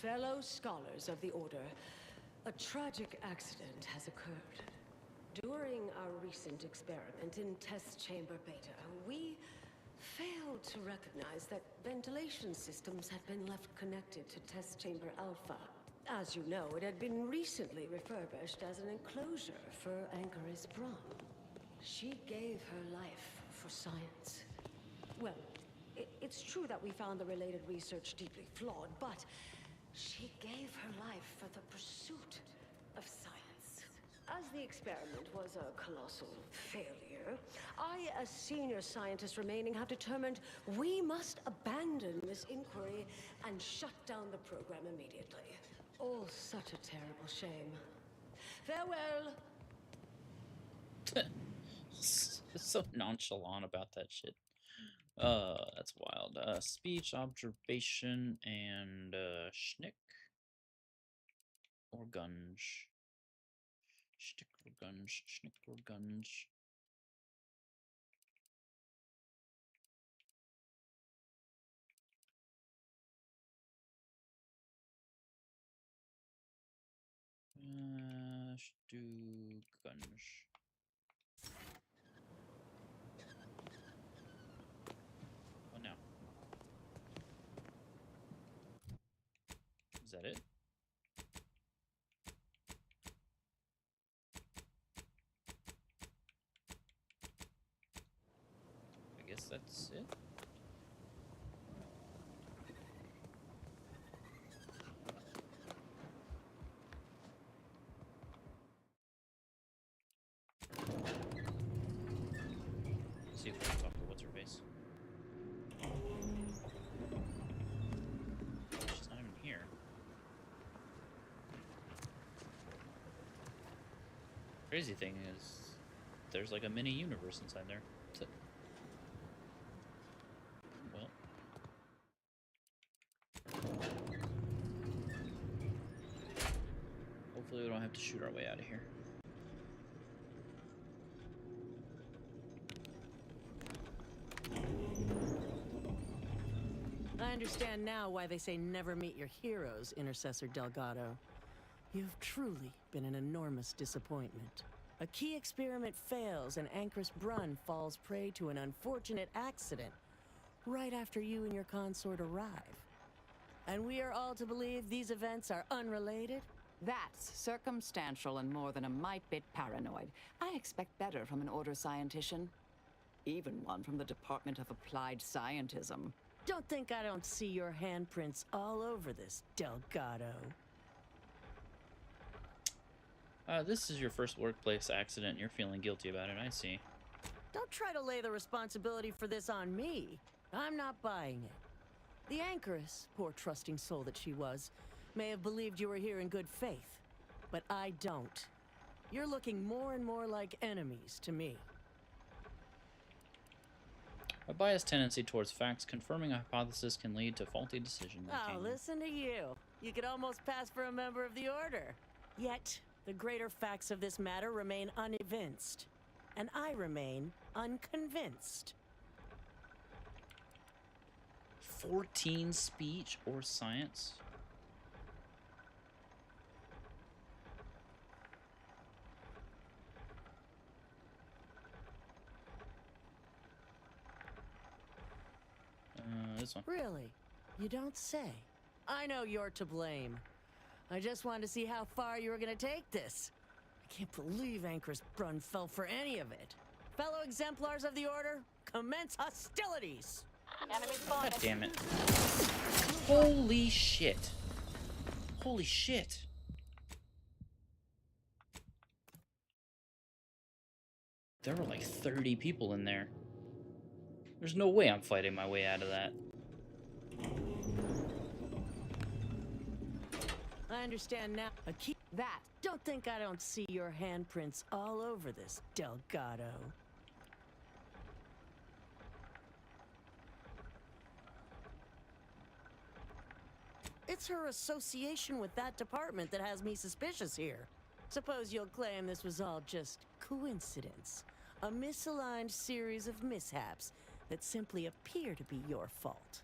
Fellow scholars of the Order, a tragic accident has occurred. During our recent experiment in Test Chamber Beta, we failed to recognize that ventilation systems had been left connected to Test Chamber Alpha. As you know, it had been recently refurbished as an enclosure for Anchoress Brahm. She gave her life for science. Well, it's true that we found the related research deeply flawed, but she gave her life for the pursuit of science. As the experiment was a colossal failure, I, as senior scientist remaining, have determined we must abandon this inquiry and shut down the program immediately. Oh, such a terrible shame. Farewell! So nonchalant about that shit. That's wild. Speech, observation, and schnick or gunge. Schnick or gunge. Schnick or gunge. Do gunge. What now? Is that it? I guess that's it. See if we can talk to what's her face. She's not even here. Crazy thing is, there's like a mini universe inside there. Well. Hopefully we don't have to shoot our way out of here. I understand now why they say never meet your heroes, Intercessor Delgado. You've truly been an enormous disappointment. A key experiment fails and Anchor's Brunn falls prey to an unfortunate accident right after you and your consort arrive. And we are all to believe these events are unrelated? That's circumstantial and more than a mite bit paranoid. I expect better from an Order scientician. Even one from the Department of Applied Scientism. Don't think I don't see your handprints all over this, Delgado. This is your first workplace accident. You're feeling guilty about it, I see. Don't try to lay the responsibility for this on me. I'm not buying it. The Anchoress, poor trusting soul that she was, may have believed you were here in good faith. But I don't. You're looking more and more like enemies to me. A biased tendency towards facts confirming a hypothesis can lead to faulty decision making. Oh, listen to you. You could almost pass for a member of the Order. Yet, the greater facts of this matter remain unevinced. And I remain unconvinced. 14 speech or science? This one. Really? You don't say. I know you're to blame. I just wanted to see how far you were gonna take this. I can't believe Anchor's Brunn fell for any of it. Fellow exemplars of the Order, commence hostilities! God damn it. Holy shit. Holy shit. There were like 30 people in there. There's no way I'm fighting my way out of that. I understand now. A key that. Don't think I don't see your handprints all over this, Delgado. It's her association with that department that has me suspicious here. Suppose you'll claim this was all just coincidence. A misaligned series of mishaps that simply appear to be your fault.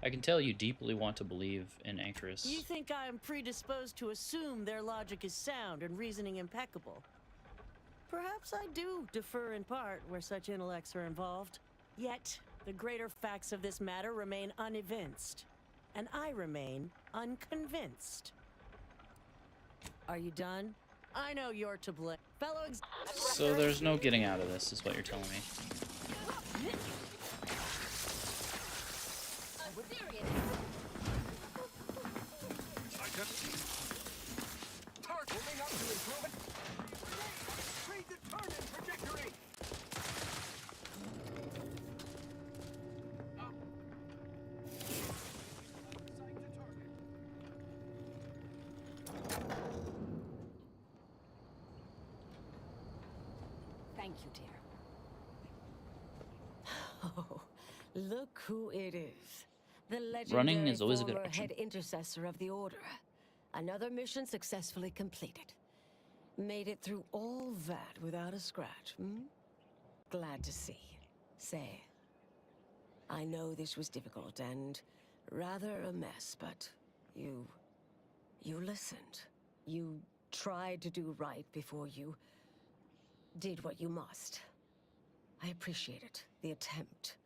I can tell you deeply want to believe in Anchoress. You think I am predisposed to assume their logic is sound and reasoning impeccable. Perhaps I do defer in part where such intellects are involved. Yet, the greater facts of this matter remain unevinced. And I remain unconvinced. Are you done? I know you're to blame. Fellow So there's no getting out of this, is what you're telling me. Moving up to improvement. Read the turn-in trajectory. Thank you, dear. Oh, look who it is. The legendary Running is always a good former option. head intercessor of the Order. Another mission successfully completed. Made it through all that without a scratch, hmm? Glad to see. Say, I know this was difficult and rather a mess, but you listened. You tried to do right before you did what you must. I appreciate it, the attempt.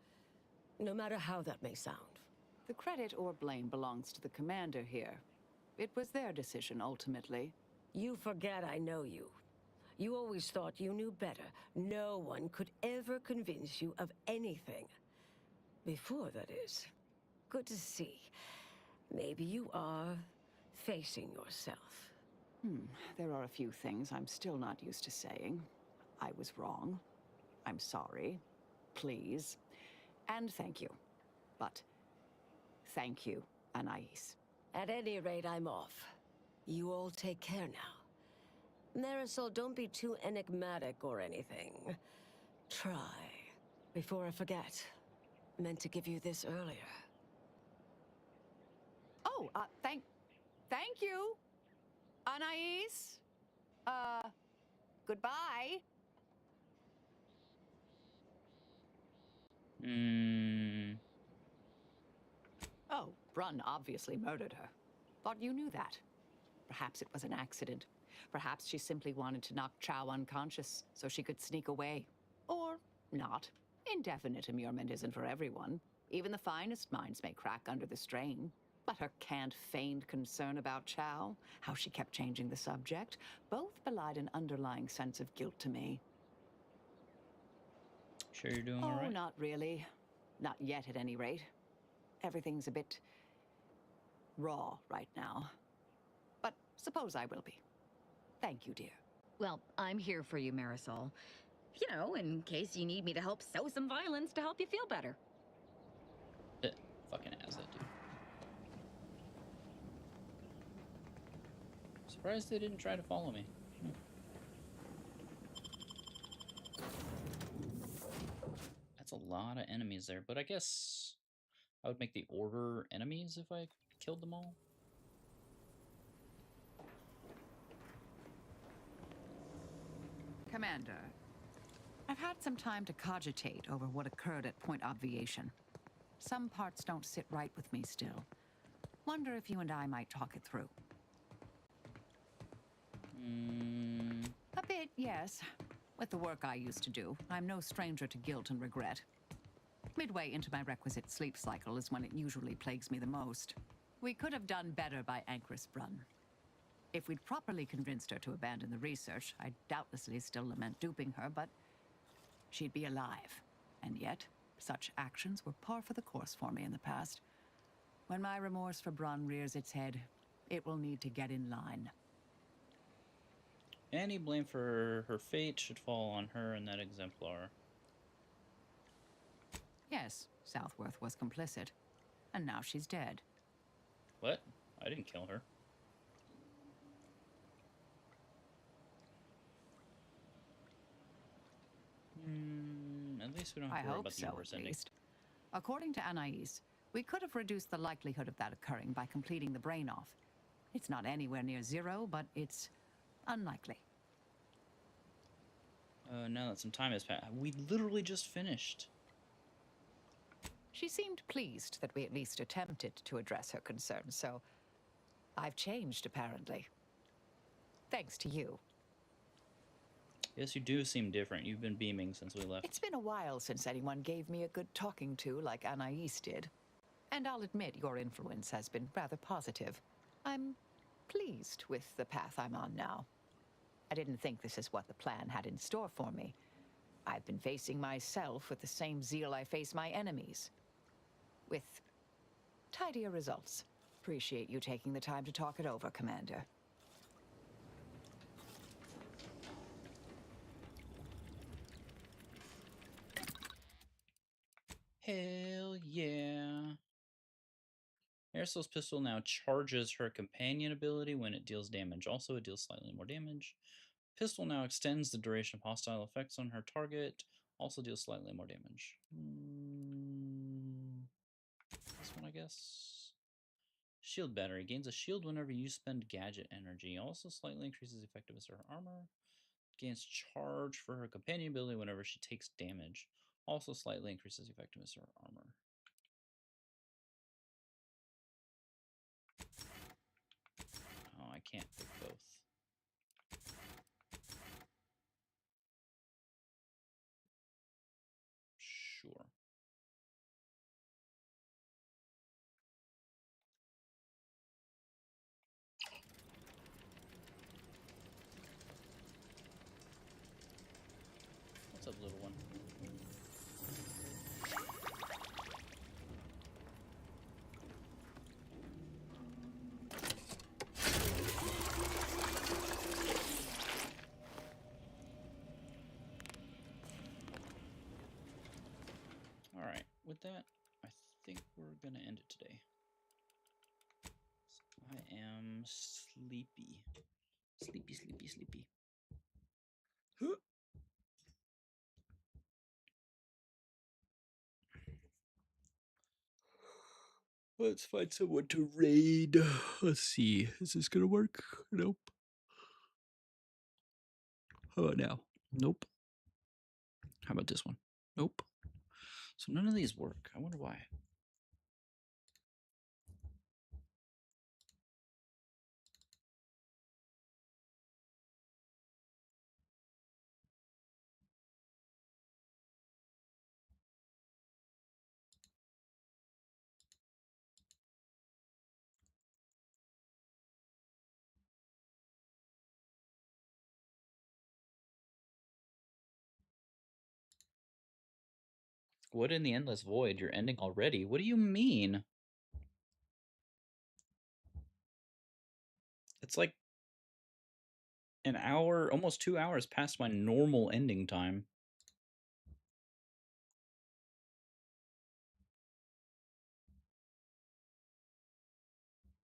No matter how that may sound. The credit or blame belongs to the commander here. It was their decision, ultimately. You forget I know you. You always thought you knew better. No one could ever convince you of anything. Before, that is. Good to see. Maybe you are facing yourself. There are a few things I'm still not used to saying. I was wrong. I'm sorry. Please. And thank you. But thank you, Anais. At any rate, I'm off. You all take care now. Marisol, don't be too enigmatic or anything. Try. Before I forget. Meant to give you this earlier. Oh, thank you, Anais. Goodbye. Oh, Brunn obviously murdered her. Thought you knew that. Perhaps it was an accident. Perhaps she simply wanted to knock Chow unconscious so she could sneak away. Or not. Indefinite immurement isn't for everyone. Even the finest minds may crack under the strain. But her canned, feigned concern about Chow, how she kept changing the subject, both belied an underlying sense of guilt to me. Sure you're doing all right? Oh, not really. Not yet, at any rate. Everything's a bit raw right now. But suppose I will be. Thank you, dear. Well, I'm here for you, Marisol. You know, in case you need me to help sow some violence to help you feel better. Fucking ass that dude. Surprised they didn't try to follow me. That's a lot of enemies there, but I guess I would make the order enemies if I killed them all. Commander, I've had some time to cogitate over what occurred at Point Obviation. Some parts don't sit right with me still. Wonder if you and I might talk it through. A bit, yes. With the work I used to do, I'm no stranger to guilt and regret. Midway into my requisite sleep cycle is when it usually plagues me the most. We could have done better by Ankress Brunn. If we'd properly convinced her to abandon the research, I'd doubtlessly still lament duping her, but she'd be alive. And yet, such actions were par for the course for me in the past. When my remorse for Brunn rears its head, it will need to get in line. Any blame for her fate should fall on her and that exemplar. Yes, Southworth was complicit. And now she's dead. What? I didn't kill her. At least we don't have to worry about the worst ending. According to Anais, we could have reduced the likelihood of that occurring by completing the brain off. It's not anywhere near zero, but it's unlikely. Now that some time has passed, we literally just finished. She seemed pleased that we at least attempted to address her concerns, so I've changed, apparently. Thanks to you. Yes, you do seem different. You've been beaming since we left. It's been a while since anyone gave me a good talking to like Anais did. And I'll admit your influence has been rather positive. I'm pleased with the path I'm on now. I didn't think this is what the plan had in store for me. I've been facing myself with the same zeal I face my enemies. With tidier results. Appreciate you taking the time to talk it over, Commander. Hell yeah. Marisol's pistol now charges her companion ability when it deals damage. Also, it deals slightly more damage. Pistol now extends the duration of hostile effects on her target. Also deals slightly more damage. This one, I guess. Shield battery. Gains a shield whenever you spend gadget energy. Also slightly increases the effectiveness of her armor. Gains charge for her companion ability whenever she takes damage. Also slightly increases the effectiveness of her armor. Oh, I can't pick both. Sure. What's up, little one? Alright, with that, I think we're gonna end it today. I am sleepy. Sleepy, sleepy, sleepy. Let's find someone to raid. Let's see. Is this gonna work? Nope. How about now? Nope. How about this one? Nope. So none of these work. I wonder why. What in the endless void? You're ending already? What do you mean? It's like an hour, almost 2 hours past my normal ending time.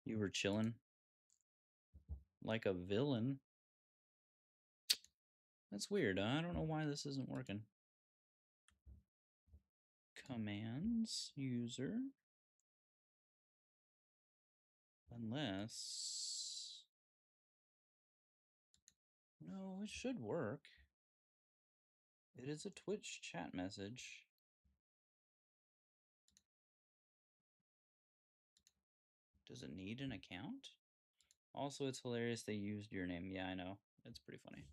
You were chilling like a villain. That's weird. I don't know why this isn't working. Commands, user. Unless... No, it should work. It is a Twitch chat message. Does it need an account? Also, it's hilarious they used your name. Yeah, I know. It's pretty funny.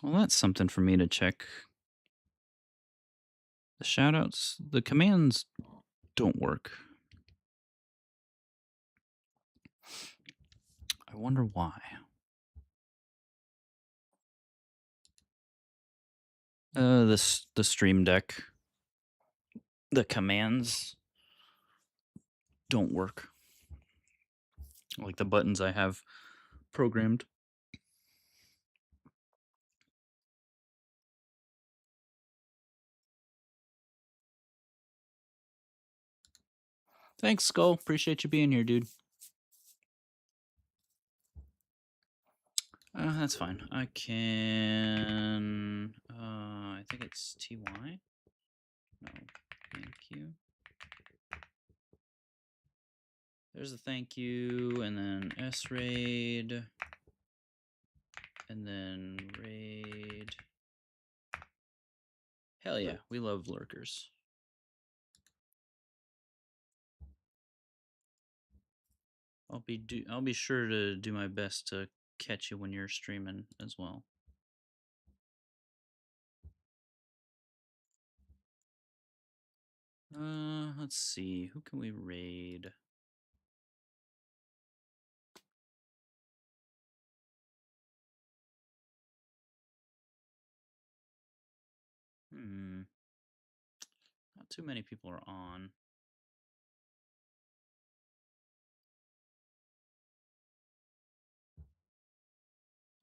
Well, that's something for me to check. The shoutouts, the commands don't work. I wonder why. The Stream Deck, the commands don't work. Like the buttons I have programmed. Thanks, Skull. Appreciate you being here, dude. That's fine. I can... I think it's TY. No, thank you. There's a thank you, and then S-Raid, and then raid. Hell yeah, we love lurkers. I'll be sure to do my best to catch you when you're streaming as well. Let's see. Who can we raid? Not too many people are on.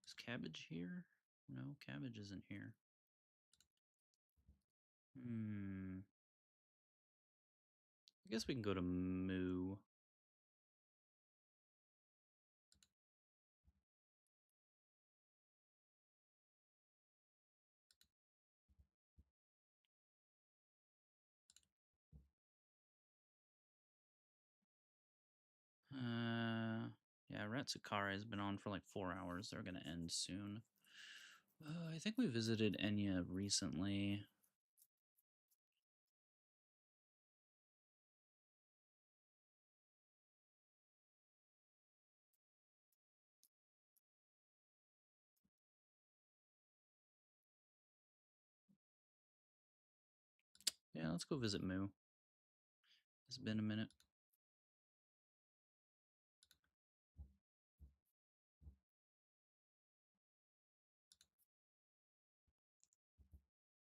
Is Cabbage here? No, Cabbage isn't here. I guess we can go to Moo. Yeah, Ratsukara has been on for like 4 hours. They're gonna end soon. I think we visited Enya recently. Yeah, let's go visit Moo. It's been a minute.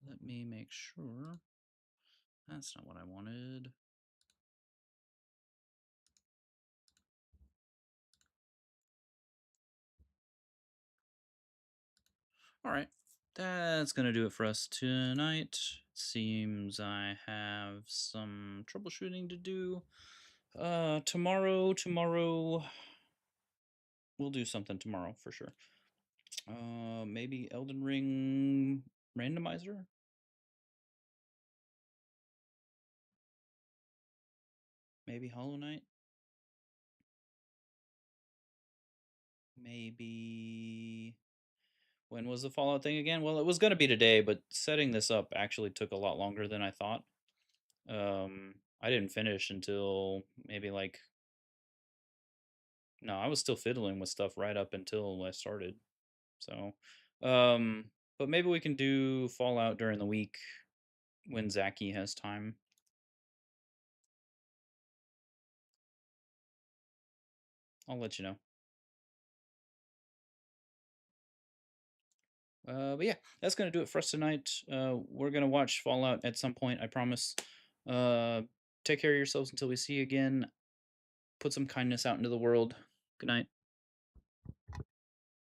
Let me make sure. That's not what I wanted. All right. that's gonna do it for us tonight. Seems I have some troubleshooting to do. Tomorrow we'll do something tomorrow for sure. Maybe Elden Ring randomizer. Maybe Hollow Knight. Maybe when was the Fallout thing again? Well, it was gonna be today, but setting this up actually took a lot longer than I thought. I didn't finish until maybe like no, I was still fiddling with stuff right up until I started. So, but maybe we can do Fallout during the week when Zachy has time. I'll let you know. But yeah, that's gonna do it for us tonight. We're gonna watch Fallout at some point, I promise. Take care of yourselves until we see you again. Put some kindness out into the world. Good night.